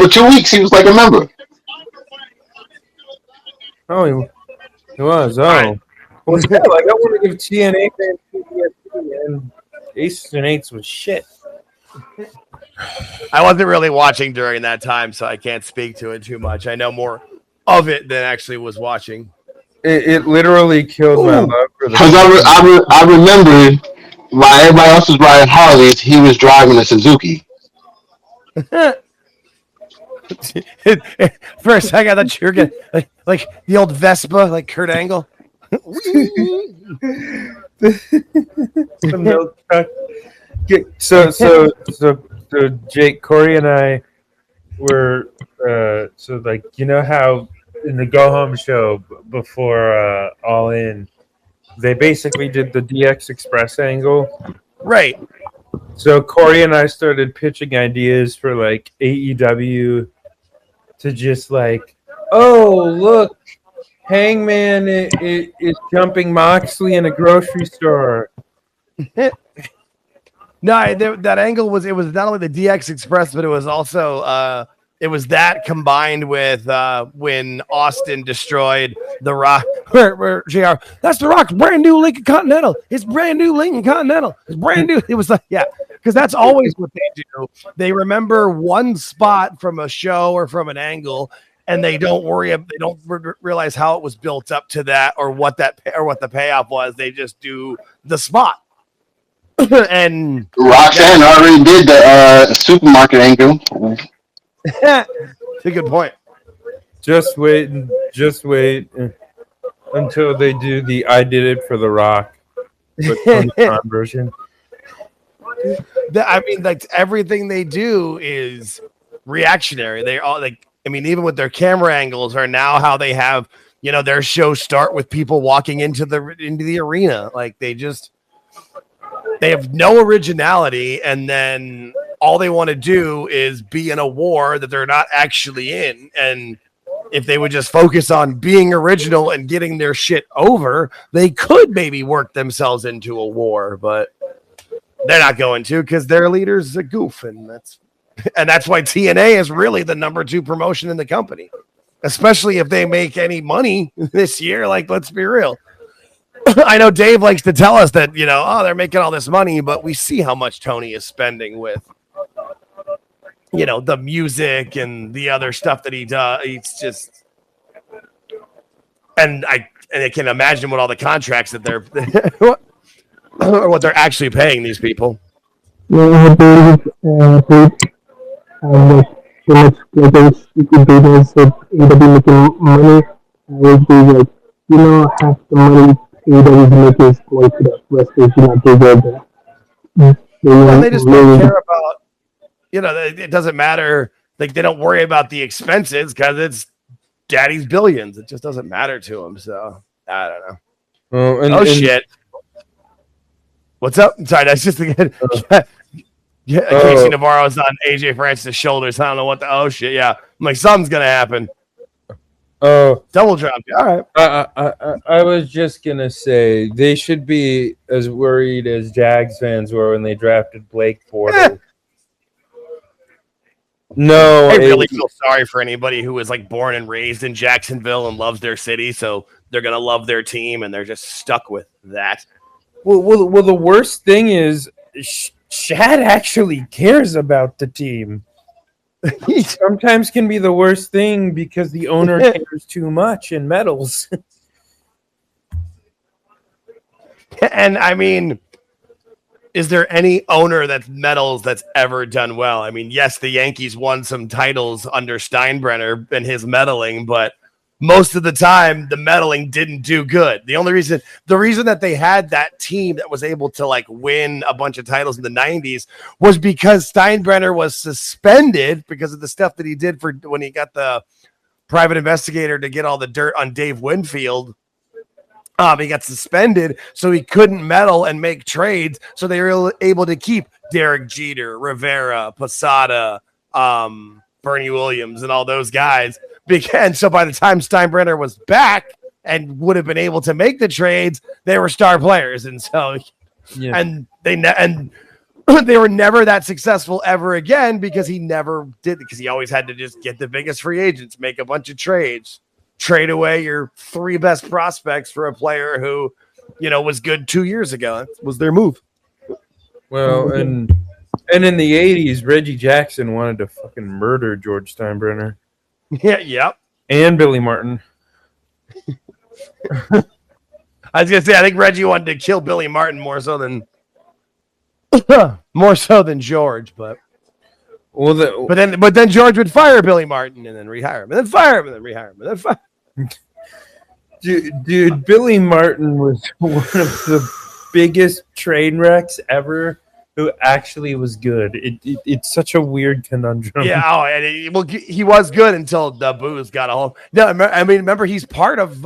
2 weeks, he was like a member. Oh, he was. Oh. Well, still, I don't want to give TNA fans PTSD, and Aces and Eights was shit. I wasn't really watching during that time, so I can't speak to it too much. I know more of it than actually was watching. It literally killed my love for the. Because I remember while everybody else was riding Harleys, he was driving a Suzuki. For a second, I thought you were getting like the old Vespa, like Kurt Angle. So Jake, Corey, and I were how in the Go Home show before All In, they basically did the DX Express angle, right? So Corey and I started pitching ideas for like AEW to just like, oh look, Hangman is jumping Moxley in a grocery store. No, that angle was not only the DX Express, but it was also it was that combined with when Austin destroyed the Rock, where JR, that's the Rock's brand new Lincoln Continental. It's brand new Lincoln Continental. It's brand new. It was like, yeah, because that's always what they do. They remember one spot from a show or from an angle, and they don't realize how it was built up to that or what the payoff was. They just do the spot. And Roxanne already did the supermarket angle. That's a good point. Just wait until they do the "I did it for the Rock" version. I mean, like everything they do is reactionary. They all even with their camera angles are now how they have their shows start with people walking into the arena. Like they have no originality, and then all they want to do is be in a war that they're not actually in. And if they would just focus on being original and getting their shit over, they could maybe work themselves into a war, but they're not going to because their leader's a goof, and that's why TNA is really the number 2 promotion in the company, especially if they make any money this year. Like, let's be real. I know Dave likes to tell us that, they're making all this money, but we see how much Tony is spending with, the music and the other stuff that he does. It's just, and I can imagine what all the contracts that they're, or what they're actually paying these people. Yeah, making money. Would be like, half the money AEW's making is going to the wrestlers who not deserve that. They just don't care about, it doesn't matter. Like, they don't worry about the expenses because it's daddy's billions. It just doesn't matter to them. So, I don't know. Well, shit. What's up? Sorry, that's just again. Casey Navarro's on AJ Francis' shoulders. I don't know what the shit. Yeah, I'm like something's gonna happen. Double drop. All right. I was just gonna say they should be as worried as Jags fans were when they drafted Blake Bortles. No, I really feel sorry for anybody who was like born and raised in Jacksonville and loves their city, so they're gonna love their team, and they're just stuck with that. Well, the worst thing is Shad actually cares about the team. He sometimes can be the worst thing because the owner cares too much and meddles. And I mean, is there any owner that meddles that's ever done well? I mean, yes, the Yankees won some titles under Steinbrenner and his meddling, but most of the time the meddling didn't do good. The reason that they had that team that was able to like win a bunch of titles in the 90s was because Steinbrenner was suspended because of the stuff that he did for when he got the private investigator to get all the dirt on Dave Winfield. He got suspended, so he couldn't meddle and make trades. So they were able to keep Derek Jeter, Rivera, Posada, Bernie Williams, and all those guys. And so by the time Steinbrenner was back and would have been able to make the trades, they were star players. And so, and they were never that successful ever again because he never did, because he always had to just get the biggest free agents, make a bunch of trades. Trade away your 3 best prospects for a player who, was good 2 years ago. That was their move. Well, and in the 80s, Reggie Jackson wanted to fucking murder George Steinbrenner. Yeah, yep. And Billy Martin. I was gonna say, I think Reggie wanted to kill Billy Martin more so than George, but. Well, but then George would fire Billy Martin and then rehire him, and then fire him, and then rehire him, and then fire him. Dude, Billy Martin was one of the biggest train wrecks ever. Who actually was good? It's such a weird conundrum. Yeah, and he was good until the booze got a hold. No, I mean, remember he's part of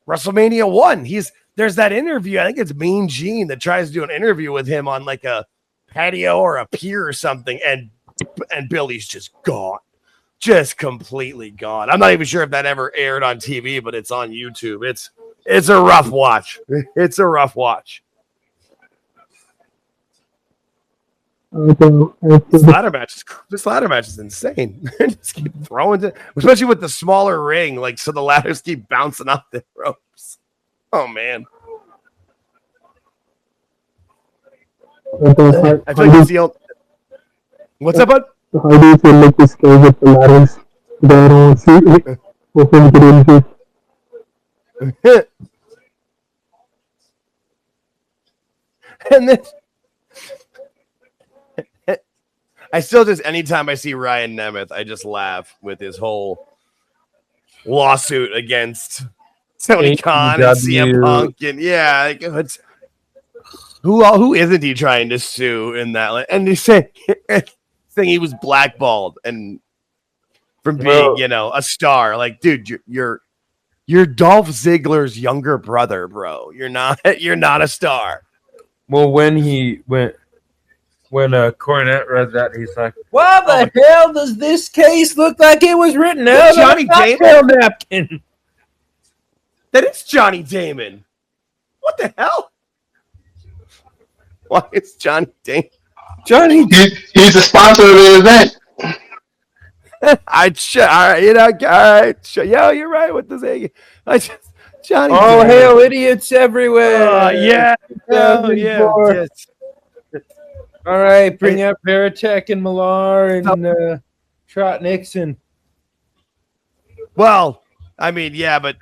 WrestleMania 1. There's that interview. I think it's Mean Gene that tries to do an interview with him on like a patio or a pier or something, and Billy's just gone. Just completely gone. I'm not even sure if that ever aired on TV, but it's on YouTube. It's a rough watch. It's a rough watch. This ladder match is insane. Just keep throwing it, especially with the smaller ring, like so the ladders keep bouncing off the ropes. Oh man. I feel like it's the old. What's up, bud? How do you feel like this guy with the ladders? And then I still just, anytime I see Ryan Nemeth, I just laugh with his whole lawsuit against Tony Khan and CM Punk. And yeah, like, who isn't he trying to sue in that? And they say he was blackballed and from being, a star. Like, dude, you're Dolph Ziggler's younger brother, bro. You're not a star. Well, when Cornette read that, he's like, "Why the hell does this case look like it was written out on a cocktail napkin?" That is Johnny Damon. What the hell? Why is Johnny Damon? He's the sponsor of the event. Yo, you're right with this. Johnny. Oh, Damon. Hail idiots everywhere! Yeah. All right, bring up Veritek and Millar and Trot Nixon. Well, I mean, yeah, but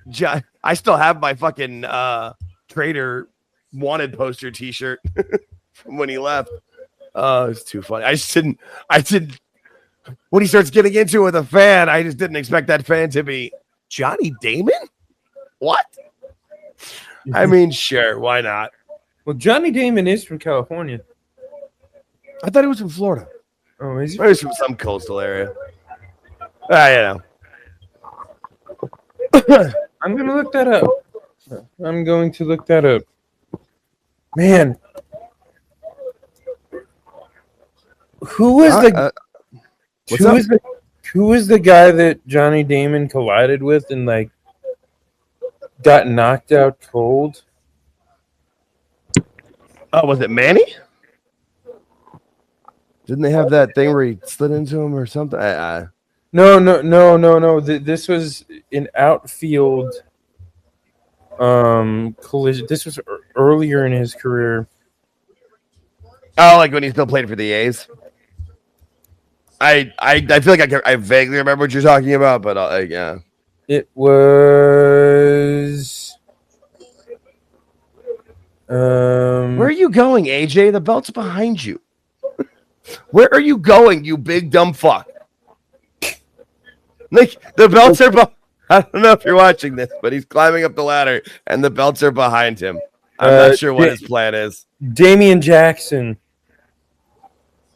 I still have my fucking Trader wanted poster T-shirt from when he left. It's too funny. I didn't. When he starts getting into it with a fan, I just didn't expect that fan to be Johnny Damon. What? I mean, sure, why not? Well, Johnny Damon is from California. I thought he was from Florida. Oh, is he? Maybe he's from some coastal area. Yeah. I'm going to look that up. Man, Who was the guy that Johnny Damon collided with and like got knocked out cold? Oh, was it Manny? Didn't they have that thing where he slid into him or something? No. This was an outfield collision. This was earlier in his career. Oh, like when he still played for the A's. I feel like I vaguely remember what you're talking about, but yeah. It was. Where are you going, AJ? The belt's behind you. Where are you going, you big dumb fuck? Like the belts are. I don't know if you're watching this, but he's climbing up the ladder, and the belts are behind him. I'm not sure what his plan is. Damian Jackson.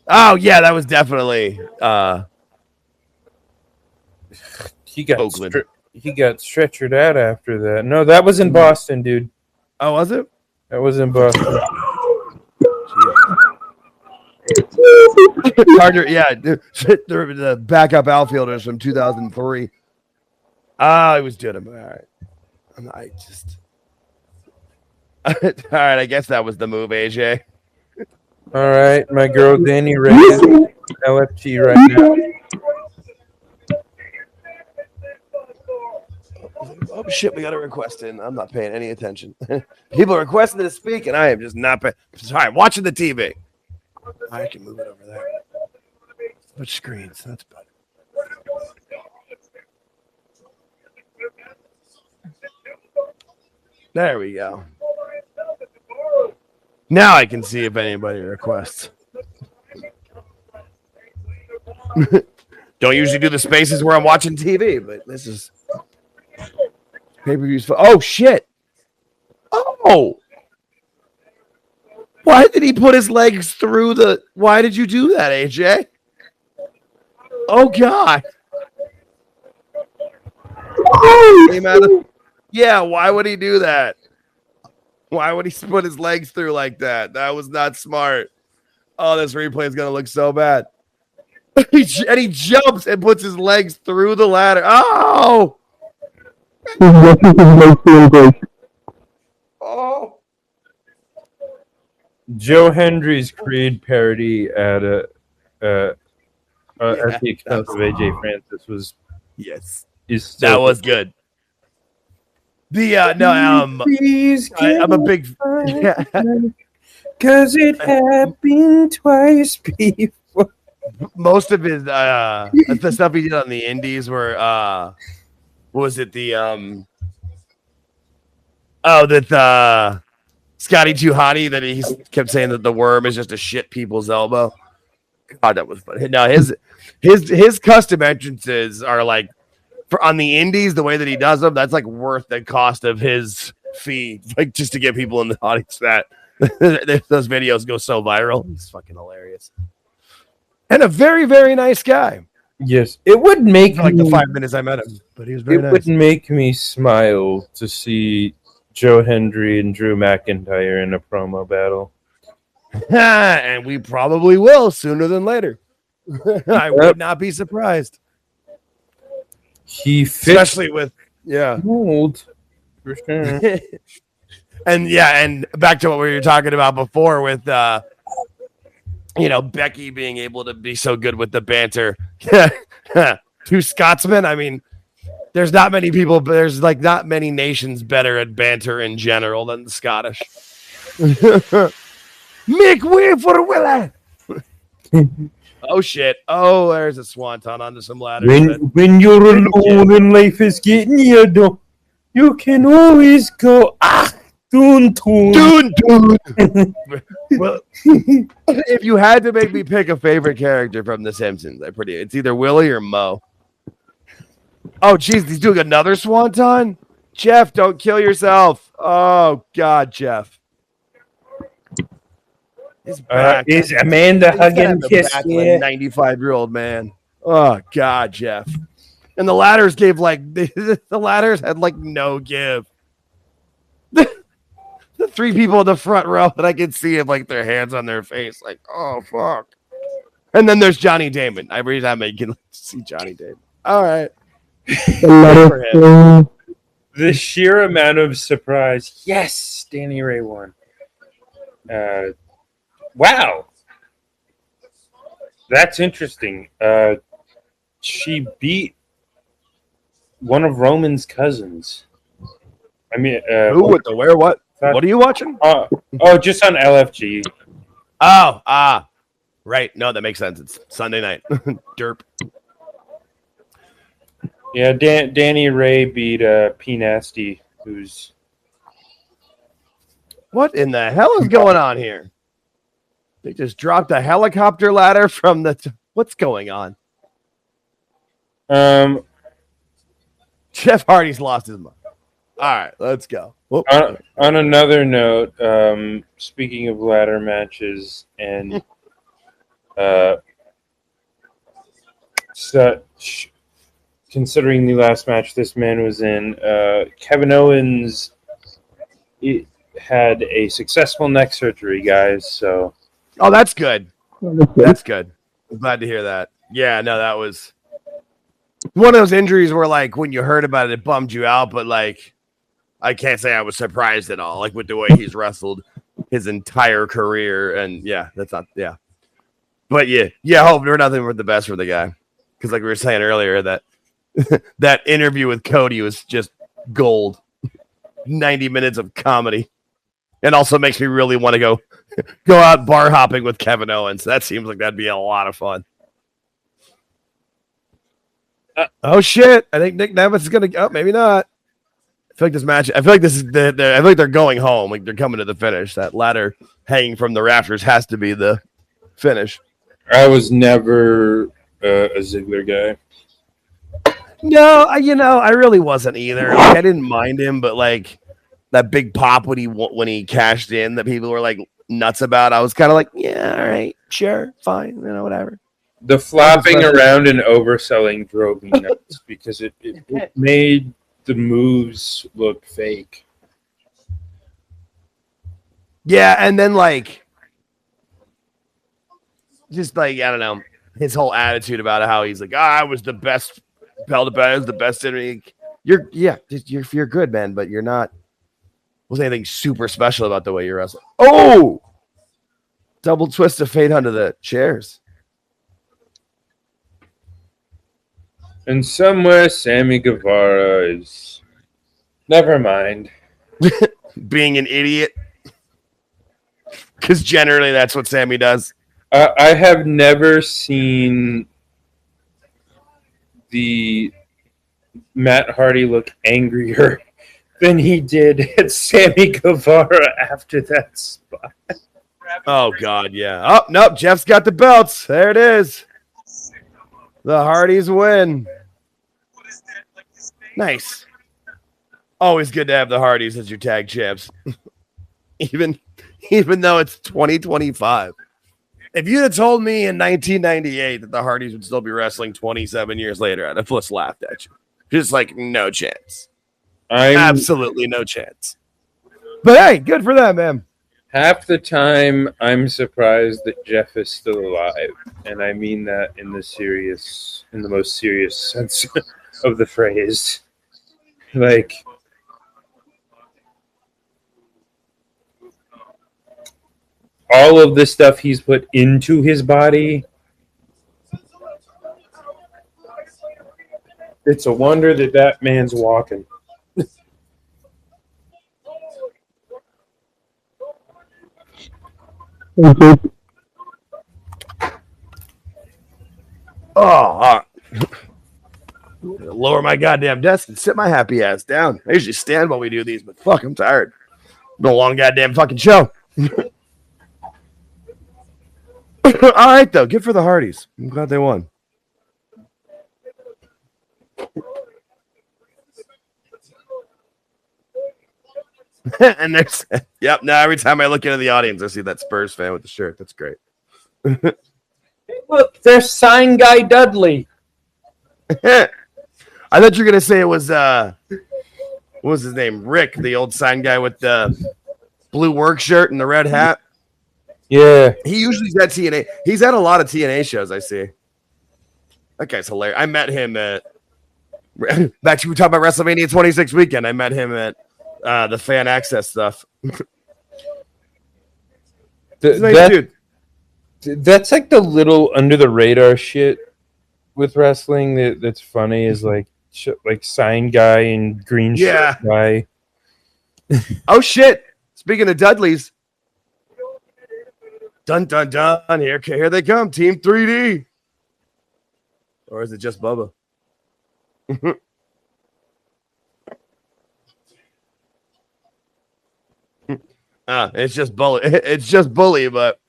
Oh yeah, that was definitely. He got stretchered out after that. No, that was in Boston, dude. Oh, was it? That was in Boston. Carter, yeah, the backup outfielders from 2003. I was doing him. All right. I just. All right, I guess that was the move, AJ. All right, my girl Danny Ray is LFT right now. Oh shit, we got a request in. I'm not paying any attention. People are requesting to speak, and I am just not paying. Sorry, I'm watching the TV. I can move it over there. Switch screens. That's better. There we go. Now I can see if anybody requests. Don't usually do the spaces where I'm watching TV, but this is pay-per-views. Oh shit! Oh, why did he put his legs through the? Why did you do that, AJ? Oh god! Yeah, why would he do that? Why would he put his legs through like that? That was not smart. Oh, this replay is going to look so bad. And he jumps and puts his legs through the ladder. Oh! Oh! Joe Hendry's Creed parody at the expense of AJ Francis was that was good. I'm a big because it happened twice before. Most of his the stuff he did on the indies were what was it Scotty Too Hottie that he kept saying that the worm is just a shit people's elbow. God, that was funny. No, his custom entrances are like on the indies, the way that he does them, that's like worth the cost of his fee, like just to get people in the audience. That those videos go so viral. He's fucking hilarious and a very, very nice guy. Yes, it would make like the 5 minutes I met him, but he was very nice. It would make me smile to see Joe Hendry and Drew McIntyre in a promo battle, and we probably will sooner than later. I would not be surprised. Especially with old. and back to what we were talking about before with Becky being able to be so good with the banter. Two Scotsmen. I mean, there's not many people, but there's like not many nations better at banter in general than the Scottish. Make way for Willie. Oh shit! Oh, there's a swanton onto some ladders. When you're alone and life is getting you, though, you can always go doon. Well, if you had to make me pick a favorite character from The Simpsons, it's either Willie or Mo. Oh, jeez, he's doing another swanton. Jeff, don't kill yourself. Oh God, Jeff. Is Amanda hugging kiss? 95-year-old man. Oh God, Jeff. And the ladders gave the ladders had no give. The three people in the front row that I could see have their hands on their face, oh fuck. And then there's Johnny Damon. Every time I can see Johnny Damon. All right. The sheer amount of surprise. Yes, Danny Ray won. Wow. That's interesting. She beat one of Roman's cousins. I mean, who with the where? What? What are you watching? Just on LFG. Right. No, that makes sense. It's Sunday night. Derp. Yeah, Danny Ray beat P Nasty, who's. What in the hell is going on here? They just dropped a helicopter ladder from the. What's going on? Jeff Hardy's lost his mind. All right, let's go. On another note, speaking of ladder matches and such, considering the last match this man was in, Kevin Owens had a successful neck surgery, guys. So, that's good. That's good. I'm glad to hear that. Yeah, no, that was one of those injuries where, like, when you heard about it, it bummed you out, but like. I can't say I was surprised at all, like with the way he's wrestled his entire career. And yeah, that's not, yeah. But yeah, hope for nothing but the best for the guy. Because like we were saying earlier, that that interview with Cody was just gold. 90 minutes of comedy. And also makes me really want to go out bar hopping with Kevin Owens. That seems like that'd be a lot of fun. Oh shit. I think Nick Nevis is going to, maybe not. I feel like this match. I feel like this is. I feel like they're going home. Like they're coming to the finish. That ladder hanging from the rafters has to be the finish. I was never a Ziggler guy. No, I really wasn't either. Like, I didn't mind him, but like that big pop when he cashed in, that people were like nuts about. I was kind of like, yeah, all right, sure, fine, whatever. The flopping around and overselling drove me nuts because it made the moves look fake. Yeah, and then like just like I don't know, his whole attitude about how he's like, I was the best belt the best in. You're good, man, but you're not. Wasn't anything super special about the way you're wrestling. Oh, double twist of fate under the chairs. And somewhere Sammy Guevara is. Never mind. Being an idiot. Because generally that's what Sammy does. I have never seen the Matt Hardy look angrier than he did at Sammy Guevara after that spot. Oh, God, yeah. Oh, nope, Jeff's got the belts. There it is. The Hardys win. Nice. Always good to have the Hardys as your tag champs. even though it's 2025. If you'd have told me in 1998 that the Hardys would still be wrestling 27 years later, I'd have just laughed at you. Just like, no chance. Absolutely no chance. But hey, good for them, man. Half the time, I'm surprised that Jeff is still alive. And I mean that in the most serious sense of the phrase. Like, all of the stuff he's put into his body, it's a wonder that man's walking. Lower my goddamn desk and sit my happy ass down. I usually stand while we do these, but fuck, I'm tired. Been a long goddamn fucking show. All right, though. Good for the Hardys. I'm glad they won. And there's, yep. Now every time I look into the audience, I see that Spurs fan with the shirt. That's great. Hey, look, there's sign guy Dudley. I thought you were gonna say it was what was his name? Rick, the old sign guy with the blue work shirt and the red hat. Yeah. He usually is at TNA. He's at a lot of TNA shows, I see. That guy's hilarious. I met him at back to we talk about WrestleMania 26 weekend. I met him at the fan access stuff. Dude. That's like the little under the radar shit with wrestling that's funny is like sign guy and green shirt guy. Oh shit! Speaking of Dudleys, dun dun dun! Here they come, Team 3D. Or is it just Bubba? It's just Bully. It's just Bully, but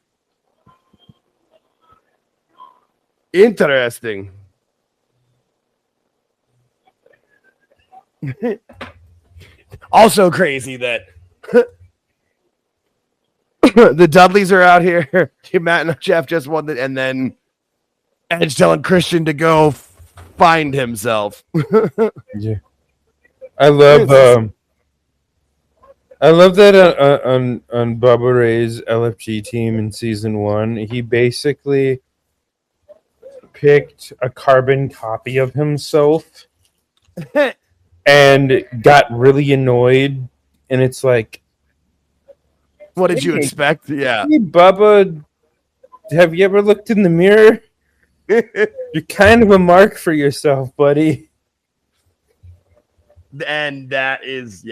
interesting. Also crazy that the Dudleys are out here. Matt and Jeff just won it, and then Edge telling Christian to go find himself. Yeah, I love that on Bubba Ray's LFG team in season 1. He basically picked a carbon copy of himself and got really annoyed. And it's like, what did you expect? Yeah, hey, Bubba, have you ever looked in the mirror? You're kind of a mark for yourself, buddy. And that is,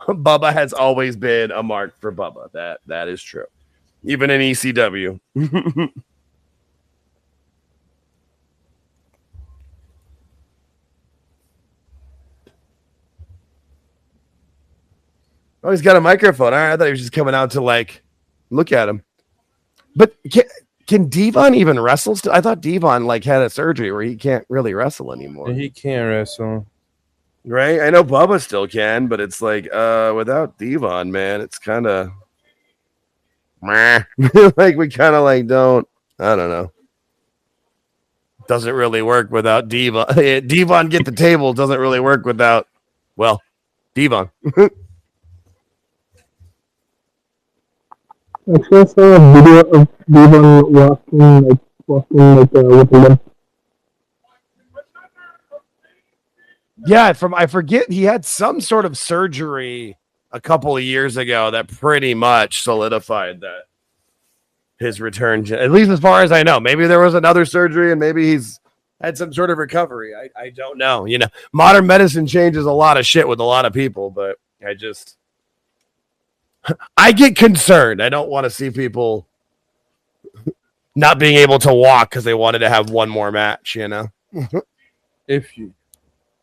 Bubba has always been a mark for Bubba. That is true. Even in ECW. Oh, he's got a microphone. All right, I thought he was just coming out to look at him. But can Devon even wrestle still? I thought Devon had a surgery where he can't really wrestle anymore. He can't wrestle. Right? I know Bubba still can, but it's without Devon, man, it's kind of we kind of don't, I don't know. Doesn't really work without Devon. Devon get the table doesn't really work without, Devon. I just saw a video of Devon walking with a limp. Yeah, I forget, he had some sort of surgery a couple of years ago that pretty much solidified that his return, at least as far as I know. Maybe there was another surgery and maybe he's had some sort of recovery. I don't know. Modern medicine changes a lot of shit with a lot of people, but I get concerned. I don't want to see people not being able to walk because they wanted to have one more match,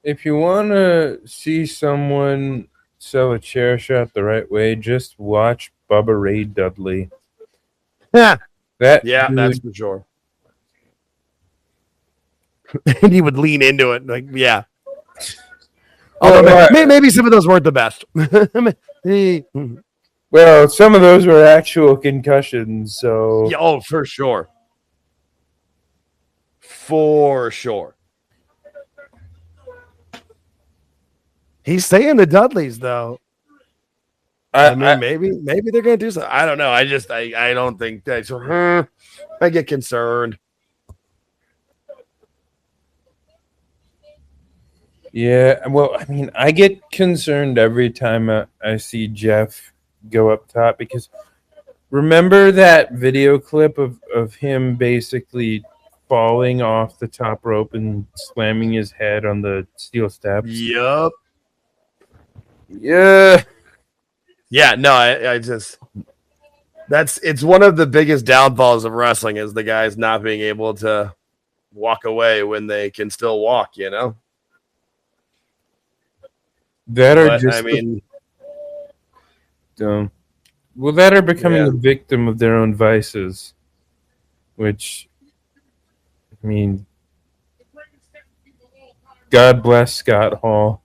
If you want to see someone sell a chair shot the right way, just watch Bubba Ray Dudley. Yeah, that's for sure. And he would lean into it, maybe some of those weren't the best. Well, some of those were actual concussions, so... Yeah, for sure. For sure. He's saying the Dudleys, though. Maybe they're going to do something. I don't know. I don't think that's... I get concerned. Yeah, well, I get concerned every time I see Jeff go up top, because remember that video clip of him basically falling off the top rope and slamming his head on the steel steps? Yup. Yeah. Yeah, no, it's one of the biggest downfalls of wrestling is the guys not being able to walk away when they can still walk, That are that are becoming a victim of their own vices, which, God bless Scott Hall.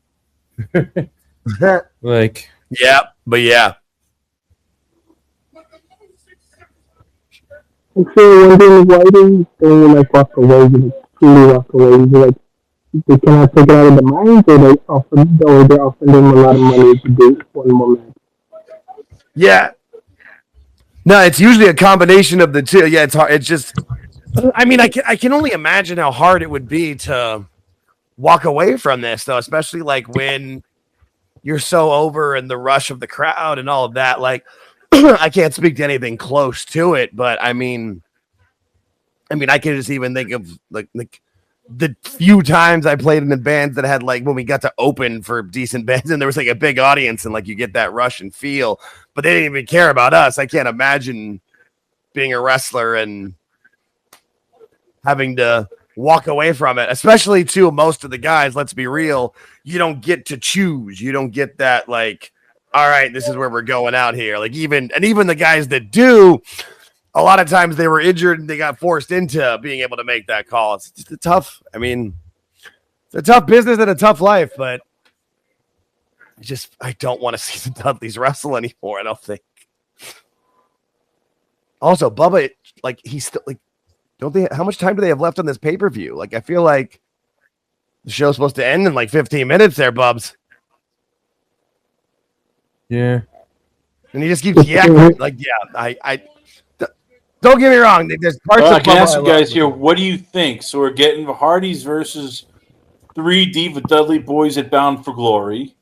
Yeah, but yeah. I'm sure one thing is why they walk away, truly walk away. They cannot take it out of the mind, or they're offering them a lot of money to do one more match. Yeah. No, it's usually a combination of the two. Yeah, it's hard. It's just, I mean, I can only imagine how hard it would be to walk away from this, though, especially like when you're so over in the rush of the crowd and all of that. Like, I can't speak to anything close to it, but I mean, I can just even think of like the few times I played in the bands that had like when we got to open for decent bands and there was like a big audience and like you get that rush and feel, but they didn't even care about us. I can't imagine being a wrestler and having to walk away from it, especially to most of the guys. Let's be real. You don't get to choose. You don't get that like, all right, this is where we're going out here. Like even the guys that do, a lot of times they were injured and they got forced into being able to make that call. It's just it's a tough business and a tough life, but I don't want to see the Dudleys wrestle anymore. I don't think. Also, Bubba, like he's still like, how much time do they have left on this pay-per-view? Like, I feel like the show's supposed to end in like 15 minutes there, Bubs. Yeah. And he just keeps yakking. Like, yeah, I don't get me wrong. There's parts of I can ask you guys here, what do you think? So we're getting the Hardys versus 3 Diva Dudley boys at Bound for Glory.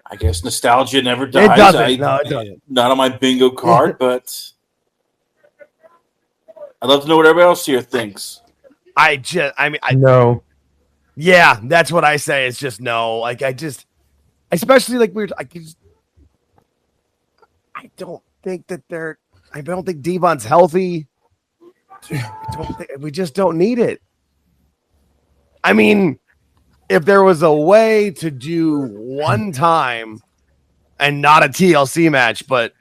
I guess nostalgia never dies. It doesn't. It doesn't. Not on my bingo card, but I'd love to know what everybody else here thinks. No. Yeah, that's what I say. It's just no. Like, especially like I don't think Devon's healthy. We just don't need it. I mean, if there was a way to do one time and not a TLC match, but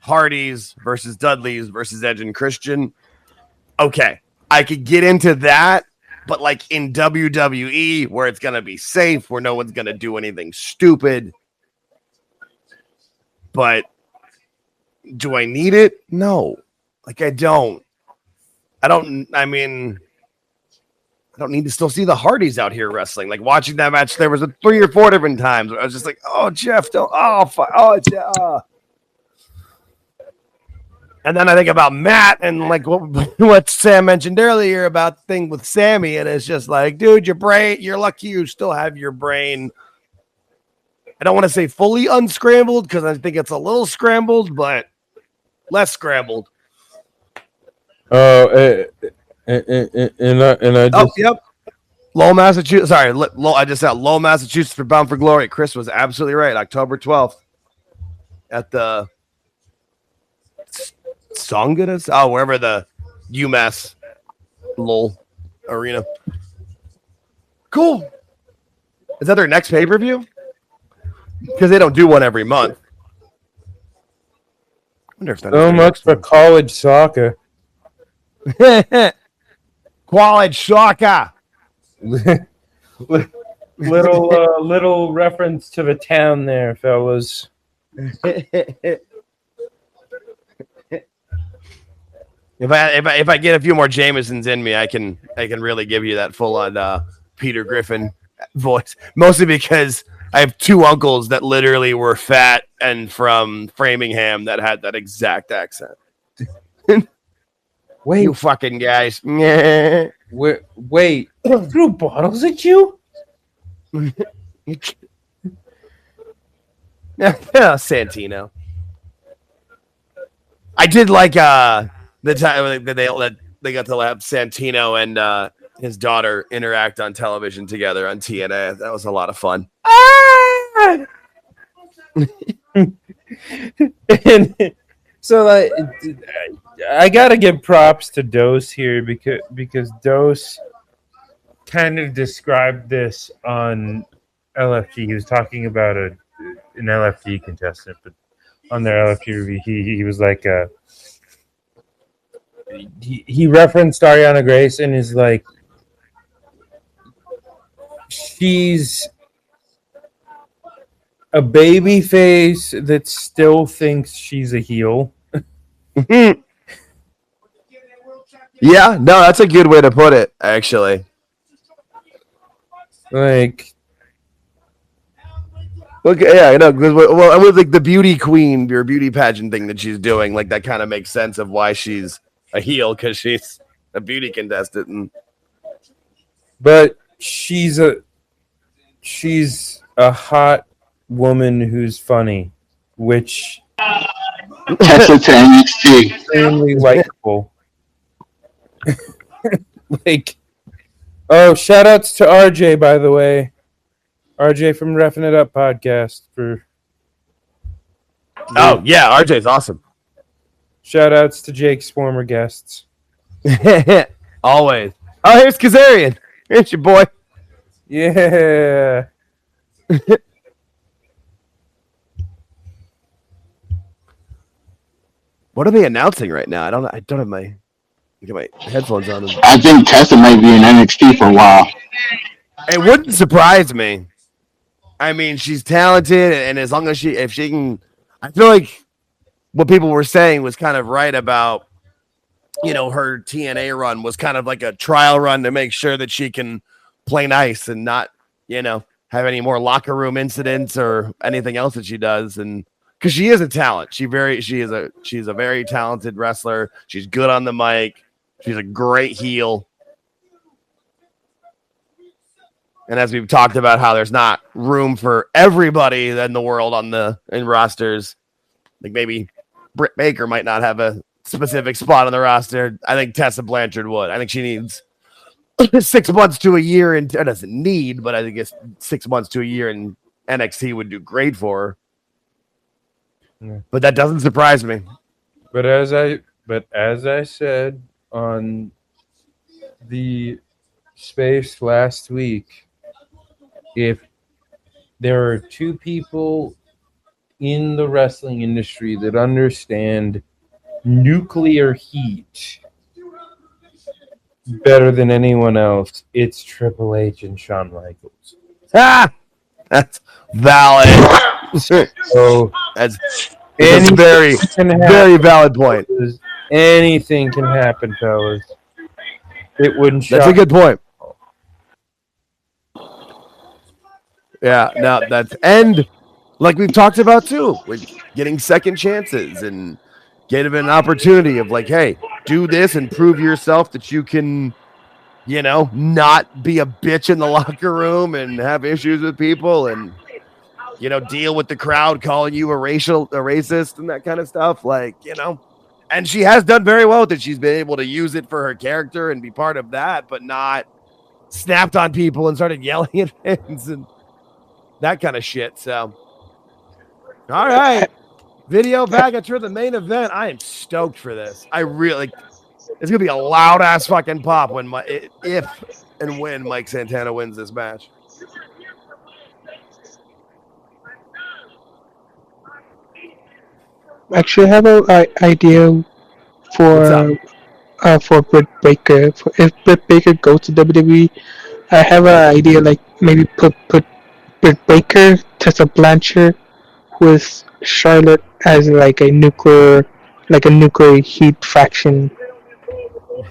Hardys versus Dudleys versus Edge and Christian, okay, I could get into that. But like in WWE, where it's going to be safe, where no one's going to do anything stupid. But do I need it? No. Like, I don't need to still see the Hardys out here wrestling. Like, watching that match, there was 3 or 4 different times where I was just like, oh, Jeff, don't. Oh, Jeff. And then I think about Matt and like what Sam mentioned earlier about the thing with Sammy. And it's just like, dude, your brain, you're lucky you still have your brain. I don't want to say fully unscrambled because I think it's a little scrambled, but less scrambled. Oh, and I just... Oh, yep. Lowell, Massachusetts. Sorry, I just said Lowell, Massachusetts for Bound for Glory. Chris was absolutely right. October 12th at the Songadas? Oh, wherever the UMass Lowell arena. Cool. Is that their next pay-per-view? Because they don't do one every month. I wonder if so much for college soccer. College soccer. Little reference to the town there, fellas. If I get a few more Jamesons in me, I can really give you that full on Peter Griffin voice. Mostly because I have 2 uncles that literally were fat and from Framingham that had that exact accent. Wait, you fucking guys. Wait, threw bottles at you? Santino. I did like the time that they got to have Santino and his daughter interact on television together on TNA. That was a lot of fun. And so I gotta give props to Dose here because Dose kind of described this on LFG. He was talking about an LFG contestant, but on their LFG review, he was like, he referenced Ariana Grace and is like, she's a baby face that still thinks she's a heel. Yeah, no, that's a good way to put it, actually. Like, Okay, yeah, I know. Well, with like the beauty queen or beauty pageant thing that she's doing, like that kind of makes sense of why she's a heel because she's a beauty contestant. But she's a hot woman who's funny, which Tessa to NXT. Extremely likable. Like, oh, shout outs to RJ, by the way. RJ from Reffing It Up podcast. Oh, yeah, RJ's awesome. Shout outs to Jake's former guests. Always. Oh, here's Kazarian. Here's your boy. Yeah. What are they announcing right now? I don't have my headphones on. I think Tessa might be in NXT for a while. It wouldn't surprise me. I mean, she's talented, and as long as if she can, I feel like what people were saying was kind of right about, her TNA run was kind of like a trial run to make sure that she can play nice and not, have any more locker room incidents or anything else that she does. And because she is a talent, she's a very talented wrestler. She's good on the mic. She's a great heel. And as we've talked about how there's not room for everybody in the world in rosters, like maybe Britt Baker might not have a specific spot on the roster. I think Tessa Blanchard would. I think she needs 6 months to a year, and doesn't need, but I think it's 6 months to a year in NXT would do great for her. Yeah. But that doesn't surprise me. But as I said on the space last week, if there are two people in the wrestling industry that understand nuclear heat better than anyone else, it's Triple H and Shawn Michaels. That's valid. So that's very, very valid point. Anything can happen, fellas. It wouldn't shock. That's a good point. Yeah, no, and like we've talked about too, with getting second chances and getting an opportunity of like, hey, do this and prove yourself that you can, not be a bitch in the locker room and have issues with people and, deal with the crowd calling you a racist and that kind of stuff. Like, and she has done very well with it. She's been able to use it for her character and be part of that, but not snapped on people and started yelling at fans and that kind of shit. So, all right. Video package for the main event. I am stoked for this. I really, it's going to be a loud ass fucking pop if and when Mike Santana wins this match. Actually, I have an idea for Britt Baker. If Britt Baker goes to WWE, I have an idea like maybe put Britt Baker, Tessa Blanchard with Charlotte as like a nuclear heat faction.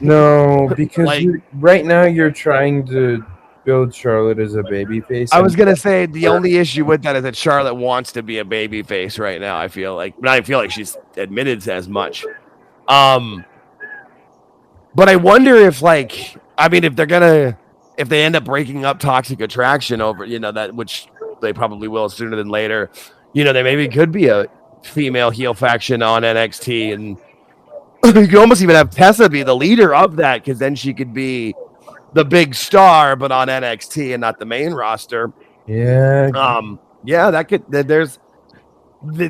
No, because right now you're trying to build Charlotte as a babyface. I was gonna say the only issue with that is that Charlotte wants to be a babyface right now. I feel like she's admitted as much. But I wonder if if they end up breaking up Toxic Attraction over that, which they probably will sooner than later. There maybe could be a female heel faction on NXT, and you could almost even have Tessa be the leader of that, because then she could be the big star, but on NXT and not the main roster. Yeah. Yeah, that could.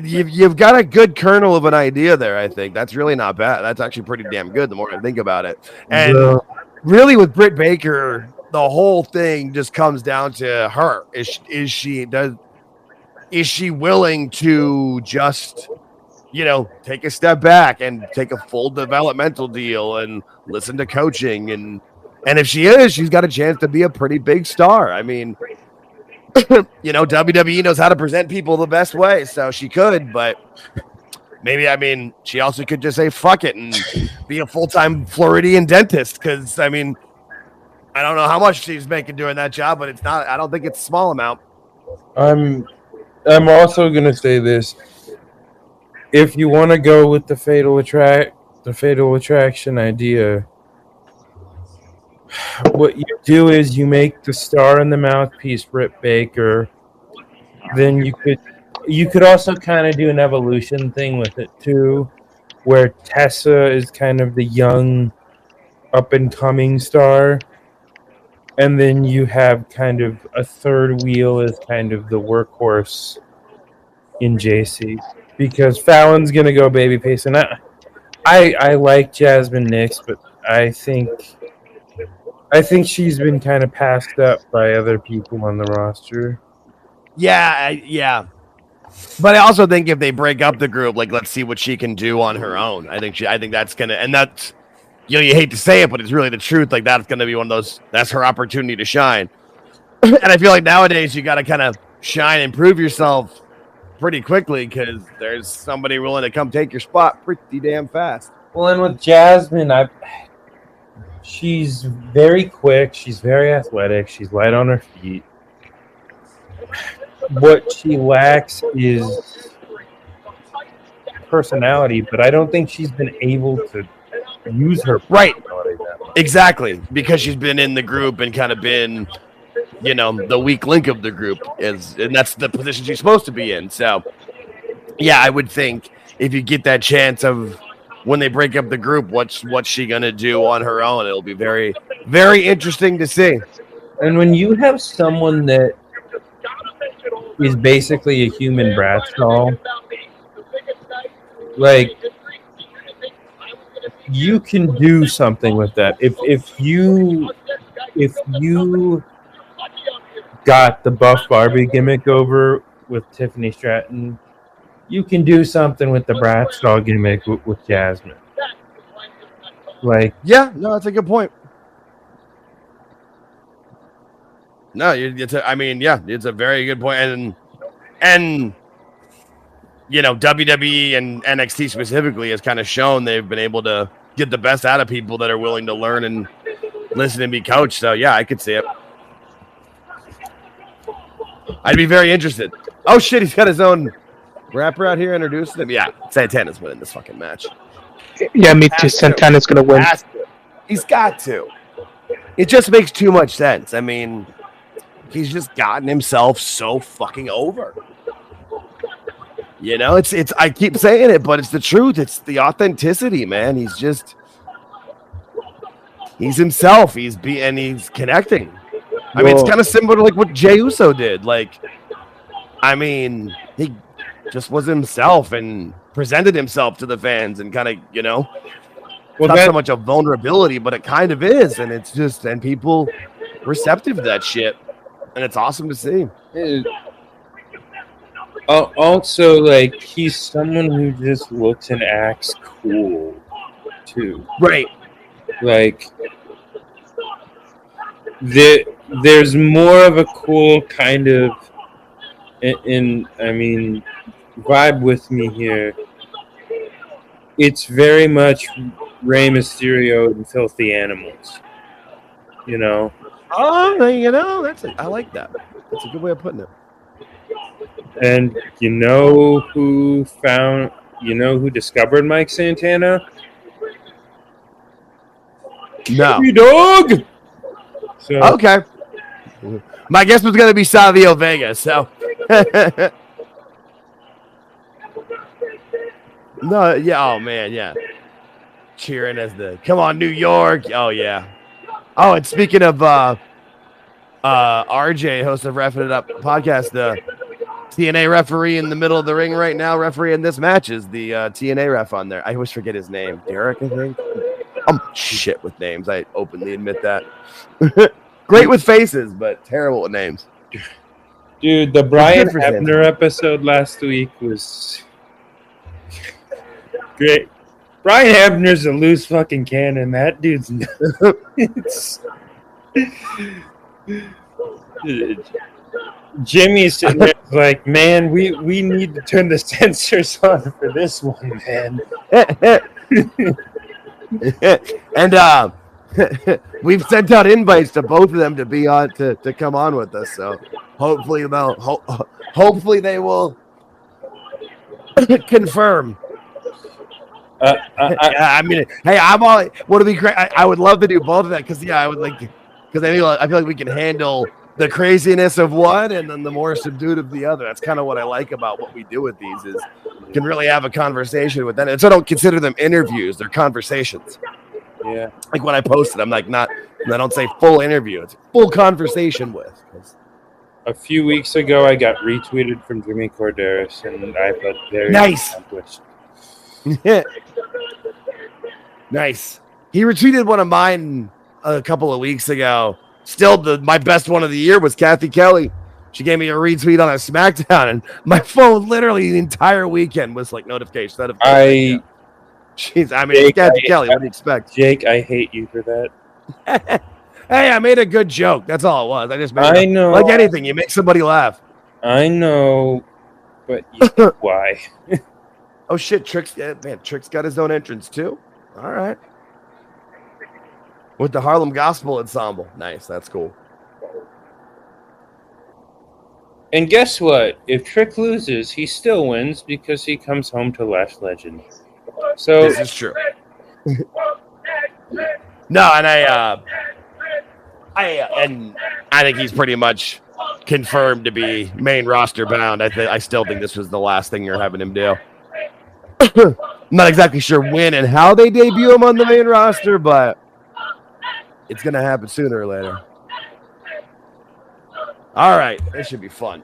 You've got a good kernel of an idea there. I think that's really not bad. That's actually pretty damn good. The more I think about it, and really with Britt Baker, the whole thing just comes down to her. Is she willing to just, take a step back and take a full developmental deal and listen to coaching? And if she is, she's got a chance to be a pretty big star. I mean, WWE knows how to present people the best way, so she could, but maybe, she also could just say fuck it and be a full-time Floridian dentist, because, I don't know how much she's making doing that job, but it's not, I don't think it's a small amount. I'm also going to say this. If you want to go with the fatal attraction idea, what you do is you make the star in the mouthpiece Britt Baker. Then you could also kind of do an evolution thing with it too, where Tessa is kind of the young up and coming star, and then you have kind of a third wheel as kind of the workhorse in JC, because Fallon's gonna go babyface, and I like Jasmine Nix, but I think she's been kind of passed up by other people on the roster. Yeah. But I also think if they break up the group, like, let's see what she can do on her own. I think that's gonna, and that's, you hate to say it, but it's really the truth. Like, that's gonna be one of those. That's her opportunity to shine. And I feel like nowadays you got to kind of shine and prove yourself pretty quickly, because there's somebody willing to come take your spot pretty damn fast. Well, and with Jasmine, she's very quick. She's very athletic. She's light on her feet. What she lacks is personality, but I don't think she's been able to use her personality that much. Exactly, because she's been in the group and kind of been, the weak link of the group, and that's the position she's supposed to be in. So, yeah, I would think if you get that chance of when they break up the group, what's she gonna do on her own? It'll be very, very interesting to see. And when you have someone that is basically a human brat doll, like, you can do something with that. If you got the Buff Barbie gimmick over with Tiffany Stratton, you can do something with the Bratz doll gimmick with Jasmine. Like, yeah, no, that's a good point. No, it's a very good point, and WWE and NXT specifically has kind of shown they've been able to get the best out of people that are willing to learn and listen and be coached. So yeah, I could see it. I'd be very interested. Oh shit, he's got his own rapper out here introducing him. Yeah, Santana's winning this fucking match. Yeah, me too. Santana's gonna win. He's got to. It just makes too much sense. I mean, he's just gotten himself so fucking over. It's I keep saying it, but it's the truth. It's the authenticity, man. He's himself. He's connecting. I mean, it's kind of similar to like what Jey Uso did. Like, I mean, he just was himself and presented himself to the fans, and kind of, not so much a vulnerability, but it kind of is, and it's just, and people receptive to that shit, and it's awesome to see. Also, like, he's someone who just looks and acts cool, too. Right. Like, there's more of a cool kind of, vibe with me here. It's very much Rey Mysterio and Filthy Animals. Oh, I like that. That's a good way of putting it. And who discovered Mike Santana? No. Hey, dog! So, okay. My guess was going to be Savio Vega, so. No, yeah, oh, man, yeah. Cheering as come on, New York. Oh, yeah. Oh, and speaking of RJ, host of Reffing It Up podcast, the TNA referee in the middle of the ring right now, refereeing this match is the TNA ref on there. I always forget his name. Derek, I think. I'm shit with names. I openly admit that. Great with faces, but terrible with names. Dude, the Brian Hebner episode last week was great. Brian Hebner's a loose fucking cannon. That dude's nuts. Jimmy's sitting there like, man, we need to turn the sensors on for this one, man. And we've sent out invites to both of them to be on to come on with us. So hopefully hopefully they will confirm. I mean, hey, I'm all. Would be great? I would love to do both of that because I would like to, because I feel like we can handle the craziness of one and then the more subdued of the other. That's kind of what I like about what we do with these is you can really have a conversation with them. And so I don't consider them interviews; they're conversations. Yeah. Like when I posted, I'm like I don't say full interview; it's full conversation with. A few weeks ago, I got retweeted from Jimmy Corderas, and I felt very accomplished. Nice. He retweeted one of mine a couple of weeks ago. Still, my best one of the year was Kathy Kelly. She gave me a retweet on a SmackDown, and my phone literally the entire weekend was like notification. Jeez, I mean, Jake, Kathy Kelly. What do you expect? Jake, I hate you for that. Hey, I made a good joke. That's all it was. I just made I know. Like anything, you make somebody laugh. I know, but why? Oh shit, Trick's got his own entrance too. All right. With the Harlem Gospel Ensemble. Nice, that's cool. And guess what? If Trick loses, he still wins because he comes home to Lash Legend. So this is true. No, and I think he's pretty much confirmed to be main roster bound. I still think this was the last thing you're having him do. I'm not exactly sure when and how they debut him on the main roster, but it's going to happen sooner or later. All right, this should be fun.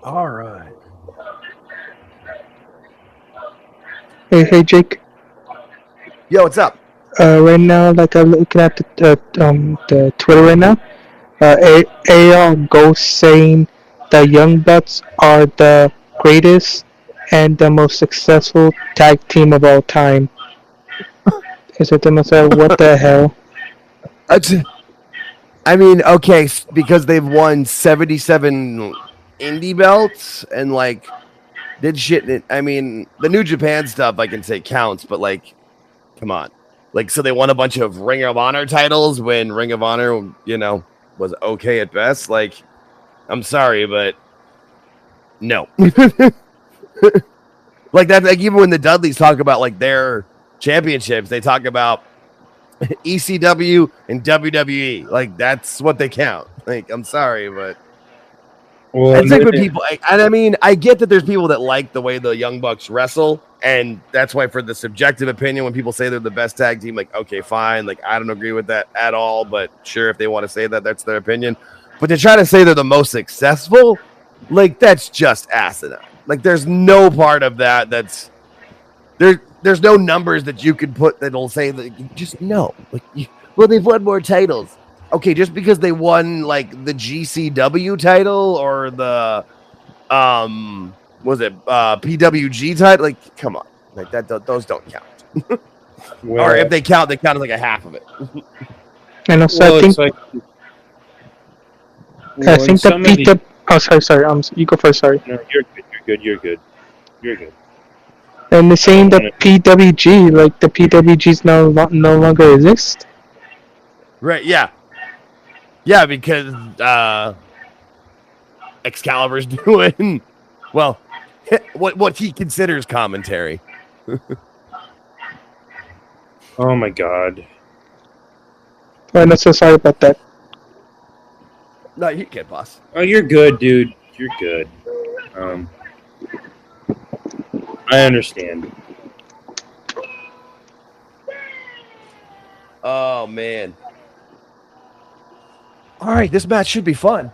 All right. Hey, Jake. Yo, what's up? Right now, like I'm looking at the Twitter right now. AL Ghost saying the Young Bucks are the greatest and the most successful tag team of all time. Is it what the hell? I mean, okay, because they've won 77 indie belts and like did shit. I mean, the New Japan stuff I can say counts, but like, come on. Like, so they won a bunch of Ring of Honor titles when Ring of Honor, was okay at best. Like, I'm sorry, but no. Like that, like even when the Dudleys talk about like their championships, they talk about ECW and WWE. Like that's what they count. Like, I'm sorry, but it's like when people, and I mean, I get that there's people that like the way the Young Bucks wrestle, and that's why for the subjective opinion, when people say they're the best tag team, like, okay, fine. Like, I don't agree with that at all, but sure, if they want to say that, that's their opinion. But to try to say they're the most successful, like, that's just asinine. Like, there's no part of that that's there's no numbers that you could put that'll say that you just no. Like, well, they've won more titles. Okay, just because they won like the GCW title or the PWG title, like come on, like that those don't count. Well, or if they count as like a half of it. And also, I think the sorry. You go first. Sorry. No, you're good. And they're saying the PWG, like the PWGs no longer exist. Right? Yeah, because Excalibur's doing well. What he considers commentary. Oh my god! I'm so sorry about that. No, you can't, boss. Oh, you're good, dude. You're good. I understand. Oh man. All right, this match should be fun.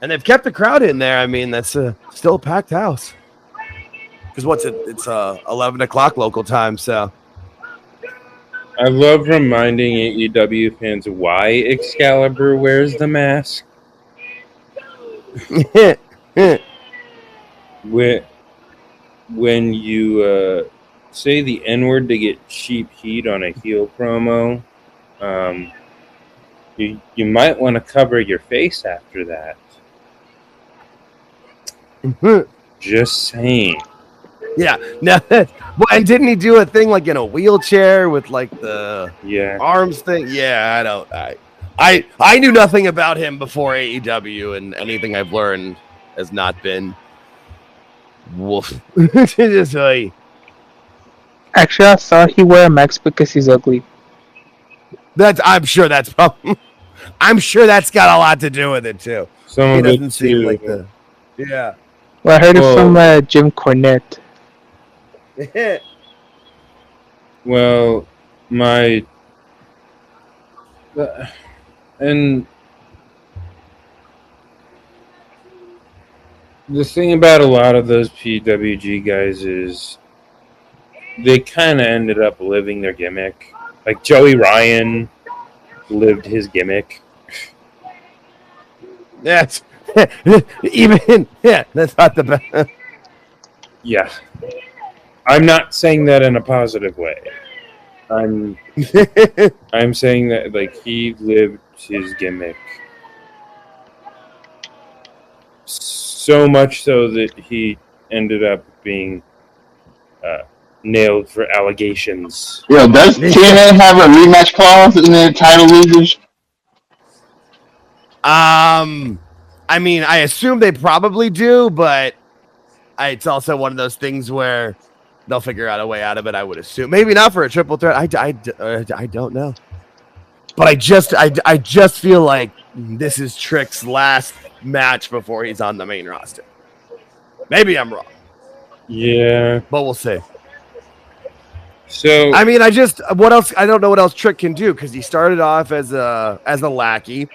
And they've kept the crowd in there. I mean, that's still a packed house. Because it's 11 o'clock local time, so. I love reminding AEW fans why Excalibur wears the mask. when you say the N-word to get cheap heat on a heel promo, you might want to cover your face after that. Just saying. Yeah. No. Well, and didn't he do a thing like in a wheelchair with like the arms thing? Yeah, I knew nothing about him before AEW, and anything I've learned has not been woof. Just like, actually, I thought he wore a mask because he's ugly. I'm sure that's got a lot to do with it too. He doesn't seem like the Well, I heard it from Jim Cornette. Well, and the thing about a lot of those PWG guys is they kind of ended up living their gimmick. Like Joey Ryan lived his gimmick. That's that's not the best. Yeah. I'm not saying that in a positive way. I'm saying that like he lived his gimmick so much so that he ended up being nailed for allegations. Yo, does TNA have a rematch clause in their title losers? I mean, I assume they probably do, but it's also one of those things where they'll figure out a way out of it, I would assume. Maybe not for a triple threat. I don't know. But I just feel like this is Trick's last match before he's on the main roster. Maybe I'm wrong. Yeah. But we'll see. So I mean, what else? I don't know what else Trick can do, because he started off as a lackey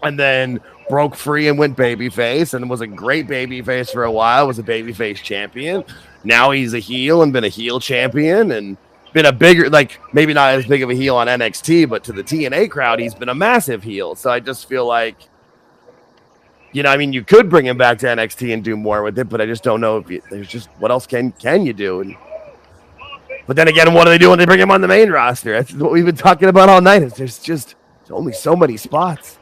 and then broke free and went babyface and was a great babyface for a while, was a babyface champion. Now he's a heel and been a heel champion and been a bigger, like maybe not as big of a heel on NXT, but to the TNA crowd, he's been a massive heel. So I just feel like, I mean, you could bring him back to NXT and do more with it, but I just don't know if there's just what else can you do? But then again, what do they do when they bring him on the main roster? That's what we've been talking about all night. Is there's only so many spots.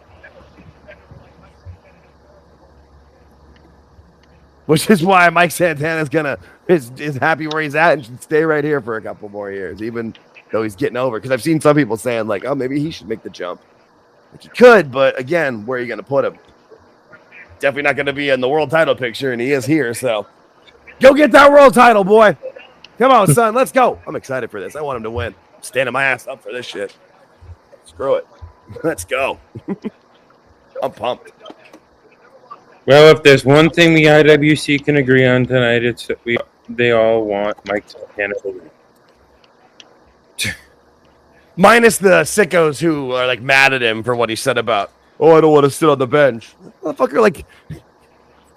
Which is why Mike Santana's is happy where he's at and should stay right here for a couple more years, even though he's getting over. Because I've seen some people saying like, oh, maybe he should make the jump. Like he could, but again, where are you going to put him? Definitely not going to be in the world title picture, and he is here. So go get that world title, boy. Come on, son. Let's go. I'm excited for this. I want him to win. I'm standing my ass up for this shit. Screw it. Let's go. I'm pumped. Well, if there's one thing the IWC can agree on tonight, it's that they all want Mike Santana to win. Minus the sickos who are like mad at him for what he said about, I don't want to sit on the bench. Motherfucker, like,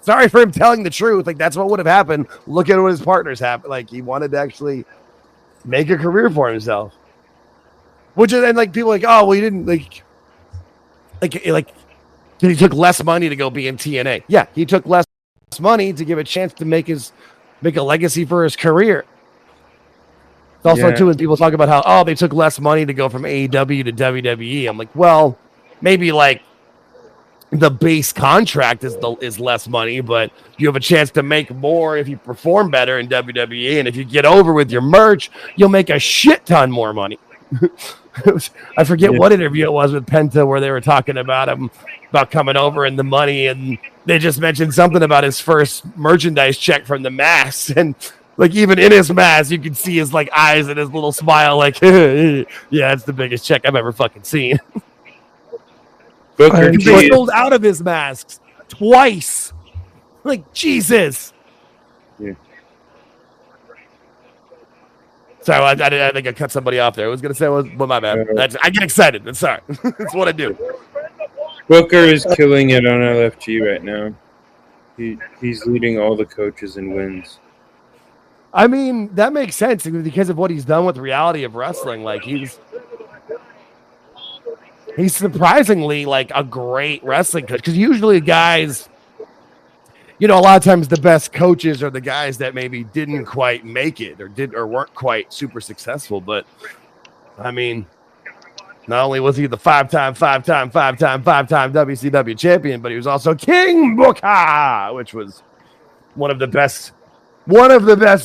sorry for him telling the truth. Like, that's what would have happened. Look at what his partners happened. Like, he wanted to actually make a career for himself. Which is, and like, people are like, oh, well, he didn't, like, he took less money to go be in TNA. Yeah, he took less money to give a chance to make a legacy for his career. It's also too when people talk about how they took less money to go from AEW to WWE. I'm like, well, maybe like the base contract is less money, but you have a chance to make more if you perform better in WWE, and if you get over with your merch, you'll make a shit ton more money. I forget what interview it was with Penta where they were talking about him about coming over and the money, and they just mentioned something about his first merchandise check from the mask, and like even in his mask you can see his like eyes and his little smile like yeah, it's the biggest check I've ever fucking seen. Booker T sold out of his masks twice. Like Jesus. Yeah. Sorry, I think I cut somebody off there. I was going to say, well, my bad. I get excited. That's sorry. That's what I do. Booker is killing it on LFG right now. He's leading all the coaches in wins. I mean, that makes sense because of what he's done with reality of wrestling. Like he's surprisingly like a great wrestling coach, because usually guys a lot of times the best coaches are the guys that maybe didn't quite make it or weren't quite super successful. But I mean, not only was he the five-time WCW champion, but he was also King Booker, which was one of the best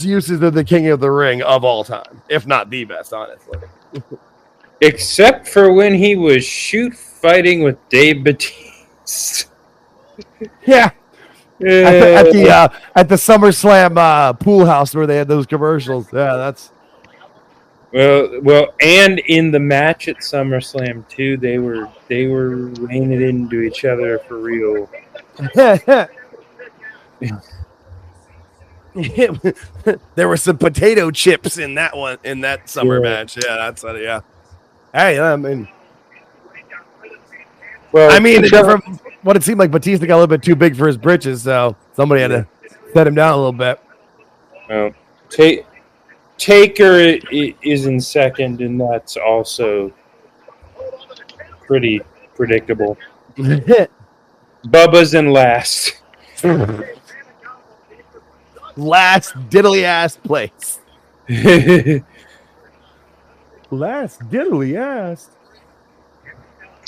uses of the King of the Ring of all time, if not the best, honestly. Except for when he was fighting with Dave Batista. Yeah. At the SummerSlam pool house where they had those commercials. Yeah, that's well, and in the match at SummerSlam too, they were reining it into each other for real. There were some potato chips in that summer match. Yeah, that's yeah. Hey, from what it seemed like, Batista got a little bit too big for his britches, so somebody had to set him down a little bit. Well, Taker is in second, and that's also pretty predictable. Bubba's in last. Last diddly ass place. Last diddly ass.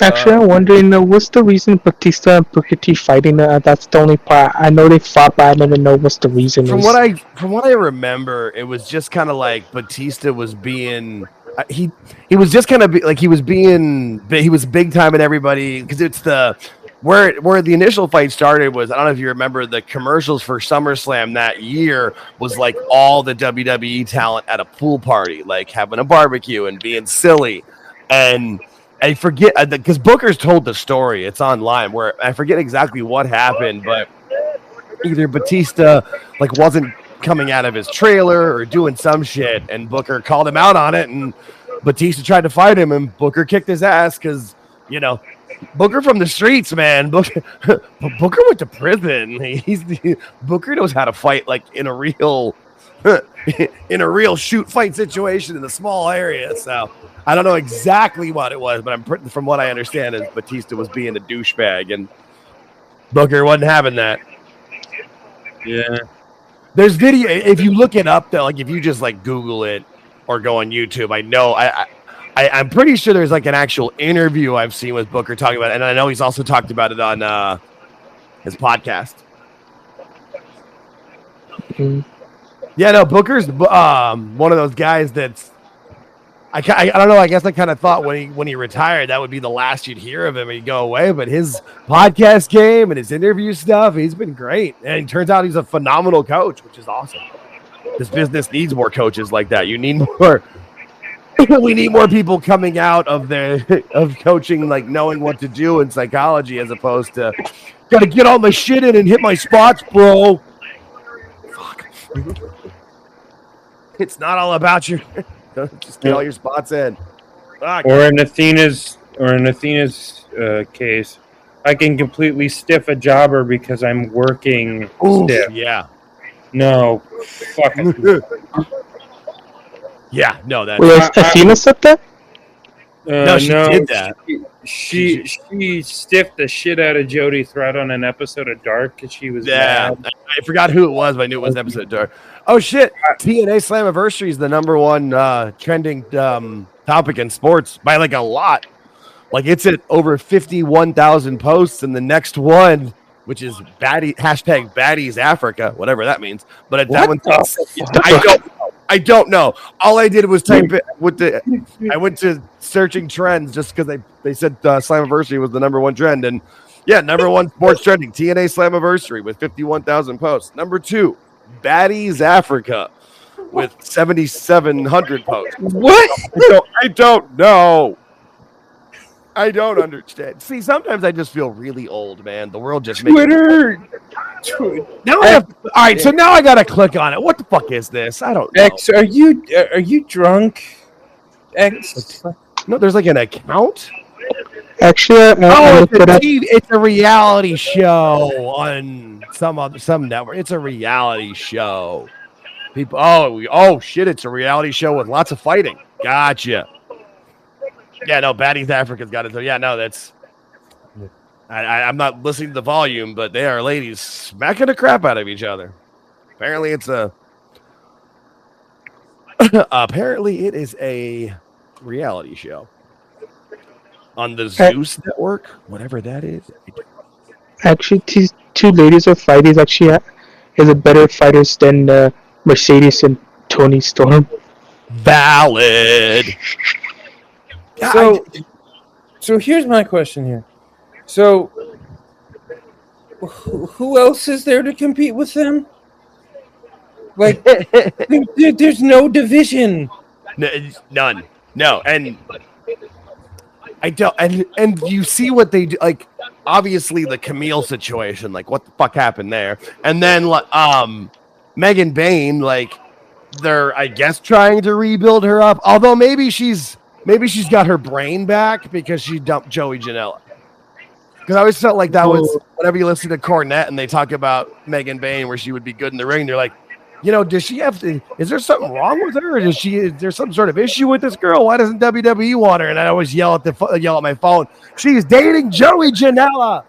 Actually, I'm wondering, what's the reason Batista and Booker T fighting? That's the only part. I know they fought, but I never know what's the reason. From what I remember, it was just kind of like Batista was being he was just kind of like he was big time in everybody, because it's where the initial fight started was, I don't know if you remember, the commercials for SummerSlam that year was like all the WWE talent at a pool party, like having a barbecue and being silly. And I forget, because Booker's told the story, it's online, where I forget exactly what happened, but either Batista like wasn't coming out of his trailer or doing some shit, and Booker called him out on it, and Batista tried to fight him, and Booker kicked his ass because, Booker from the streets, man. Booker went to prison. Booker knows how to fight like in a real shoot fight situation in a small area. So I don't know exactly what it was, but from what I understand is Batista was being a douchebag, and Booker wasn't having that. Yeah. There's video, if you look it up though, like if you just like Google it or go on YouTube, I'm pretty sure there's like an actual interview I've seen with Booker talking about it, and I know he's also talked about it on his podcast. Mm-hmm. Yeah, no, Booker's one of those guys that's I don't know. I guess I kind of thought when he retired that would be the last you'd hear of him and he'd go away. But his podcast game and his interview stuff, he's been great, and it turns out he's a phenomenal coach, which is awesome. This business needs more coaches like that. You need more. We need more people coming out of coaching, like knowing what to do in psychology, as opposed to gotta get all my shit in and hit my spots, bro. Fuck. It's not all about you. Just get all your spots in. Fuck. Or in Athena's case, I can completely stiff a jobber because I'm working stiff. Yeah. No. Fuck. Yeah, no, that's... Well, Athena said that? No, she did that. She stiffed the shit out of Jody Thread on an episode of Dark because she was mad. I forgot who it was, but I knew it was an episode of Dark. Oh, shit. TNA Slammiversary is the number one trending topic in sports by like a lot. Like it's at over 51,000 posts, and the next one, which is hashtag Baddies Africa, whatever that means. But that one, I don't know. All I did was type it I went to searching trends just because they said Slammiversary was the number one trend, and yeah, number one sports trending TNA Slammiversary with 51,000 posts. Number two, Baddies Africa with 7,700 posts. What? I don't know. I don't understand. See, sometimes I just feel really old, man. The world just Twitter. Now all right, so now I gotta click on it. What the fuck is this? I don't know. X, are you drunk? X. No, there's like an account. Actually, it's a reality show on some network. It's a reality show. People. Oh shit! It's a reality show with lots of fighting. Gotcha. Yeah, no, Baddies Africa's got it. So yeah, no, that's I'm not listening to the volume, but they are ladies smacking the crap out of each other. Apparently, it is a reality show on the Zeus network, whatever that is. Actually, these two ladies are fighting. Actually, is a better fighters than Mercedes and Tony Storm. Valid. So here's my question here. So who else is there to compete with them? Like, there's no division. None. No, and I don't. And you see what they do. Like, obviously, the Camille situation. Like, what the fuck happened there? And then, Megan Bain. Like, they're, I guess, trying to rebuild her up. Although maybe she's got her brain back because she dumped Joey Janela. Because I always felt like that was whenever you listen to Cornette and they talk about Megan Bain where she would be good in the ring. They're like, does she have to? Is there something wrong with her? Or is there some sort of issue with this girl? Why doesn't WWE want her? And I always yell at my phone. She's dating Joey Janela.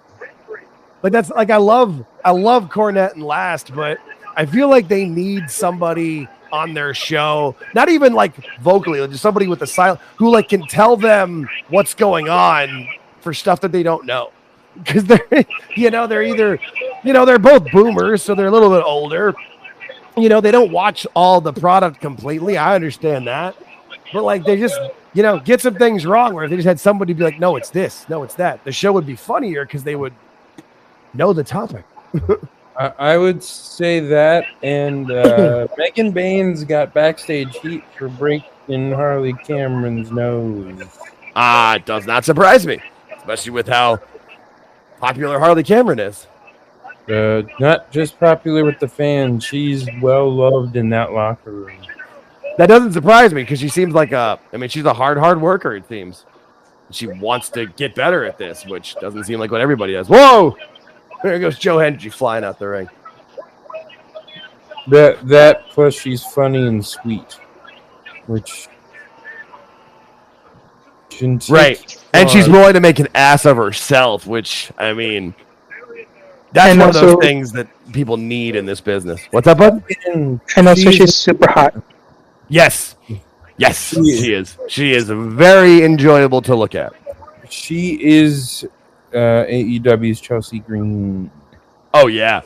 Like that's like I love Cornette and Last, but I feel like they need somebody on their show, not even like vocally, just somebody with a silent who like can tell them what's going on for stuff that they don't know. Because they're either they're both boomers, so they're a little bit older. They don't watch all the product completely. I understand that. But, like, they just, get some things wrong where if they just had somebody be like, no, it's this, no, it's that. The show would be funnier because they would know the topic. I would say that. And Megan Bain's got backstage heat for breaking Harley Cameron's nose. It does not surprise me, especially with how popular Harley Cameron is. Not just popular with the fans. She's well loved in that locker room. That doesn't surprise me because she seems like she's a hard worker, it seems. She wants to get better at this, which doesn't seem like what everybody does. Whoa! There goes Joe Hendry flying out the ring. That plus she's funny and sweet, which right. And she's willing to make an ass of herself, which that's one of those things that people need in this business. What's up, bud? And also, she's super hot. Yes, she is. She is very enjoyable to look at. She is AEW's Chelsea Green. Oh, yeah.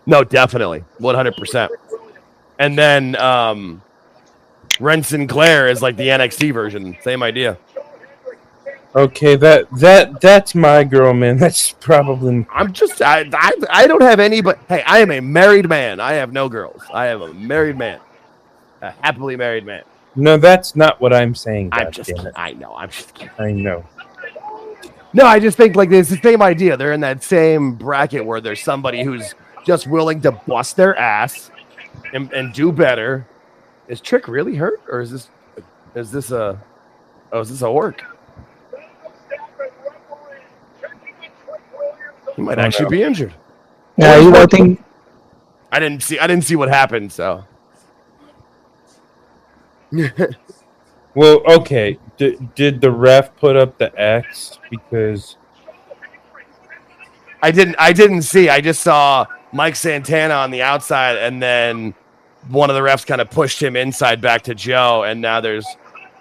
No, definitely. 100%. And then Ren Sinclair is like the NXT version. Same idea. Okay, that's my girl, man. That's probably. I don't have any, but hey, I am a married man. I have no girls. I am a married man, a happily married man. No, that's not what I'm saying. I know. I'm just kidding. I know. No, I just think like it's the same idea. They're in that same bracket where there's somebody who's just willing to bust their ass and do better. Is Trick really hurt, or is this a work? He might actually be injured. Yeah, I think I didn't see what happened. So, well, okay. Did the ref put up the X? Because I didn't see. I just saw Mike Santana on the outside, and then one of the refs kind of pushed him inside back to Joe, and now there's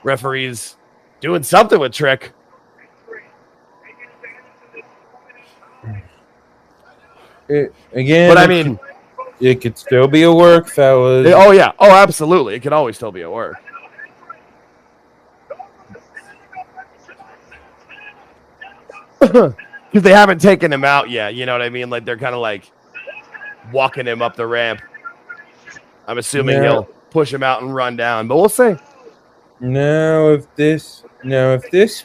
referees doing something with Trick. Again, it could still be a work, fellas. Oh yeah, oh absolutely, it could always still be a work. Because they haven't taken him out yet, you know what I mean? Like they're kind of like walking him up the ramp. I'm assuming he'll push him out and run down, but we'll see. Now, if this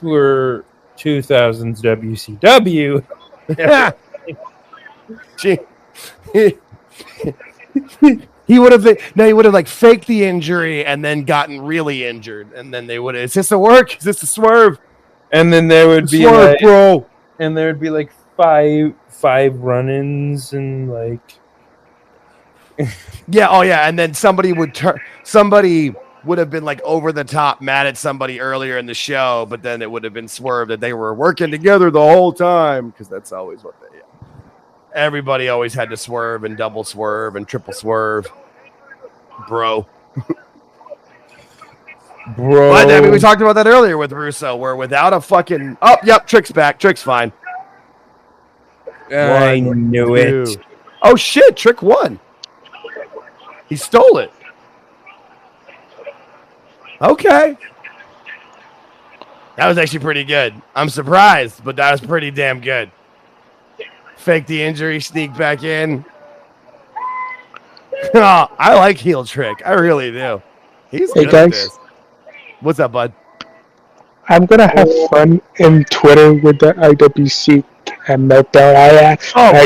were 2000s WCW, yeah. He would have like faked the injury and then gotten really injured, and then they would have. Is this a work? Is this a swerve? And then there would be swerve, like, bro. And there would be like five run-ins and like yeah, oh yeah, and then somebody would would have been like over the top mad at somebody earlier in the show, but then it would have been swerved that they were working together the whole time, because that's always what they. Everybody always had to swerve and double swerve and triple swerve, bro. But I mean, we talked about that earlier with Russo, where without a fucking Trick's back, Trick's fine. I knew it. Oh shit, Trick won. He stole it. Okay. That was actually pretty good. I'm surprised, but that was pretty damn good. Fake the injury, sneak back in. Oh, I like heel Trick. I really do. He's good at this. What's up, bud? I'm going to have fun in Twitter with the IWC and Meltdown. I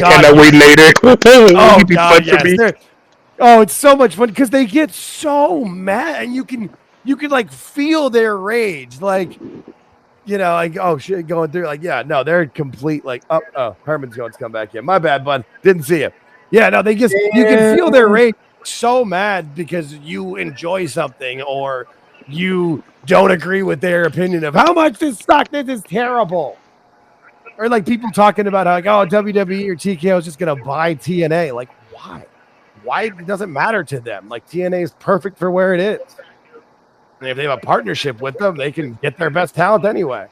cannot wait later. Oh, God, yes. Oh, it's so much fun because they get so mad, and you can like feel their rage. Like, you know, like, oh shit, going through, like, yeah, no, they're complete, like, Herman's going to come back in. My bad, bud. Didn't see it. Yeah, no, you can feel their rage so mad because you enjoy something or you don't agree with their opinion of how much this sucks. This is terrible. Or like people talking about how, like, oh, WWE or TKO is just going to buy TNA. Like, why? Why? It doesn't matter to them. Like, TNA is perfect for where it is. And if they have a partnership with them, they can get their best talent anyway.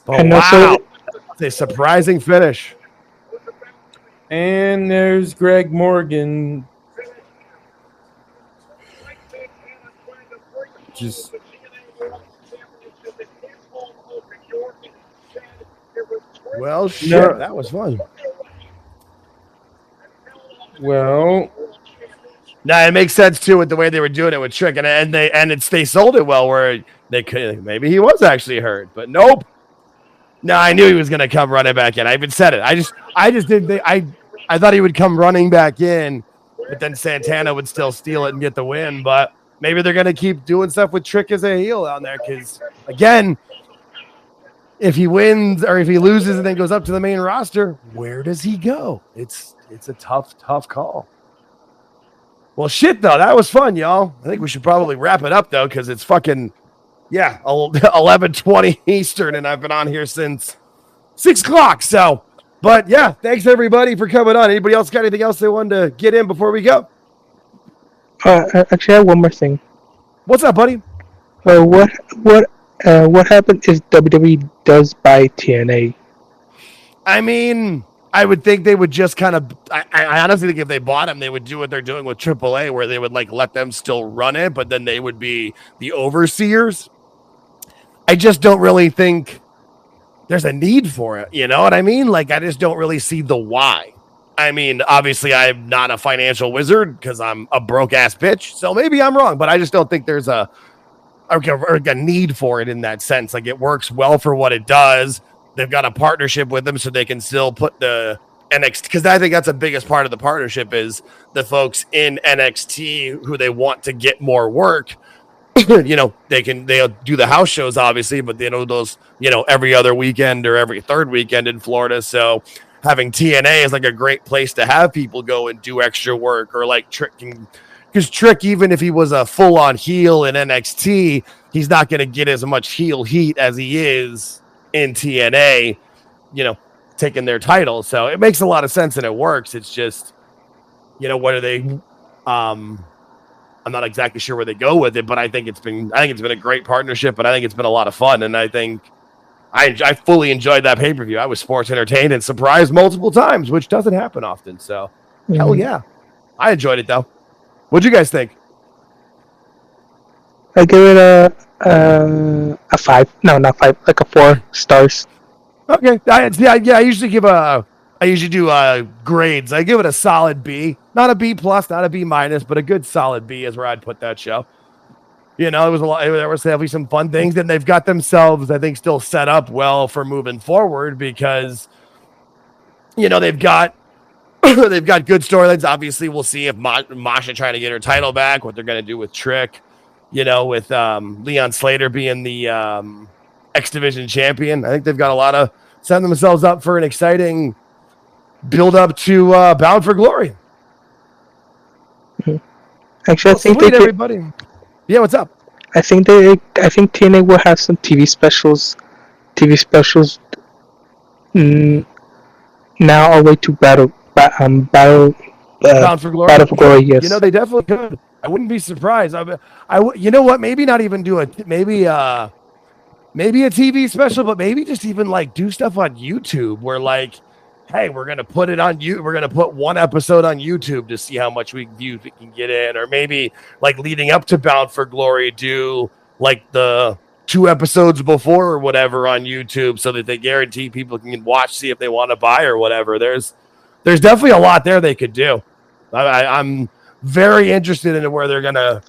But wow, it's a surprising finish. And there's Greg Morgan. Just well, shit, that was fun. Well, now it makes sense too with the way they were doing it with Trick, and they sold it well where they could maybe he was actually hurt, but nope. No, I knew he was gonna come running back in. I even said it. I just didn't. I thought he would come running back in, but then Santana would still steal it and get the win. But maybe they're gonna keep doing stuff with Trick as a heel down there because again, if he wins or if he loses and then goes up to the main roster, where does he go? It's a tough call. Well, shit, though. That was fun, y'all. I think we should probably wrap it up, though, because it's fucking, 11:20 Eastern, and I've been on here since 6 o'clock. So, but, yeah, thanks, everybody, for coming on. Anybody else got anything else they wanted to get in before we go? Actually, I have one more thing. What's up, buddy? What happened is WWE does buy TNA. I mean, I would think they would just kind of. I honestly think if they bought them, they would do what they're doing with AAA, where they would like let them still run it, but then they would be the overseers. I just don't really think there's a need for it. You know what I mean? Like, I just don't really see the why. I mean, obviously, I'm not a financial wizard because I'm a broke ass bitch, so maybe I'm wrong, but I just don't think there's a need for it in that sense. Like, it works well for what it does. They've got a partnership with them so they can still put the NXT, because I think that's the biggest part of the partnership is the folks in NXT who they want to get more work. They'll do the house shows, obviously, but they know those, every other weekend or every third weekend in Florida. So having TNA is like a great place to have people go and do extra work, or like because Trick, even if he was a full-on heel in NXT, he's not going to get as much heel heat as he is in TNA, taking their title. So it makes a lot of sense and it works. It's just, what are they? I'm not exactly sure where they go with it, but I think it's been a great partnership, and I think it's been a lot of fun. And I think I fully enjoyed that pay-per-view. I was sports entertained and surprised multiple times, which doesn't happen often. So hell yeah, I enjoyed it though. What'd you guys think? I give it a 5. No, not 5. Like a 4 stars. Okay. I usually do grades. I give it a solid B. Not a B plus, not a B minus, but a good solid B is where I'd put that show. It was a lot. There was definitely some fun things, and they've got themselves, I think, still set up well for moving forward because, they've got good storylines. Obviously, we'll see if Masha trying to get her title back, what they're going to do with Trick, with Leon Slater being the X Division champion. I think they've got a lot of setting themselves up for an exciting build up to Bound for Glory. Actually, I think everybody. Yeah, what's up? I think TNA will have some TV specials. Now our way to Bound for Glory. Battle for Glory, yes. You know, they definitely could. I wouldn't be surprised. You know what? Maybe not even do maybe a TV special, but maybe just even like do stuff on YouTube where like, hey, we're gonna put it on you. We're gonna put one episode on YouTube to see how much views we can get in, or maybe like leading up to Bound for Glory, do like the 2 episodes before or whatever on YouTube, so that they guarantee people can watch, see if they want to buy or whatever. There's definitely a lot there they could do. I'm very interested in where they're gonna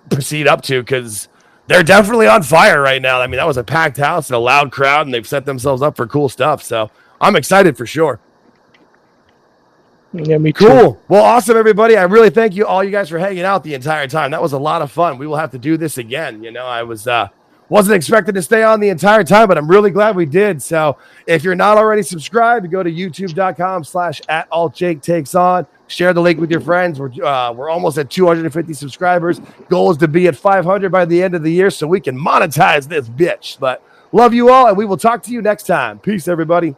proceed up to, because they're definitely on fire right now. I mean, that was a packed house and a loud crowd, and they've set themselves up for cool stuff. So I'm excited for sure. Yeah, me too. Cool. Well, awesome, everybody. I really thank you all you guys for hanging out the entire time. That was a lot of fun. We will have to do this again. You know, I wasn't expected to stay on the entire time, but I'm really glad we did. So if you're not already subscribed, go to youtube.com/@AltJakeTakesOn. Share the link with your friends. We're almost at 250 subscribers. Goal is to be at 500 by the end of the year so we can monetize this bitch. But love you all, and we will talk to you next time. Peace, everybody.